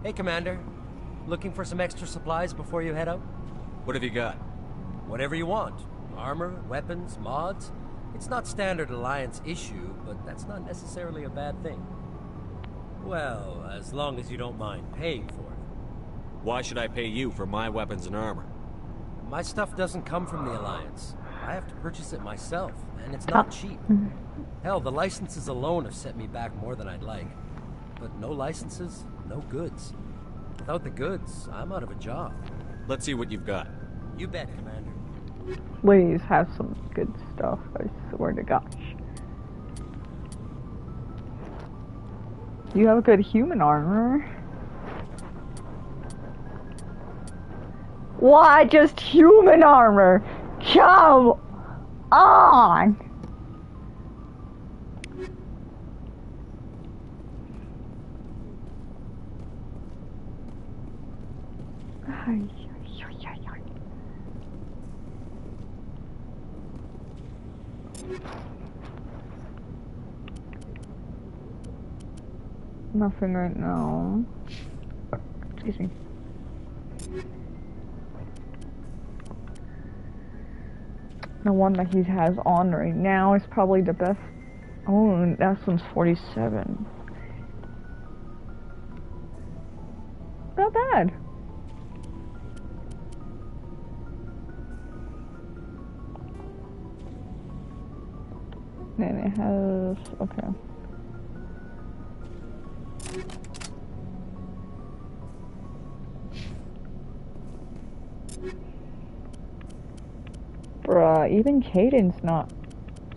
Hey, Commander. Looking for some extra supplies before you head out? What have you got? Whatever you want. Armor, weapons, mods. It's not standard Alliance issue, but that's not necessarily a bad thing. Well, as long as you don't mind paying for it. Why should I pay you for my weapons and armor? My stuff doesn't come from the Alliance. I have to purchase it myself, and it's not cheap. Hell, the licenses alone have set me back more than I'd like. But no licenses, no goods. Without the goods, I'm out of a job. Let's see what you've got. You bet, Commander. Please have some good stuff, I swear to gosh. You have good human armor. Why just human armor? Come on! Nothing right now. Excuse me. The one that he has on right now is probably the best. Oh, that one's 47. Not bad. Then it has, okay. Bruh, even Caden's not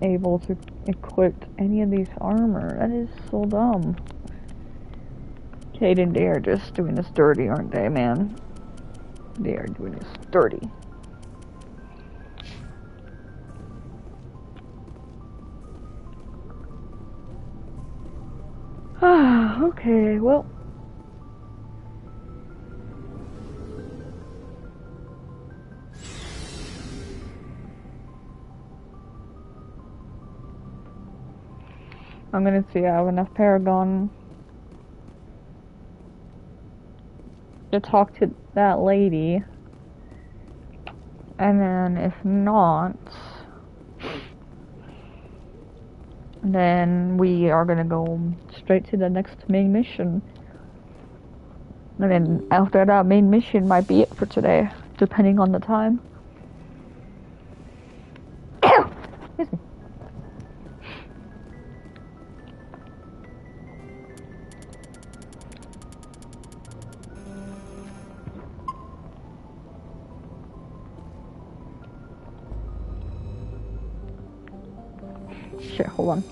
able to equip any of these armor. That is so dumb. Caden, they are just doing this dirty, aren't they, man? They are doing this dirty. Okay, well. I'm gonna see if I have enough Paragon to talk to that lady. And then if not, then we are gonna go straight to the next main mission. And then after that main mission might be it for today, depending on the time. Excuse me. shit, hold on.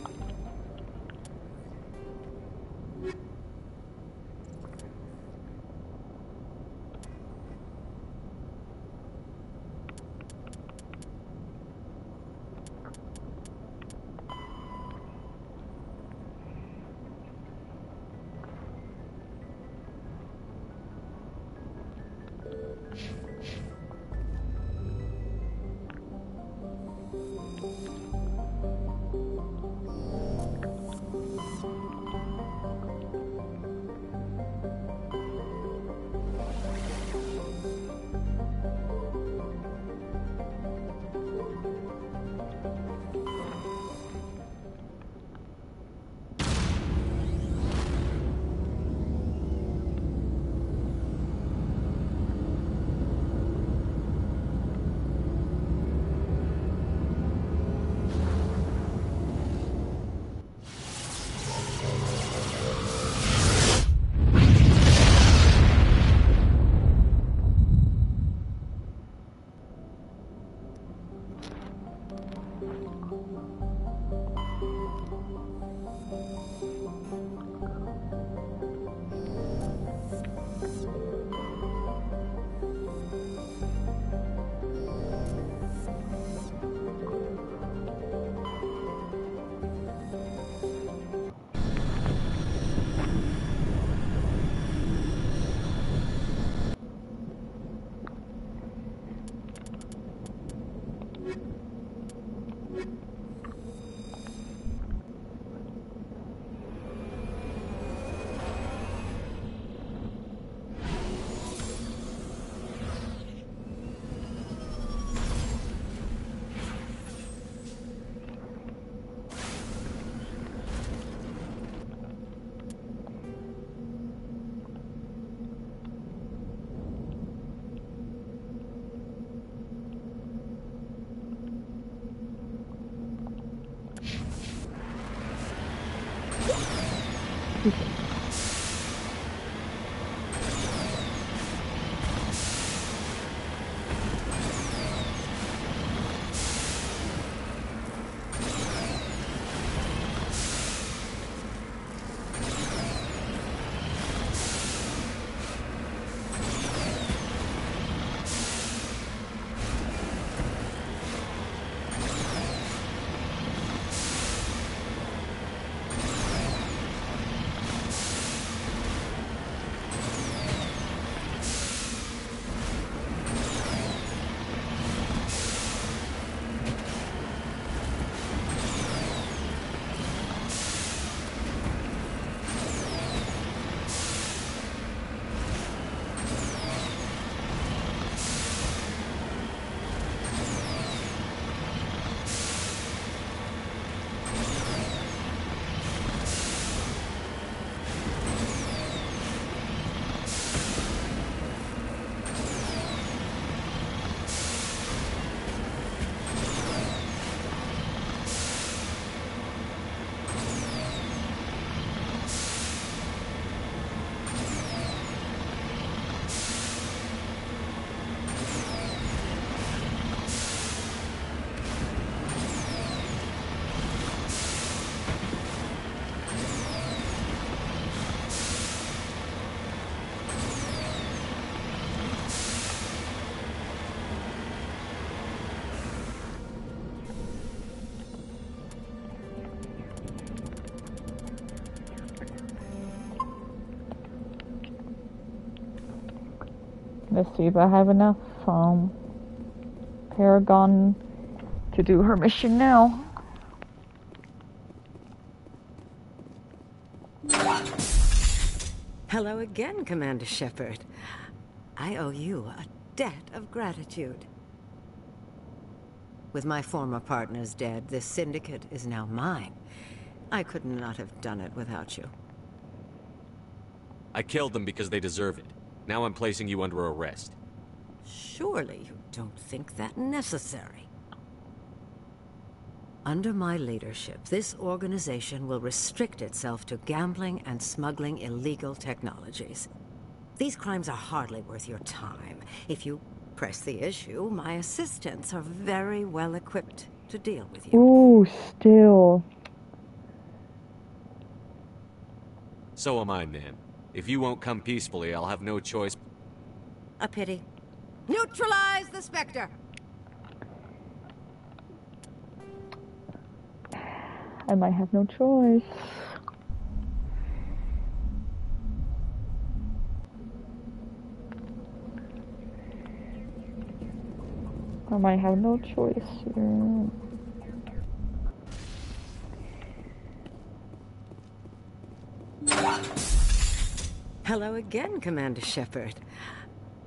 Let's see if I have enough Paragon to do her mission now. Hello again, Commander Shepard. I owe you a debt of gratitude. With my former partners dead, this syndicate is now mine. I could not have done it without you. I killed them because they deserve it. Now I'm placing you under arrest. Surely you don't think that necessary. Under my leadership, this organization will restrict itself to gambling and smuggling illegal technologies. These crimes are hardly worth your time. If you press the issue, my assistants are very well equipped to deal with you. Ooh, still. So am I, man. If you won't come peacefully, I'll have no choice. A pity. Neutralize the Spectre! I might have no choice. I might have no choice here. Hello again, Commander Shepard.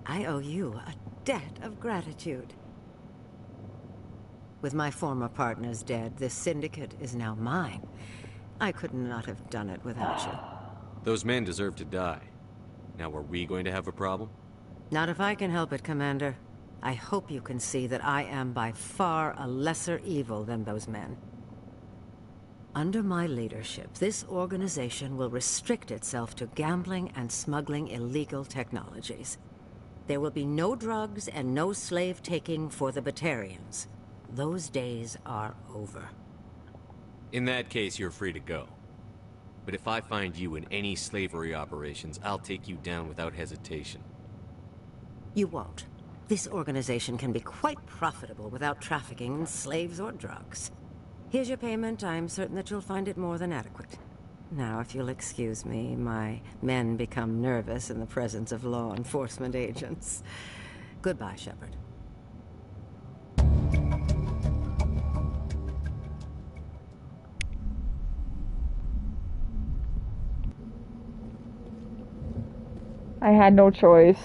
I owe you a debt of gratitude. With my former partners dead, this syndicate is now mine. I could not have done it without you. Those men deserve to die. Now, are we going to have a problem? Not if I can help it, Commander. I hope you can see that I am by far a lesser evil than those men. Under my leadership, this organization will restrict itself to gambling and smuggling illegal technologies. There will be no drugs and no slave-taking for the Batarians. Those days are over. In that case, you're free to go. But if I find you in any slavery operations, I'll take you down without hesitation. You won't. This organization can be quite profitable without trafficking in slaves or drugs. Here's your payment. I'm certain that you'll find it more than adequate. Now, if you'll excuse me, my men become nervous in the presence of law enforcement agents. Goodbye, Shepard. I had no choice.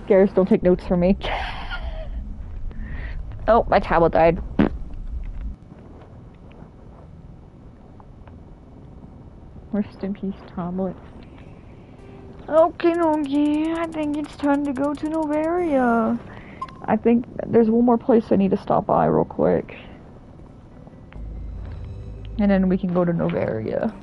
Garrus, don't take notes from me. Oh, my tablet died. Rest in peace, tablet. Okay, I think it's time to go to Novaria. I think there's one more place I need to stop by real quick. And then we can go to Novaria.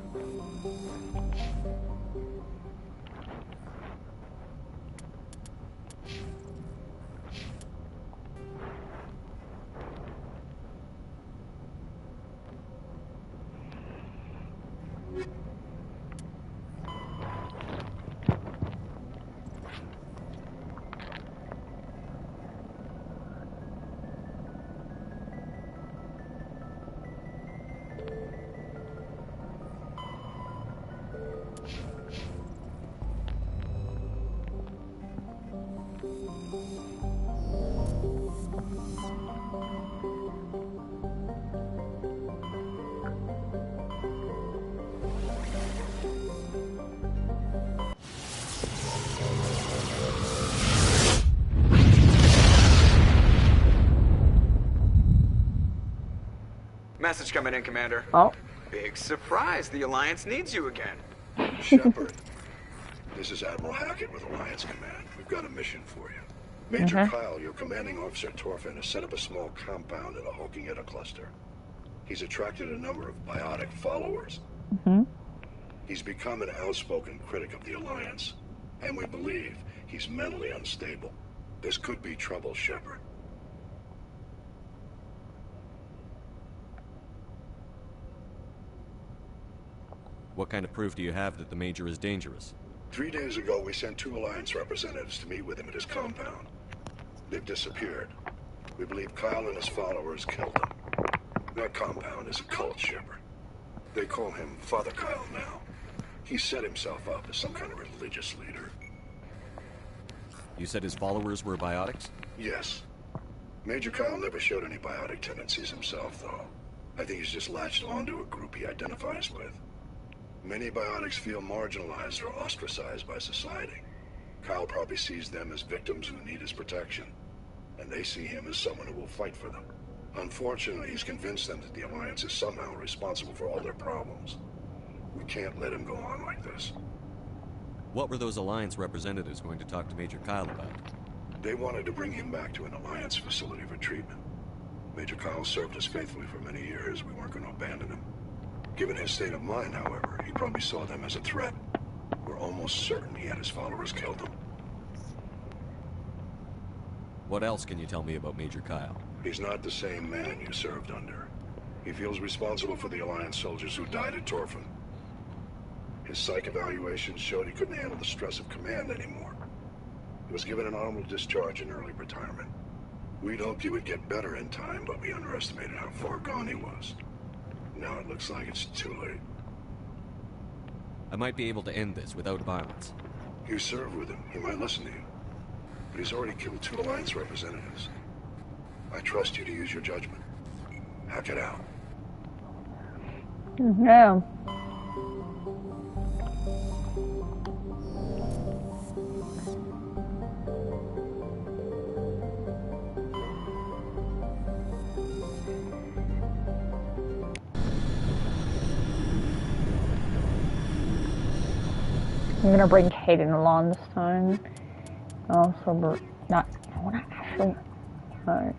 Message coming in, Commander. Oh. Big surprise. The Alliance needs you again. Shepard, this is Admiral Hackett with Alliance Command. We've got a mission for you. Major Kyle, your commanding officer Torfin, has set up a small compound in a Hulking cluster. He's attracted a number of biotic followers. He's become an outspoken critic of the Alliance, and we believe he's mentally unstable. This could be trouble, Shepard. What kind of proof do you have that the Major is dangerous? 3 days ago, we sent 2 Alliance representatives to meet with him at his compound. They've disappeared. We believe Kyle and his followers killed them. That compound is a cult, Shepard. They call him Father Kyle now. He set himself up as some kind of religious leader. You said his followers were biotics? Yes. Major Kyle never showed any biotic tendencies himself, though. I think he's just latched onto a group he identifies with. Many biotics feel marginalized or ostracized by society. Kyle probably sees them as victims who need his protection, and they see him as someone who will fight for them. Unfortunately, he's convinced them that the Alliance is somehow responsible for all their problems. We can't let him go on like this. What were those Alliance representatives going to talk to Major Kyle about? They wanted to bring him back to an Alliance facility for treatment. Major Kyle served us faithfully for many years. We weren't going to abandon him. Given his state of mind, however, he probably saw them as a threat. We're almost certain he had his followers killed them. What else can you tell me about Major Kyle? He's not the same man you served under. He feels responsible for the Alliance soldiers who died at Torfin. His psych evaluations showed he couldn't handle the stress of command anymore. He was given an honorable discharge in early retirement. We'd hoped he would get better in time, but we underestimated how far gone he was. Now it looks like it's too late. I might be able to end this without violence. You serve with him. He might listen to you. But he's already killed 2 Alliance representatives. I trust you to use your judgment. Hack it out. Yeah. I'm gonna bring Kaden along this time. Also, not actually. Alright.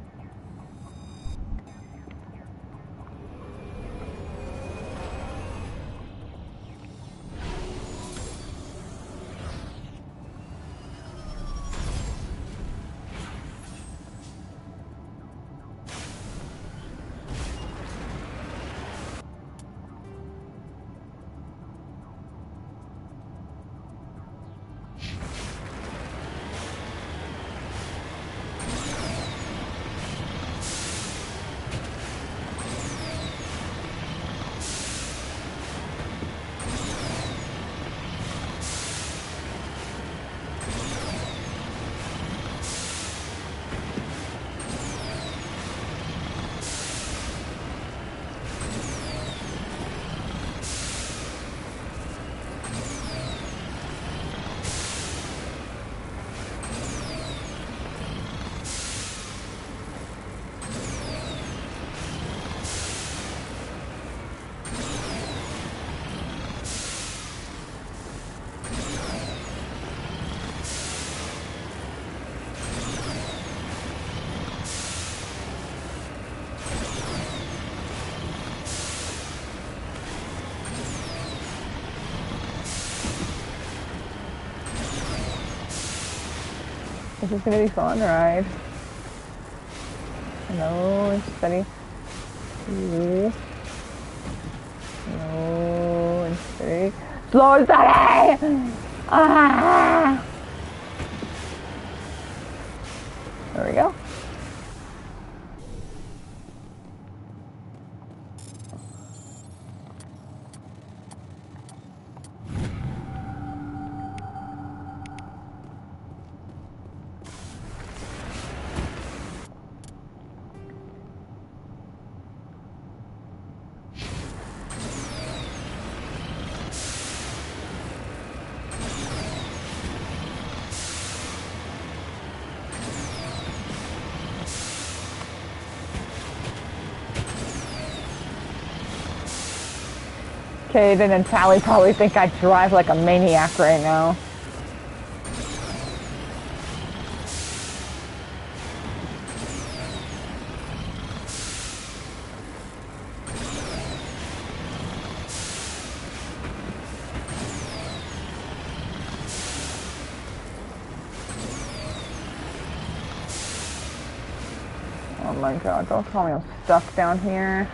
This is gonna be fun, right? Hello, and steady. Ooh. Hello, and steady. Slow and steady! Ah! There we go. Kaden and Tali probably think I drive like a maniac right now. Oh my god, don't tell me I'm stuck down here.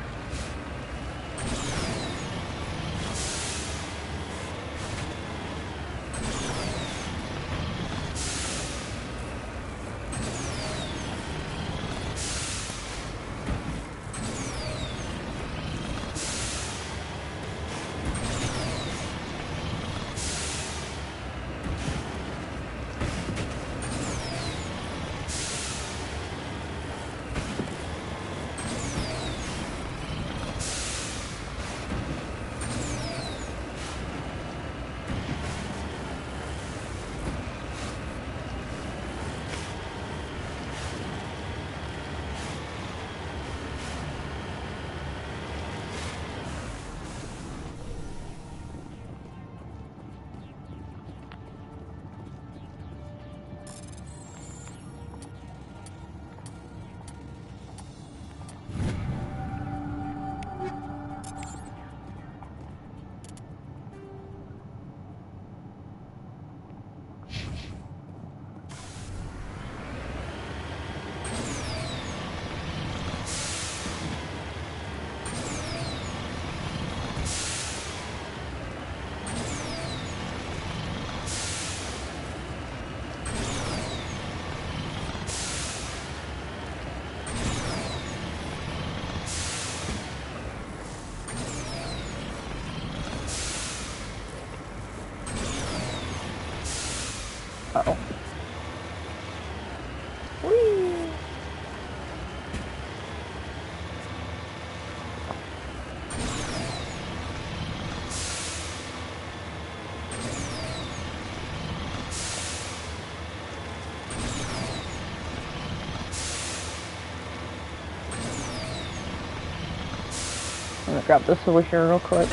I'm gonna grab the solution real quick.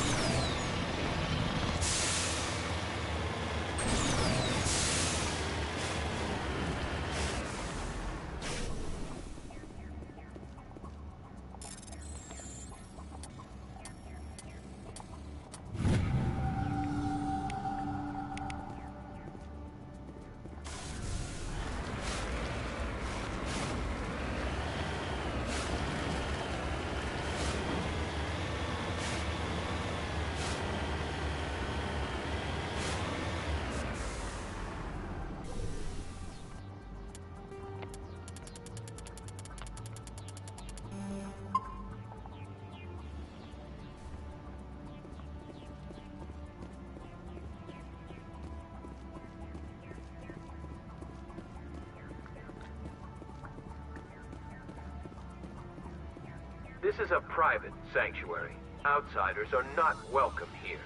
This is a private sanctuary. Outsiders are not welcome here.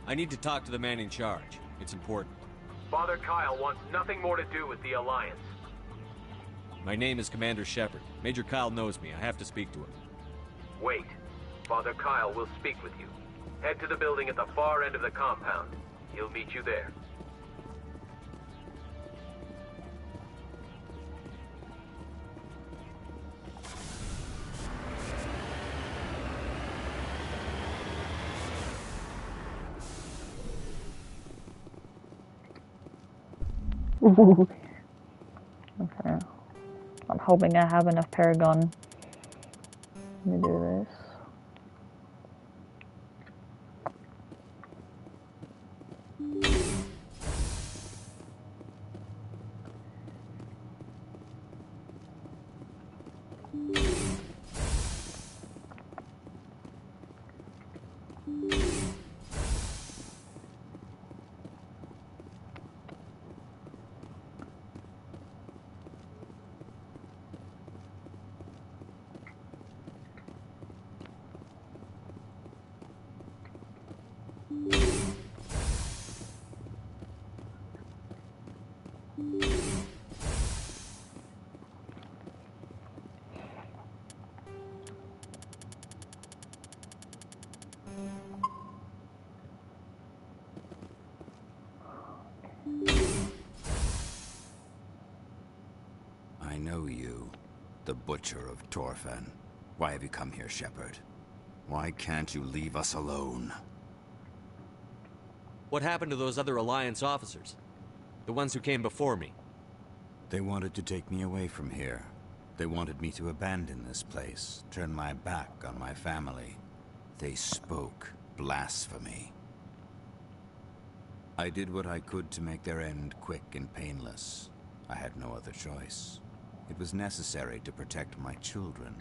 I need to talk to the man in charge. It's important. Father Kyle wants nothing more to do with the Alliance. My name is Commander Shepard. Major Kyle knows me. I have to speak to him. Wait. Father Kyle will speak with you. Head to the building at the far end of the compound. He'll meet you there. Okay. I'm hoping I have enough Paragon to do this. I know you, the Butcher of Torfen. Why have you come here, Shepard? Why can't you leave us alone? What happened to those other Alliance officers? The ones who came before me? They wanted to take me away from here. They wanted me to abandon this place, turn my back on my family. They spoke blasphemy. I did what I could to make their end quick and painless. I had no other choice. It was necessary to protect my children.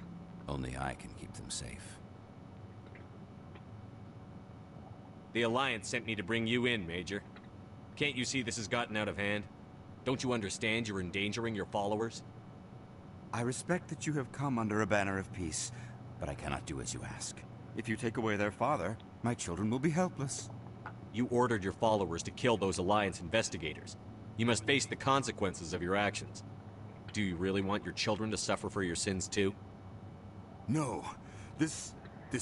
Only I can keep them safe. The Alliance sent me to bring you in, Major. Can't you see this has gotten out of hand? Don't you understand you're endangering your followers? I respect that you have come under a banner of peace, but I cannot do as you ask. If you take away their father, my children will be helpless. You ordered your followers to kill those Alliance investigators. You must face the consequences of your actions. Do you really want your children to suffer for your sins too? No. This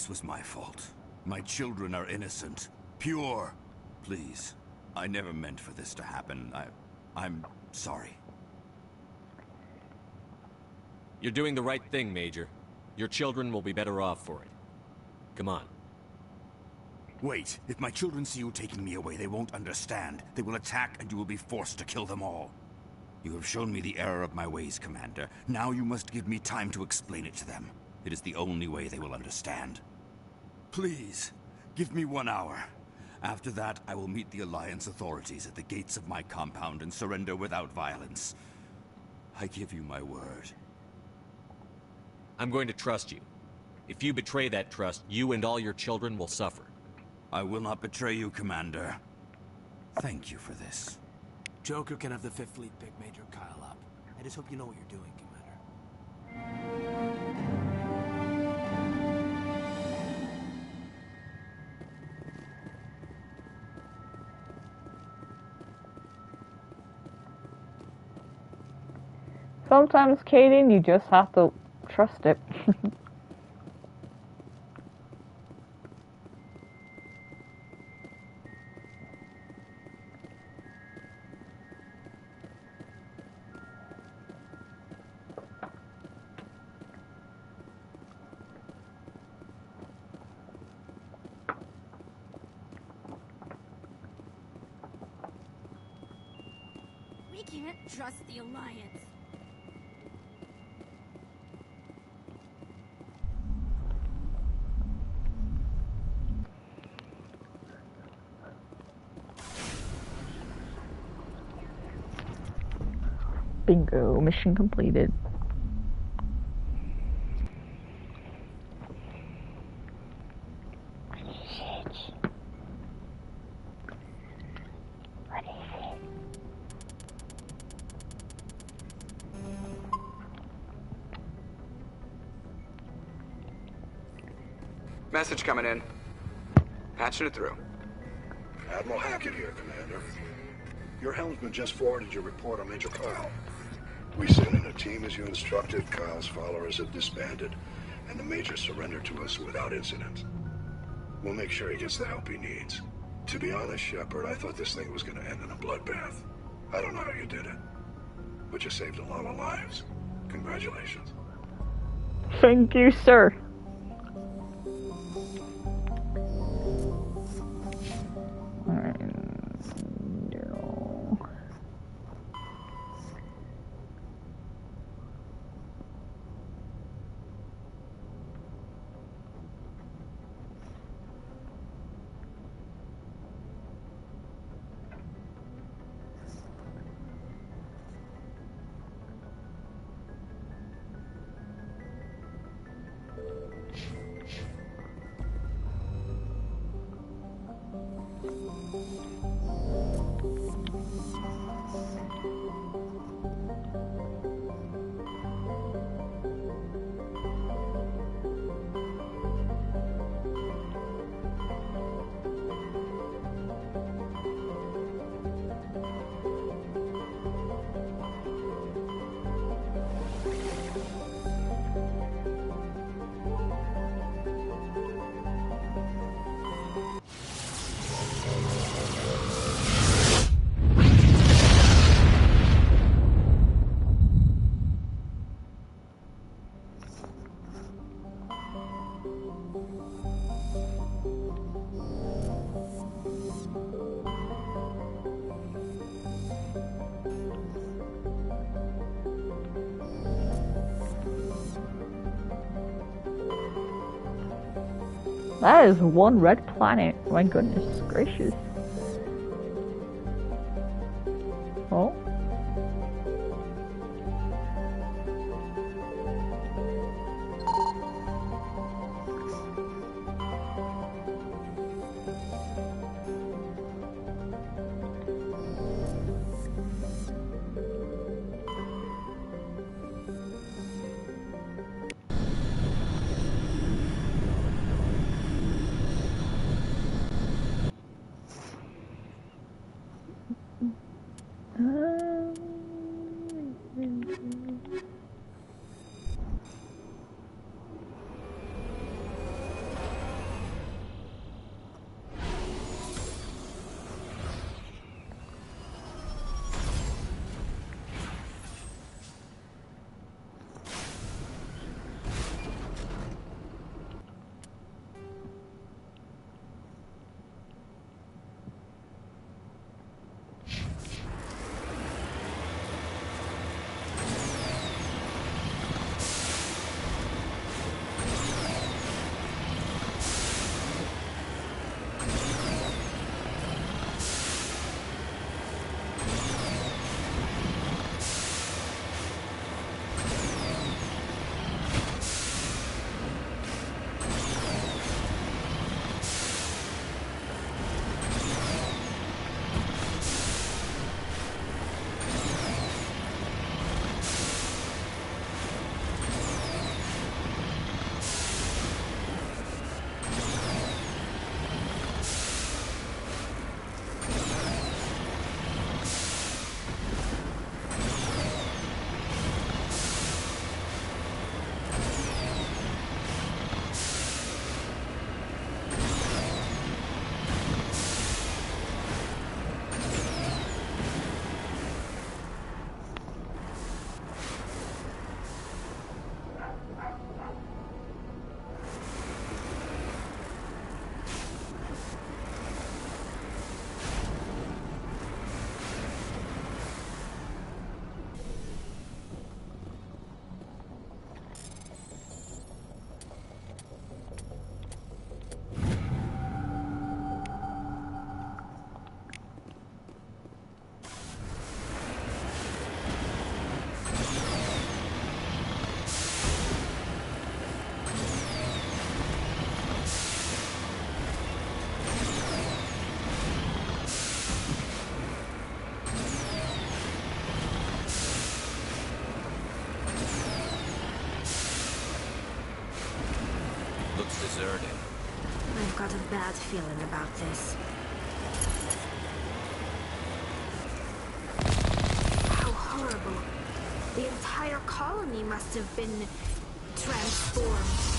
was my fault. My children are innocent. Pure. Please. I never meant for this to happen. I'm sorry. You're doing the right thing, Major. Your children will be better off for it. Come on. Wait. If my children see you taking me away, they won't understand. They will attack and you will be forced to kill them all. You have shown me the error of my ways, Commander. Now you must give me time to explain it to them. It is the only way they will understand. Please, give me 1 hour. After that, I will meet the Alliance authorities at the gates of my compound and surrender without violence. I give you my word. I'm going to trust you. If you betray that trust, you and all your children will suffer. I will not betray you, Commander. Thank you for this. Joker can have the 5th Fleet pick Major Kyle up. I just hope you know what you're doing, Commander. Sometimes, Kaden, you just have to trust it. can't trust the Alliance. Bingo, mission completed. Message coming in. Patching it through. Admiral Hackett here, Commander. Your helmsman just forwarded your report on Major Kyle. We sent in a team as you instructed. Kyle's followers have disbanded, and the Major surrendered to us without incident. We'll make sure he gets the help he needs. To be honest, Shepard, I thought this thing was going to end in a bloodbath. I don't know how you did it, but you saved a lot of lives. Congratulations. Thank you, sir. That is one red planet. My goodness gracious. Oh. deserted. I've got a bad feeling about this. How horrible. The entire colony must have been transformed.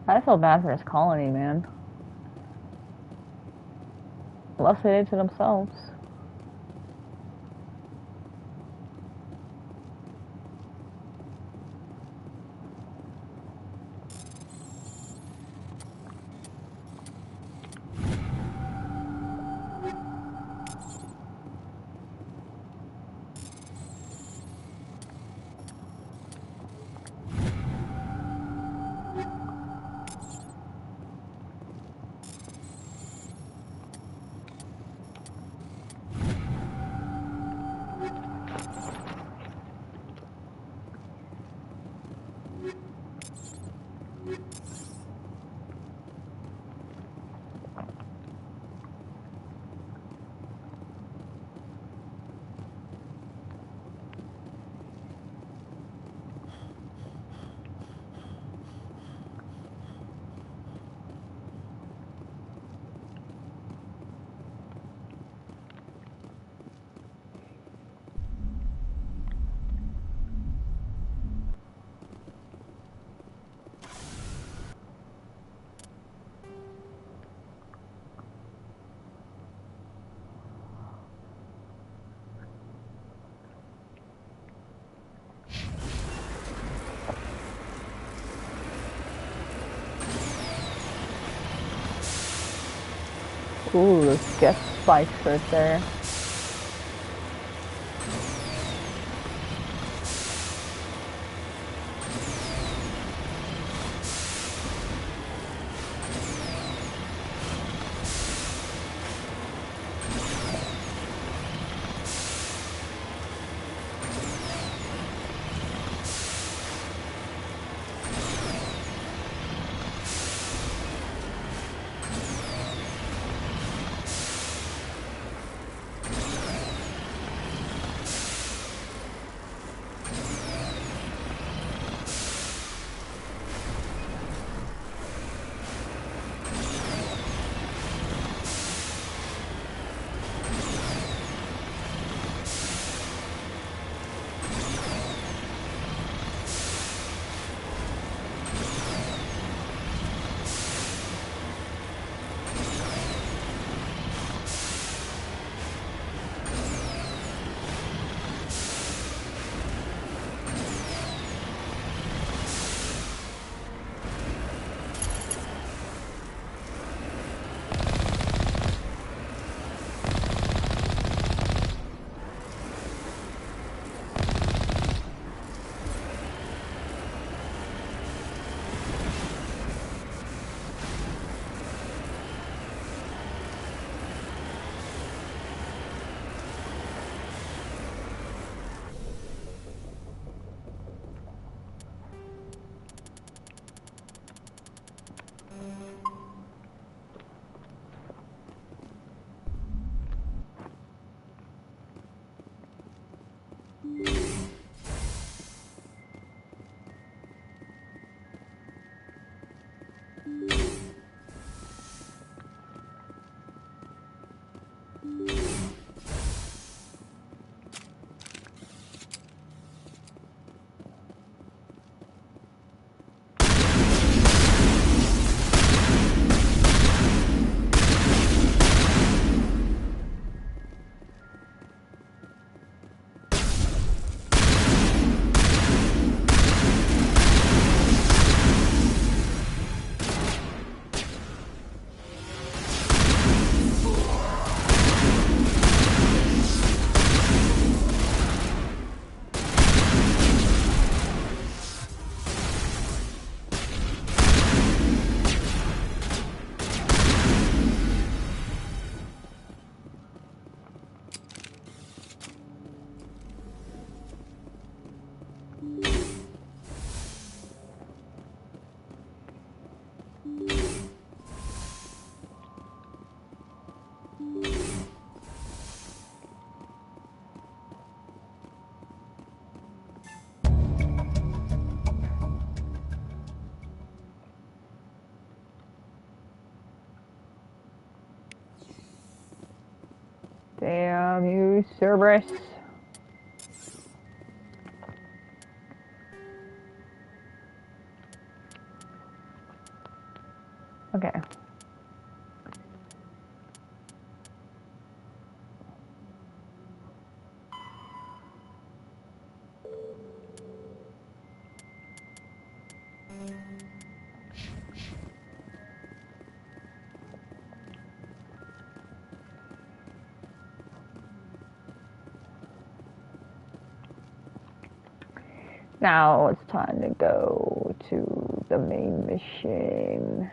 I feel bad for his colony, man. Less they did to themselves. Ooh, those guest spikes right there. Damn you, Cerberus. Okay. Now it's time to go to the main mission.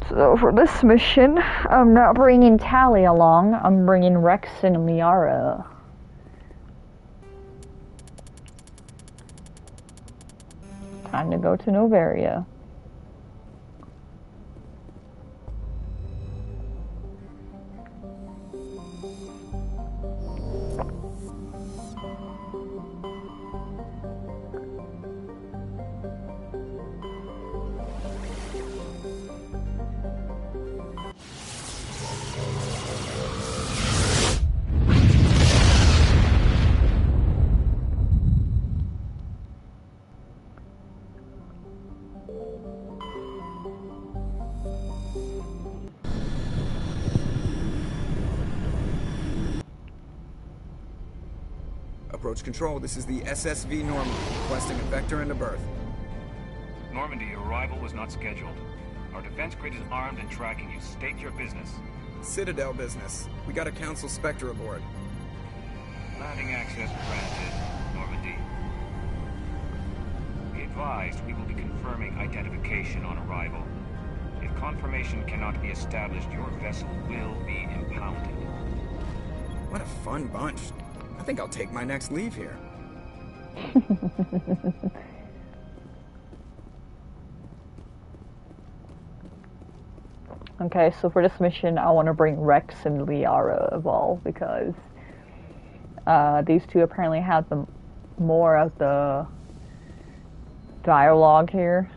So for this mission, I'm not bringing Tali along, I'm bringing Rex and Liara. Time to go to Novaria. Approach control, this is the SSV Normandy, requesting a vector into berth. Normandy, your arrival was not scheduled. Our defense grid is armed and tracking you. State your business. Citadel business. We got a Council Spectre aboard. Landing access granted, Normandy. Be advised, we will be confirming identification on arrival. If confirmation cannot be established, your vessel will be impounded. What a fun bunch. I think I'll take my next leave here. Okay, so for this mission, I want to bring Rex and Liara Evolve because these two apparently have the more of the dialogue here.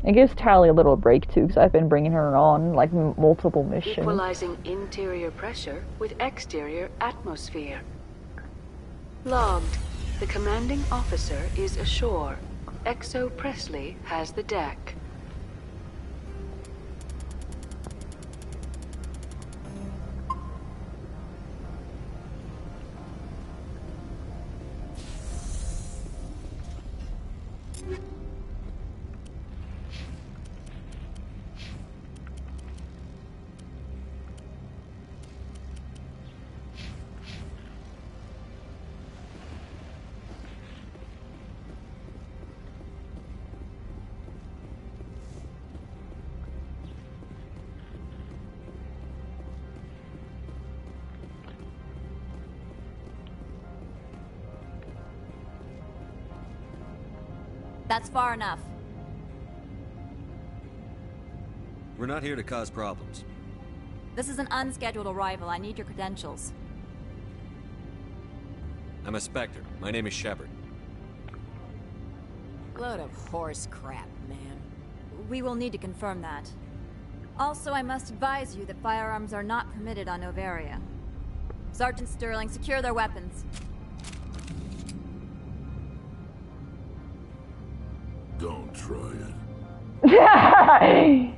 It gives Tali a little break too, because I've been bringing her on like multiple missions. Equalizing interior pressure with exterior atmosphere. Logged. The commanding officer is ashore. XO Presley has the deck. That's far enough. We're not here to cause problems. This is an unscheduled arrival. I need your credentials. I'm a Spectre. My name is Shepard. Load of horse crap, man. We will need to confirm that. Also, I must advise you that firearms are not permitted on Novaria. Sergeant Sterling, secure their weapons. Don't try it.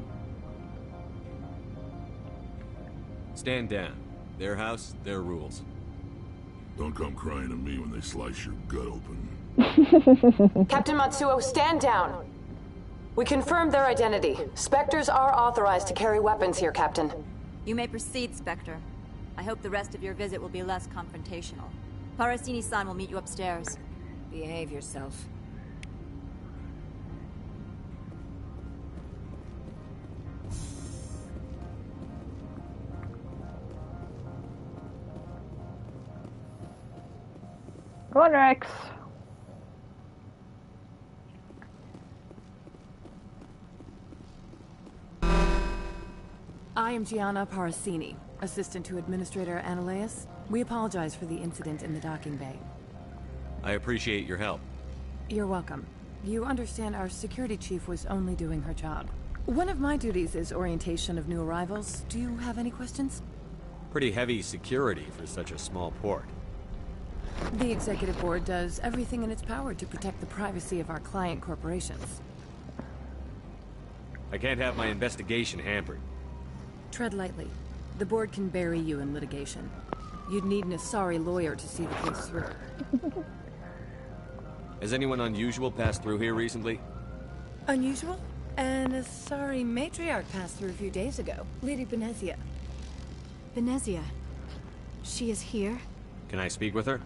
Stand down. Their house, their rules. Don't come crying to me when they slice your gut open. Captain Matsuo, stand down. We confirmed their identity. Spectres are authorized to carry weapons here, Captain. You may proceed, Spectre. I hope the rest of your visit will be less confrontational. Parasini-san will meet you upstairs. Behave yourself. Go on, Rex. I am Gianna Parasini, assistant to Administrator Ananias. We apologize for the incident in the docking bay. I appreciate your help. You're welcome. You understand our security chief was only doing her job. One of my duties is orientation of new arrivals. Do you have any questions? Pretty heavy security for such a small port. The executive board does everything in its power to protect the privacy of our client corporations. I can't have my investigation hampered. Tread lightly. The board can bury you in litigation. You'd need an Asari lawyer to see the case through. Has anyone unusual passed through here recently? Unusual? An Asari matriarch passed through a few days ago. Lady Benezia. Benezia? She is here? Can I speak with her?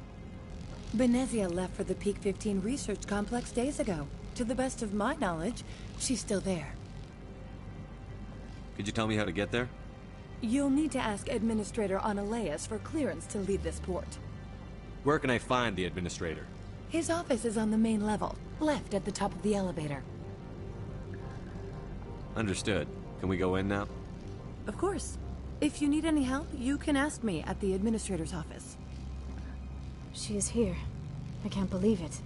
Benezia left for the Peak 15 research complex days ago. To the best of my knowledge, she's still there. Could you tell me how to get there? You'll need to ask Administrator Ananias for clearance to leave this port. Where can I find the administrator? His office is on the main level, left at the top of the elevator. Understood. Can we go in now? Of course. If you need any help, you can ask me at the administrator's office. She is here. I can't believe it.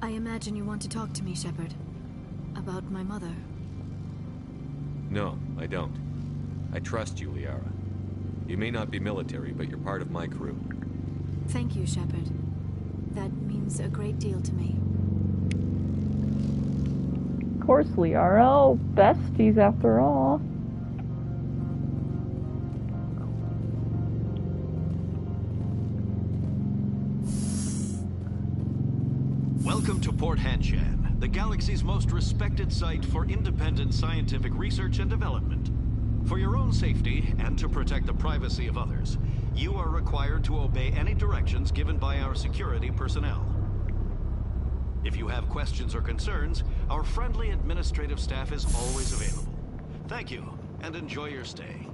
I imagine you want to talk to me, Shepard. About my mother. No, I don't. I trust you, Liara. You may not be military, but you're part of my crew. Thank you, Shepard. That means a great deal to me. Of course, Liara. Oh, besties after all. Welcome to Port Hanshan, the galaxy's most respected site for independent scientific research and development. For your own safety and to protect the privacy of others, you are required to obey any directions given by our security personnel. If you have questions or concerns, our friendly administrative staff is always available. Thank you, and enjoy your stay.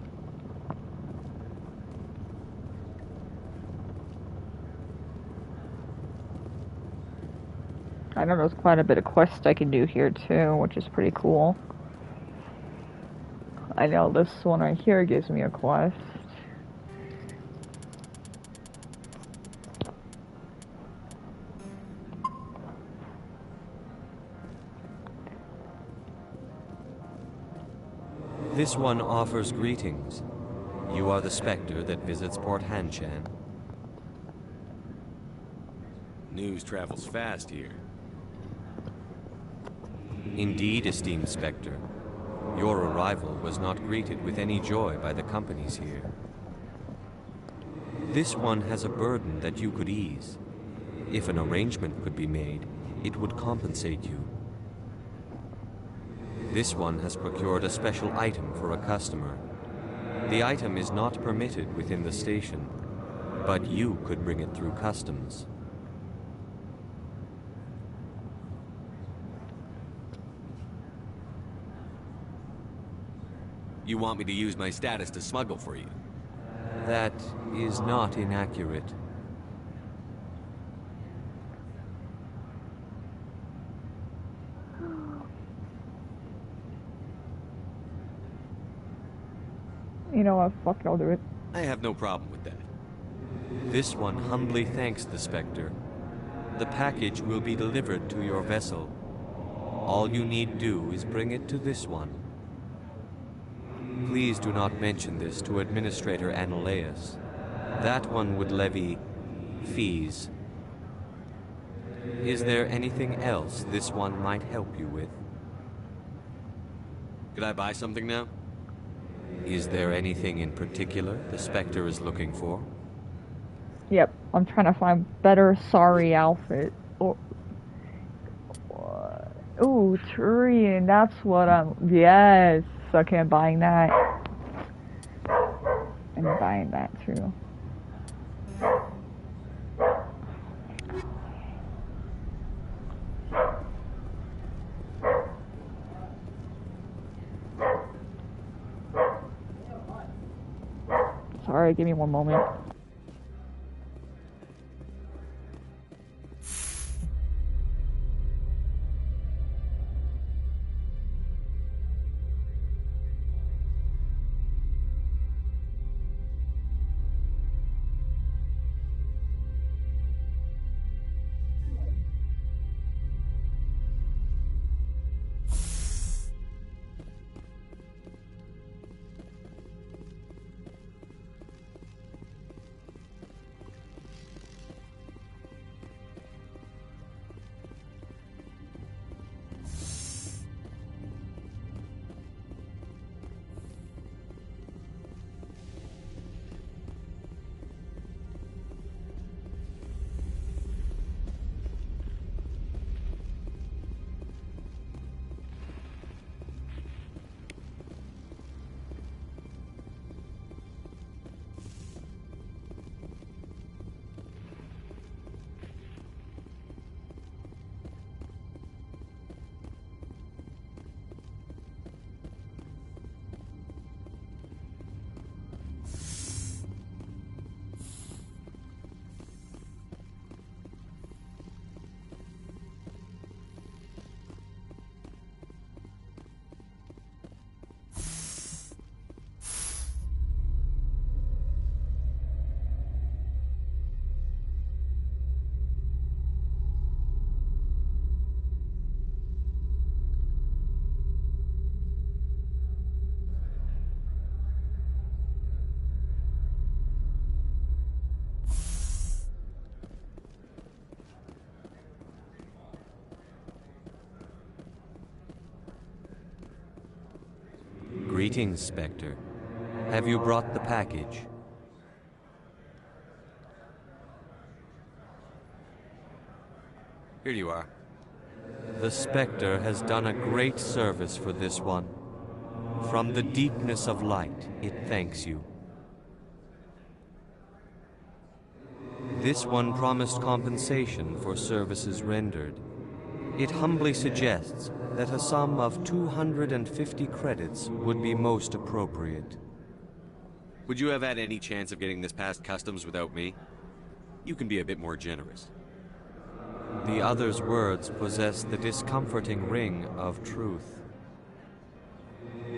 I know there's quite a bit of quest I can do here too, which is pretty cool. I know this one right here gives me a quest. This one offers greetings. You are the Spectre that visits Port Hanshan. News travels fast here. Indeed, esteemed Spectre. Your arrival was not greeted with any joy by the companies here. This one has a burden that you could ease. If an arrangement could be made, it would compensate you. This one has procured a special item for a customer. The item is not permitted within the station, but you could bring it through customs. You want me to use my status to smuggle for you? That is not inaccurate. You know what? Fuck it, I'll do it. I have no problem with that. This one humbly thanks the Spectre. The package will be delivered to your vessel. All you need do is bring it to this one. Please do not mention this to Administrator Ananias. That one would levy fees. Is there anything else this one might help you with? Could I buy something now? Is there anything in particular the Spectre is looking for? Yep, I'm trying to find better Sari outfit. Or, ooh, Turian, that's what I'm... Yes, okay, I'm buying that. I'm buying that too. Sorry, give me one moment. Greetings, Spectre. Have you brought the package? Here you are. The Spectre has done a great service for this one. From the deepness of light, it thanks you. This one promised compensation for services rendered. It humbly suggests that a sum of 250 credits would be most appropriate. Would you have had any chance of getting this past customs without me? You can be a bit more generous. The other's words possess the discomforting ring of truth.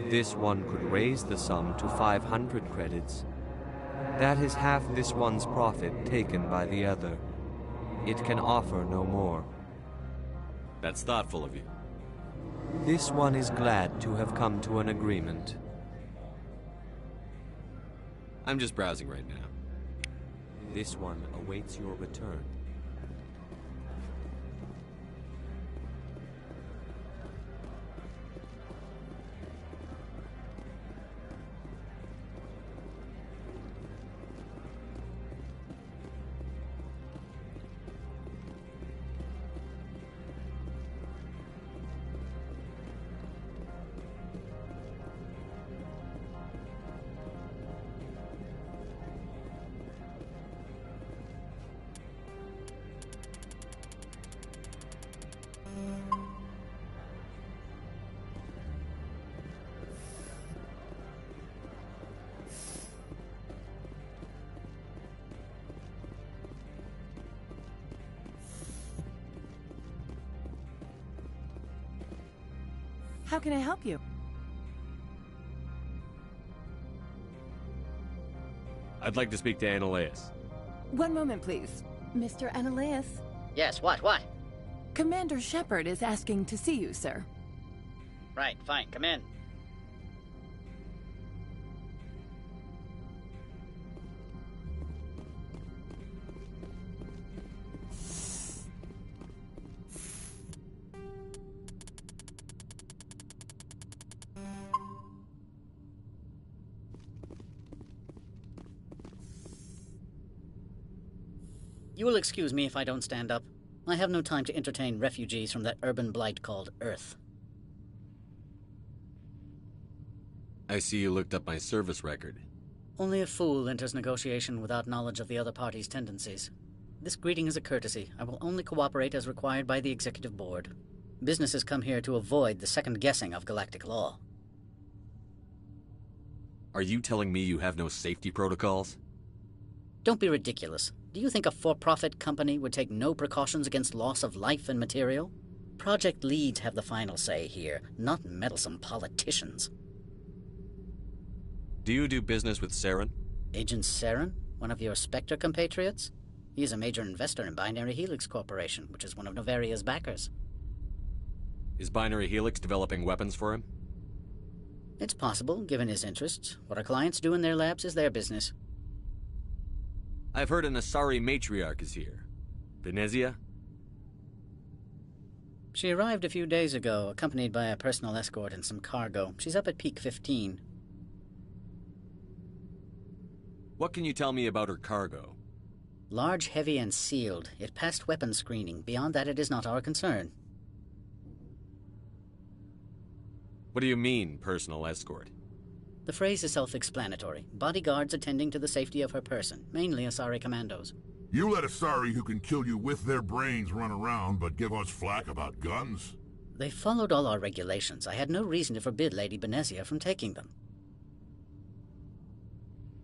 This one could raise the sum to 500 credits. That is half this one's profit taken by the other. It can offer no more. That's thoughtful of you. This one is glad to have come to an agreement. I'm just browsing right now. This one awaits your return. How can I help you? I'd like to speak to Annaleus. One moment, please. Mr. Annaleus? Yes, what? Commander Shepard is asking to see you, sir. Right, fine, come in. You will excuse me if I don't stand up. I have no time to entertain refugees from that urban blight called Earth. I see you looked up my service record. Only a fool enters negotiation without knowledge of the other party's tendencies. This greeting is a courtesy. I will only cooperate as required by the Executive Board. Businesses come here to avoid the second guessing of galactic law. Are you telling me you have no safety protocols? Don't be ridiculous. Do you think a for-profit company would take no precautions against loss of life and material? Project leads have the final say here, not meddlesome politicians. Do you do business with Saren? Agent Saren? One of your Spectre compatriots? He is a major investor in Binary Helix Corporation, which is one of Novaria's backers. Is Binary Helix developing weapons for him? It's possible, given his interests. What our clients do in their labs is their business. I've heard an Asari matriarch is here. Venezia? She arrived a few days ago, accompanied by a personal escort and some cargo. She's up at Peak 15. What can you tell me about her cargo? Large, heavy, and sealed. It passed weapons screening. Beyond that, it is not our concern. What do you mean, personal escort? The phrase is self-explanatory. Bodyguards attending to the safety of her person, mainly Asari commandos. You let Asari who can kill you with their brains run around, but give us flack about guns? They followed all our regulations. I had no reason to forbid Lady Benezia from taking them.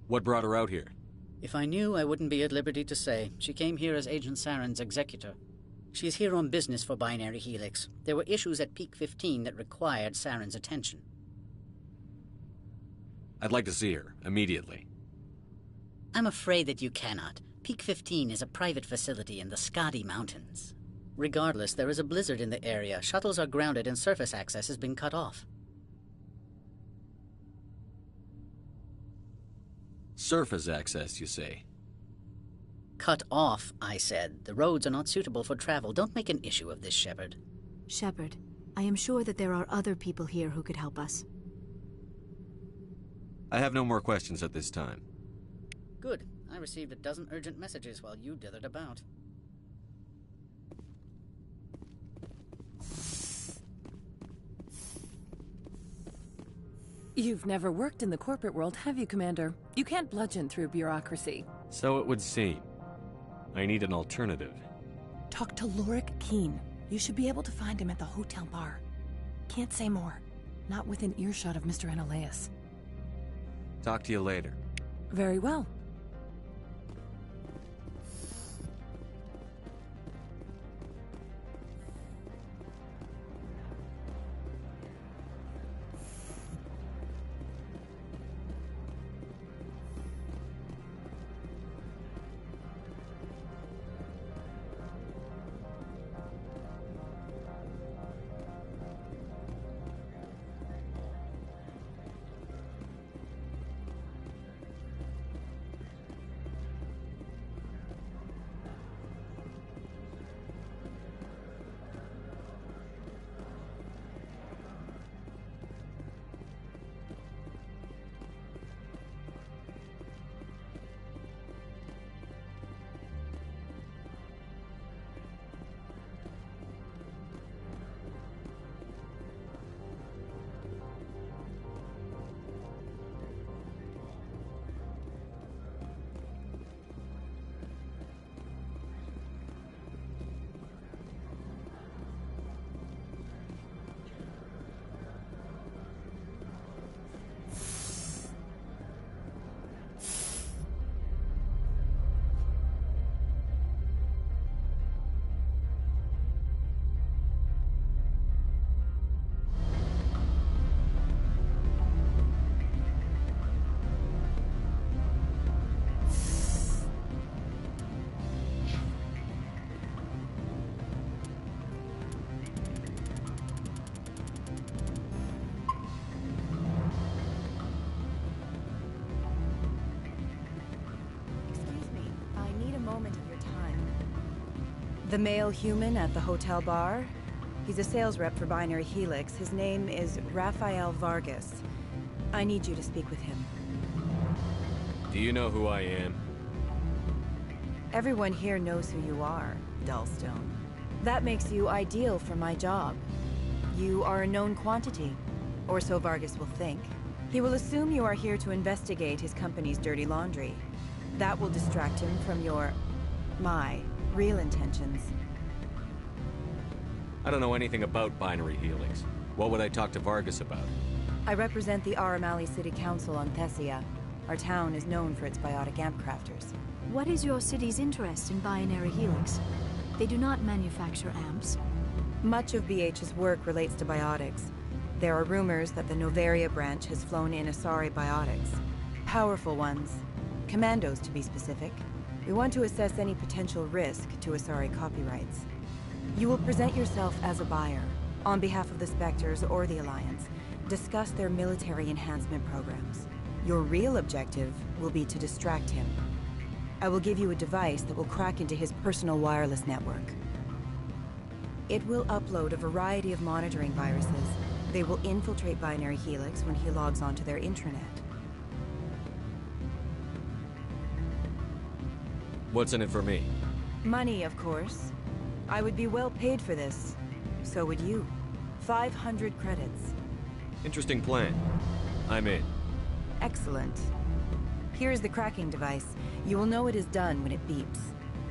What brought her out here? If I knew, I wouldn't be at liberty to say. She came here as Agent Saren's executor. She is here on business for Binary Helix. There were issues at Peak 15 that required Saren's attention. I'd like to see her, immediately. I'm afraid that you cannot. Peak 15 is a private facility in the Skadi Mountains. Regardless, there is a blizzard in the area. Shuttles are grounded and surface access has been cut off. Surface access, you say? Cut off, I said. The roads are not suitable for travel. Don't make an issue of this, Shepard. Shepard, I am sure that there are other people here who could help us. I have no more questions at this time. Good. I received a dozen urgent messages while you dithered about. You've never worked in the corporate world, have you, Commander? You can't bludgeon through bureaucracy. So it would seem. I need an alternative. Talk to Lorik Keen. You should be able to find him at the hotel bar. Can't say more. Not within earshot of Mr. Analaeus. Talk to you later. Very well. The male human at the hotel bar? He's a sales rep for Binary Helix. His name is Rafael Vargas. I need you to speak with him. Do you know who I am? Everyone here knows who you are, Dullstone. That makes you ideal for my job. You are a known quantity, or so Vargas will think. He will assume you are here to investigate his company's dirty laundry. That will distract him from my real intentions. I don't know anything about Binary Helix. What would I talk to Vargas about? I represent the Aramali City Council on Thessia. Our town is known for its biotic amp crafters. What is your city's interest in Binary Helix? They do not manufacture amps. Much of BH's work relates to biotics. There are rumors that the Novaria branch has flown in Asari biotics. Powerful ones. Commandos, to be specific. We want to assess any potential risk to Asari copyrights. You will present yourself as a buyer, on behalf of the Spectres or the Alliance. Discuss their military enhancement programs. Your real objective will be to distract him. I will give you a device that will crack into his personal wireless network. It will upload a variety of monitoring viruses. They will infiltrate Binary Helix when he logs onto their intranet. What's in it for me? Money, of course. I would be well paid for this. So would you. 500 credits. Interesting plan. I'm in. Excellent. Here is the cracking device. You will know it is done when it beeps.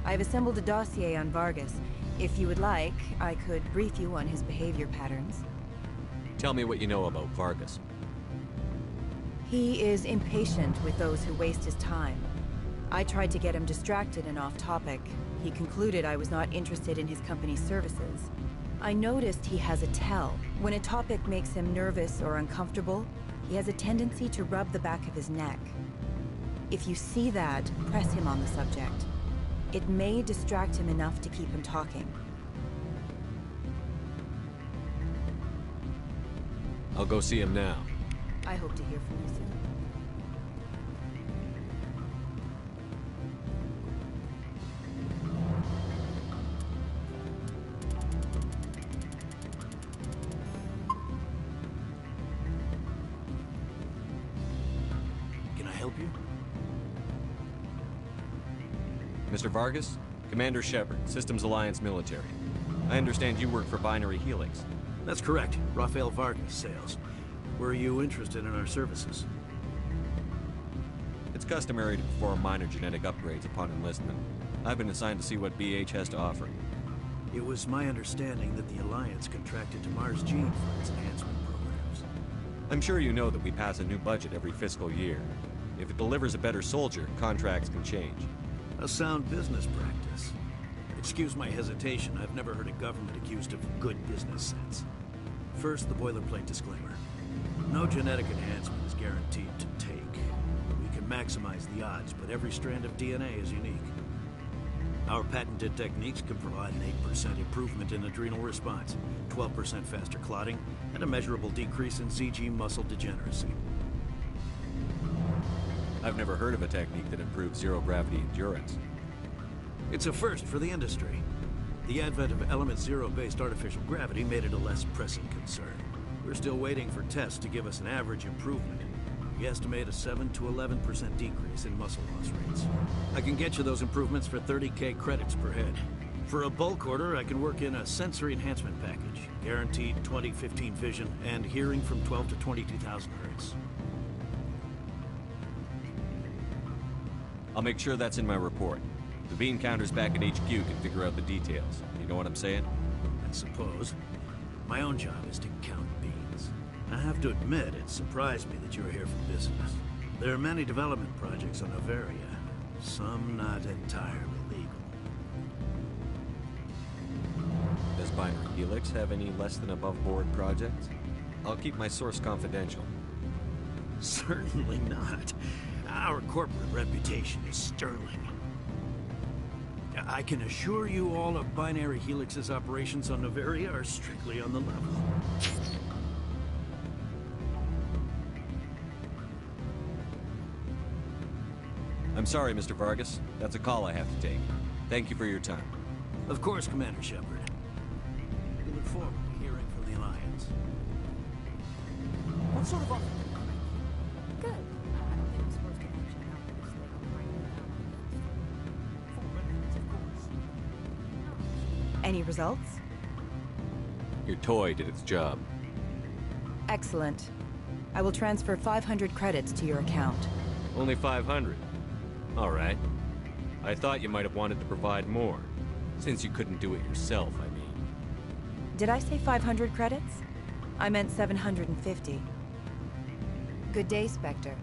I've assembled a dossier on Vargas. If you would like, I could brief you on his behavior patterns. Tell me what you know about Vargas. He is impatient with those who waste his time. I tried to get him distracted and off topic. He concluded I was not interested in his company's services. I noticed he has a tell. When a topic makes him nervous or uncomfortable, he has a tendency to rub the back of his neck. If you see that, press him on the subject. It may distract him enough to keep him talking. I'll go see him now. I hope to hear from you soon. help you? Mr. Vargas? Commander Shepard, Systems Alliance Military. I understand you work for Binary Helix. That's correct. Rafael Vargas, sales. Were you interested in our services? It's customary to perform minor genetic upgrades upon enlistment. I've been assigned to see what BH has to offer. It was my understanding that the Alliance contracted to Mars Gene for its enhancement programs. I'm sure you know that we pass a new budget every fiscal year. If it delivers a better soldier, contracts can change. A sound business practice. Excuse my hesitation, I've never heard a government accused of good business sense. First, the boilerplate disclaimer. No genetic enhancement is guaranteed to take. We can maximize the odds, but every strand of DNA is unique. Our patented techniques can provide an 8% improvement in adrenal response, 12% faster clotting, and a measurable decrease in ZG muscle degeneracy. I've never heard of a technique that improves zero-gravity endurance. It's a first for the industry. The advent of element zero-based artificial gravity made it a less pressing concern. We're still waiting for tests to give us an average improvement. We estimate a 7 to 11% decrease in muscle loss rates. I can get you those improvements for 30K credits per head. For a bulk order, I can work in a sensory enhancement package. Guaranteed 20/15 vision and hearing from 12 to 22,000 hertz. I'll make sure that's in my report. The bean counters back at HQ can figure out the details. You know what I'm saying? I suppose. My own job is to count beans. I have to admit, it surprised me that you were here for business. There are many development projects on Noveria, some not entirely legal. Does Binary Helix have any less than above-board projects? I'll keep my source confidential. Certainly not. Our corporate reputation is sterling. I can assure you all of Binary Helix's operations on Noveria are strictly on the level. I'm sorry, Mr. Vargas. That's a call I have to take. Thank you for your time. Of course, Commander Shepard. We look forward to hearing from the Alliance. What sort of offer? Good. I don't think I'm supposed to mention how this thing will break me down on For benefits, of course. Any results? Your toy did its job. Excellent. I will transfer 500 credits to your account. Only 500. All right. I thought you might have wanted to provide more. Since you couldn't do it yourself, I mean. Did I say 500 credits? I meant 750. Good day, Spectre.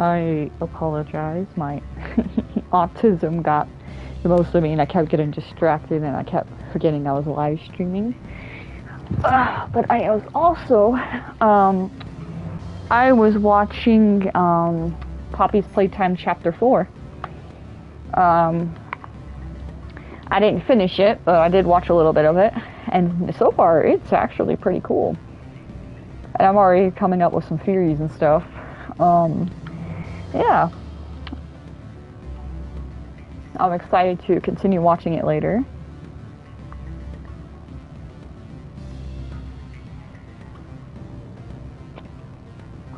I apologize. My autism got the most of me and I kept getting distracted and I kept forgetting I was live streaming. But I was also, I was watching Poppy's Playtime Chapter 4. I didn't finish it, but I did watch a little bit of it, and so far it's actually pretty cool. And I'm already coming up with some theories and stuff. Yeah. I'm excited to continue watching it later.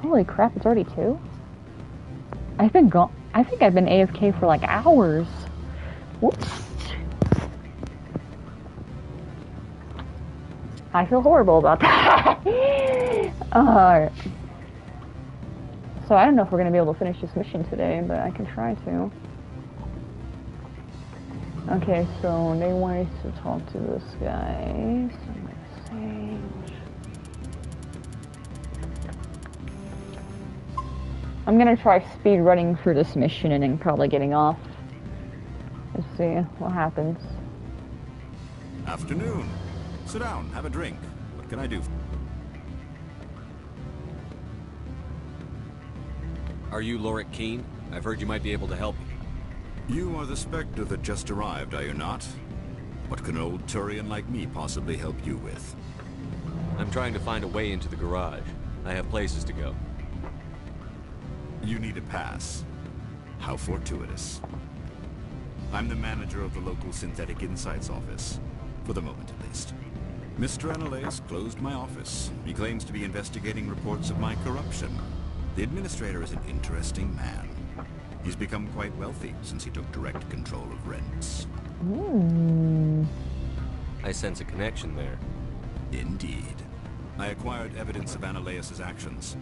Holy crap, it's already 2? I've been gone. I think I've been AFK for like hours. Whoops. I feel horrible about that. So I don't know if we're going to be able to finish this mission today, but I can try to. Okay, so they wanted to talk to this guy. So I'm going to say... I'm going to try speed running through this mission and then probably getting off. Let's see what happens. Afternoon. Sit down, have a drink. What can I do? Are you Lorik Keene? I've heard you might be able to help me. You are the Spectre that just arrived, are you not? What can an old Turian like me possibly help you with? I'm trying to find a way into the garage. I have places to go. You need a pass. How fortuitous. I'm the manager of the local Synthetic Insights office. For the moment, at least. Mr. Annales closed my office. He claims to be investigating reports of my corruption. The administrator is an interesting man. He's become quite wealthy since he took direct control of rents. I sense a connection there. Indeed. I acquired evidence of Annales' actions.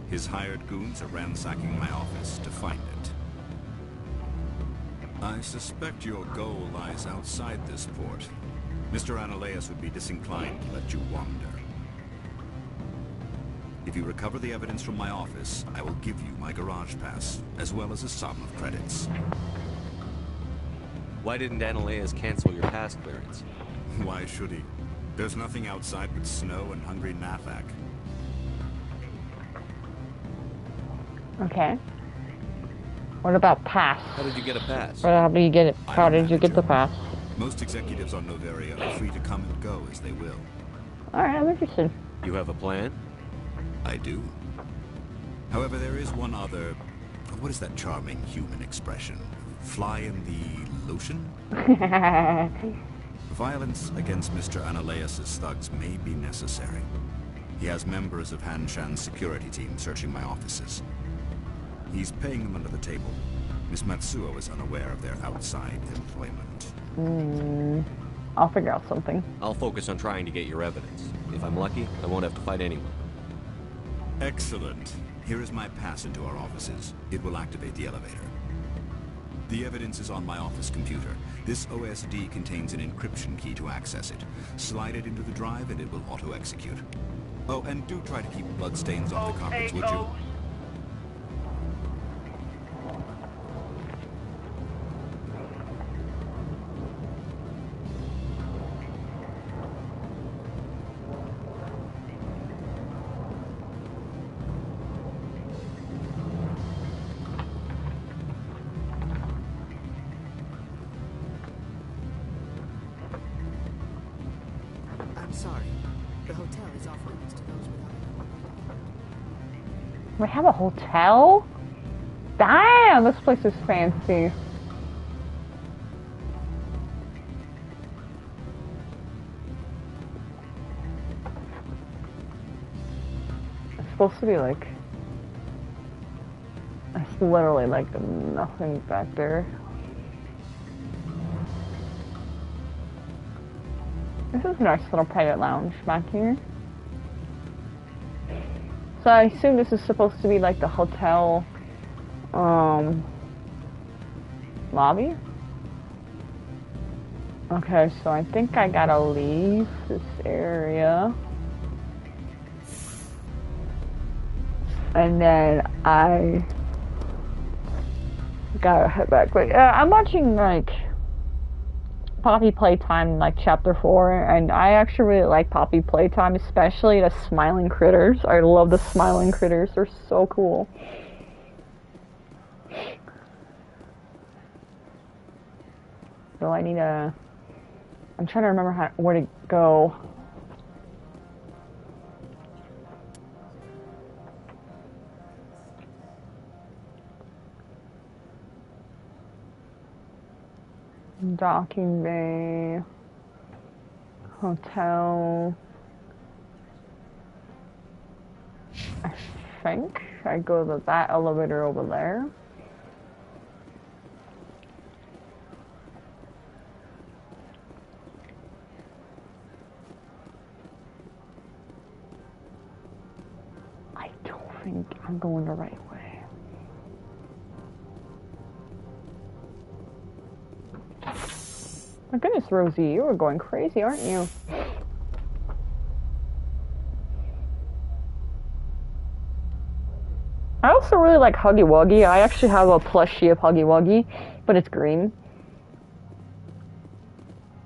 His hired goons are ransacking my office to find it. I suspect your goal lies outside this port. Mr. Annales would be disinclined to let you wander. If you recover the evidence from my office, I will give you my garage pass, as well as a sum of credits. Why didn't Annales cancel your pass clearance? Why should he? There's nothing outside but snow and hungry Nathak. Okay. What about pass? How did you get a pass? How do you get it? How did you get the pass? Most executives on Noveria are free to come and go as they will. Alright, I'm interested. You have a plan? I do. However, there is one other... What is that charming human expression? Fly in the lotion? Violence against Mr. Annales' thugs may be necessary. He has members of Hanshan's security team searching my offices. He's paying them under the table. Miss Matsuo is unaware of their outside employment. I'll figure out something. I'll focus on trying to get your evidence. If I'm lucky, I won't have to fight anyone. Excellent. Here is my pass into our offices. It will activate the elevator. The evidence is on my office computer. This OSD contains an encryption key to access it. Slide it into the drive and it will auto-execute. Oh, and do try to keep bloodstains off the carpets, would you? We have a hotel? Damn, this place is fancy. It's supposed to be like... It's literally like nothing back there. This is a nice little private lounge back here. So I assume this is supposed to be like the hotel, lobby? Okay, so I think I gotta leave this area. And then I Gotta head back. But I'm watching like Poppy Playtime, like chapter 4, and I actually really like Poppy Playtime, especially the smiling critters. I love the smiling critters. They're so cool. So I need to. I'm trying to remember where to go. Docking bay, hotel. I think I go to that elevator over there. I don't think I'm going the right way. My goodness, Rosie, you are going crazy, aren't you? I also really like Huggy Wuggy. I actually have a plushie of Huggy Wuggy, but it's green.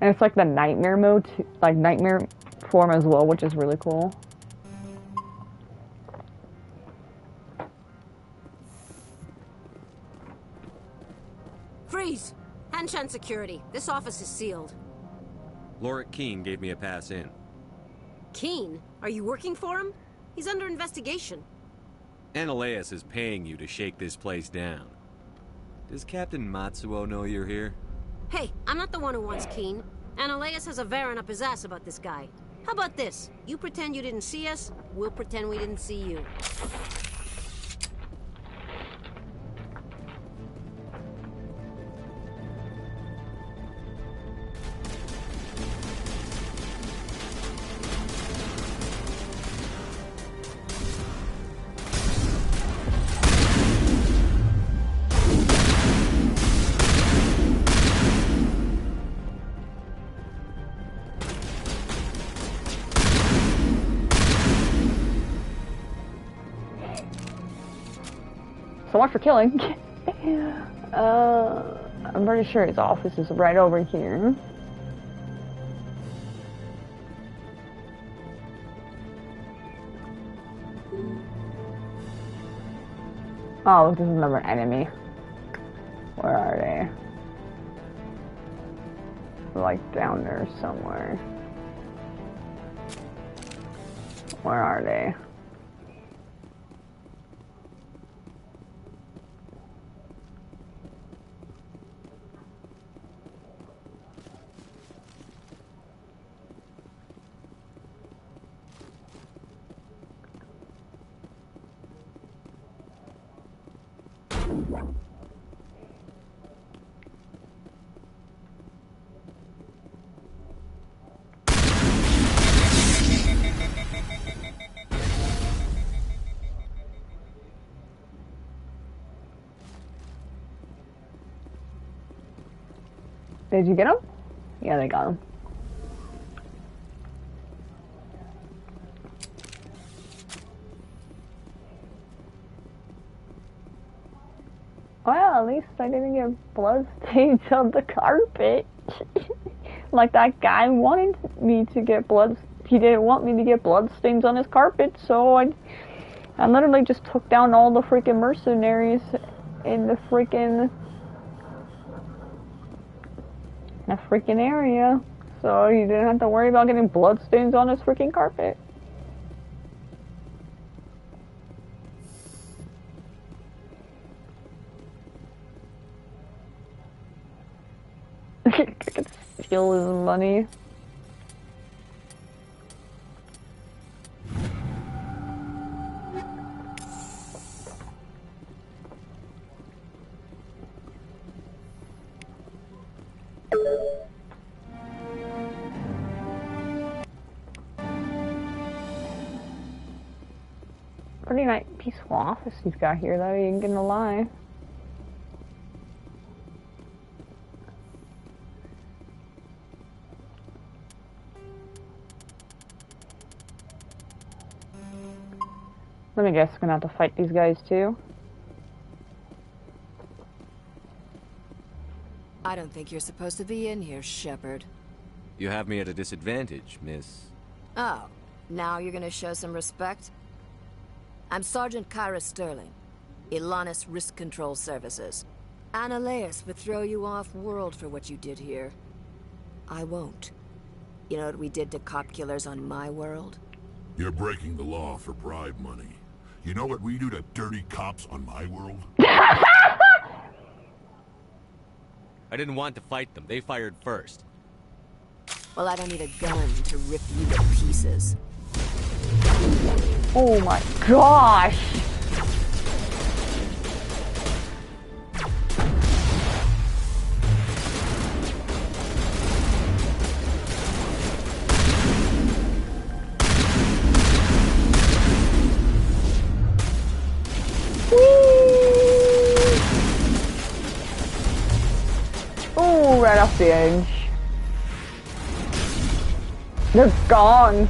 And it's like the nightmare mode, like nightmare form as well, which is really cool. Freeze! Hanshan security. This office is sealed. Lorik Keene gave me a pass in. Keene? Are you working for him? He's under investigation. Ananias is paying you to shake this place down. Does Captain Matsuo know you're here? Hey, I'm not the one who wants Keene. Ananias has a Varen up his ass about this guy. How about this? You pretend you didn't see us, we'll pretend we didn't see you. So much for killing. I'm pretty sure his office is right over here. Oh, this is another enemy. Where are they? Like down there somewhere. Where are they? Did you get him? Yeah, they got him. Well, at least I didn't get blood stains on the carpet. Like that guy wanted me to get blood. He didn't want me to get blood stains on his carpet, so I literally just took down all the freaking mercenaries in the freaking area, so you didn't have to worry about getting blood stains on his freaking carpet. I could steal his money. Pretty nice, peaceful office he's got here, though. You ain't gonna lie. Let me guess, I'm gonna have to fight these guys too. I don't think you're supposed to be in here, Shepard. You have me at a disadvantage, miss. Oh, now you're gonna show some respect? I'm Sergeant Kyra Sterling, Ilanis Risk Control Services. Annaleus would throw you off-world for what you did here. I won't. You know what we did to cop killers on my world? You're breaking the law for bribe money. You know what we do to dirty cops on my world? I didn't want to fight them. They fired first. Well, I don't need a gun to rip you to pieces. Oh my gosh! Oh, right off the edge. They're gone.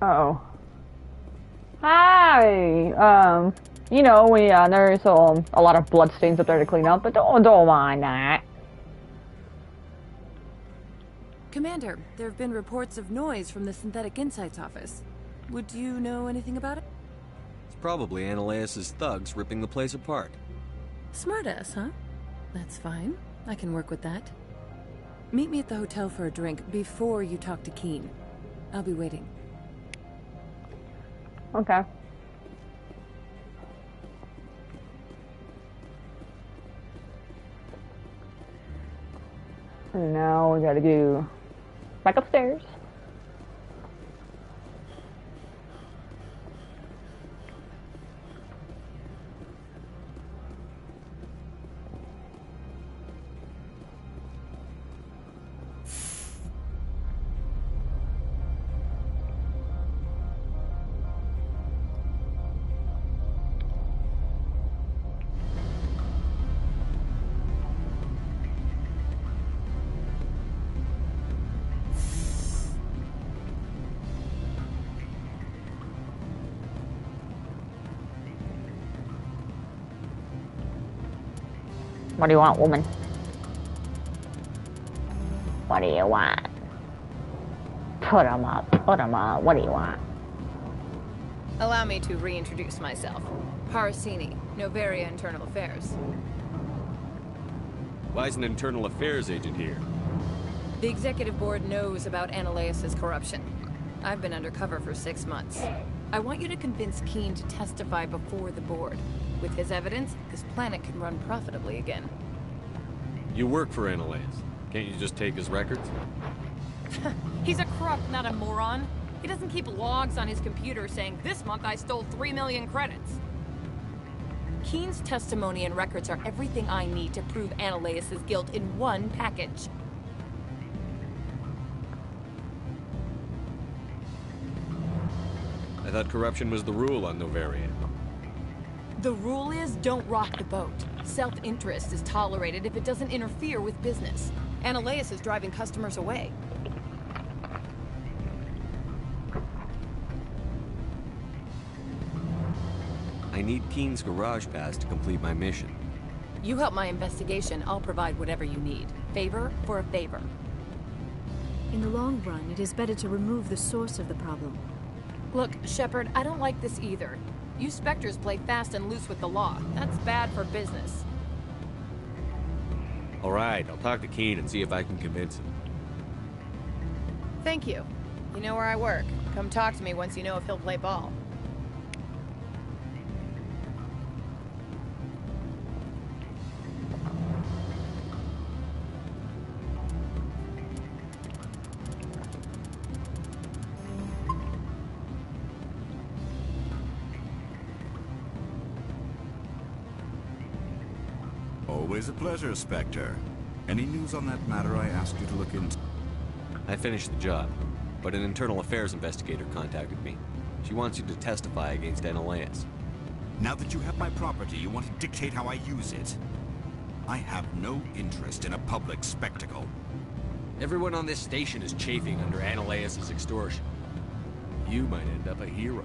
Uh-oh. Hi! You know, there's a lot of bloodstains up there to clean up, but don't mind that. Commander, there have been reports of noise from the Synthetic Insights office. Would you know anything about it? It's probably Annaleus' thugs ripping the place apart. Smartass, huh? That's fine. I can work with that. Meet me at the hotel for a drink before you talk to Keen. I'll be waiting. Okay. And now we gotta go back upstairs. What do you want, woman? What do you want? Put 'em up, put 'em up. What do you want? Allow me to reintroduce myself. Parasini, Novaria Internal Affairs. Why is an internal affairs agent here? The executive board knows about Annaleus' corruption. I've been undercover for 6 months. I want you to convince Keen to testify before the board. With his evidence, this planet can run profitably again. You work for Annaleus. Can't you just take his records? He's a crook, not a moron. He doesn't keep logs on his computer saying, "This month I stole 3 million credits." Keen's testimony and records are everything I need to prove Annaleus' guilt in one package. I thought corruption was the rule on Novaria. The rule is, don't rock the boat. Self-interest is tolerated if it doesn't interfere with business. Annaleus is driving customers away. I need Keen's garage pass to complete my mission. You help my investigation, I'll provide whatever you need. Favor for a favor. In the long run, it is better to remove the source of the problem. Look, Shepard, I don't like this either. You Spectres play fast and loose with the law. That's bad for business. Alright, I'll talk to Keen and see if I can convince him. Thank you. You know where I work. Come talk to me once you know if he'll play ball. Always a pleasure, Spectre. Any news on that matter I asked you to look into? I finished the job, but an internal affairs investigator contacted me. She wants you to testify against Analaeus. Now that you have my property, you want to dictate how I use it. I have no interest in a public spectacle. Everyone on this station is chafing under Analaeus' extortion. You might end up a hero.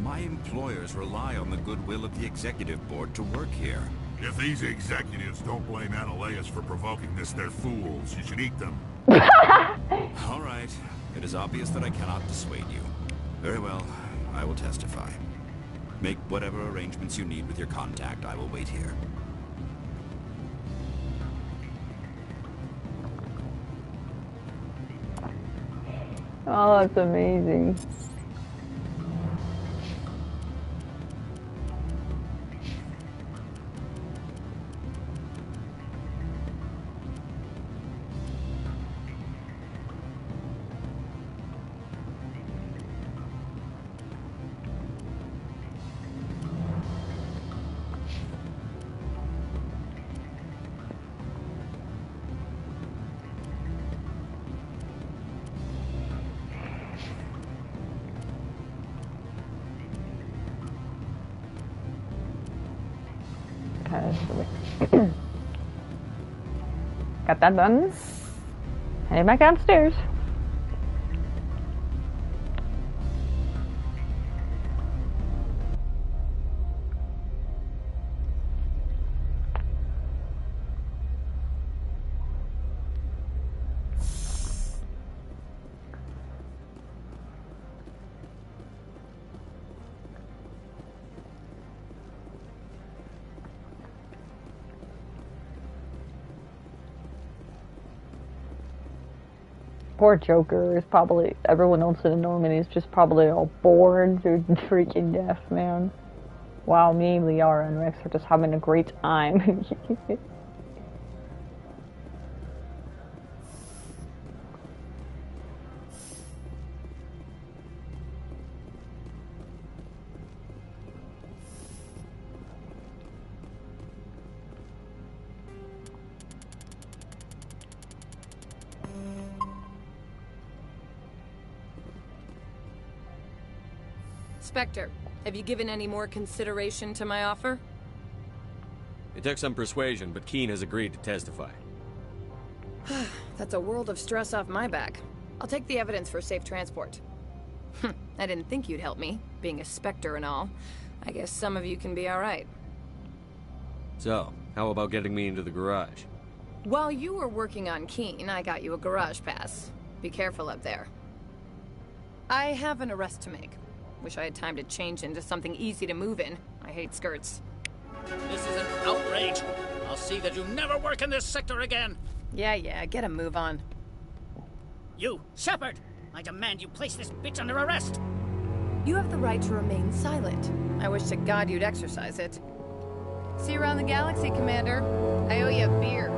My employers rely on the goodwill of the executive board to work here. If these executives don't blame Analaeus for provoking this, they're fools. You should eat them. All right. It is obvious that I cannot dissuade you. Very well. I will testify. Make whatever arrangements you need with your contact. I will wait here. Oh, that's amazing. Got that done. Heading back downstairs. Poor Joker is probably, everyone else in Normandy is just probably all bored to freaking death, man. Wow, me, Liara, and Rex are just having a great time. Spectre, have you given any more consideration to my offer? It took some persuasion, but Keen has agreed to testify. That's a world of stress off my back. I'll take the evidence for safe transport. I didn't think you'd help me, being a Spectre and all. I guess some of you can be alright. So, how about getting me into the garage? While you were working on Keen, I got you a garage pass. Be careful up there. I have an arrest to make. Wish I had time to change into something easy to move in. I hate skirts. This is an outrage. I'll see that you never work in this sector again. Yeah, get a move on. You, Shepard! I demand you place this bitch under arrest! You have the right to remain silent. I wish to God you'd exercise it. See you around the galaxy, Commander. I owe you a beer.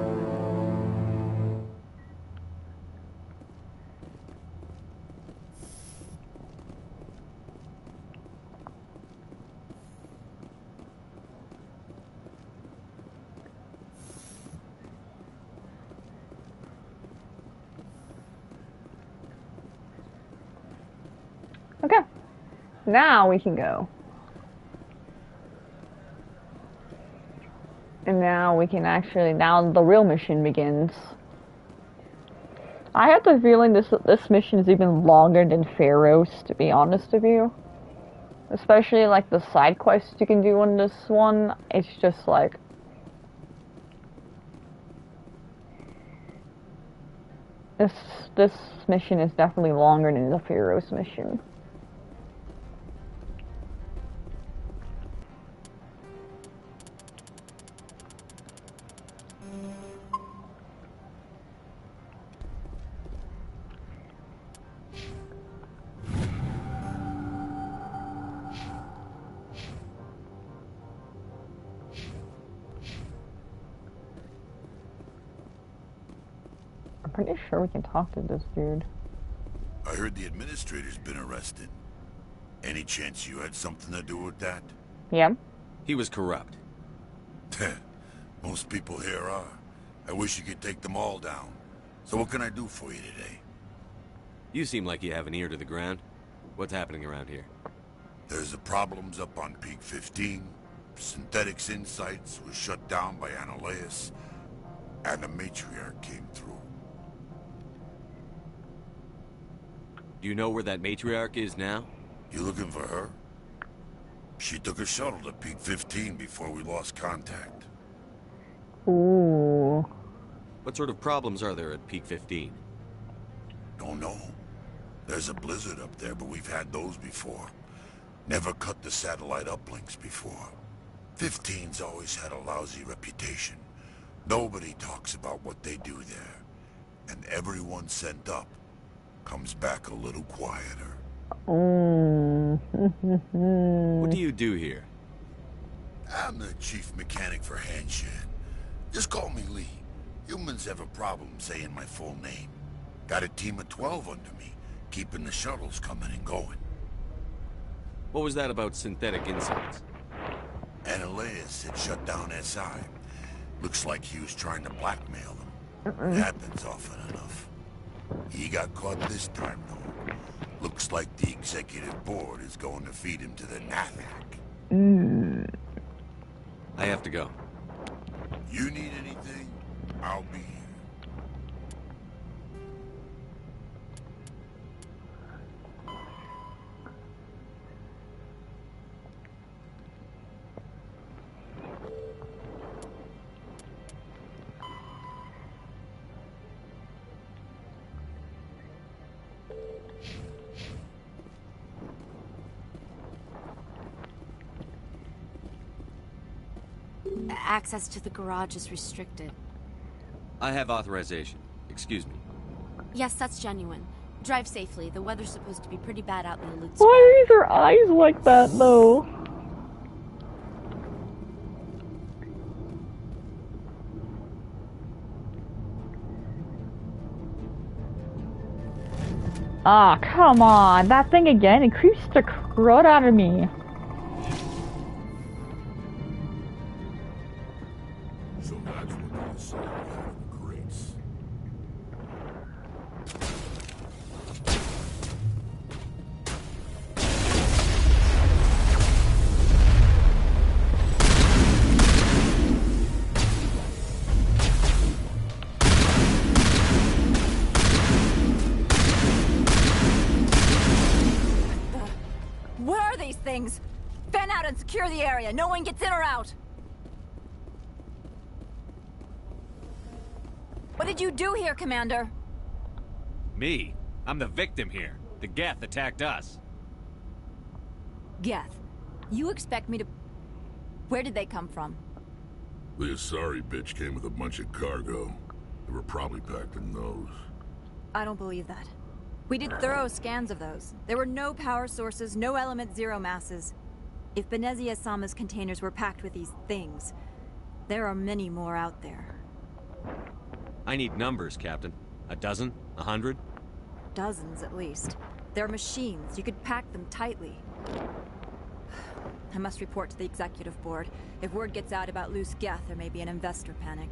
Okay. Now we can go. And now we can actually, now the real mission begins. I have the feeling this mission is even longer than Pharaoh's, to be honest with you. Especially like the side quests you can do on this one. It's just like... This mission is definitely longer than the Pharaoh's mission. I'm pretty sure we can talk to this dude. I heard the administrator's been arrested. Any chance you had something to do with that? Yeah. He was corrupt. Most people here are. I wish you could take them all down. So what can I do for you today? You seem like you have an ear to the ground. What's happening around here? There's the problems up on Peak 15. Synthetics Insights was shut down by Analeus. And the matriarch came through. Do you know where that matriarch is now? You looking for her? She took a shuttle to Peak 15 before we lost contact. Ooh. What sort of problems are there at Peak 15? Don't know. There's a blizzard up there, but we've had those before. Never cut the satellite uplinks before. 15's always had a lousy reputation. Nobody talks about what they do there. And everyone sent up comes back a little quieter. What do you do here? I'm the chief mechanic for Handshan. Just call me Lee. Humans have a problem saying my full name. Got a team of 12 under me, keeping the shuttles coming and going. What was that about Synthetic Insights? Analeus had shut down SI. Looks like he was trying to blackmail them. It happens often enough. He got caught this time, though. Looks like the executive board is going to feed him to the Nathak. I have to go. You need anything, I'll be here. Access to the garage is restricted. I have authorization. Excuse me. Yes, that's genuine. Drive safely. The weather's supposed to be pretty bad out in the Lutz. Why are their eyes like that, though? Ah, come on. That thing again, it creeps the crud out of me. So that's what they decided out of the crates. What are these things? Fan out and secure the area. No one gets in or out. What did you do here, Commander? Me? I'm the victim here. The Geth attacked us. Geth, you expect me to... Where did they come from? The Asari bitch came with a bunch of cargo. They were probably packed in those. I don't believe that. We did thorough scans of those. There were no power sources, no element zero masses. If Benezia-sama's containers were packed with these things, there are many more out there. I need numbers, Captain. A dozen? 100? Dozens, at least. They're machines. You could pack them tightly. I must report to the executive board. If word gets out about loose Geth, there may be an investor panic.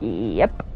Yep.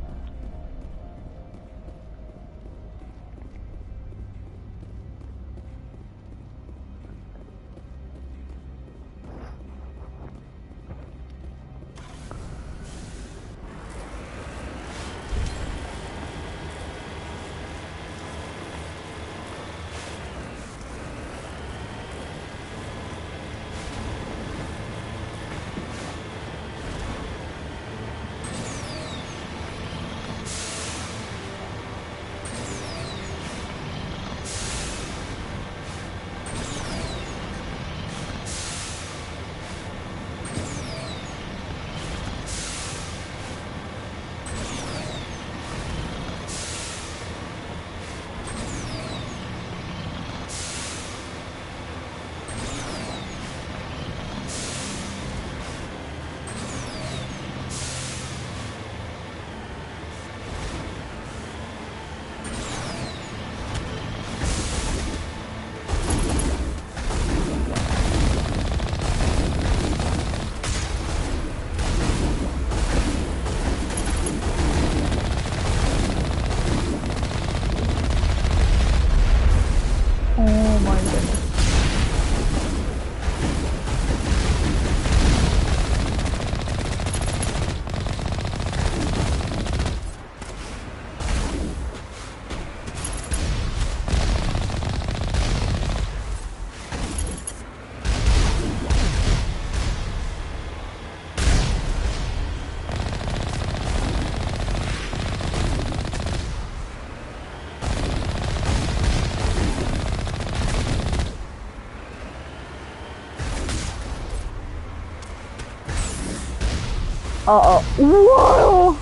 Uh-oh. Whoa!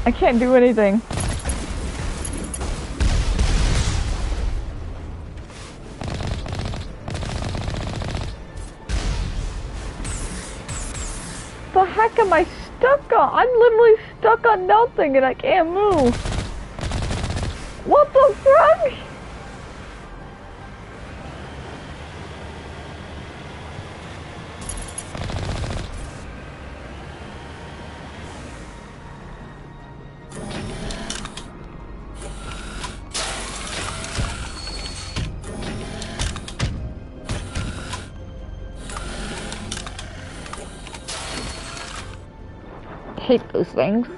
I can't do anything. The heck am I stuck on? I'm literally stuck on nothing and I can't move. What the fuck? Hate those things.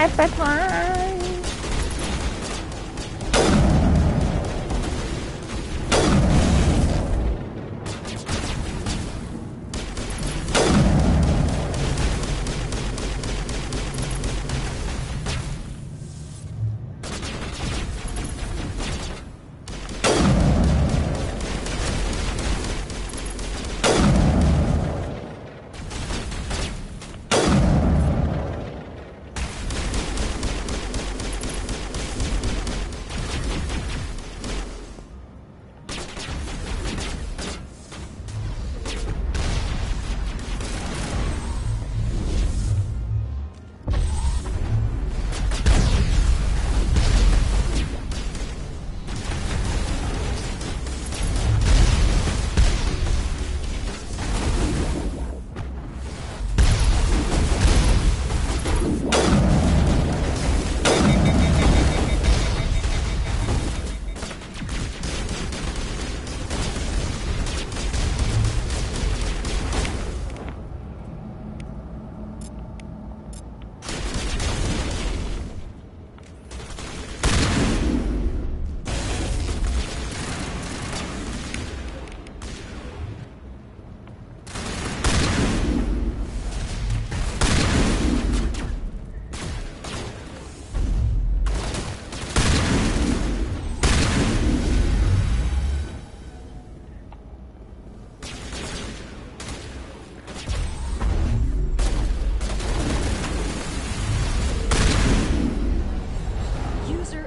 Pasta time!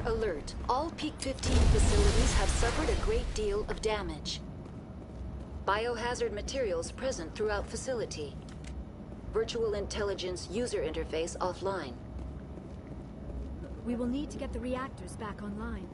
Alert. All Peak 15 facilities have suffered a great deal of damage. Biohazard materials present throughout facility. Virtual intelligence user interface offline. We will need to get the reactors back online.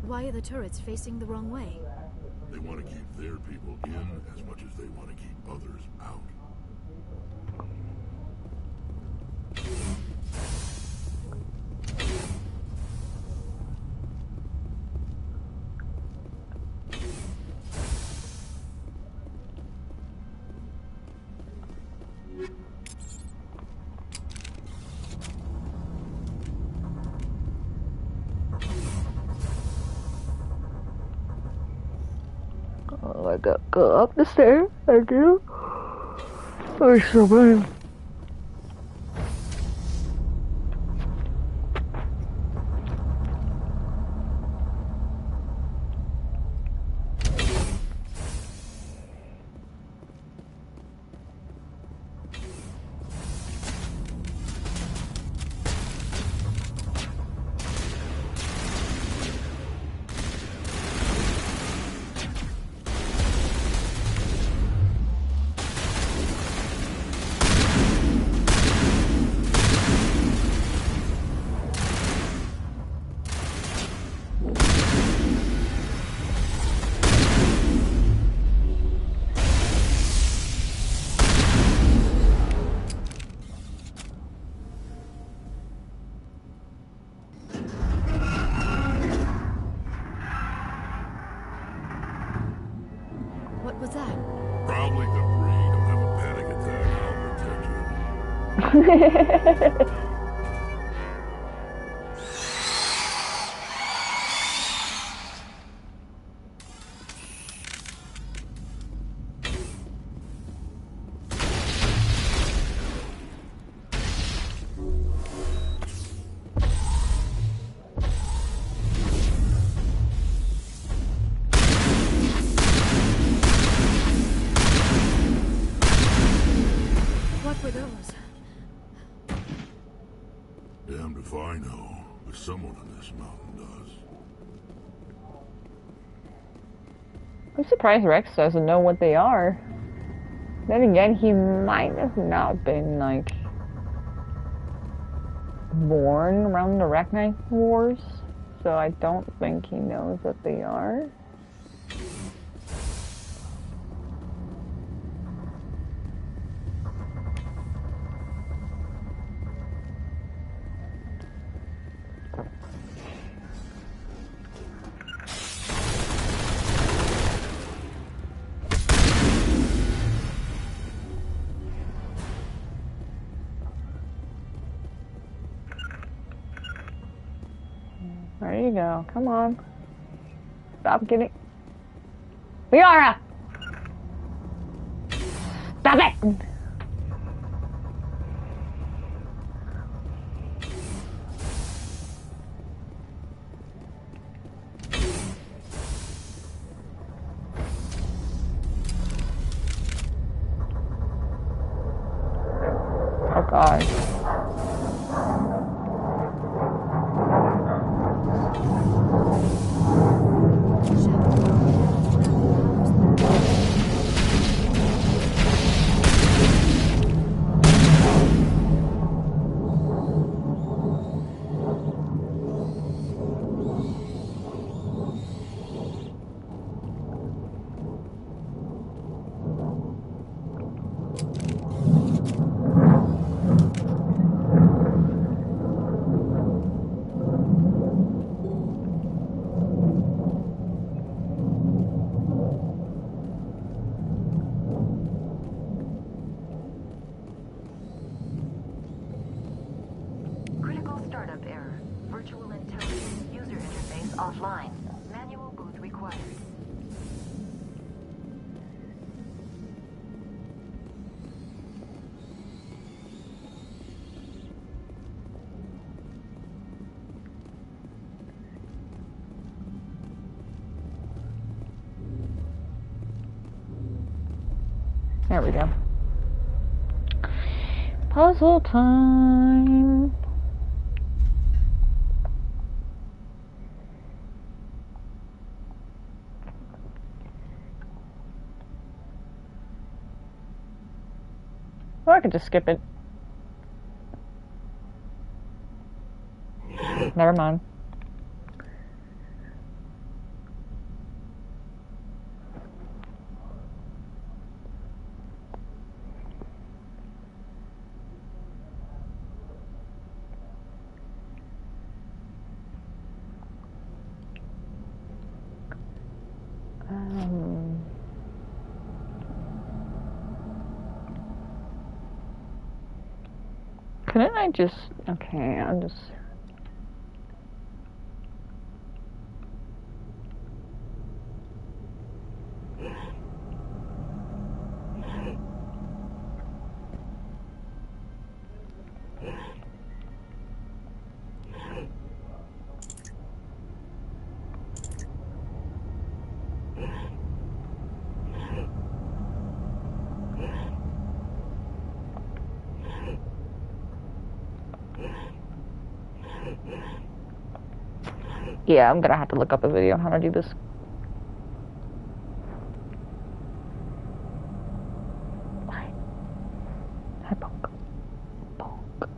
Why are the turrets facing the wrong way? They want to keep their people in as much as they want to keep others out. Oh, I gotta go up the stairs. I do. Oh, it's so bad. What was that? Probably the breed. Don't have a panic attack. I'll protect you. What were those? Damned if I know, but someone on this mountain does. I'm surprised Rex doesn't know what they are. Then again, he might have not been, like, born around the Arachnite Wars, so I don't think he knows what they are. There you go. Come on. Stop getting... Liara! Stop it! Oh god. Offline. Manual boot required. There we go. Puzzle time. Or I could just skip it. Never mind. Couldn't I just... Okay, I'll just... Yeah, I'm gonna have to look up a video on how to do this. Hi, Punk. Punk.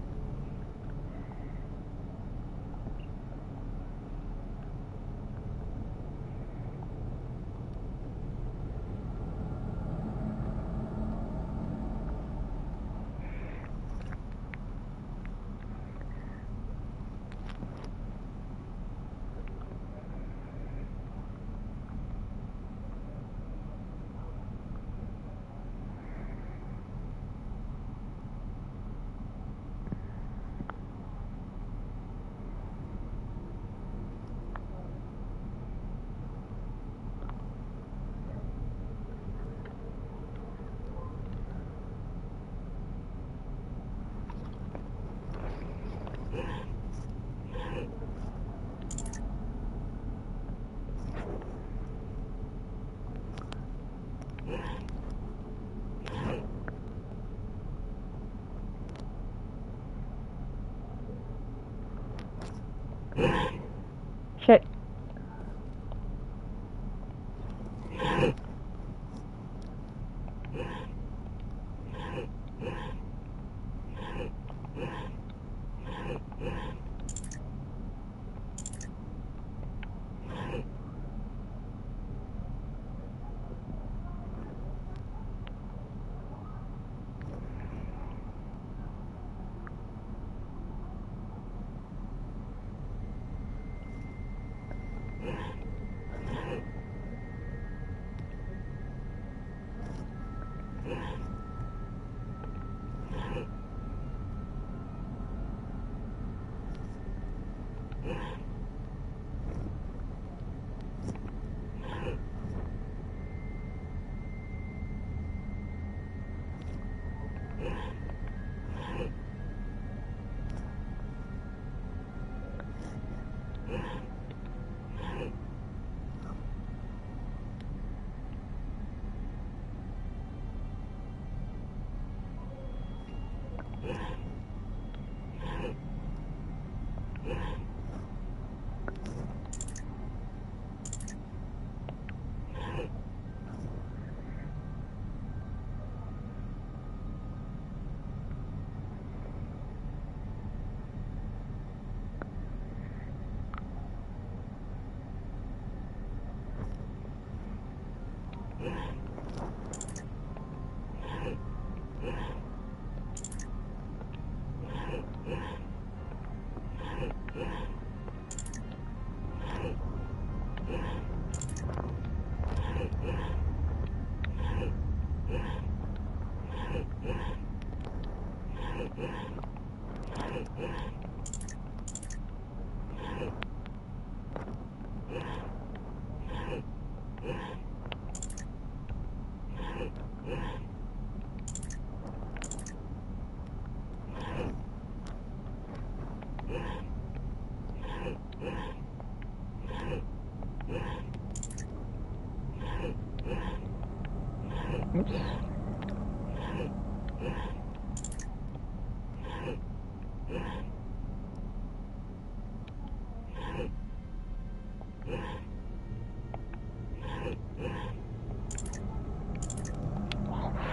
Shit.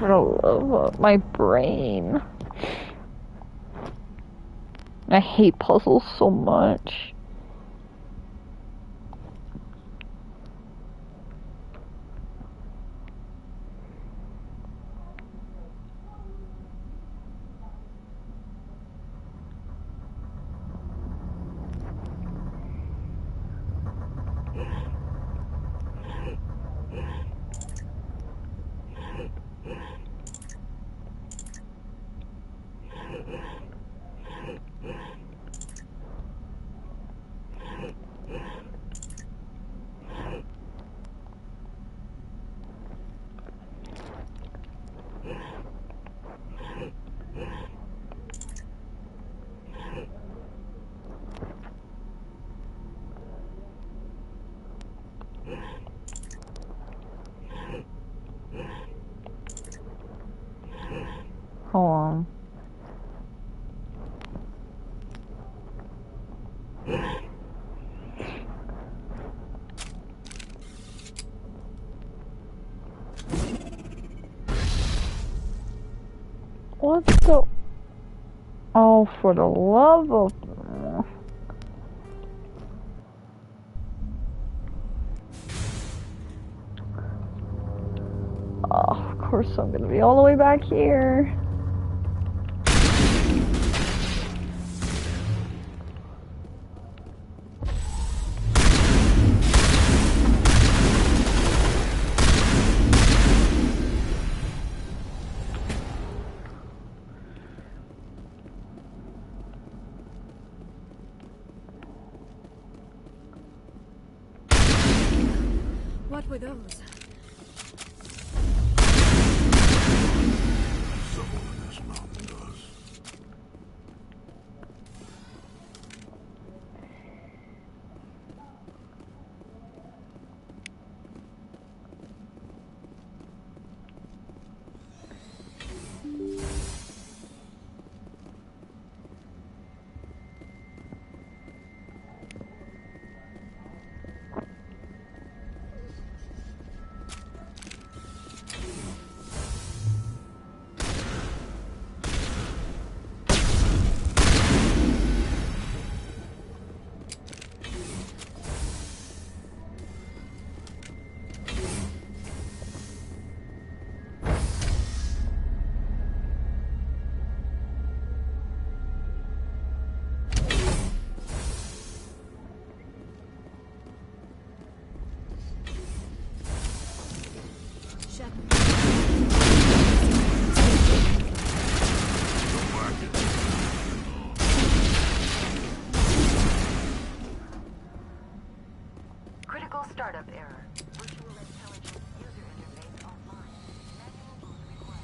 for the love of my brain. I hate puzzles so much. Hold on. What the? Oh, for the love of... Oh, of course I'm gonna be all the way back here. What were those? Someone in this mountain does. Critical startup error. Virtual intelligence user interface offline. Manual boot required.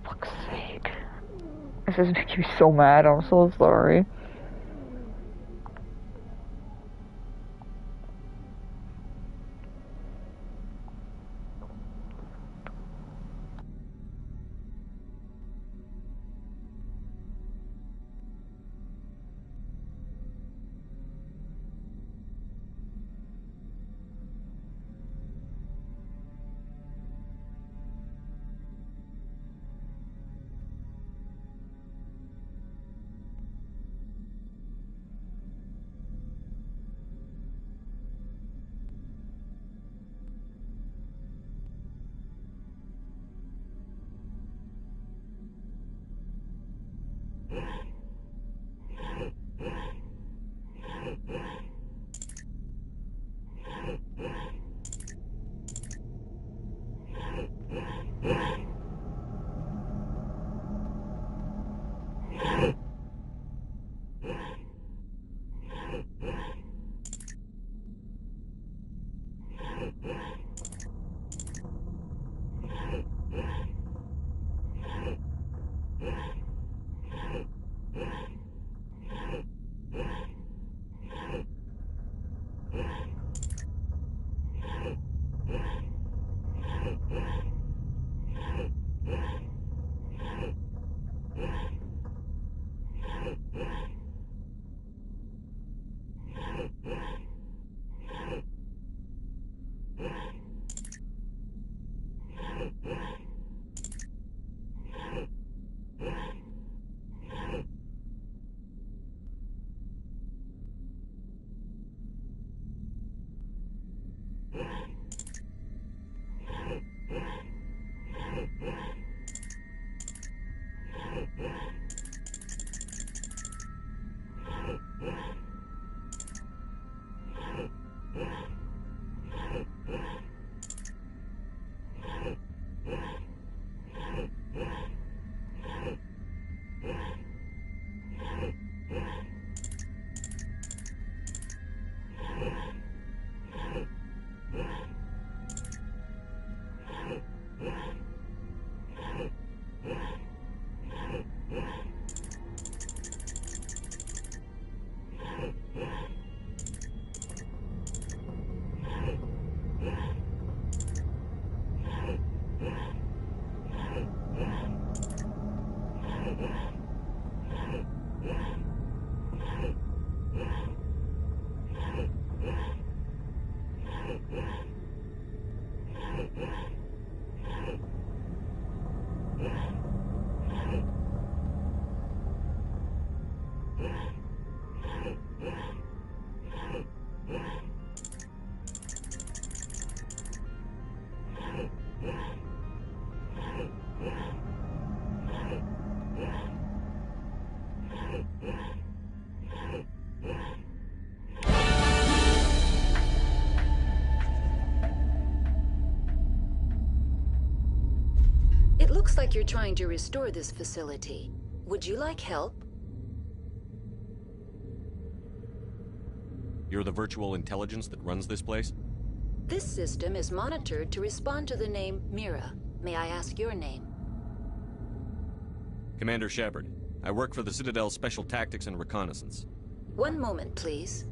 Fuck's sake. This is making me so mad, I'm so sorry. It looks like you're trying to restore this facility. Would you like help? You're the virtual intelligence that runs this place? This system is monitored to respond to the name Mira. May I ask your name? Commander Shepard. I work for the Citadel's Special Tactics and Reconnaissance. One moment, please.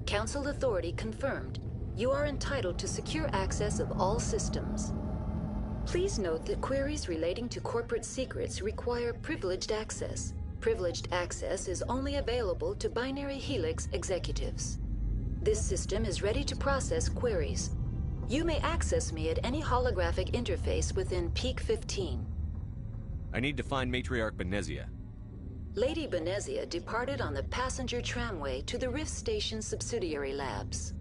Council authority confirmed. You are entitled to secure access of all systems. Please note that queries relating to corporate secrets require privileged access. Privileged access is only available to Binary Helix executives. This system is ready to process queries. You may access me at any holographic interface within Ps5. I need to find Matriarch Benezia. Lady Benezia departed on the passenger tramway to the Rift Station subsidiary labs.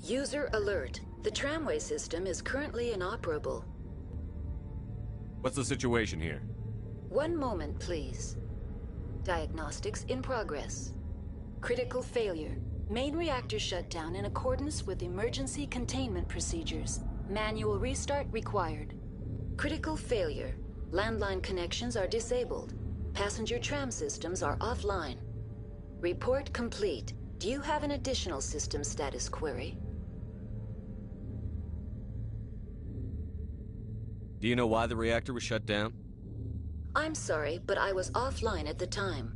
User alert. The tramway system is currently inoperable. What's the situation here? One moment, please. Diagnostics in progress. Critical failure. Main reactor shut down in accordance with emergency containment procedures. Manual restart required. Critical failure. Landline connections are disabled. Passenger tram systems are offline. Report complete. Do you have an additional system status query? Do you know why the reactor was shut down? I'm sorry, but I was offline at the time.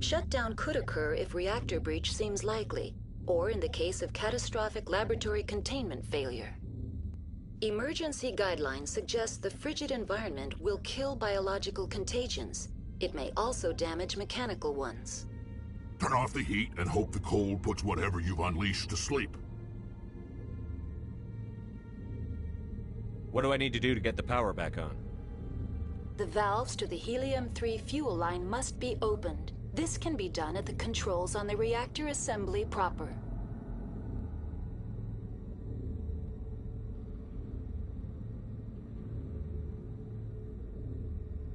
Shutdown could occur if reactor breach seems likely, or in the case of catastrophic laboratory containment failure. Emergency guidelines suggest the frigid environment will kill biological contagions. It may also damage mechanical ones. Turn off the heat and hope the cold puts whatever you've unleashed to sleep. What do I need to do to get the power back on? The valves to the helium-3 fuel line must be opened. This can be done at the controls on the reactor assembly proper.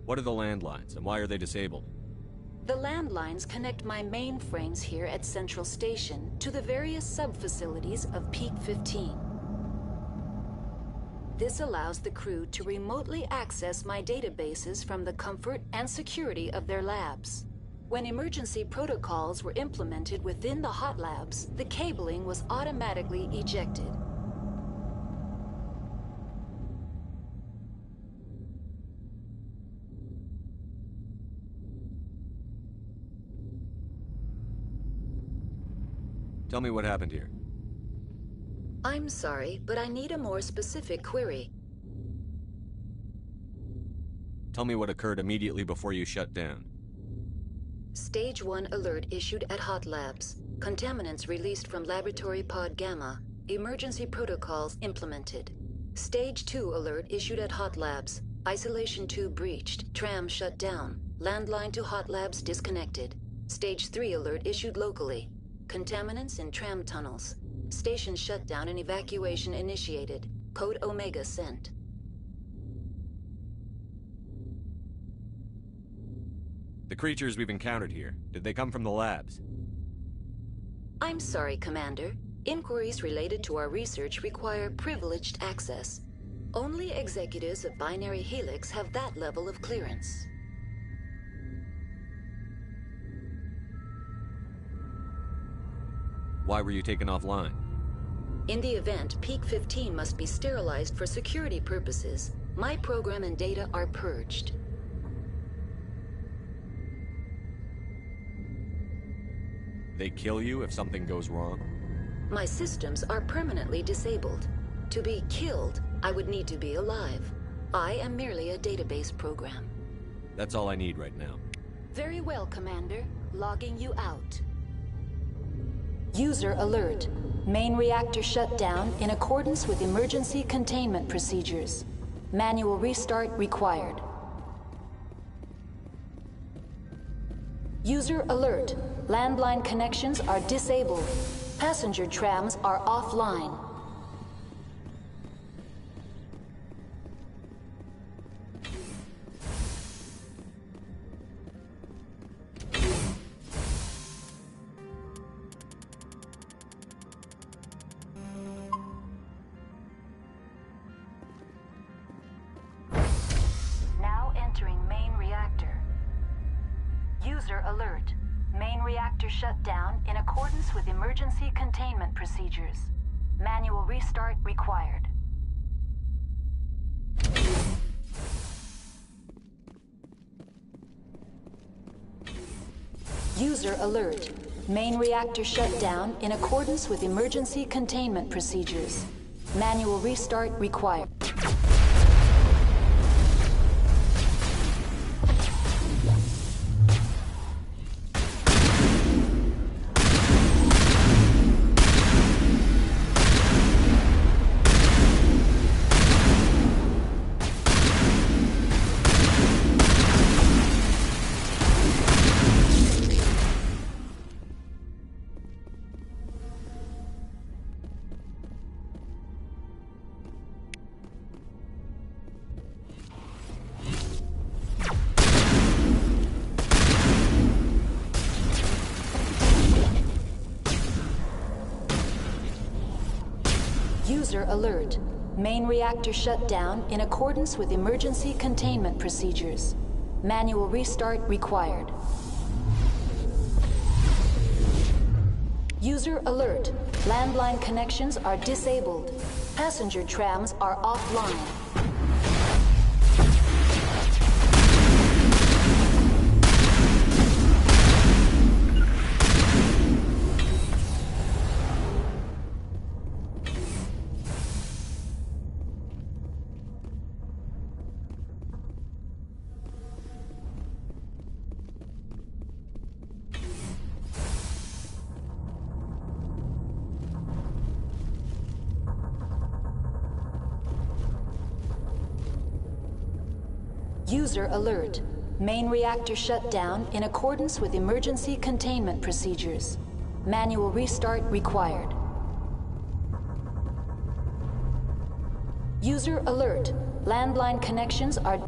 What are the landlines, and why are they disabled? The landlines connect my mainframes here at Central Station to the various sub-facilities of Ps5. This allows the crew to remotely access my databases from the comfort and security of their labs. When emergency protocols were implemented within the hot labs, the cabling was automatically ejected. Tell me what happened here. I'm sorry, but I need a more specific query. Tell me what occurred immediately before you shut down. Stage 1 alert issued at Hot Labs. Contaminants released from Laboratory Pod Gamma. Emergency protocols implemented. Stage 2 alert issued at Hot Labs. Isolation tube breached. Tram shut down. Landline to Hot Labs disconnected. Stage 3 alert issued locally. Contaminants in tram tunnels. Station shutdown and evacuation initiated. Code Omega sent. The creatures we've encountered here, did they come from the labs? I'm sorry, Commander. Inquiries related to our research require privileged access. Only executives of Binary Helix have that level of clearance. Why were you taken offline? In the event, Ps5 must be sterilized for security purposes. My program and data are purged. They kill you if something goes wrong? My systems are permanently disabled. To be killed, I would need to be alive. I am merely a database program. That's all I need right now. Very well, Commander. Logging you out. User alert. Main reactor shut down in accordance with emergency containment procedures. Manual restart required. User alert. Landline connections are disabled. Passenger trams are offline. Now entering main reactor. User alert. Main reactor shut down in accordance with emergency containment procedures. Manual restart required. User alert. Main reactor shut down in accordance with emergency containment procedures. Manual restart required. User alert. Main reactor shut down in accordance with emergency containment procedures. Manual restart required. User alert. Landline connections are disabled. Passenger trams are offline. User alert. Main reactor shut down in accordance with emergency containment procedures. Manual restart required. User alert. Landline connections are...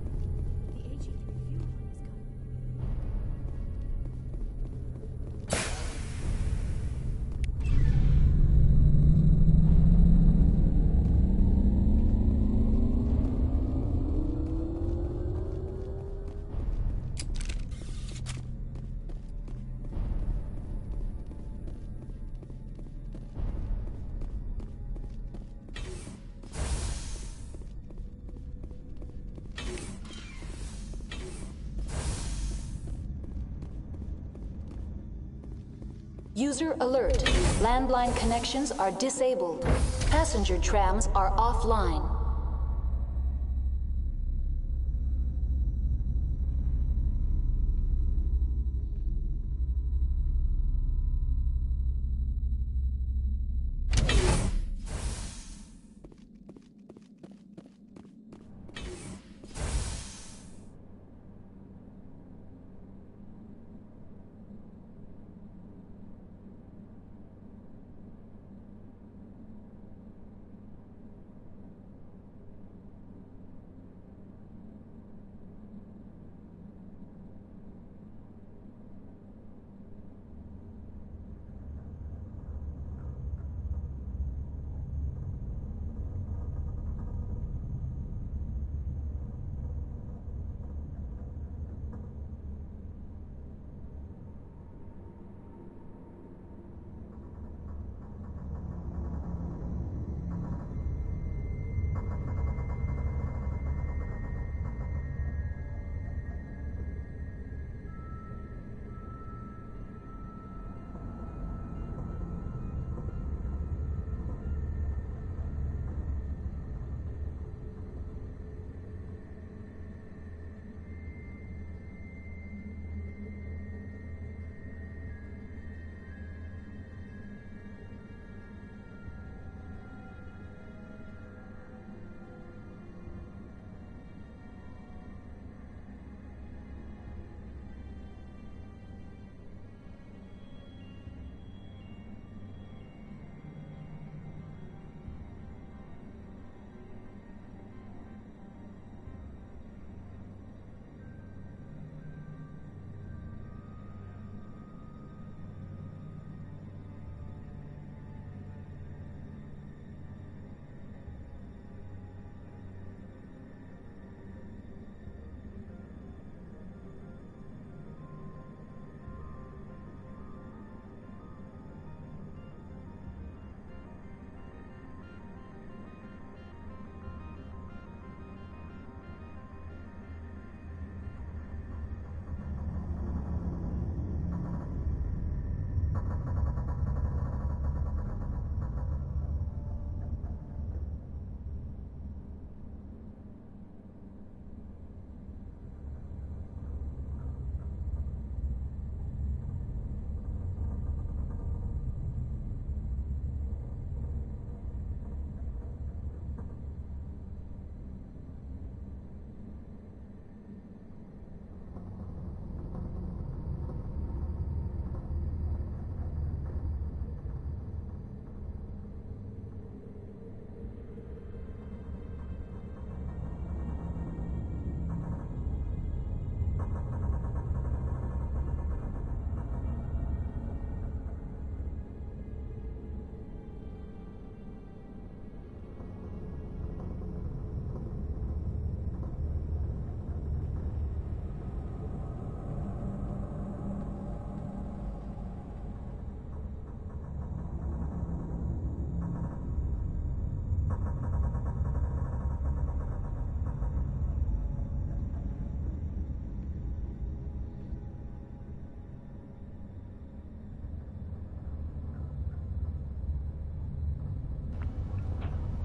User alert. Landline connections are disabled. Passenger trams are offline.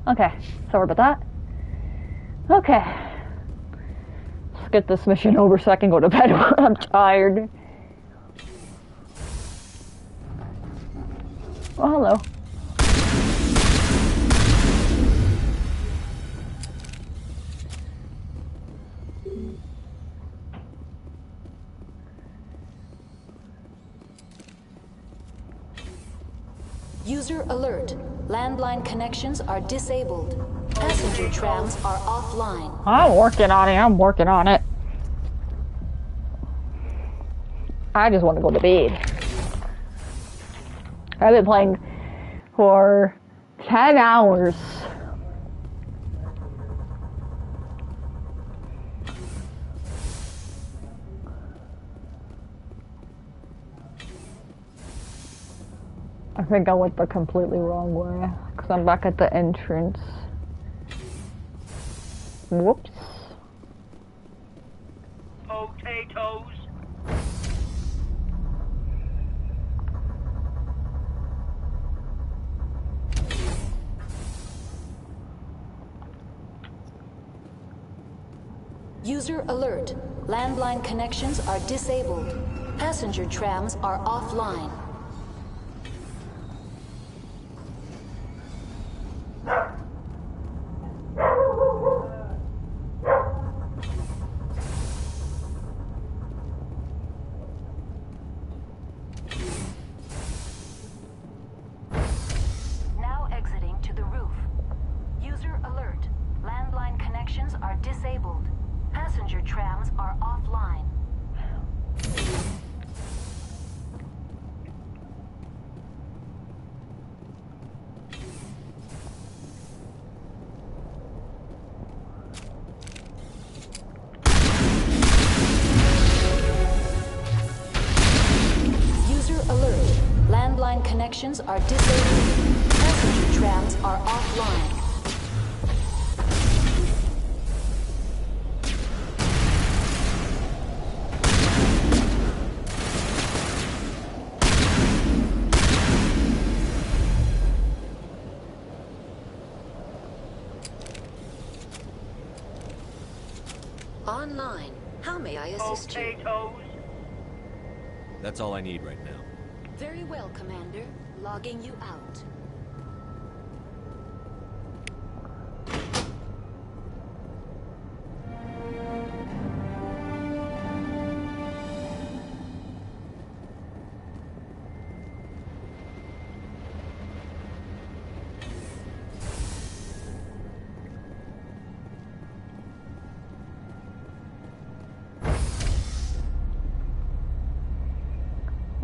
Okay, sorry about that. Okay. Let's get this mission over so I can go to bed. I'm tired. Oh, hello. User alert. Landline connections are disabled. Passenger trams are offline. I'm working on it. I'm working on it. I just want to go to bed. I've been playing for 10 hours. I think I went the completely wrong way, because I'm back at the entrance. Whoops. Potatoes. User alert. Landline connections are disabled. Passenger trams are offline. Now exiting to the roof. User alert. Landline connections are disabled. Passenger trams are offline. User alert. Landline connections are disabled. Passenger trams are offline. Online. How may I assist you? That's all I need right now. Very well, Commander. Logging you out.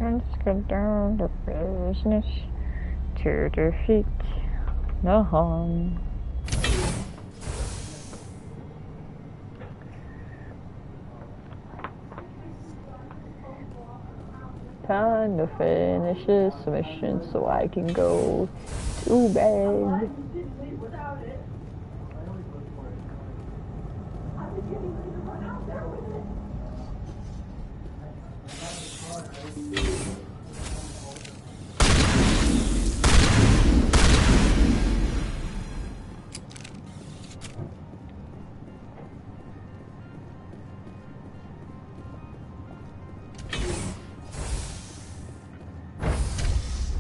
Let's get down to business to defeat the Hun. Time to finish this mission so I can go to bed.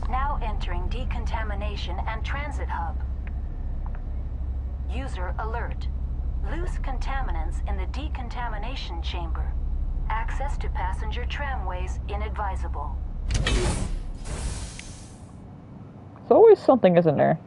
Now entering decontamination and transit hub. User alert. Loose contaminants in the decontamination chamber. Access to passenger tramways inadvisable. There's always something, isn't there?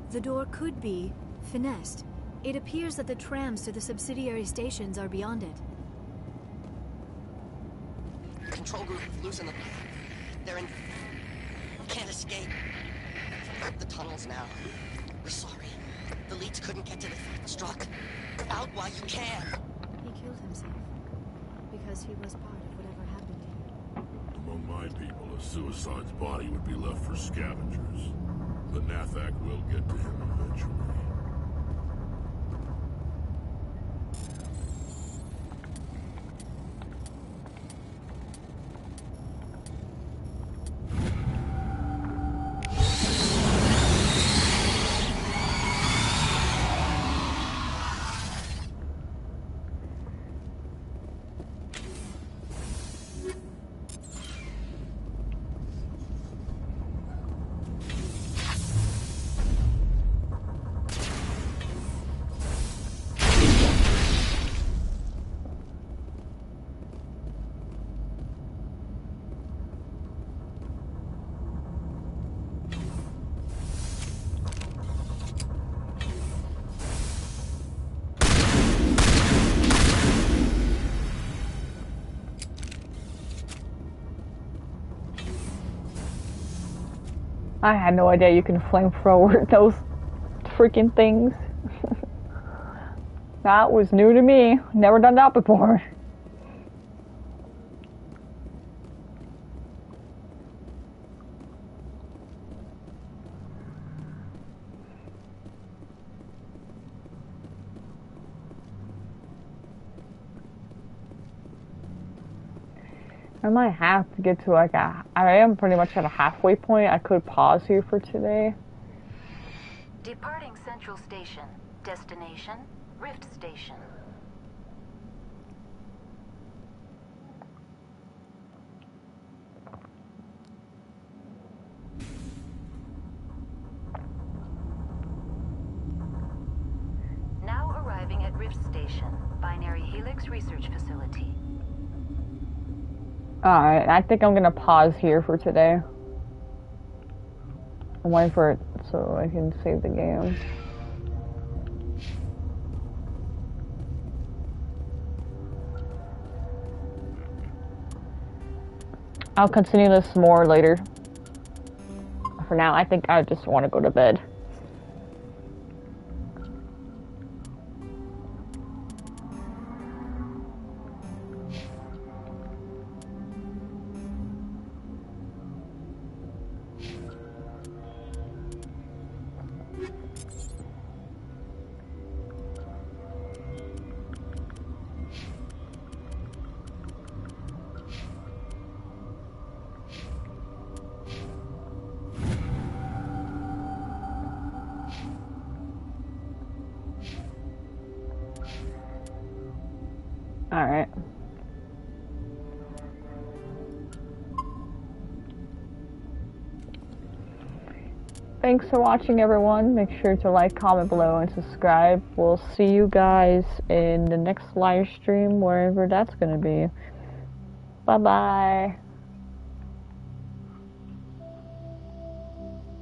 The door could be finessed. It appears that the trams to the subsidiary stations are beyond it. Control group, loosen them. They're in... Can't escape. The tunnels now. We're sorry. The leads couldn't get to the struck. Out while you can. He killed himself because he was part of whatever happened here. Among my people, a suicide's body would be left for scavengers. But Nathak will get to him eventually. I had no idea you can flamethrower those freaking things. That was new to me. Never done that before. I might have to get to like I am pretty much at a halfway point. I could pause here for today. Departing Central Station. Destination, Rift Station. Now arriving at Rift Station, Binary Helix Research Facility. Alright, I think I'm gonna pause here for today. I'm waiting for it so I can save the game. I'll continue this more later. For now, I think I just want to go to bed. Alright. Thanks for watching, everyone. Make sure to like, comment below, and subscribe. We'll see you guys in the next live stream, wherever that's going to be. Bye-bye.